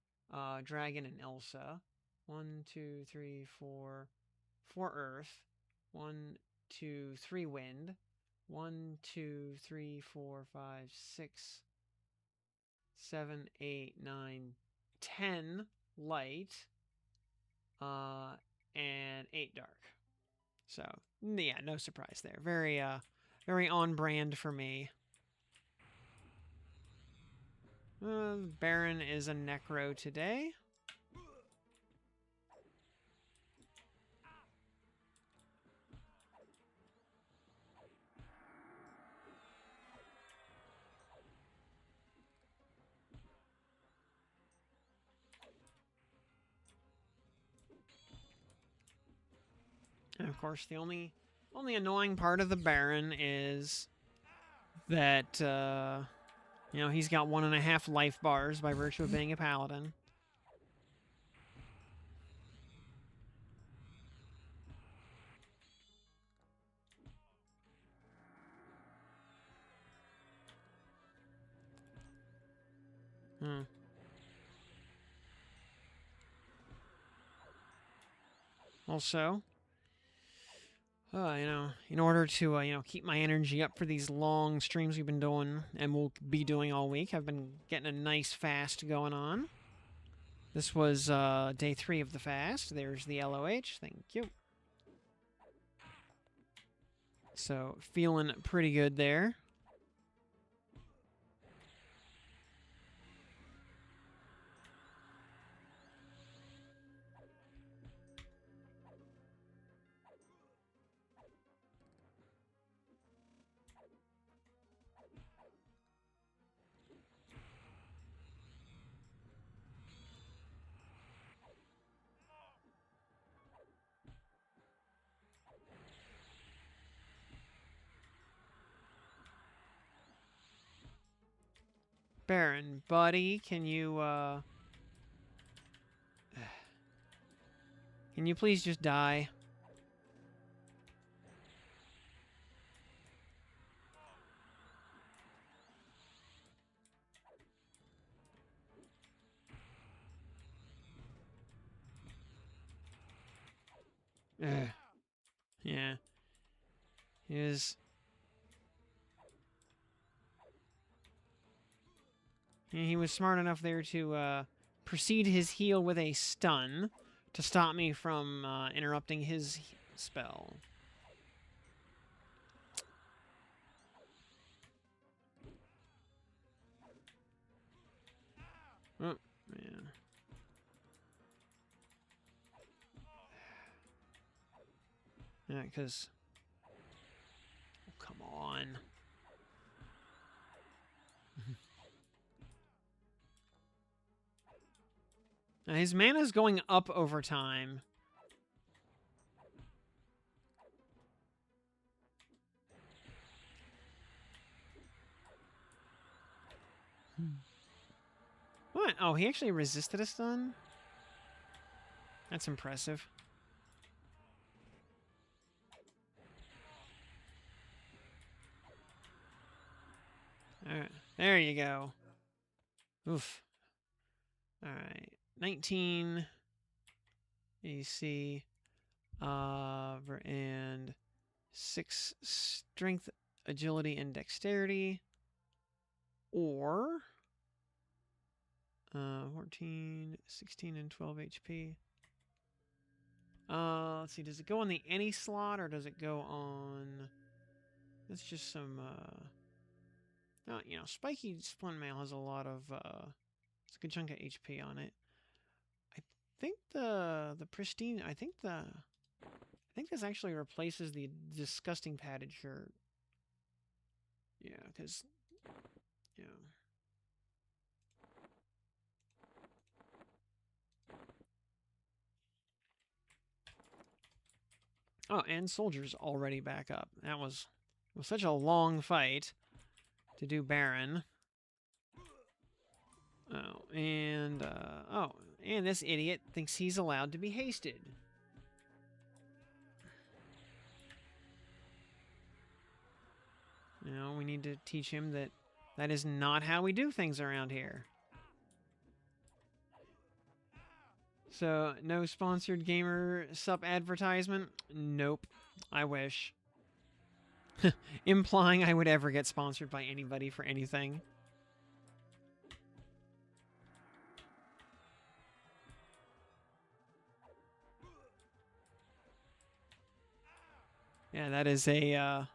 Dragon and Elsa. 1, 2, 3, 4. 4 earth. 1, 2, 3 wind. 1, 2, 3, 4, 5, 6, 7, 8, 9, 10 light. And 8 dark. So yeah, no surprise there. Very on brand for me. Baron is a necro today. And of course, the only annoying part of the Baron is that you know, he's got 1.5 life bars by virtue of being a paladin. Also, you know, in order to you know, keep my energy up for these long streams we've been doing and we'll be doing all week, I've been getting a nice fast going on. This was day 3 of the fast. There's the LOH. Thank you. So feeling pretty good there. Baron, buddy, can you please just die? Yeah. He was smart enough there to precede his heal with a stun to stop me from interrupting his spell. Oh, yeah. Yeah, because... Oh, come on. Now, his mana's going up over time. What? Oh, he actually resisted a stun? That's impressive. Alright, there you go. Oof. Alright, 19 AC, and 6 strength, agility, and dexterity. Or 14, 16, and 12 HP. Let's see, does it go on the any slot or does it go on... That's just some you know, spiky splint mail has a lot of, it's a good chunk of HP on it. I think the pristine, I think this actually replaces the disgusting padded shirt. Yeah, because, yeah. Oh, and soldiers already back up. That was such a long fight to do Baron. Oh, and, and this idiot thinks he's allowed to be hasted. You know, we need to teach him that that is not how we do things around here. So, no sponsored gamer sup advertisement? Nope. I wish. Implying I would ever get sponsored by anybody for anything. Yeah, that is a,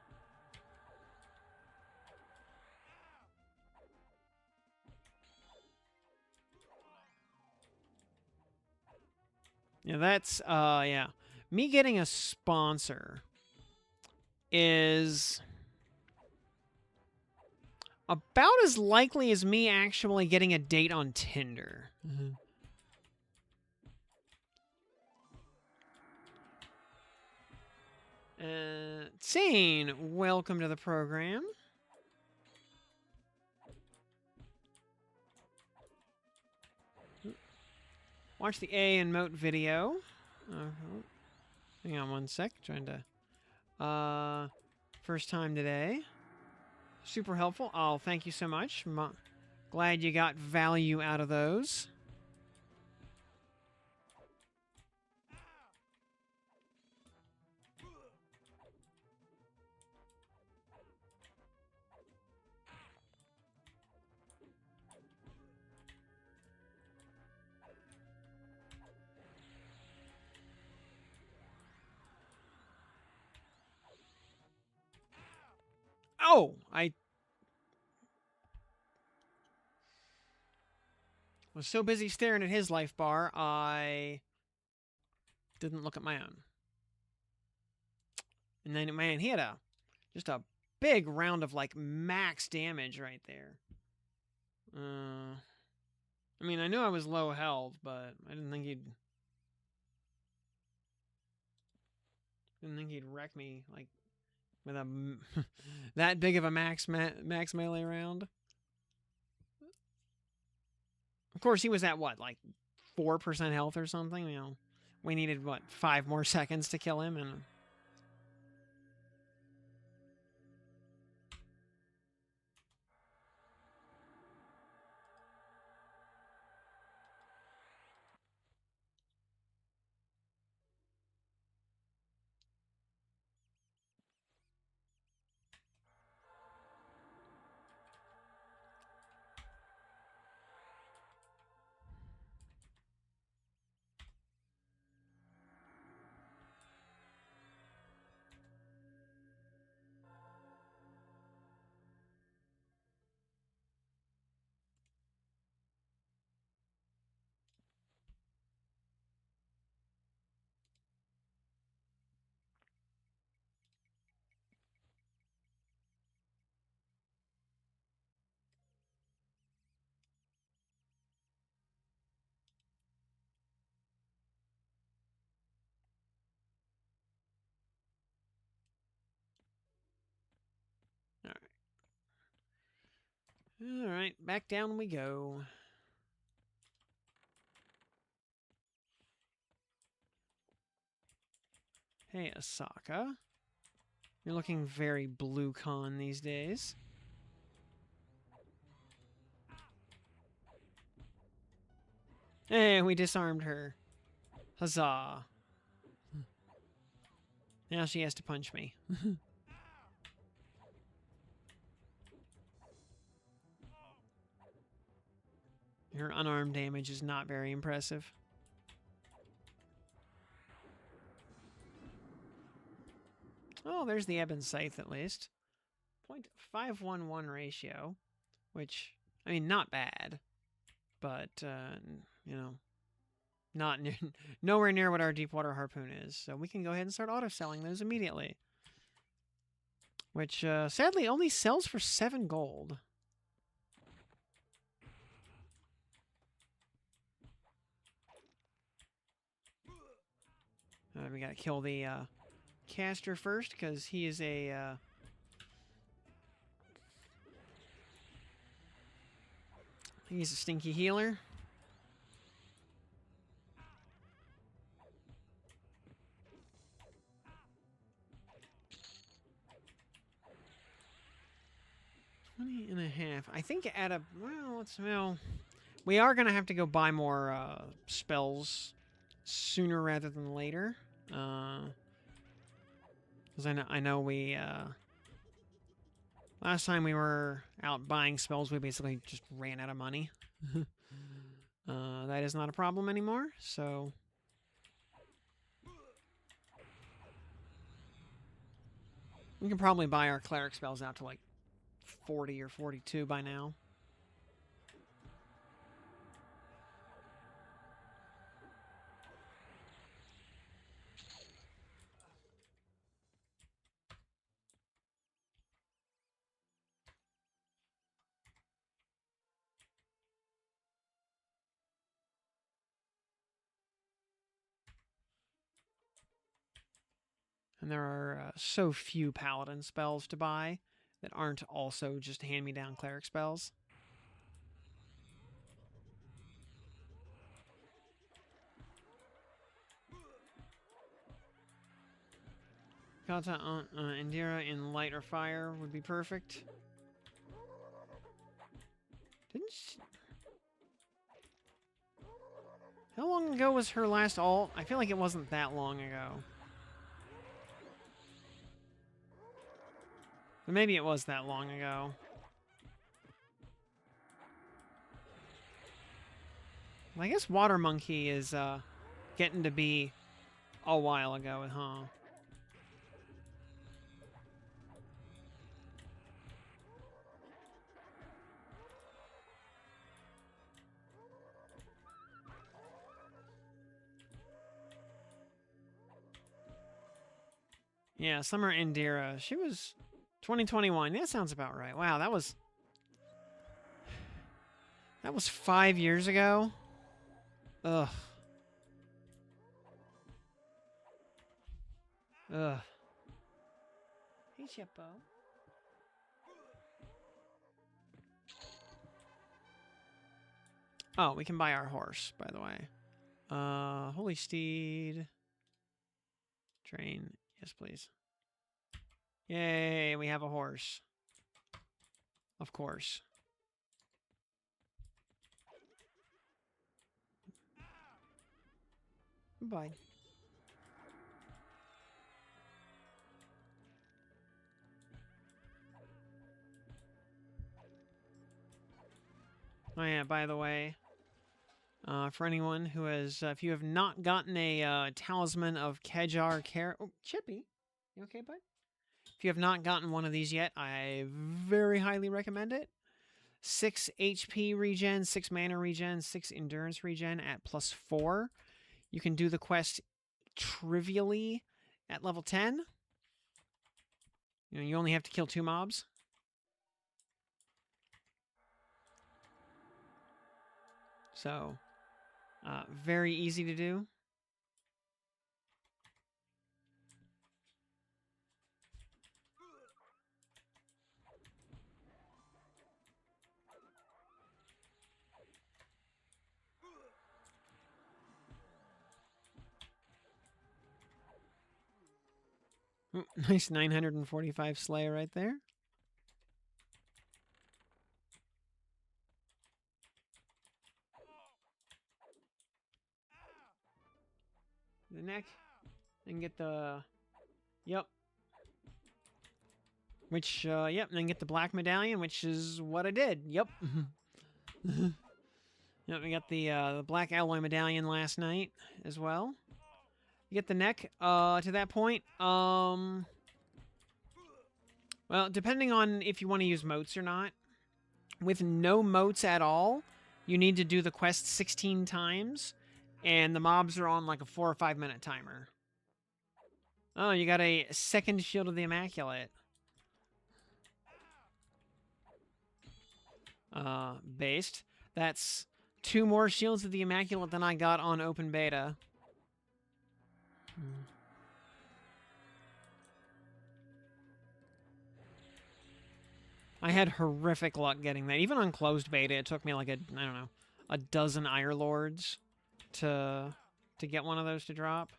yeah, that's, yeah. Me getting a sponsor is about as likely as me actually getting a date on Tinder. Tsane, welcome to the program. Watch the A and Moat video. Hang on one sec. Trying to... First time today. Super helpful. Oh, thank you so much. Glad you got value out of those. Oh, I was so busy staring at his life bar, I didn't look at my own. And then, man, he had just a big round of, like, max damage right there. I mean, I knew I was low health, but I didn't think he'd wreck me, like, with a that big of a max melee round. Of course, he was at, what, like 4% health or something? You know, we needed, what, 5 more seconds to kill him, and... All right, back down we go. Hey, Asaka. You're looking very blue con these days. Hey, we disarmed her. Huzzah. Now she has to punch me. Her unarmed damage is not very impressive. Oh, there's the Ebon Scythe at least. 0.511 ratio. which, I mean, not bad, but, you know, not nowhere near what our deep water harpoon is. So we can go ahead and start auto-selling those immediately. Which, sadly, only sells for 7 gold. We gotta kill the caster first, because he is a... he's a stinky healer. $20.5. I think at a... well, we are going to have to go buy more spells sooner rather than later. Because I know we... last time we were out buying spells, we basically just ran out of money. That is not a problem anymore, so... we can probably buy our cleric spells out to like 40 or 42 by now. And there are so few paladin spells to buy that aren't also just hand-me-down cleric spells. Kata Indira in light or fire would be perfect. Didn't she... How long ago was her last ult? I feel like it wasn't that long ago. But maybe it was that long ago. Well, I guess Water Monkey is getting to be a while ago, huh? Yeah, Summer Indira. She was 2021. That sounds about right. Wow, that was 5 years ago. Ugh. Ugh. Hey, Chippo. Oh, we can buy our horse, by the way. Holy Steed. Train. Yes, please. Yay, we have a horse. Of course. Goodbye. Oh yeah, by the way, for anyone who has, if you have not gotten a Talisman of Kejar Care... Oh, Chippy. You okay, bud? If you have not gotten one of these yet, I very highly recommend it. 6 HP regen, 6 mana regen, 6 endurance regen at +4. You can do the quest trivially at level 10. You know, you only have to kill 2 mobs. So, very easy to do. Ooh, nice 945 Slayer right there. The neck. And get the... Yep. Which, yep, and then get the black medallion, which is what I did. Yep. Yep, we got the black alloy medallion last night as well. You get the neck, to that point. Well, depending on if you want to use motes or not, with no moats at all, you need to do the quest 16 times, and the mobs are on like a 4 or 5 minute timer. Oh, you got a second Shield of the Immaculate. Based. That's 2 more Shields of the Immaculate than I got on open beta. I had horrific luck getting that. Even on closed beta, it took me like I don't know, a dozen Ire Lords to get one of those to drop.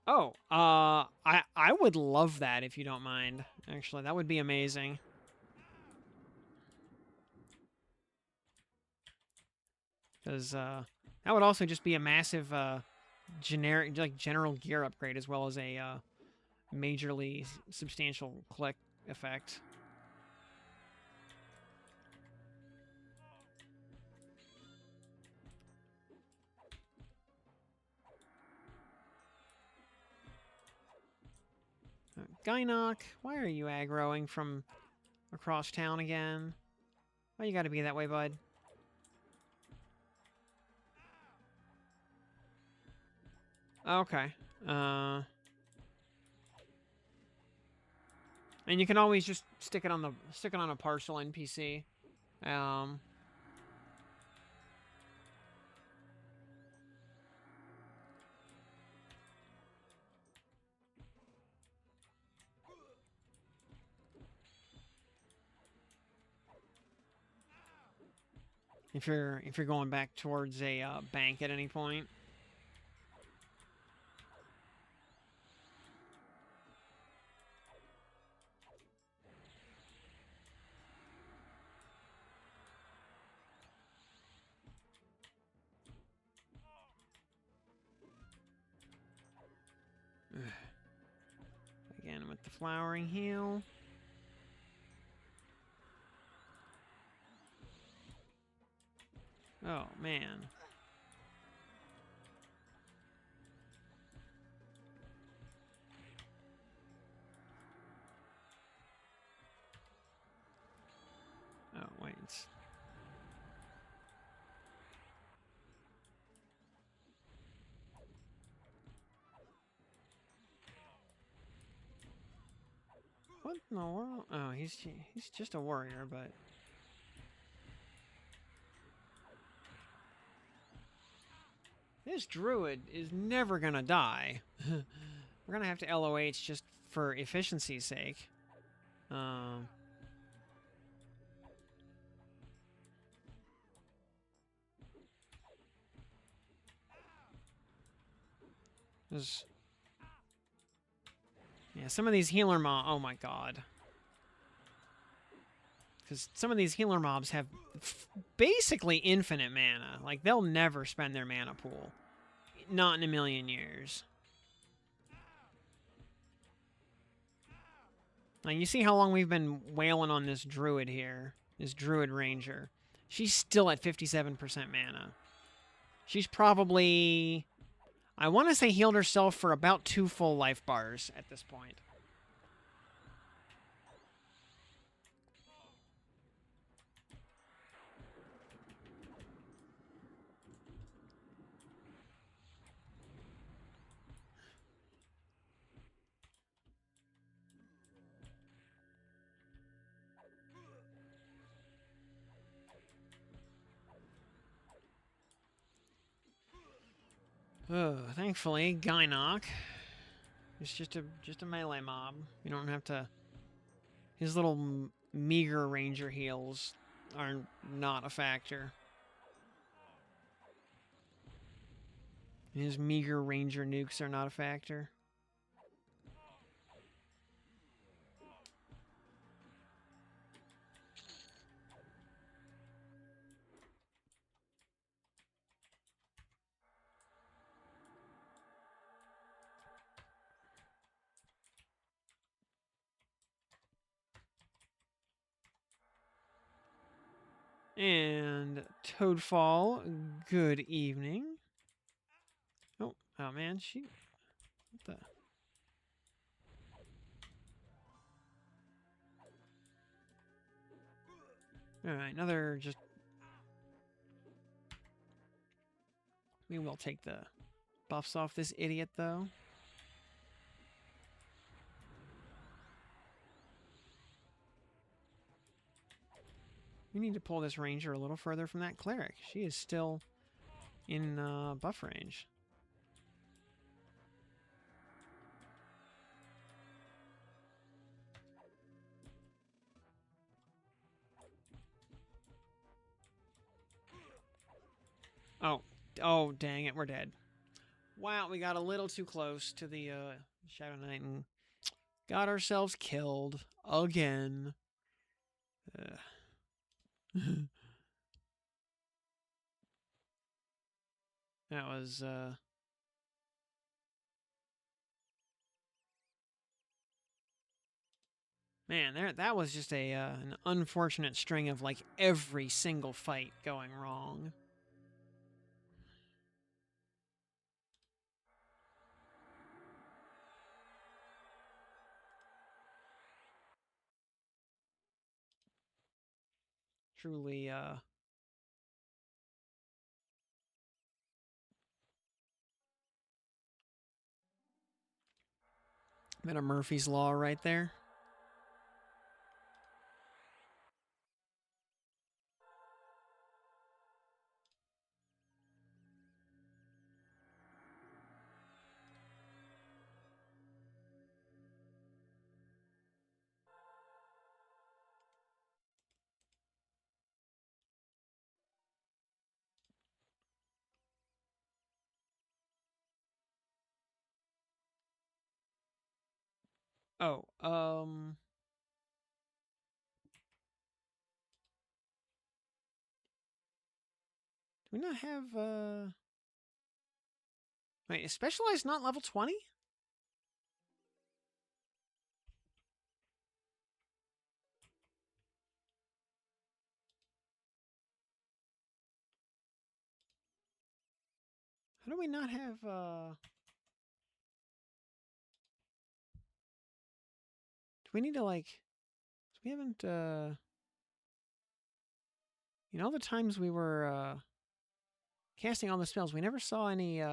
Oh, I would love that if you don't mind. Actually, that would be amazing. Because that would also just be a massive generic, like general gear upgrade as well as a majorly substantial click effect. Gynoc, why are you aggroing from across town again? Why you gotta be that way, bud? Okay. And you can always just stick it on a partial NPC. If you're going back towards a bank at any point. Again with the flowering heal. Oh man. Oh wait. What in the world? Oh, he's just a warrior, but this druid is never gonna die. We're gonna have to LOH just for efficiency's sake. Yeah, some of these healer mobs. Oh my god. Because some of these healer mobs have basically infinite mana. Like, they'll never spend their mana pool. Not in a million years. Like, you see how long we've been wailing on this druid here. This druid ranger. She's still at 57% mana. She's probably... I want to say healed herself for about 2 full life bars at this point. Thankfully, Gynoc is just a melee mob. You don't have to... His little meager ranger heals are not a factor. His meager ranger nukes are not a factor. And Toadfall, good evening. Oh, oh man, what the? Alright, another just... We will take the buffs off this idiot, though. We need to pull this ranger a little further from that cleric. She is still in buff range. Oh, oh, dang it, we're dead. Wow, we got a little too close to the Shadow Knight and got ourselves killed again. That was man, that was just an unfortunate string of like every single fight going wrong. Truly bit of Murphy's Law right there. Oh, do we not have wait, is Specialized not level 20? How do we not have do we need to like we haven't you know, all the times we were casting all the spells, we never saw any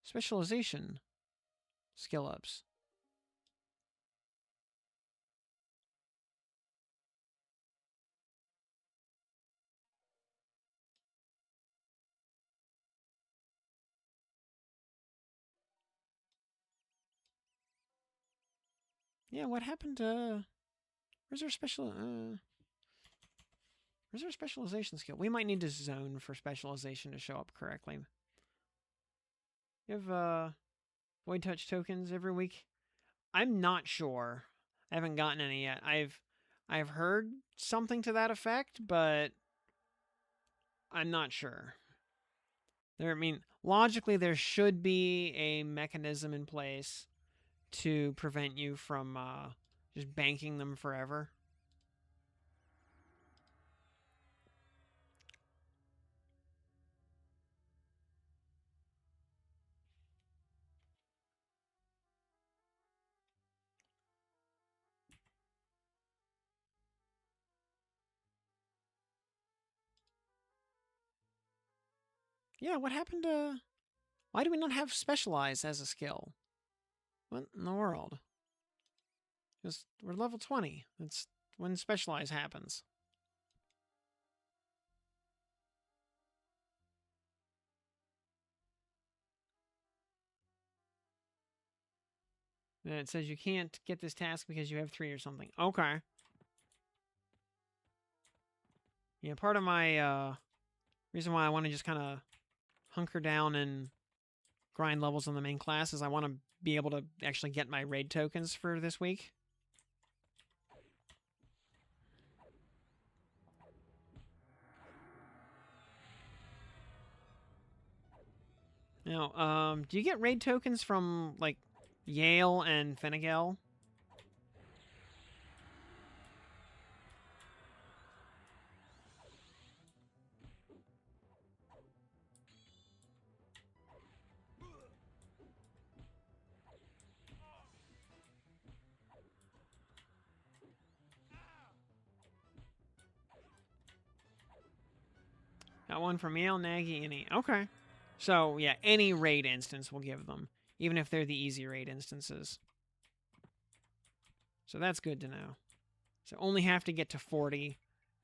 specialization skill ups. Yeah, what happened to where's our where's our specialization skill? We might need to zone for specialization to show up correctly. You have void touch tokens every week? I'm not sure. I haven't gotten any yet. I've heard something to that effect, but I'm not sure. I mean, logically, there should be a mechanism in place to prevent you from just banking them forever. Yeah, what happened to... Why do we not have Specialize as a skill? What in the world? Because we're level 20. That's when Specialize happens. And it says you can't get this task because you have 3 or something. Okay. Yeah, part of my reason why I want to just kind of hunker down and grind levels on the main class is I want to be able to actually get my raid tokens for this week. Now, do you get raid tokens from, like, Yale and Finnegal? Got one from Yale, Nagy, any. Okay. So, yeah, any raid instance will give them, even if they're the easy raid instances. So that's good to know. So only have to get to 40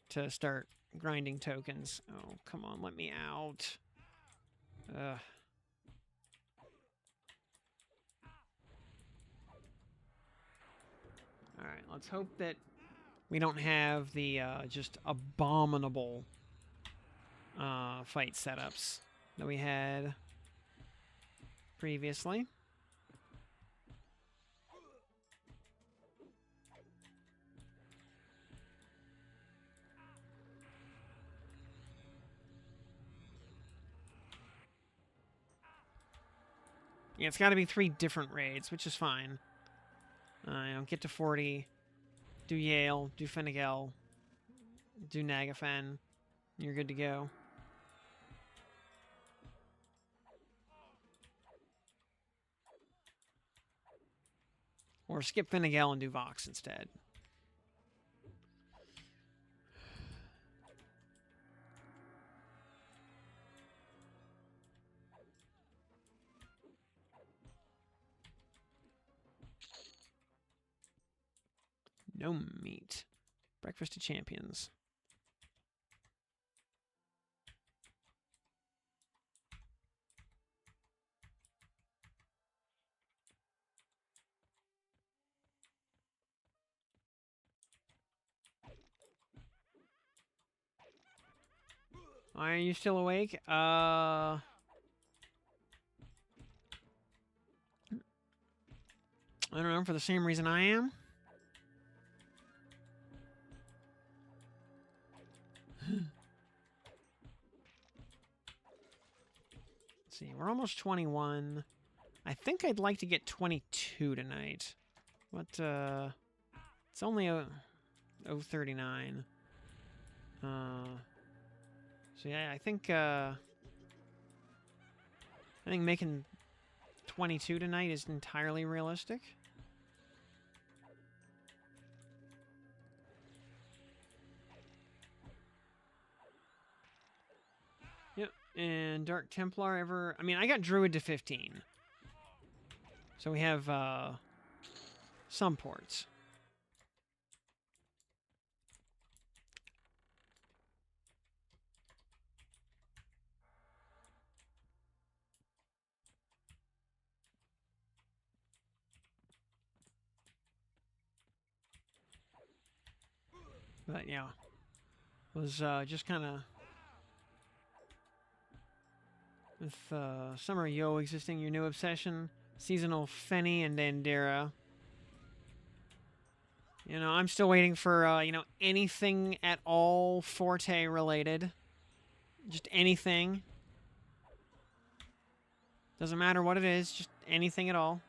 to start grinding tokens. Oh, come on, let me out. Ugh. Alright, let's hope that we don't have the just abominable fight setups that we had previously. Yeah, it's got to be 3 different raids, which is fine. Get to 40, do Yale, do Finnegal, do Nagafen. You're good to go. Or skip Finnegal and do Vox instead. No meat. Breakfast of Champions. Are you still awake? I don't know, for the same reason I am. Let's see, we're almost 21. I think I'd like to get 22 tonight. What, it's only 039. So yeah, I think making 22 tonight is entirely realistic. Yep, and Dark Templar ever... I mean, I got Druid to 15. So we have some ports. But yeah, was just kind of with Summer Yo existing, your new obsession, seasonal Fenny and Dandera. You know, I'm still waiting for you know, anything at all Forte related, just anything. Doesn't matter what it is, just anything at all.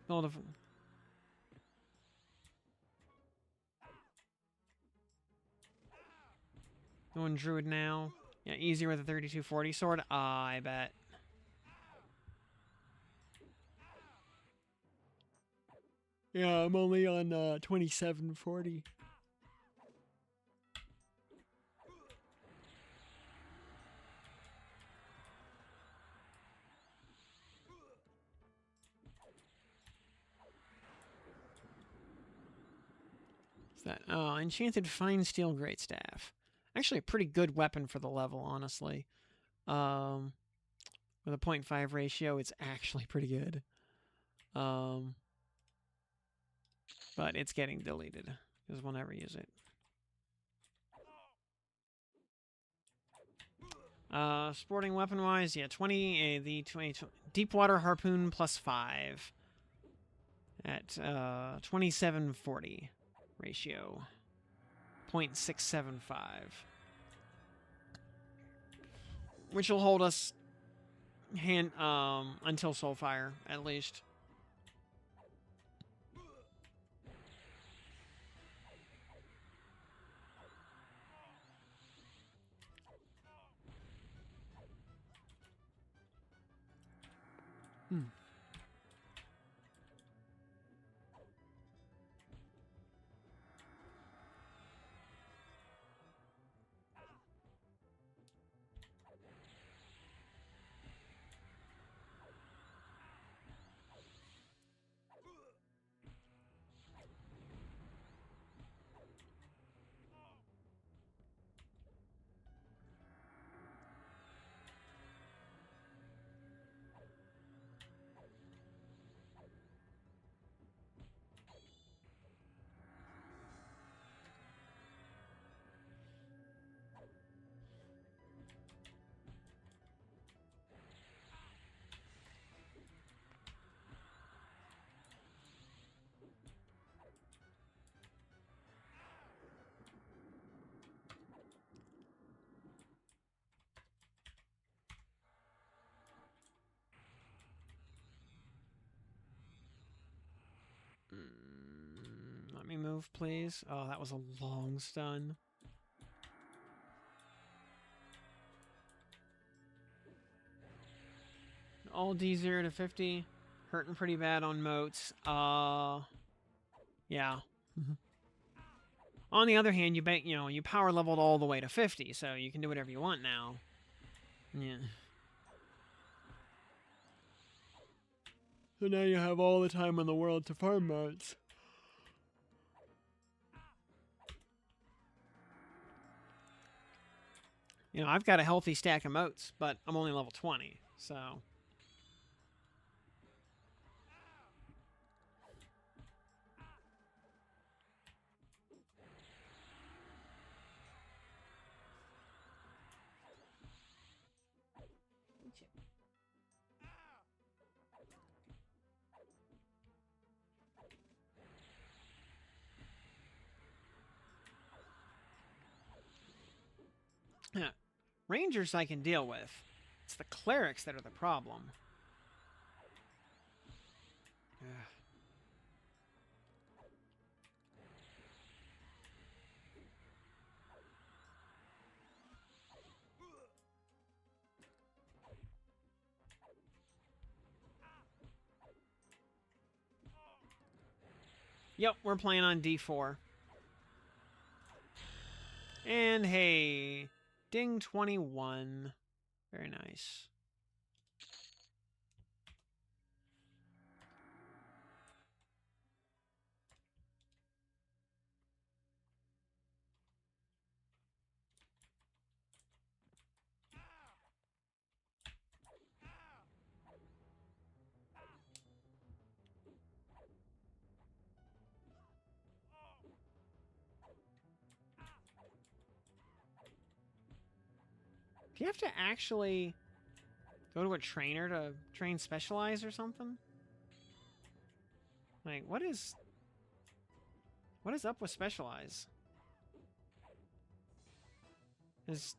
Build a... Going Druid now. Yeah, easier with a 3240 sword. I bet. Yeah, I'm only on 2740. What's that? Oh, Enchanted Fine Steel Greatstaff. Actually, a pretty good weapon for the level, honestly. With a 0.5 ratio, it's actually pretty good. But it's getting deleted, because we'll never use it. Sporting weapon-wise, yeah, 20, the 20, Deepwater Harpoon plus 5 at 2740 ratio, 0.675, which will hold us until Soulfire, at least. Let me move, please. Oh, that was a long stun. All D0 to 50. Hurting pretty bad on moats. Yeah. On the other hand, you power leveled all the way to 50, so you can do whatever you want now. Yeah. So now you have all the time in the world to farm moats. I've got a healthy stack of moats, but I'm only level 20, so... Yeah. Rangers I can deal with. It's the clerics that are the problem. Ugh. Yep, we're playing on D4. And hey, ding 21. Very nice. Do you have to actually go to a trainer to train Specialize or something? Like, what is up with Specialize? Is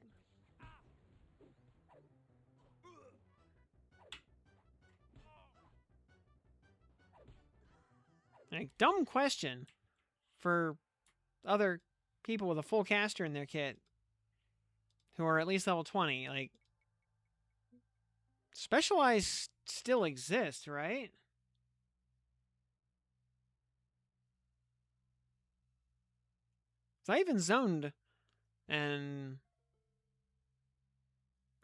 like dumb question for other people with a full caster in their kit who are at least level 20. Like, Specialize still exists, right? So I even zoned, and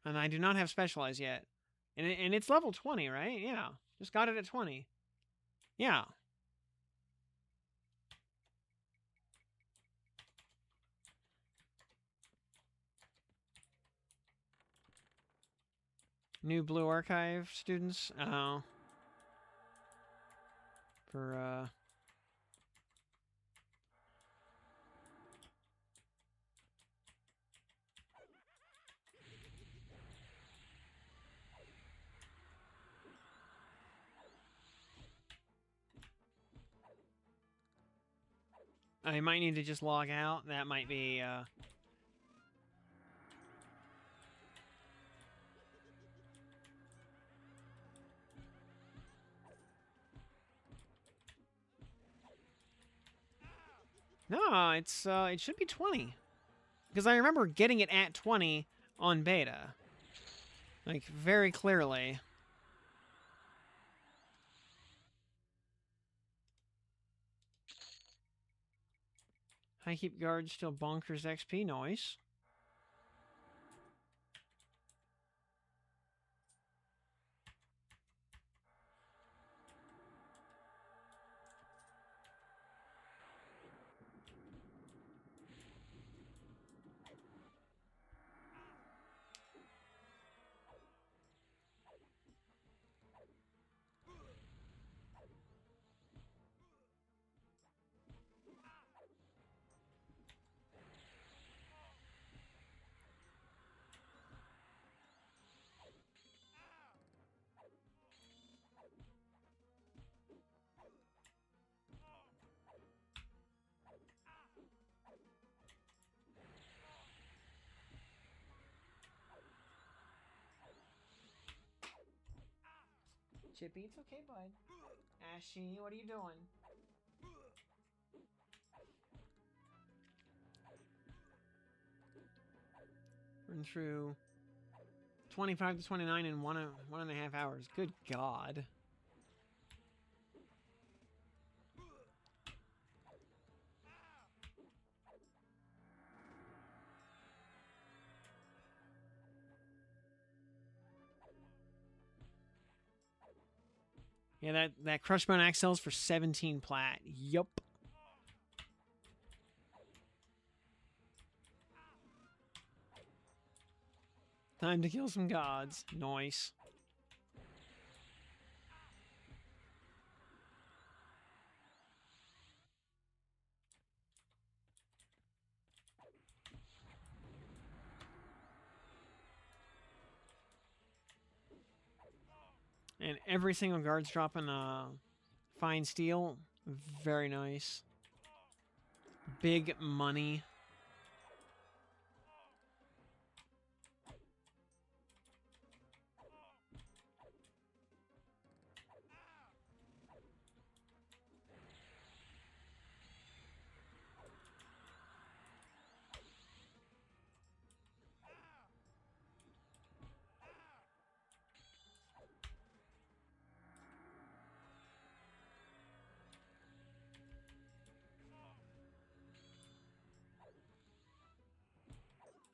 I do not have Specialize yet. And it's level 20, right? Yeah. Just got it at 20. Yeah. New Blue Archive students. Oh. For, I might need to just log out. That might be, No, it should be 20. Because I remember getting it at 20 on beta. Like, very clearly. High keep guard still bonkers XP noise. Chippy, it's okay, bud. Ashy, what are you doing? Gotten through 25 to 29 in 1.5 hours. Good God. Yeah, that crush bone axe sells for 17 plat. Yup. Time to kill some gods. Nice. And every single guard's dropping fine steel. Very nice. Big money.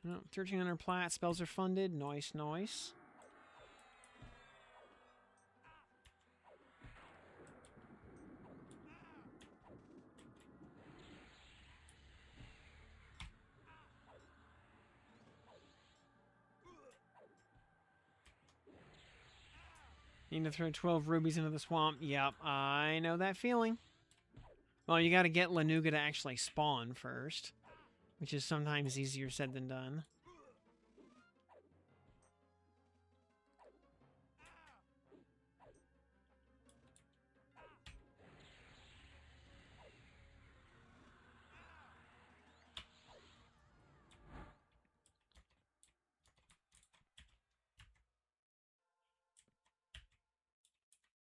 Oh, 1,300 plat. Spells are funded. Nice, nice. Need to throw 12 rubies into the swamp. Yep, I know that feeling. Well, you gotta get Lanuga to actually spawn first, which is sometimes easier said than done.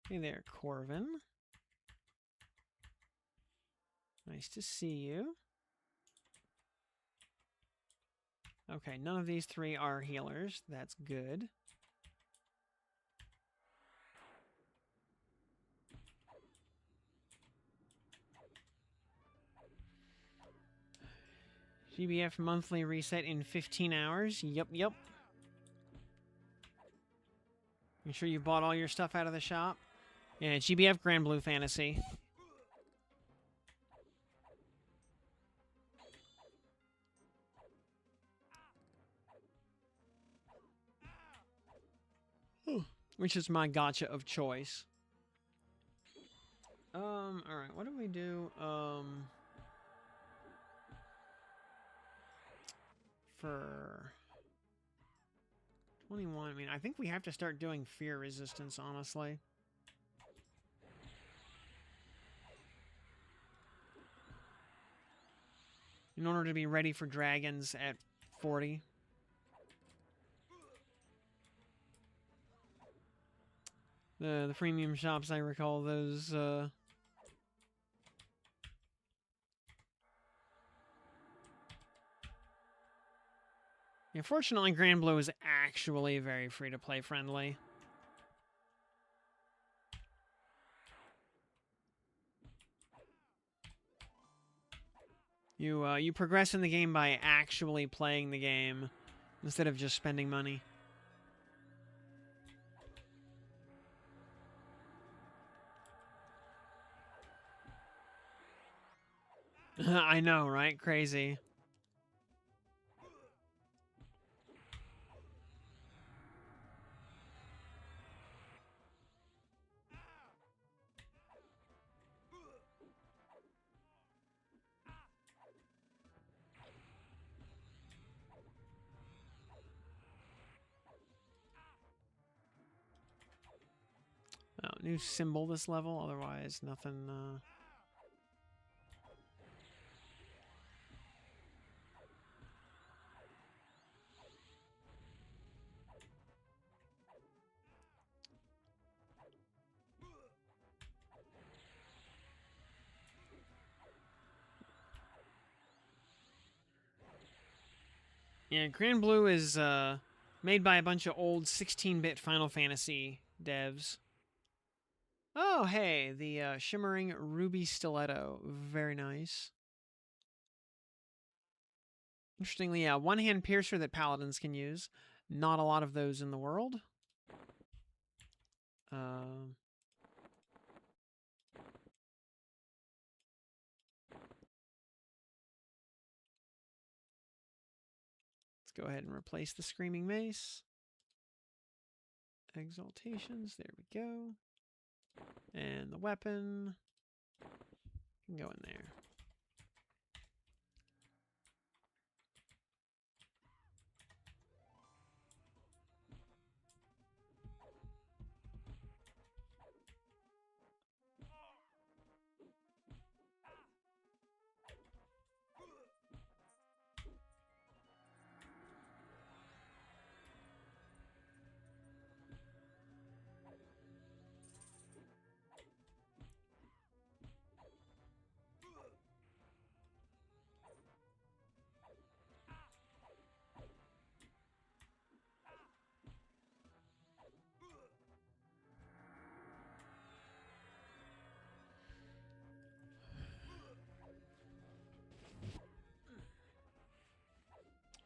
Hey there, Corvin. Nice to see you. Okay, none of these three are healers. That's good. GBF monthly reset in 15 hours. Yep, yep. You sure you bought all your stuff out of the shop? Yeah, GBF Grand Blue Fantasy. Which is my gacha of choice. Alright, what do we do? For 21, I mean, I think we have to start doing fear resistance, honestly. In order to be ready for dragons at 40. The premium shops, I recall those, Yeah, fortunately, Grand Blue is actually very free-to-play friendly. You progress in the game by actually playing the game instead of just spending money. I know, right? Crazy. Oh, new symbol this level, otherwise nothing, Yeah, Grand Blue is made by a bunch of old 16-bit Final Fantasy devs. Oh, hey, the shimmering ruby stiletto. Very nice. Interestingly, yeah, one-hand piercer that paladins can use. Not a lot of those in the world. Let's go ahead and replace the Screaming Mace. Exaltations, there we go. And the weapon can go in there.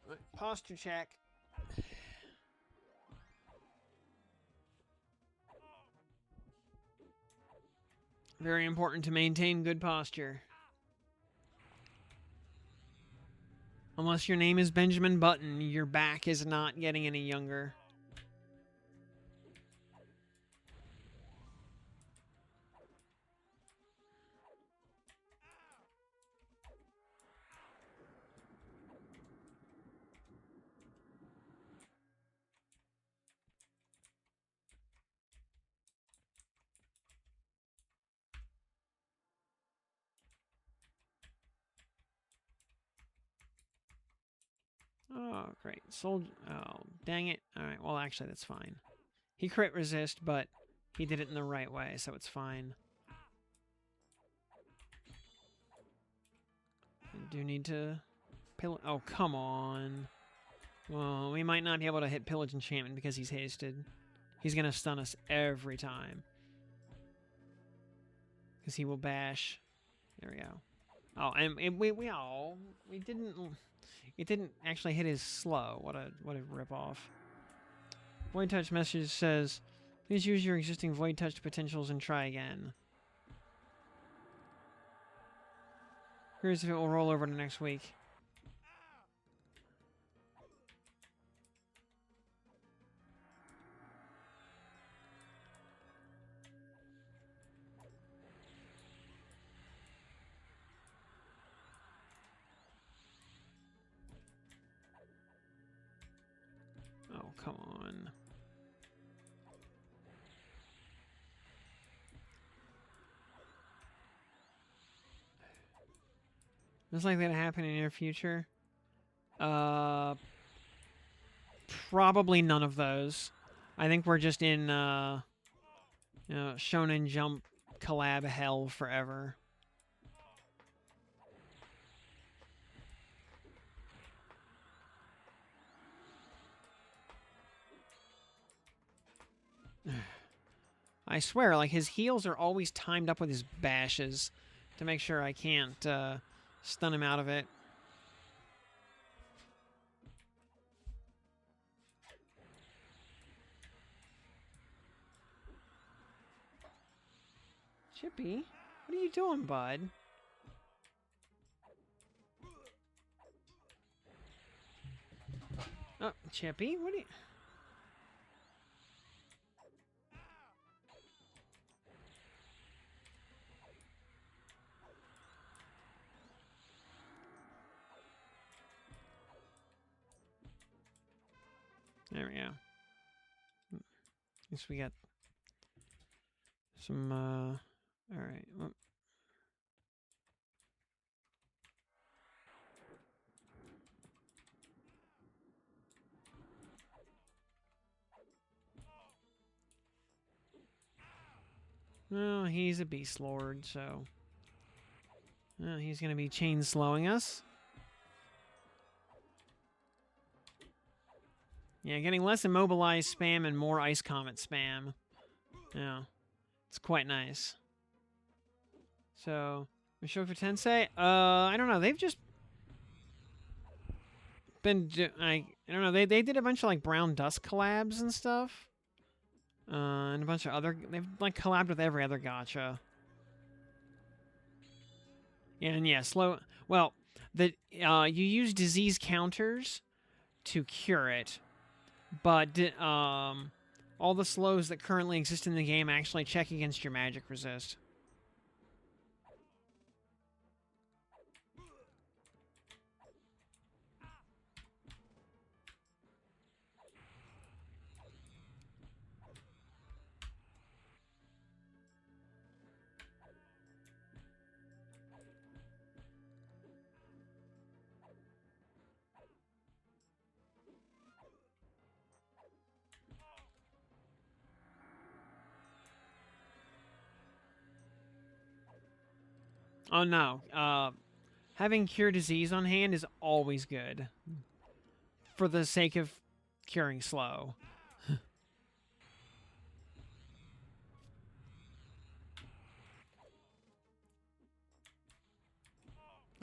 Right, posture check. Very important to maintain good posture. Unless your name is Benjamin Button, your back is not getting any younger. Oh, great. Oh, dang it. Alright, well, actually, that's fine. He crit resist, but he did it in the right way, so it's fine. I do need to... Oh, come on. Well, we might not be able to hit Pillage Enchantment because he's hasted. He's going to stun us every time. Because he will bash. There we go. Oh, and we didn't... It didn't actually hit his slow. What a ripoff. Void Touch message says, please use your existing Void Touch potentials and try again. Curious if it will roll over to next week. Oh, come on. Is likely to happen in the near future? Probably none of those. I think we're just in, Shonen Jump collab hell forever. I swear, like, his heals are always timed up with his bashes to make sure I can't, stun him out of it. Chippy, what are you doing, bud? Oh, Chippy, what are you... There we go. Guess we got some, alright. No, he's a Beast Lord, so... he's gonna be chain slowing us. Yeah, getting less immobilized spam and more ice comet spam. Yeah, it's quite nice. So, Mushoku Tensei, I don't know. They've just been, I don't know. They did a bunch of like Brown Dust collabs and stuff. And a bunch of other, they've like collabed with every other gacha. And yeah, slow. Well, you use disease counters to cure it, but all the slows that currently exist in the game actually check against your magic resist. Oh no, having cure disease on hand is always good, for the sake of curing slow.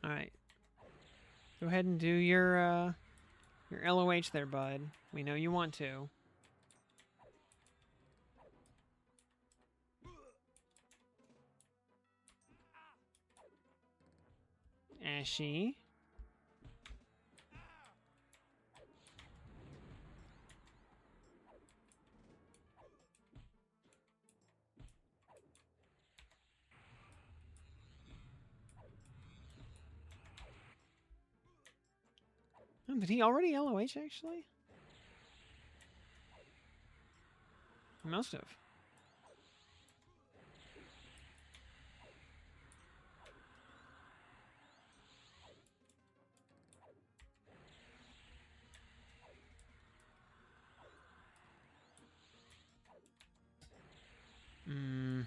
All right, go ahead and do your LOH there, bud. We know you want to. Ashy. Oh, did he already LOH, actually? He must have. Hmm.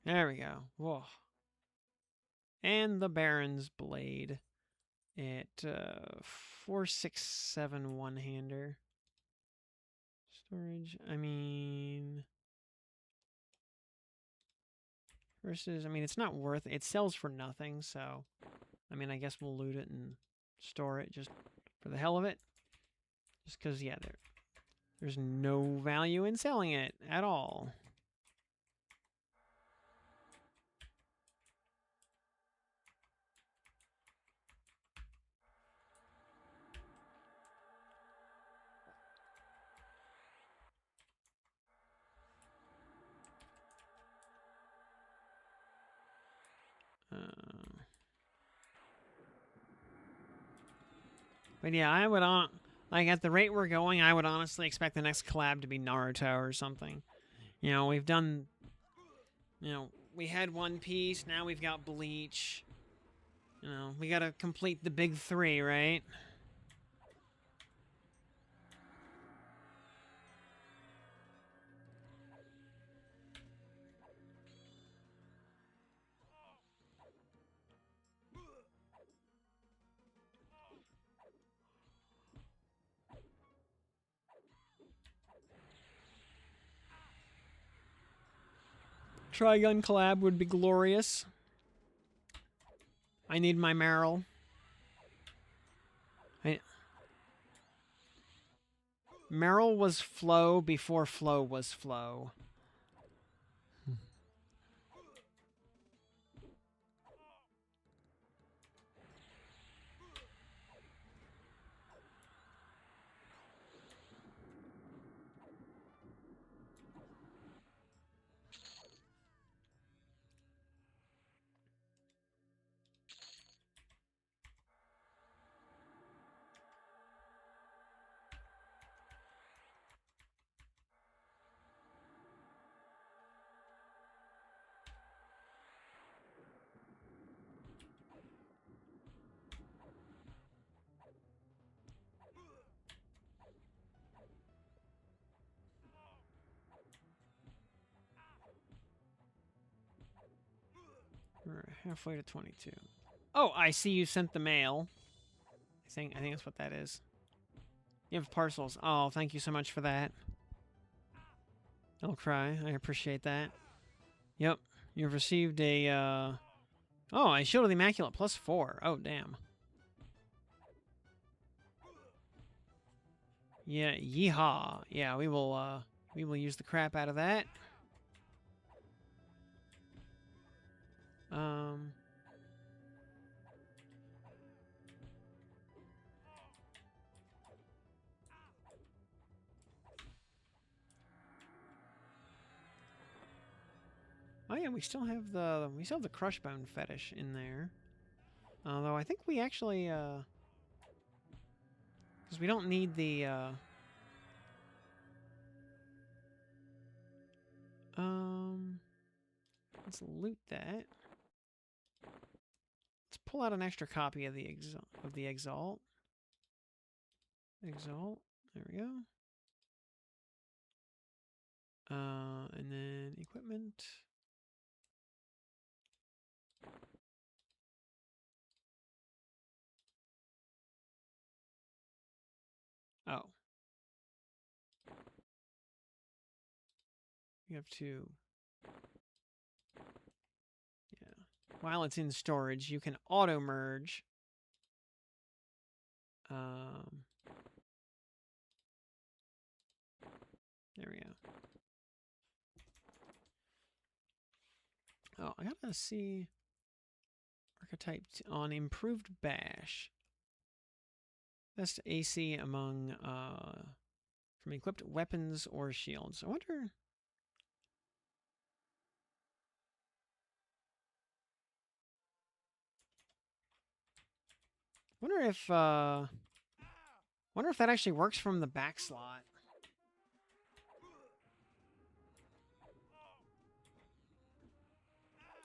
There we go. Whoa. And the Baron's Blade. At 467 one-hander. Storage, I mean... Versus, I mean, it's not worth it. It sells for nothing, so... I mean, I guess we'll loot it and store it just for the hell of it. Just because, yeah, there's no value in selling it at all. But yeah, I would like at the rate we're going, I would honestly expect the next collab to be Naruto or something. You know, we've done. You know, we had One Piece. Now we've got Bleach. You know, we gotta complete the big three, right? Trigun collab would be glorious. I need my Meryl. Meryl was Flow before Flow was Flow. halfway to 22. Oh, I see you sent the mail. I think that's what that is. You have parcels. Oh, thank you so much for that. I'll cry. I appreciate that. Yep. You've received a, Oh, I Shield of the Immaculate +4. Oh, damn. Yeah, yeehaw. Yeah, we will use the crap out of that. Oh yeah, we still have the Crushbone fetish in there. Although I think we actually because we don't need the let's loot that. Let's pull out an extra copy of the Exalt. Exalt. There we go. And then equipment. Oh. You have to... Yeah. While it's in storage, you can auto-merge. There we go. Oh, I gotta see... Archetype on Improved Bash. Best AC among, from equipped weapons or shields. I wonder... Wonder if that actually works from the back slot.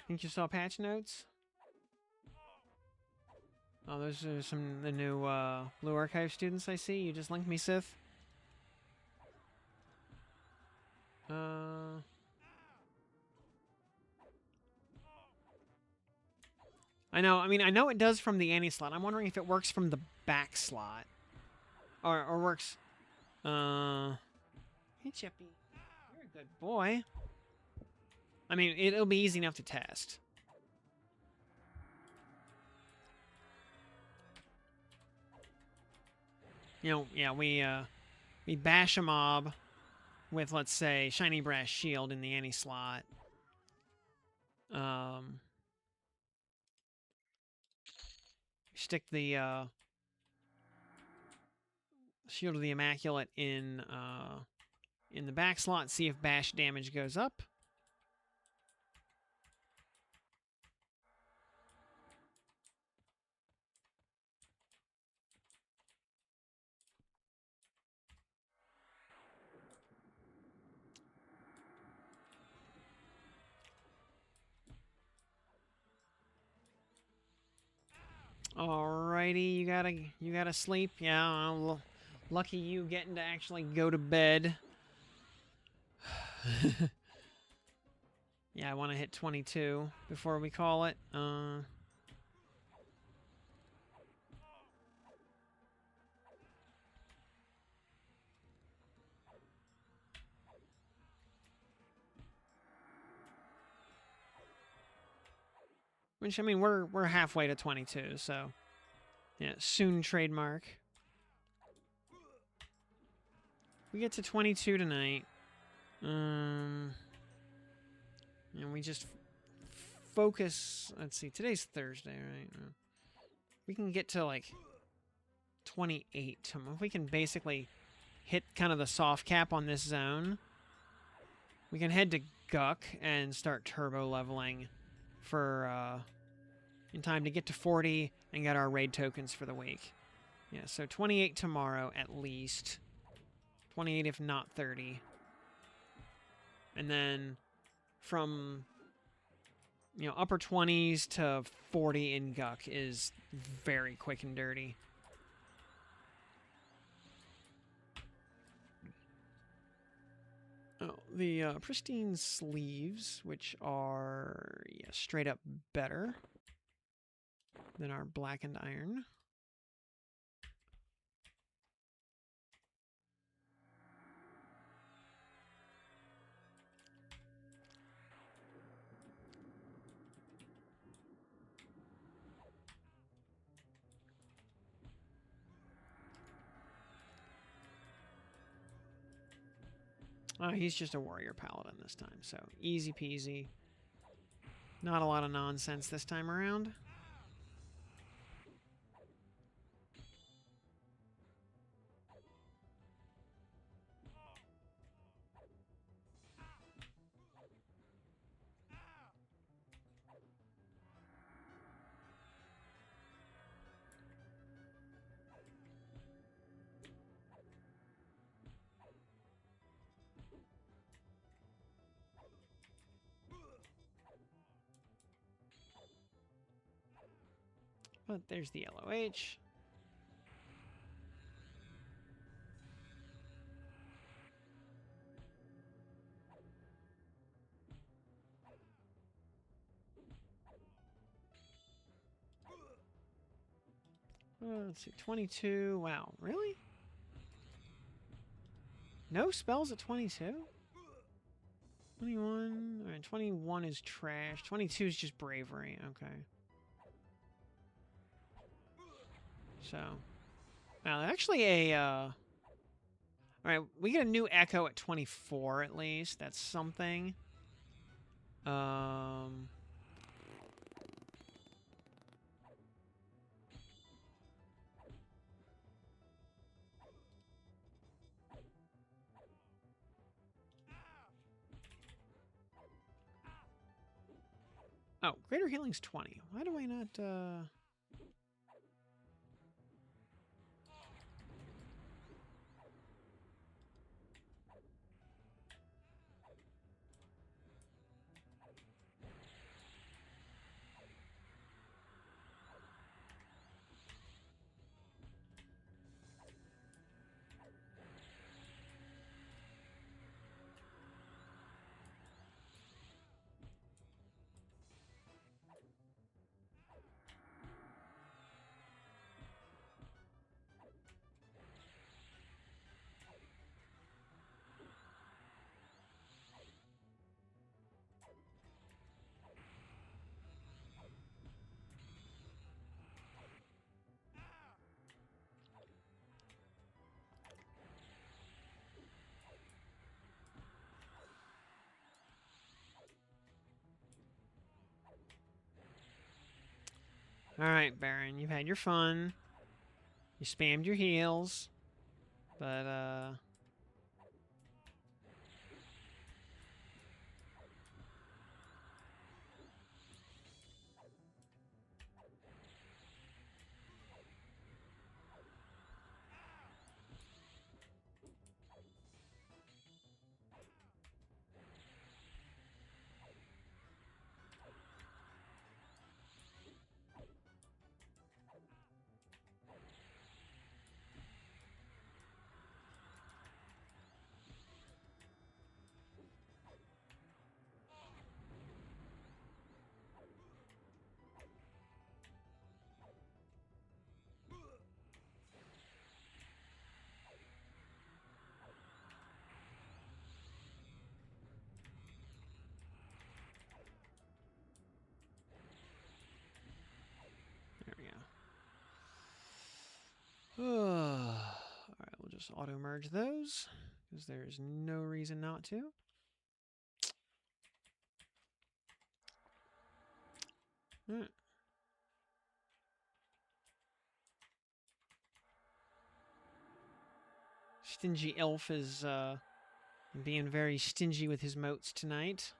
Think you saw patch notes? Oh, those are the new Blue Archive students I see. You just linked me, Sith. I know. I mean, I know it does from the anti slot. I'm wondering if it works from the back slot, or works. Hey, Chippy, you're a good boy. I mean, it'll be easy enough to test. You know, yeah, we bash a mob with, let's say, Shiny Brass Shield in the anti slot. Stick the Shield of the Immaculate in the back slot, see if bash damage goes up. Alrighty, you gotta sleep. Yeah, well, lucky you getting to actually go to bed. Yeah, I want to hit 22 before we call it. Which, I mean, we're halfway to 22, so yeah, soon trademark. We get to 22 tonight. And we just focus. Let's see, today's Thursday, right? We can get to like 28. If we can basically hit kind of the soft cap on this zone, we can head to Guck and start turbo leveling for in time to get to 40 and get our raid tokens for the week. Yeah, so 28 tomorrow at least. 28 if not 30. And then from, you know, upper 20s to 40 in Guck is very quick and dirty. Oh, the pristine sleeves, which are straight up better than our blackened iron. Oh, he's just a warrior paladin this time, so easy peasy. Not a lot of nonsense this time around. But there's the LOH. Let's see, 22. Wow, really? No spells at 22? 21. All right, 21 is trash. 22 is just bravery. Okay. So, now actually all right, we get a new echo at 24 at least. That's something. Oh, greater healing's 20. Why do I not, Alright, Baron, you've had your fun. You spammed your heals. But, there we go. Alright, we'll just auto-merge those, because there's no reason not to. Alright. Stingy elf is, being very stingy with his motes tonight.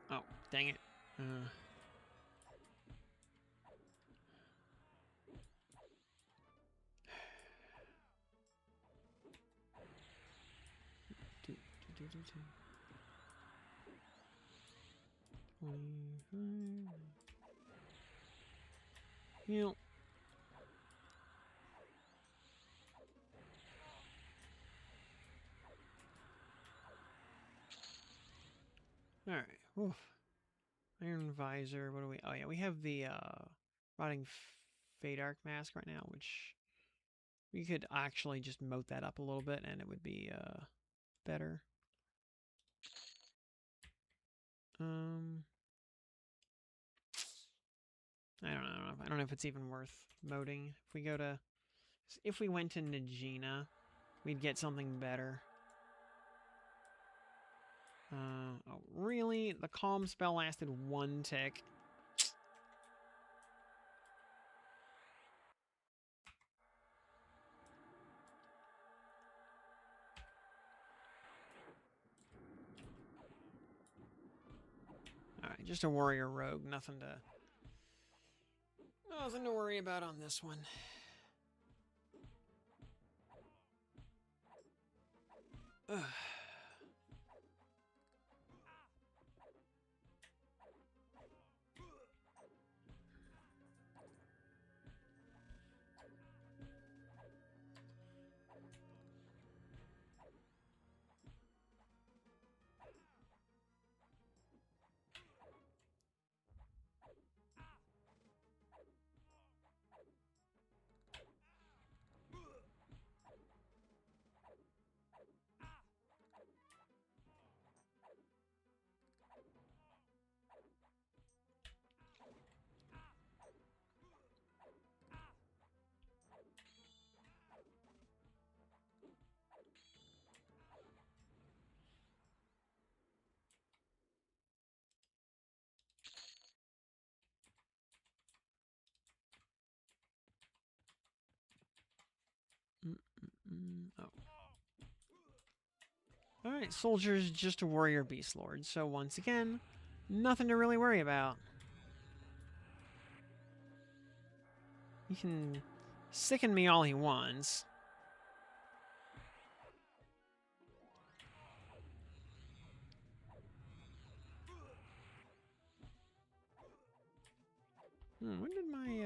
Oh, dang it. Heal. Alright. Oof. Iron Visor. What do we... Oh, yeah. We have the Rotting Fade Arc Mask right now, which we could actually just moat that up a little bit, and it would be better. I don't know. I don't know if it's even worth moting. If we went to Najina, we'd get something better. Oh, really? The calm spell lasted 1 tick. Alright, just a warrior rogue. Nothing to worry about on this one. Ugh. Oh. Alright, soldier's just a warrior beast lord, so once again, nothing to really worry about. He can sicken me all he wants. When did my,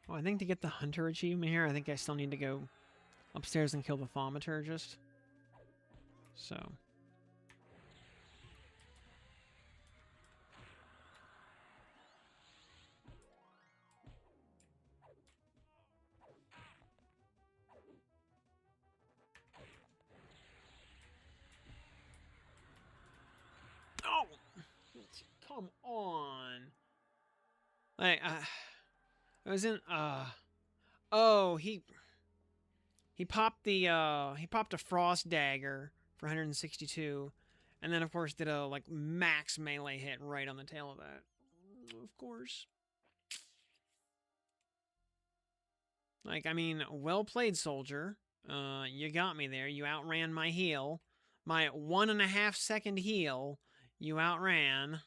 Well, I think to get the Hunter achievement here, I think I still need to go upstairs and kill the Thaumaturgist. So. Oh! Come on! Like, I was in, oh, he popped a Frost Dagger for 162, and then, of course, did a, like, max melee hit right on the tail of that. Of course. Like, I mean, well played, soldier. You got me there. You outran my heal. My 1.5 second heal. You outran.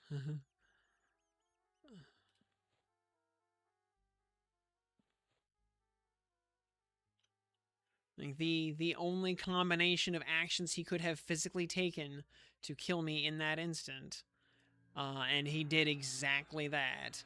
Like the only combination of actions he could have physically taken to kill me in that instant. And he did exactly that.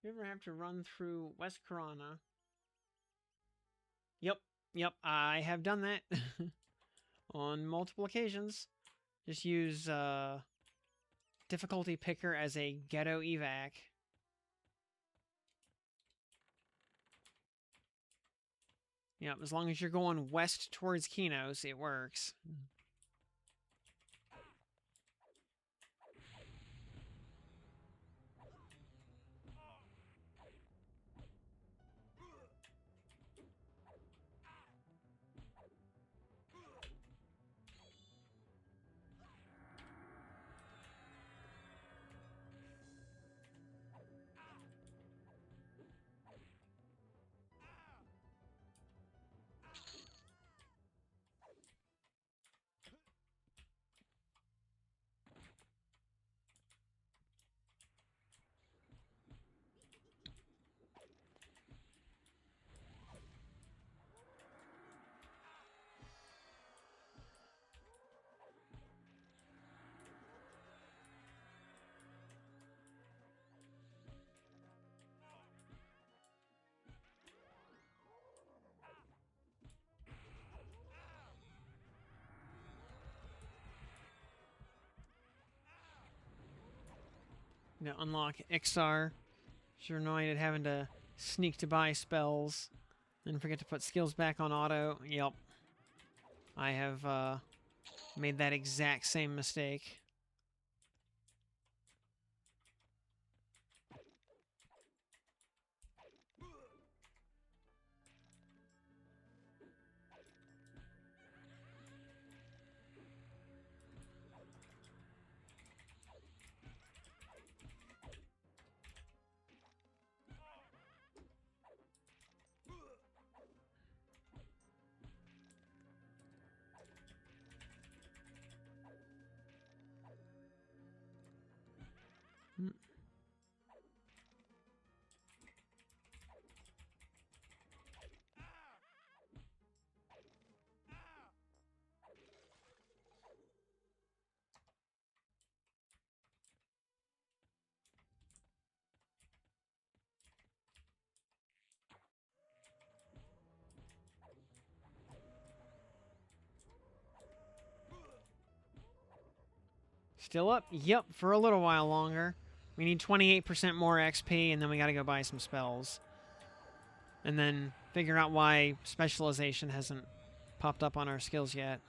You ever have to run through West Corona? Yep, yep, I have done that on multiple occasions. Just use difficulty picker as a ghetto evac. Yep, as long as you're going west towards Kinos, it works. You know, unlock XR. You're annoyed at having to sneak to buy spells. Then forget to put skills back on auto. Yep. I have made that exact same mistake. Still up? Yep, for a little while longer. We need 28% more XP, and then we gotta go buy some spells. And then figure out why specialization hasn't popped up on our skills yet.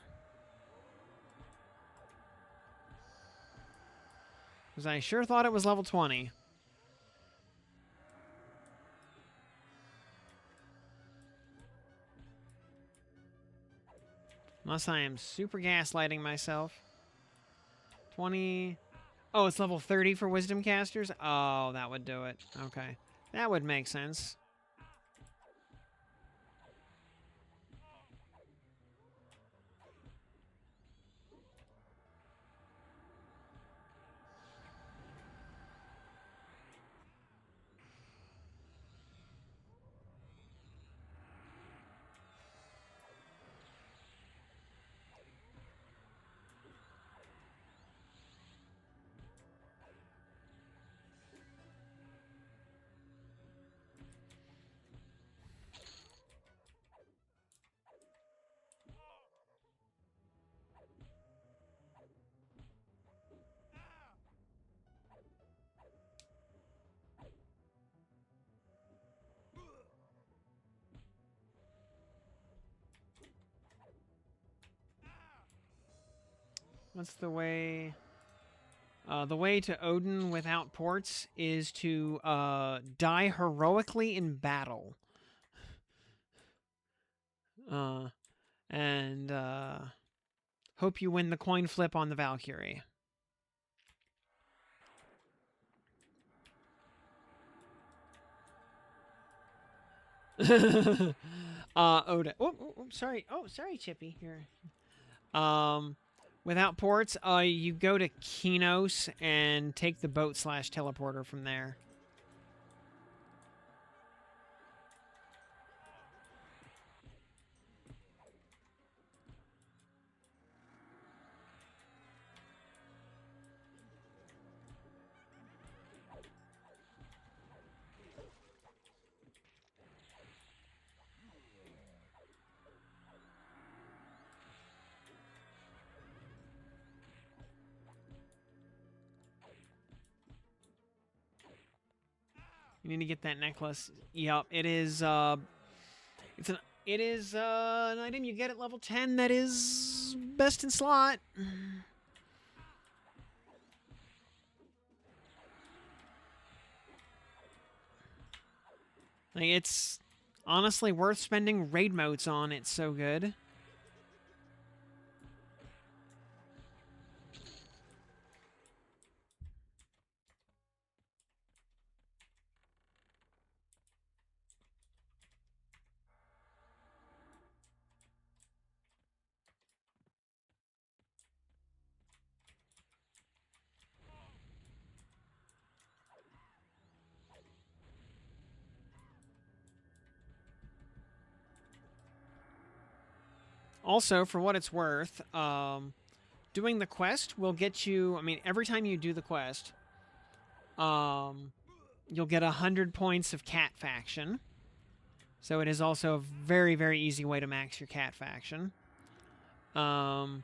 Because I sure thought it was level 20. Unless I am super gaslighting myself. 20... Oh, it's level 30 for Wisdom Casters? Oh, that would do it. Okay. That would make sense. What's the way? The way to Odin without ports is to die heroically in battle. And hope you win the coin flip on the Valkyrie. Odin. Oh, sorry. Oh, sorry, Chippy. Here. Without ports, you go to Kinos and take the boat / teleporter from there. You need to get that necklace. Yep, it is. It is an item you get at level 10 that is best in slot. Like, it's honestly worth spending raid motes on. It's so good. Also, for what it's worth, doing the quest will get you. I mean, every time you do the quest, you'll get 100 points of cat faction. So it is also a very, very easy way to max your cat faction. And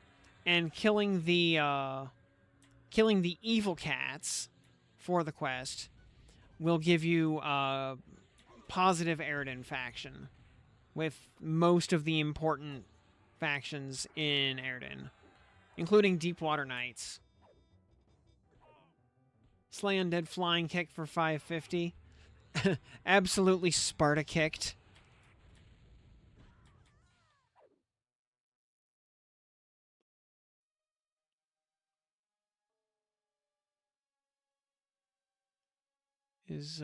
killing the evil cats for the quest will give you positive Eridan faction with most of the important factions in Eridan, including Deepwater Knights. Slay Undead Flying Kick for 550. Absolutely Sparta kicked. Is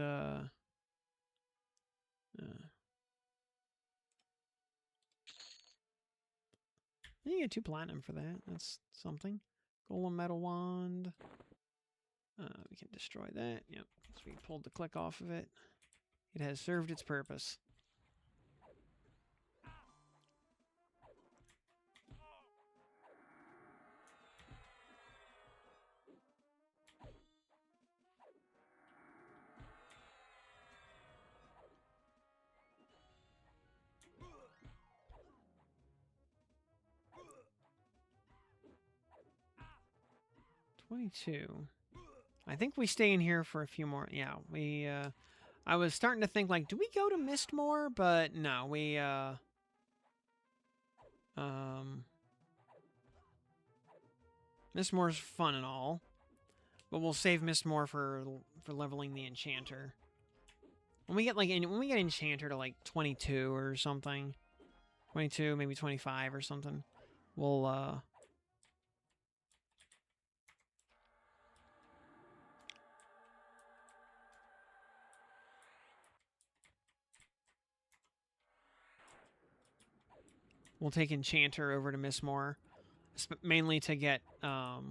you get 2 platinum for that. That's something. Golem Metal Wand. We can destroy that. Yep. So we pulled the click off of it. It has served its purpose. $22. I think we stay in here for a few more. Yeah, we. I was starting to think, like, do we go to Mistmore? But no, we. Mistmore's fun and all, but we'll save Mistmore for leveling the Enchanter. When we get Enchanter to like 22 or something, 22 maybe 25 or something, we'll We'll take Enchanter over to Mistmore, mainly to get to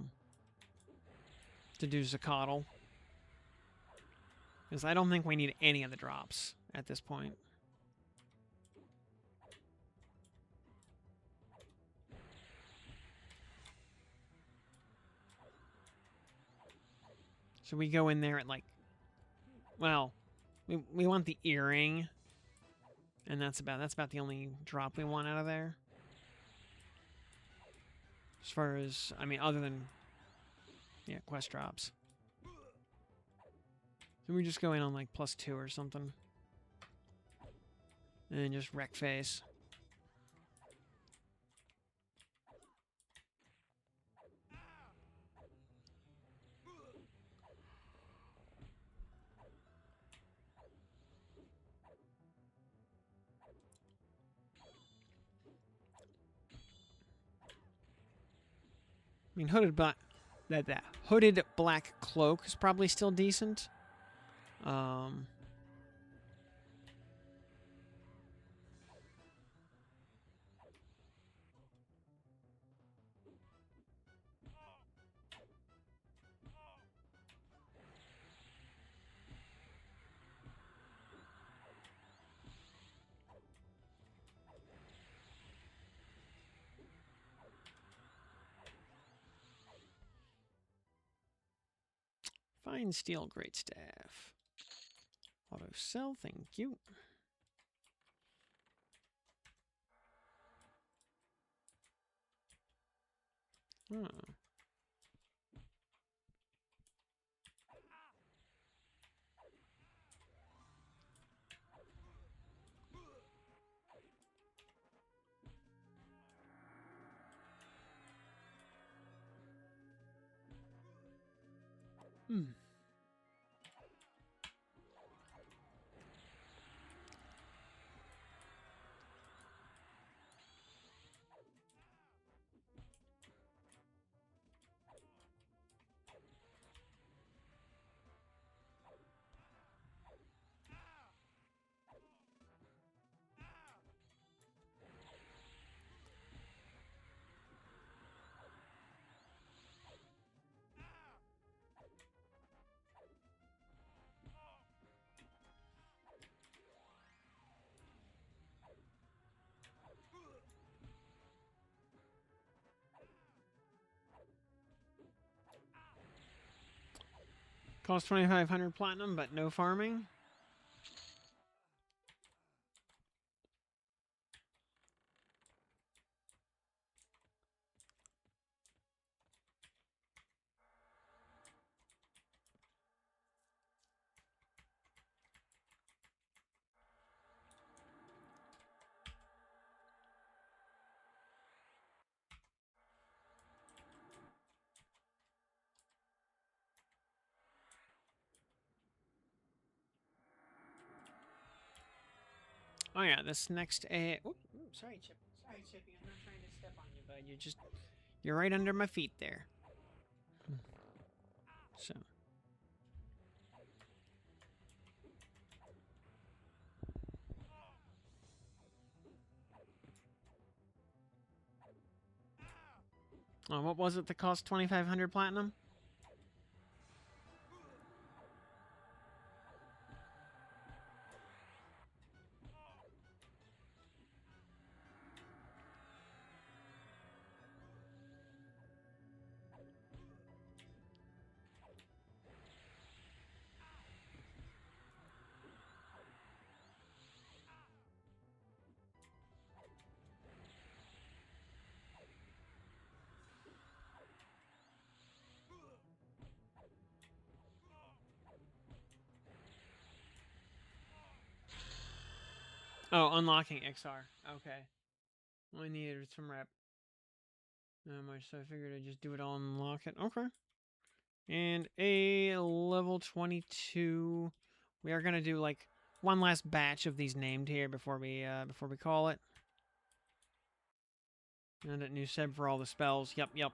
do Zacatl, because I don't think we need any of the drops at this point. So we go in there at like, well, we want the earring, and that's about the only drop we want out of there. As far as, I mean, other than, yeah, quest drops. So we just go in on like +2 or something, and just wreck face. I mean, that hooded black cloak is probably still decent. Fine steel, great staff. Auto sell, thank you. Oh. Hmm. Cost 2,500 platinum, but no farming. Oh yeah, this next sorry, Chip. Sorry, Chippy. I'm not trying to step on you, bud. You're right under my feet there. So. Oh, what was it that cost 2,500 platinum? Oh, unlocking XR. Okay. All I needed was some rep. Not much, so I figured I'd just do it all and unlock it. Okay. And a level 22. We are gonna do like one last batch of these named here before we call it. And a new seb for all the spells. Yep.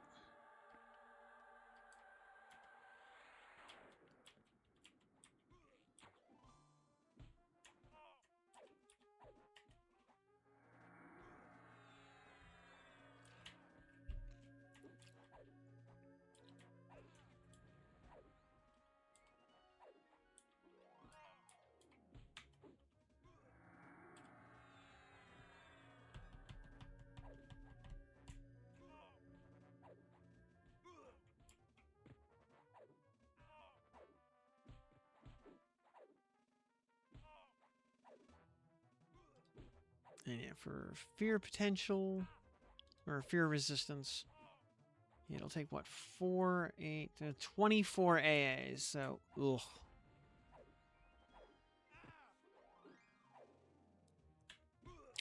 And yeah, for fear potential, or fear resistance, it'll take, what, 4, 8, 24 AAs, so, ugh.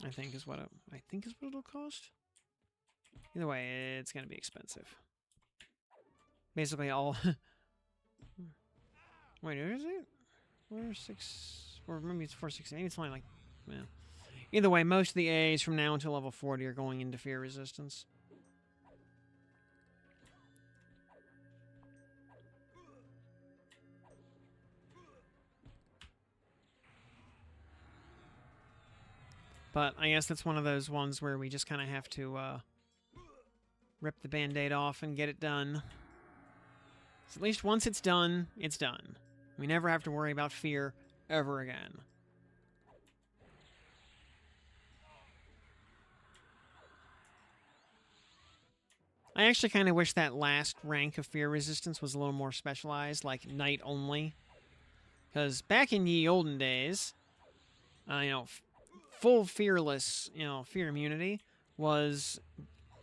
I think is what it'll cost. Either way, it's gonna be expensive. Basically all... Wait, is it? 4, 6... Or maybe it's 460. Maybe it's only like... Yeah. Either way, most of the A's from now until level 40 are going into fear resistance. But I guess that's one of those ones where we just kind of have to rip the Band-Aid off and get it done. So at least once it's done, it's done. We never have to worry about fear ever again. I actually kind of wish that last rank of fear resistance was a little more specialized, like night only. Because back in ye olden days, you know, full fearless, you know, fear immunity was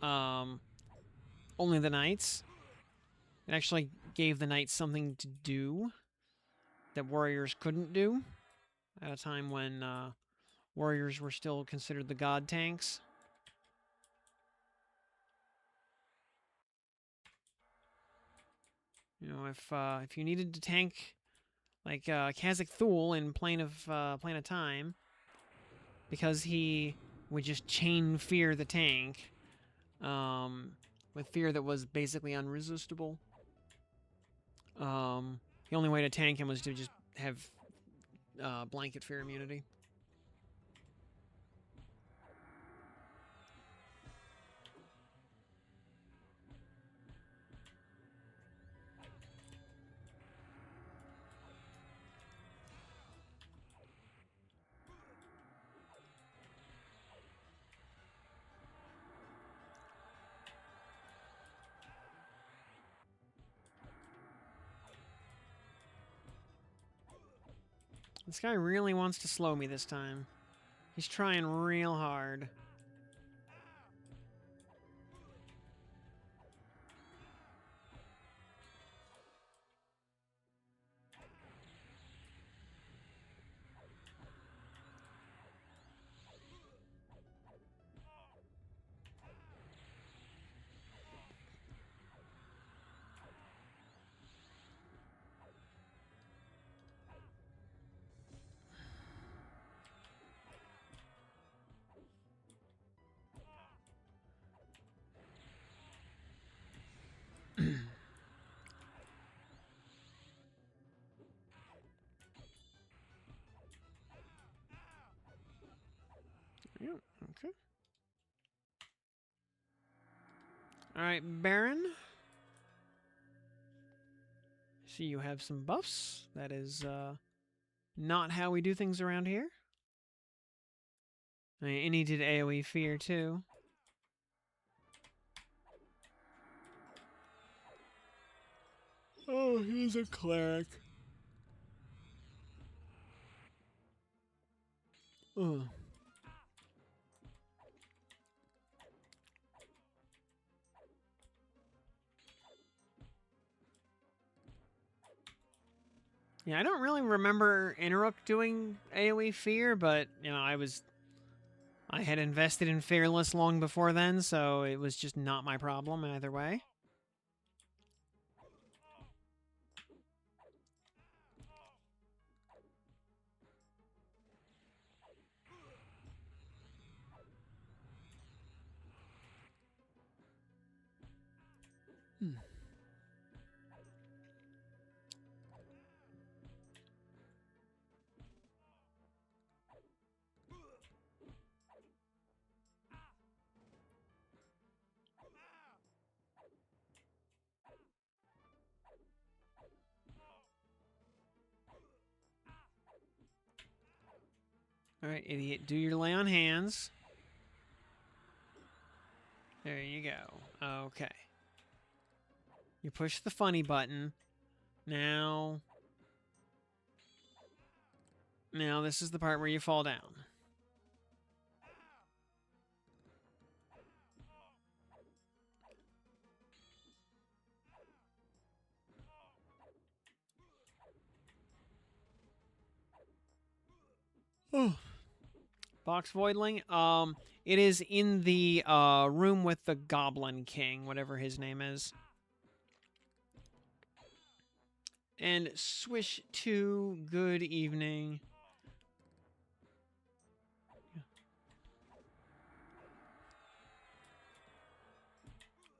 only the knights. It actually gave the knights something to do that warriors couldn't do at a time when warriors were still considered the god tanks. You know, if you needed to tank like Khazak Thul in Plane of Time, because he would just chain fear the tank with fear that was basically unresistible. The only way to tank him was to just have blanket fear immunity. This guy really wants to slow me this time. He's trying real hard. Yeah, okay. Alright, Baron. See, you have some buffs. That is not how we do things around here. I mean, and he did AoE fear too. Oh, he's a cleric. Ugh. Yeah, I don't really remember Inaruk doing AoE fear, but, you know, I had invested in Fearless long before then, so it was just not my problem either way. Alright, idiot, do your lay on hands. There you go. Okay. You push the funny button. Now this is the part where you fall down. Oh. Box Voidling? It is in the room with the Goblin King, whatever his name is. And swish to good evening.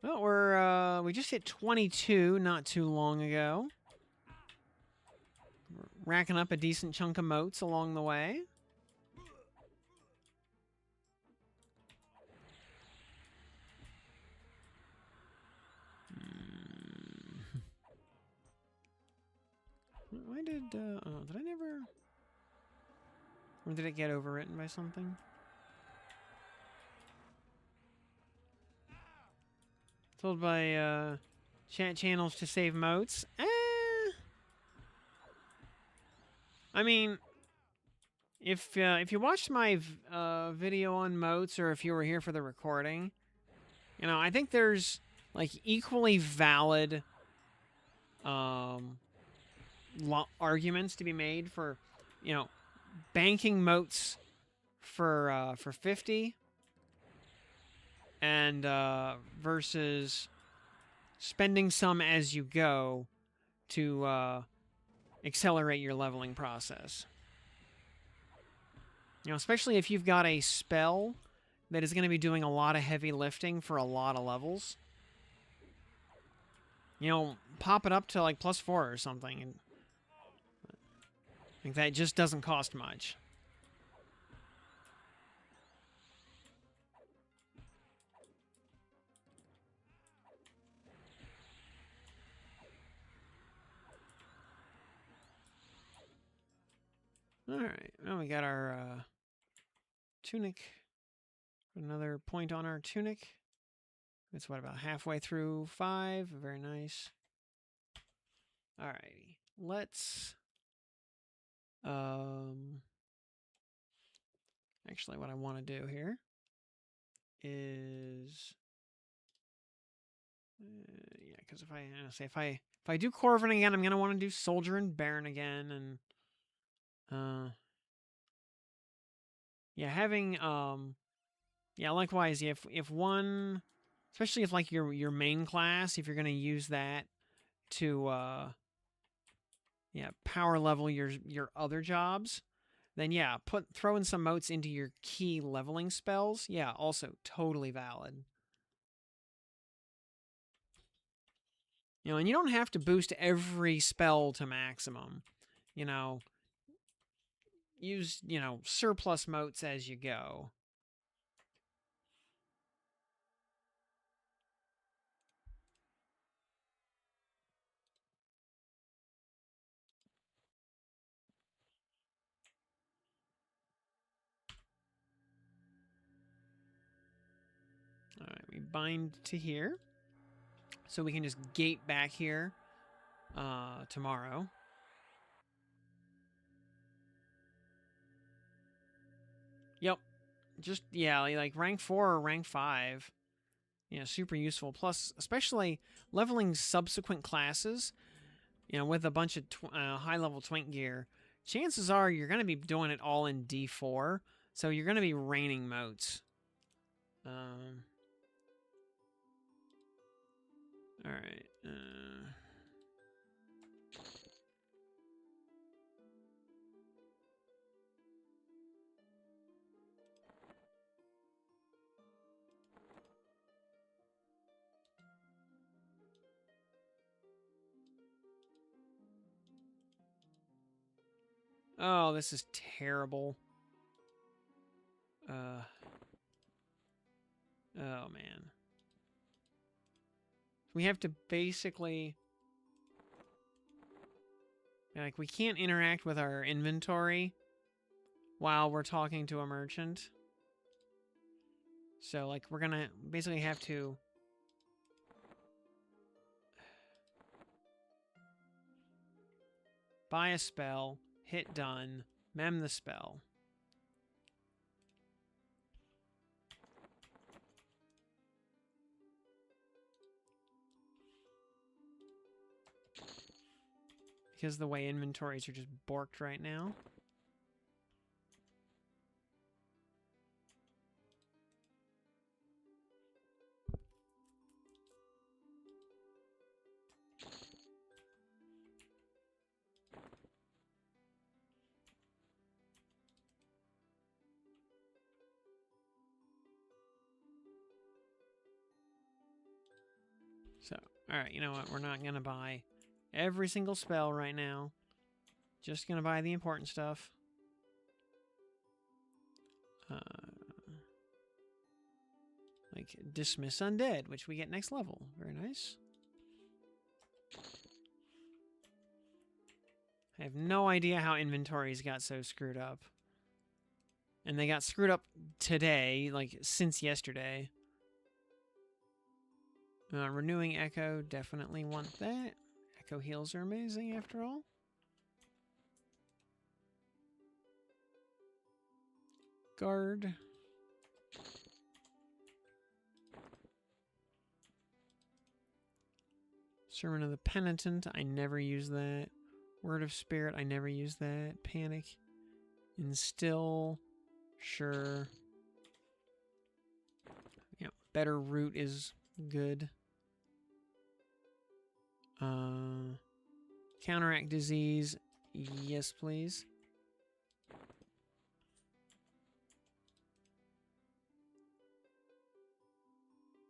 Well, we just hit 22 not too long ago. We're racking up a decent chunk of moats along the way. Why did I never... Or did it get overwritten by something? Told by, chat channels to save moats? I mean, if you watched my video on moats, or if you were here for the recording, you know, I think there's, like, equally valid, arguments to be made for, you know, banking moats for 50 and versus spending some as you go to accelerate your leveling process. You know, especially if you've got a spell that is going to be doing a lot of heavy lifting for a lot of levels. You know, pop it up to like +4 or something, and like that just doesn't cost much. Alright, now we got our tunic. Another point on our tunic. It's what, about halfway through 5. Very nice. Alrighty. Let's... Actually, what I want to do here is... yeah, because if I do Corvin again, I'm going to want to do Soldier and Baron again, and... yeah, having... yeah, likewise, if one... Especially if, like, your main class, if you're going to use that to, yeah, power level your other jobs, then yeah, throw in some motes into your key leveling spells. Yeah, also totally valid. You know, and you don't have to boost every spell to maximum. You know, use, you know, surplus motes as you go. All right, we bind to here. So we can just gate back here tomorrow. Yep. Just, yeah, like rank 4 or rank 5. Yeah, super useful. Plus, especially leveling subsequent classes, you know, with a bunch of high-level twink gear, chances are you're going to be doing it all in D4, so you're going to be raining motes. Alright. Oh, this is terrible. Oh, man. We have to basically... Like, we can't interact with our inventory while we're talking to a merchant. So, like, we're gonna basically have to... buy a spell, hit done, mem the spell. Because the way inventories are just borked right now. So, alright, you know what? We're not going to buy every single spell right now. Just going to buy the important stuff. Like Dismiss Undead, which we get next level. Very nice. I have no idea how inventories got so screwed up. And they got screwed up today, like since yesterday. Renewing Echo, definitely want that. Echo heals are amazing after all. Guard. Sermon of the Penitent, I never use that. Word of Spirit, I never use that. Panic. Instill. Sure. Yeah, Better Root is good. Counteract Disease. Yes, please.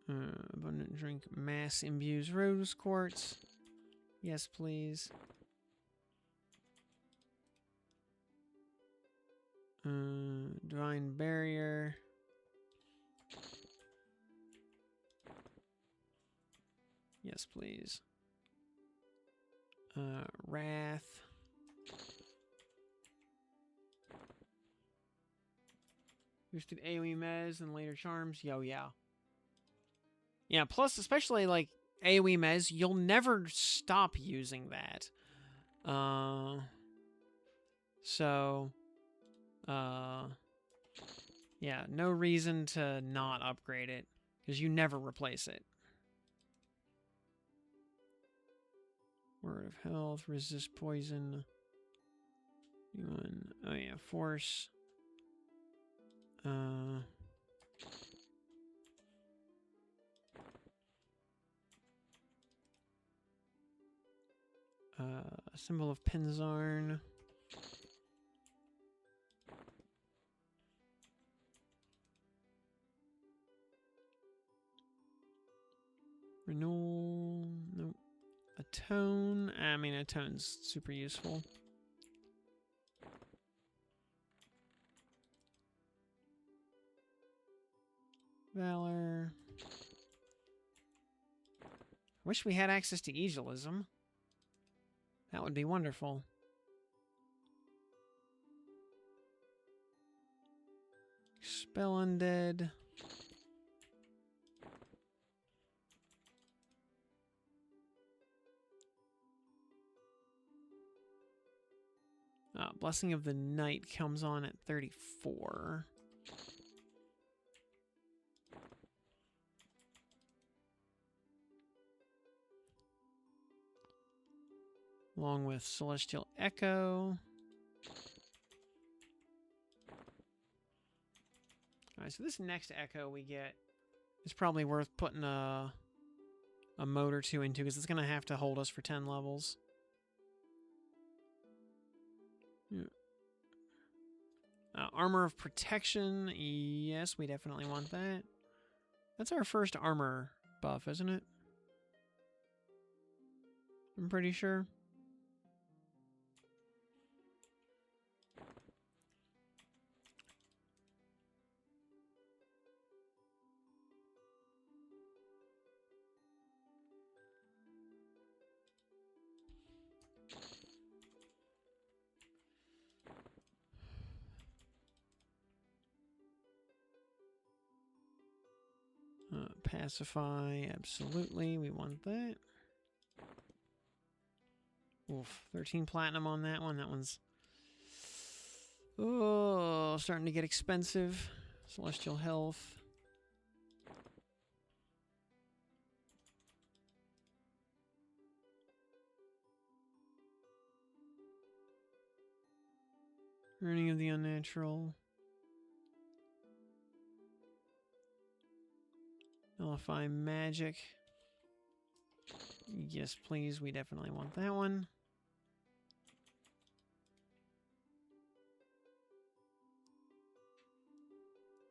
Abundant Drink. Mass Imbues Rose Quartz. Yes, please. Divine Barrier. Yes, please. Wrath. Boosted AoE Mez and later charms. Yo, yeah. Yeah, plus, especially, like, AoE Mez, you'll never stop using that. Yeah, no reason to not upgrade it, because you never replace it. Word of Health, resist poison. Oh yeah, force. Symbol of Penzarn. Renewal. Nope. Atone. I mean, Atone's super useful. Valor. Wish we had access to Aegialism. That would be wonderful. Spell Undead. Blessing of the Night comes on at 34. Along with Celestial Echo. Alright, so this next Echo we get is probably worth putting a mode or two into, because it's going to have to hold us for 10 levels. Yeah. Armor of Protection. Yes, we definitely want that. That's our first armor buff, isn't it? I'm pretty sure. Pacify, absolutely, we want that. Oof, 13 platinum on that one. That one's starting to get expensive. Celestial Health. Earning of the Unnatural. Nullify Magic. Yes, please. We definitely want that one.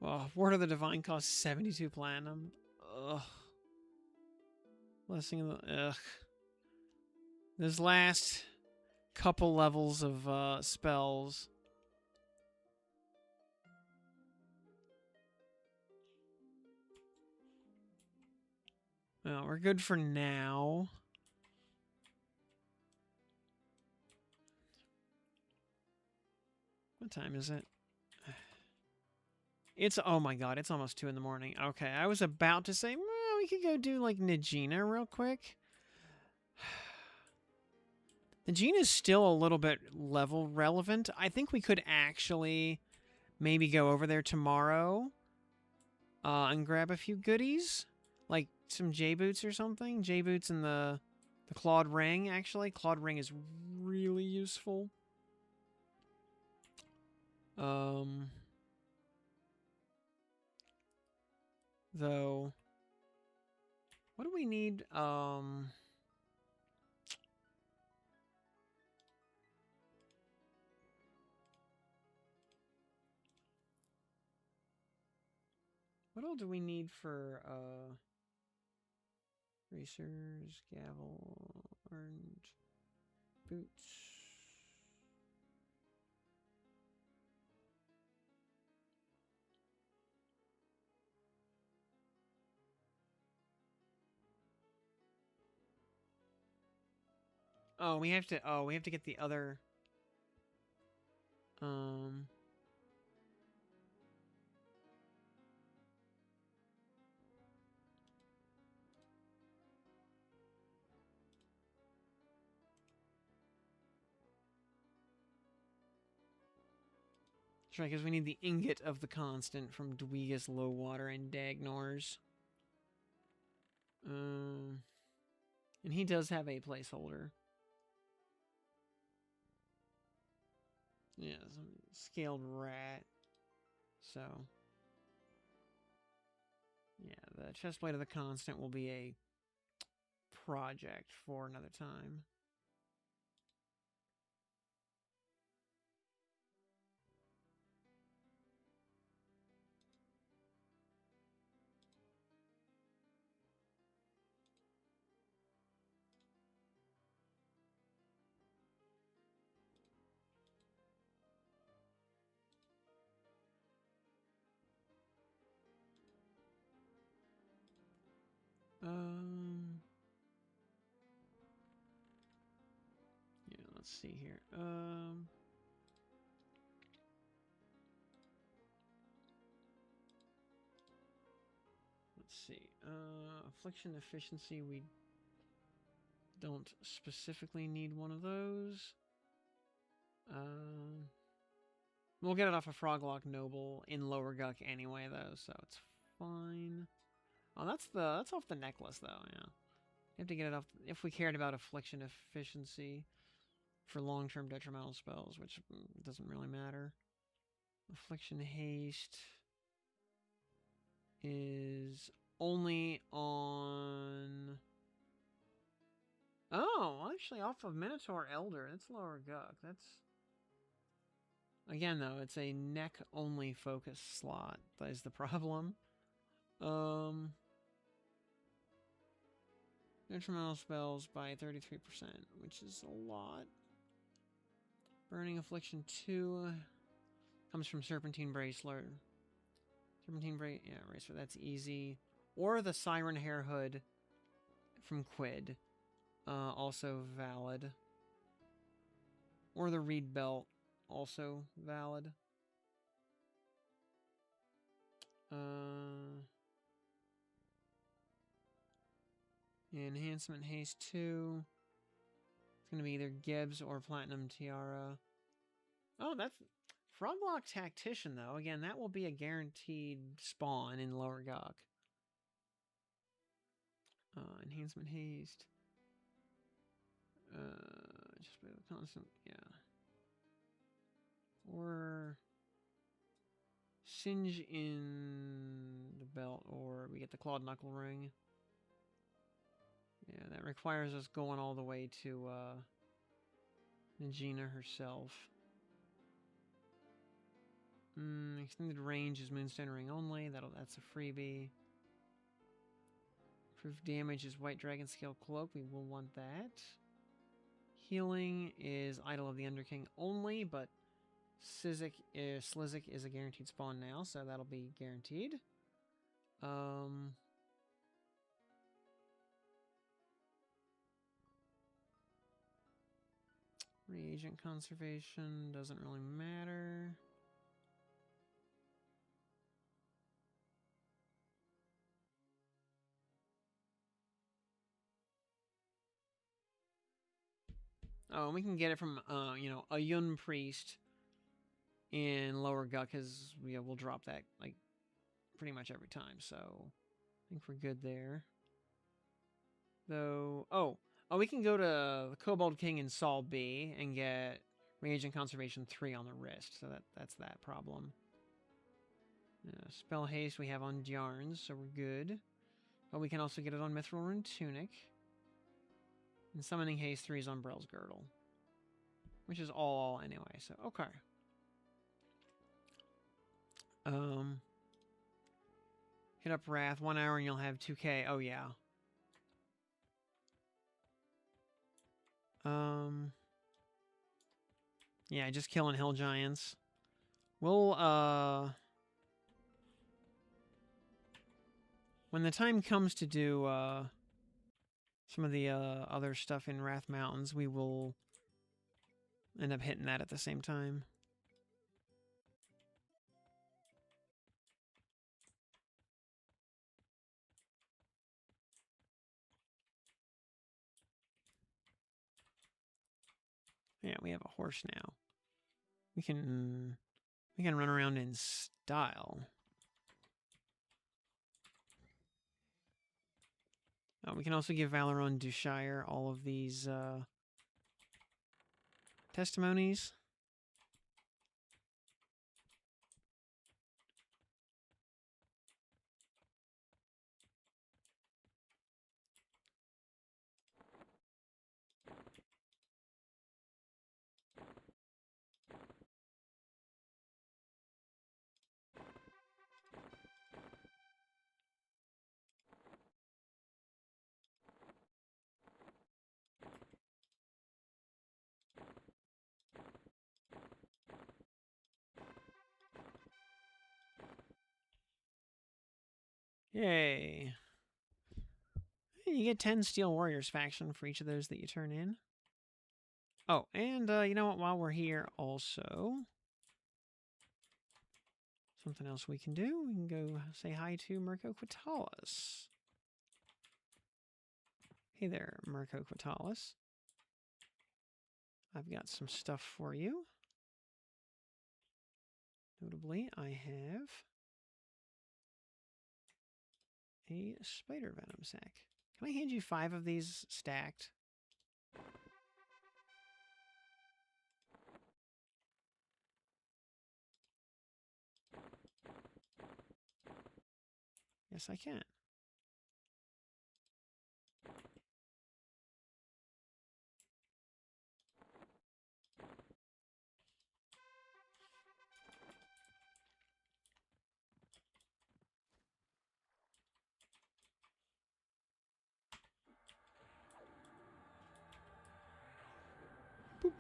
Oh, Word of the Divine costs 72 platinum. Ugh. Blessing of the... Ugh. This last couple levels of spells. Well, we're good for now. What time is it? It's, oh my god, it's almost 2 in the morning. Okay, I was about to say, well, we could go do, like, Najina real quick. Najina is still a little bit level relevant. I think we could actually maybe go over there tomorrow and grab a few goodies. Like some J-Boots or something. J-Boots and the Clawed Ring, actually. Clawed Ring is really useful. Though, what do we need? What all do we need for, racers, gavel, earned boots? Oh, we have to get the other, that's right, because we need the Ingot of the Constant from Dweegus Lowwater and Dagnors. And he does have a placeholder. Yeah, some scaled rat. So, yeah, the Chestplate of the Constant will be a project for another time. Yeah, let's see here. Let's see. Affliction efficiency, we don't specifically need one of those. We'll get it off a Froglock Noble in Lower Guck anyway, though, so it's fine. Oh, that's off the necklace, though, yeah. You have to get it off if we cared about affliction efficiency for long-term detrimental spells, which doesn't really matter. Affliction haste is only on... Oh, actually off of Minotaur Elder. That's Lower Guck. That's... Again, though, it's a neck-only focus slot. That is the problem. Detrimental spells by 33%, which is a lot. Burning Affliction 2 comes from Serpentine Bracelet. Serpentine Bracelet, that's easy. Or the Siren Hair Hood from Quid, also valid. Or the Reed Belt, also valid. Enhancement Haste 2. It's going to be either Gibbs or Platinum Tiara. Oh, that's... Froglock Tactician, though. Again, that will be a guaranteed spawn in Lower Guck. Enhancement Haste. Just by the constant, yeah. Or... Singe in the belt, or we get the Clawed Knuckle Ring. Yeah, that requires us going all the way to Najina herself. Extended range is Moonstone Ring only. That's a freebie. Proof damage is White Dragon Scale Cloak. We will want that. Healing is Idol of the Underking only, but Slizik is a guaranteed spawn now, so that'll be guaranteed. Reagent conservation doesn't really matter. Oh, and we can get it from, you know, a Yun Priest in Lower Gut, because we'll drop that, like, pretty much every time, so I think we're good there. Though, oh, we can go to the Kobold King in Sol B and get Reagent Conservation 3 on the wrist, so that's that problem. Spell Haste we have on Jarns, so we're good. But we can also get it on Mithril Rune Tunic. And Summoning Haste 3 is on Brell's Girdle. Which is all anyway, so okay. Hit up Wrath, 1 hour and you'll have 2k. Oh yeah. Yeah, just killing hill giants. We'll when the time comes to do some of the other stuff in Wrath Mountains, we will end up hitting that at the same time. Yeah, we have a horse now. We can run around in style. We can also give Valeron Dushire all of these testimonies. Yay. You get 10 Steel Warriors faction for each of those that you turn in. Oh, and you know what? While we're here, also, something else we can do. We can go say hi to Mirko Quitalis. Hey there, Mirko Quitalis. I've got some stuff for you. Notably, I have a spider venom sac. Can I hand you 5 of these stacked? Yes, I can. Boop.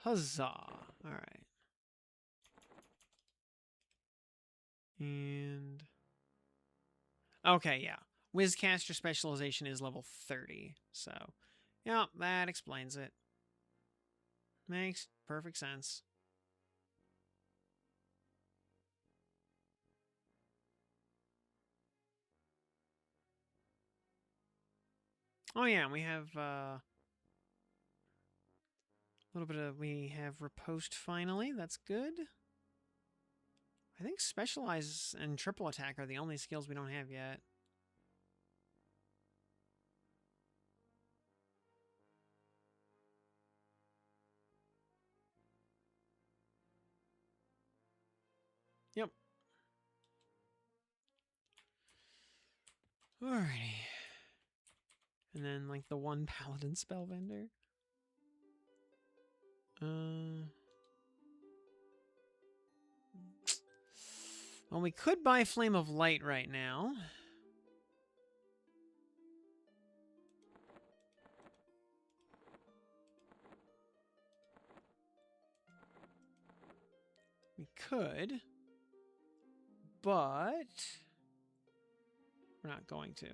Huzzah! All right. And okay, yeah. Wizcaster specialization is level 30, so yeah, that explains it. Makes perfect sense. Oh yeah, we have a little bit of, we have Riposte finally, that's good. I think Specialize and Triple Attack are the only skills we don't have yet. Yep. Alrighty. And then, like, the one Paladin Spellbender. Well, we could buy Flame of Light right now. We could, but we're not going to.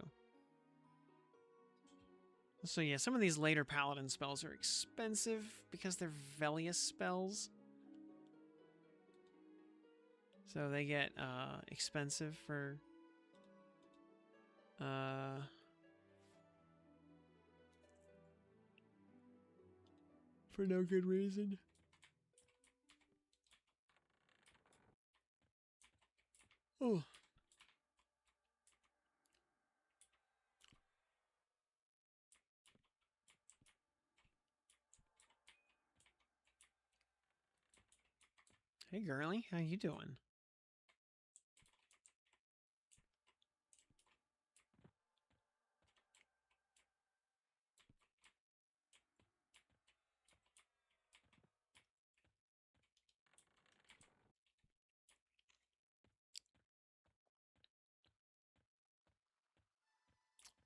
So yeah, some of these later paladin spells are expensive because they're Velious spells. So they get expensive for no good reason. Oh. Hey, girly, how you doing?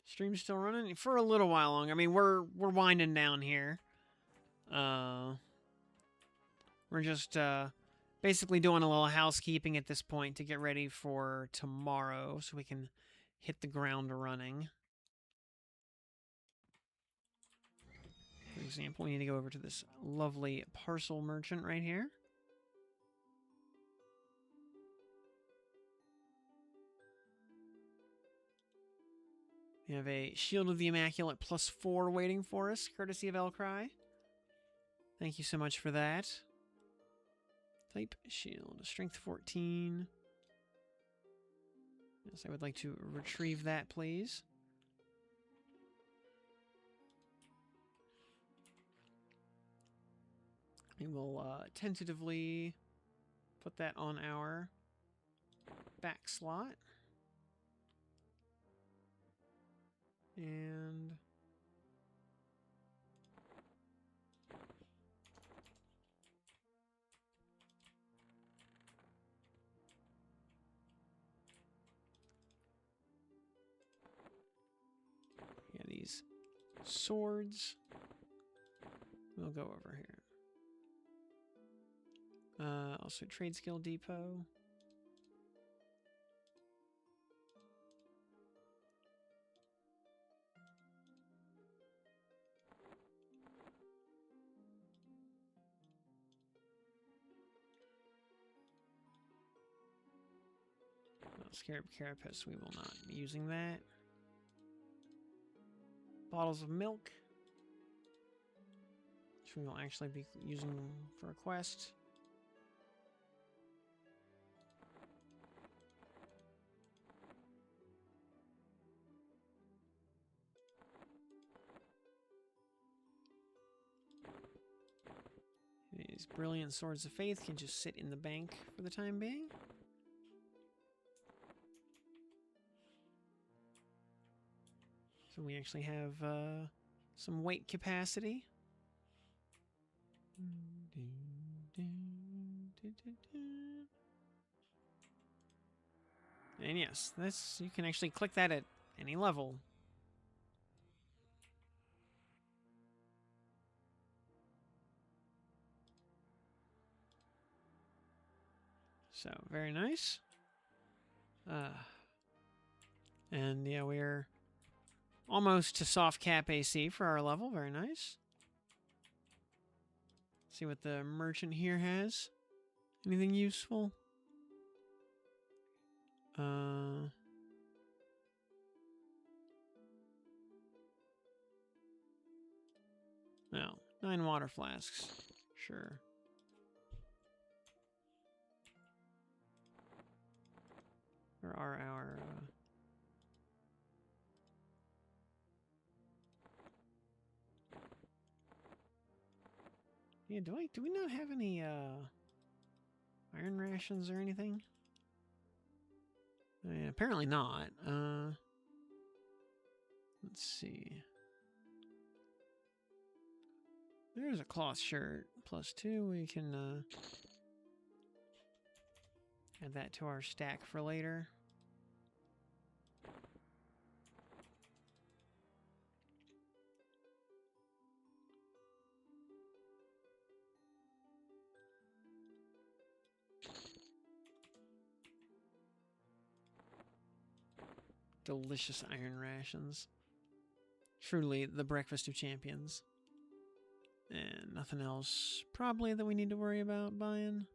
Stream's still running for a little while longer. I mean, we're winding down here. We're just basically doing a little housekeeping at this point to get ready for tomorrow, so we can hit the ground running. For example, we need to go over to this lovely parcel merchant right here. We have a Shield of the Immaculate +4 waiting for us, courtesy of Elcry. Thank you so much for that. Type Shield, Strength 14. Yes, I would like to retrieve that, please. We will tentatively put that on our back slot. And yeah, these swords. We'll go over here. Also trade skill depot. Scarab Carapace, we will not be using that. Bottles of milk, which we will actually be using for a quest. These brilliant swords of faith can just sit in the bank for the time being. So we actually have some weight capacity. And yes, this you can actually click that at any level. So, very nice. And yeah, we're almost to soft cap AC for our level. Very nice. See what the merchant here has. Anything useful? No. 9 water flasks. Sure. Where are our... Yeah, do we not have any iron rations or anything? I mean, apparently not. Let's see. There's a cloth shirt. +2. We can add that to our stack for later. Delicious iron rations. Truly the breakfast of champions. And nothing else probably that we need to worry about buying.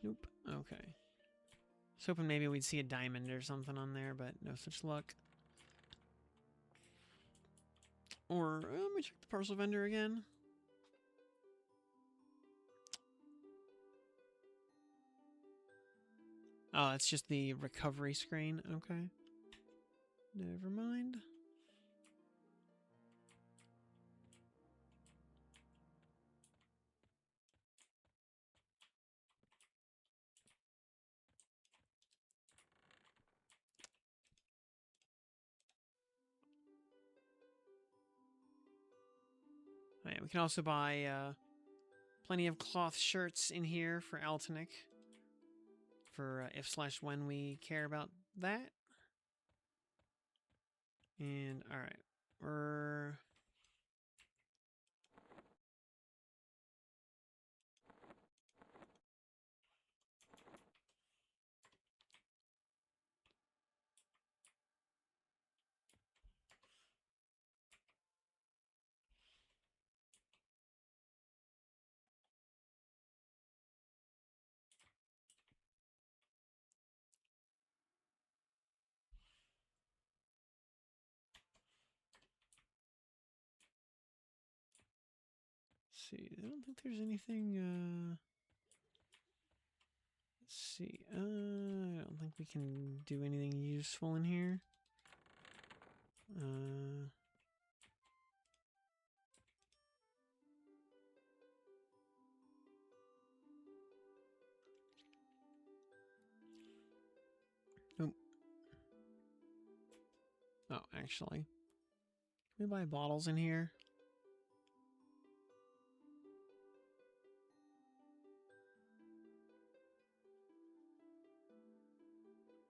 Nope. Okay. I was hoping maybe we'd see a diamond or something on there, but no such luck. Or let me check the parcel vendor again. Oh, it's just the recovery screen. Okay. Never mind. Oh, yeah, we can also buy plenty of cloth shirts in here for Altinic. For if/when we care about that. And, alright. We're... see, I don't think there's anything, let's see, I don't think we can do anything useful in here. Oh. Oh, actually. Can we buy bottles in here?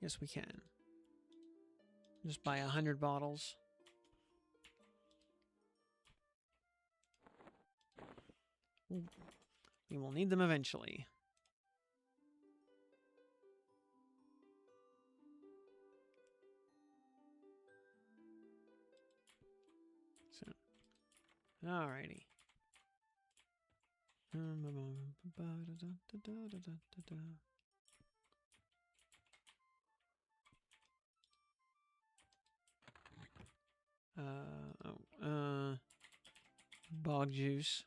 Yes, we can. Just buy 100 bottles. We will need them eventually. So, alrighty. Bog juice.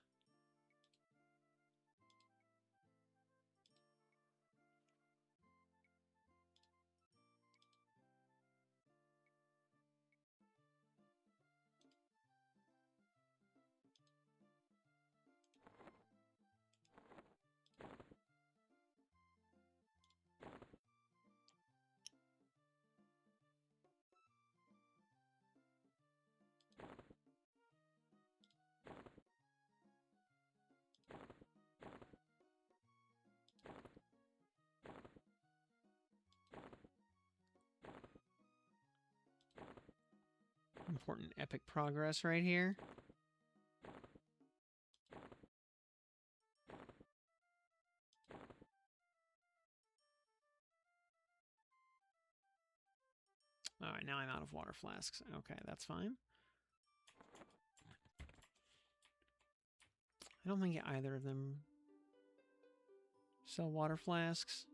Important epic progress right here. Alright, now I'm out of water flasks. Okay, that's fine. I don't think either of them sell water flasks.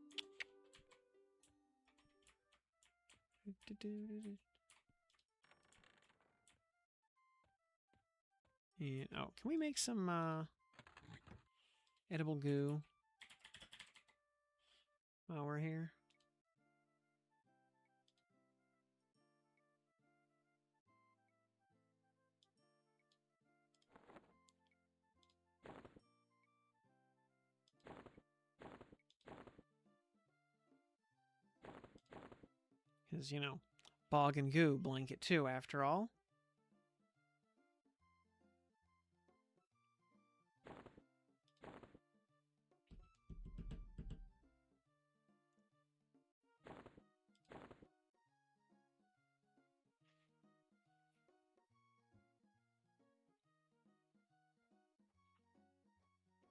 And, oh, can we make some edible goo while we're here? Because, you know, bog and goo blanket too, after all.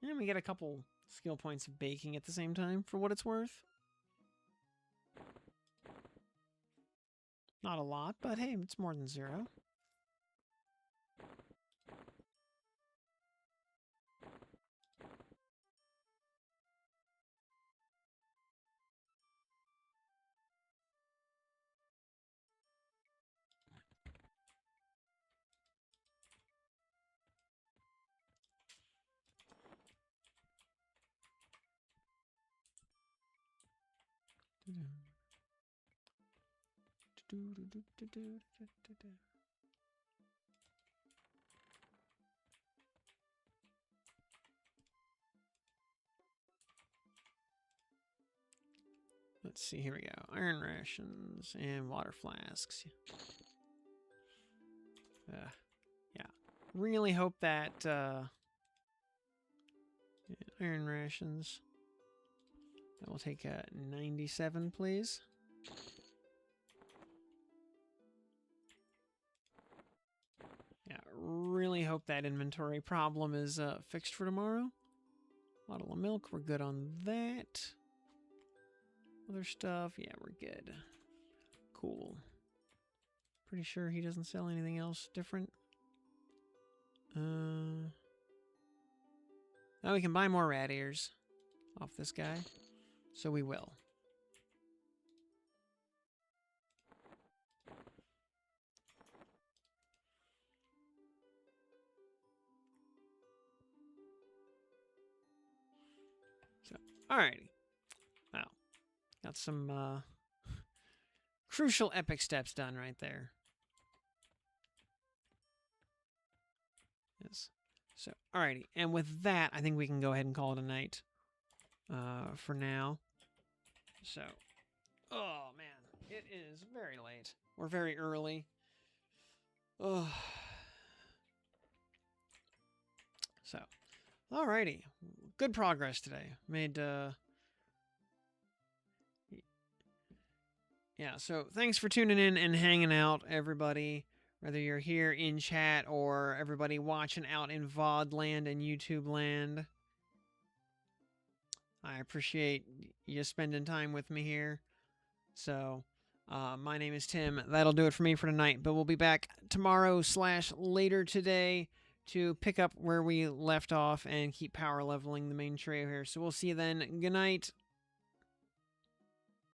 And we get a couple skill points of baking at the same time, for what it's worth. Not a lot, but hey, it's more than 0. Let's see, here we go. Iron rations and water flasks. Yeah. Really hope that iron rations. That will take 97, please. Yeah, really hope that inventory problem is fixed for tomorrow. Bottle of milk, we're good on that. Other stuff, yeah, we're good. Cool. Pretty sure he doesn't sell anything else different. Now we can buy more rat ears off this guy. So we will. So, alrighty. Well, got some crucial epic steps done right there. Yes. So, alrighty. And with that, I think we can go ahead and call it a night for now. So, oh man, it is very late. Or very early. Oh. So, alrighty. Good progress today. Made, yeah, so thanks for tuning in and hanging out, everybody. Whether you're here in chat or everybody watching out in VOD land and YouTube land. I appreciate you spending time with me here. So, my name is Tim. That'll do it for me for tonight. But we'll be back tomorrow/later today to pick up where we left off and keep power leveling the main trio here. So we'll see you then. Good night.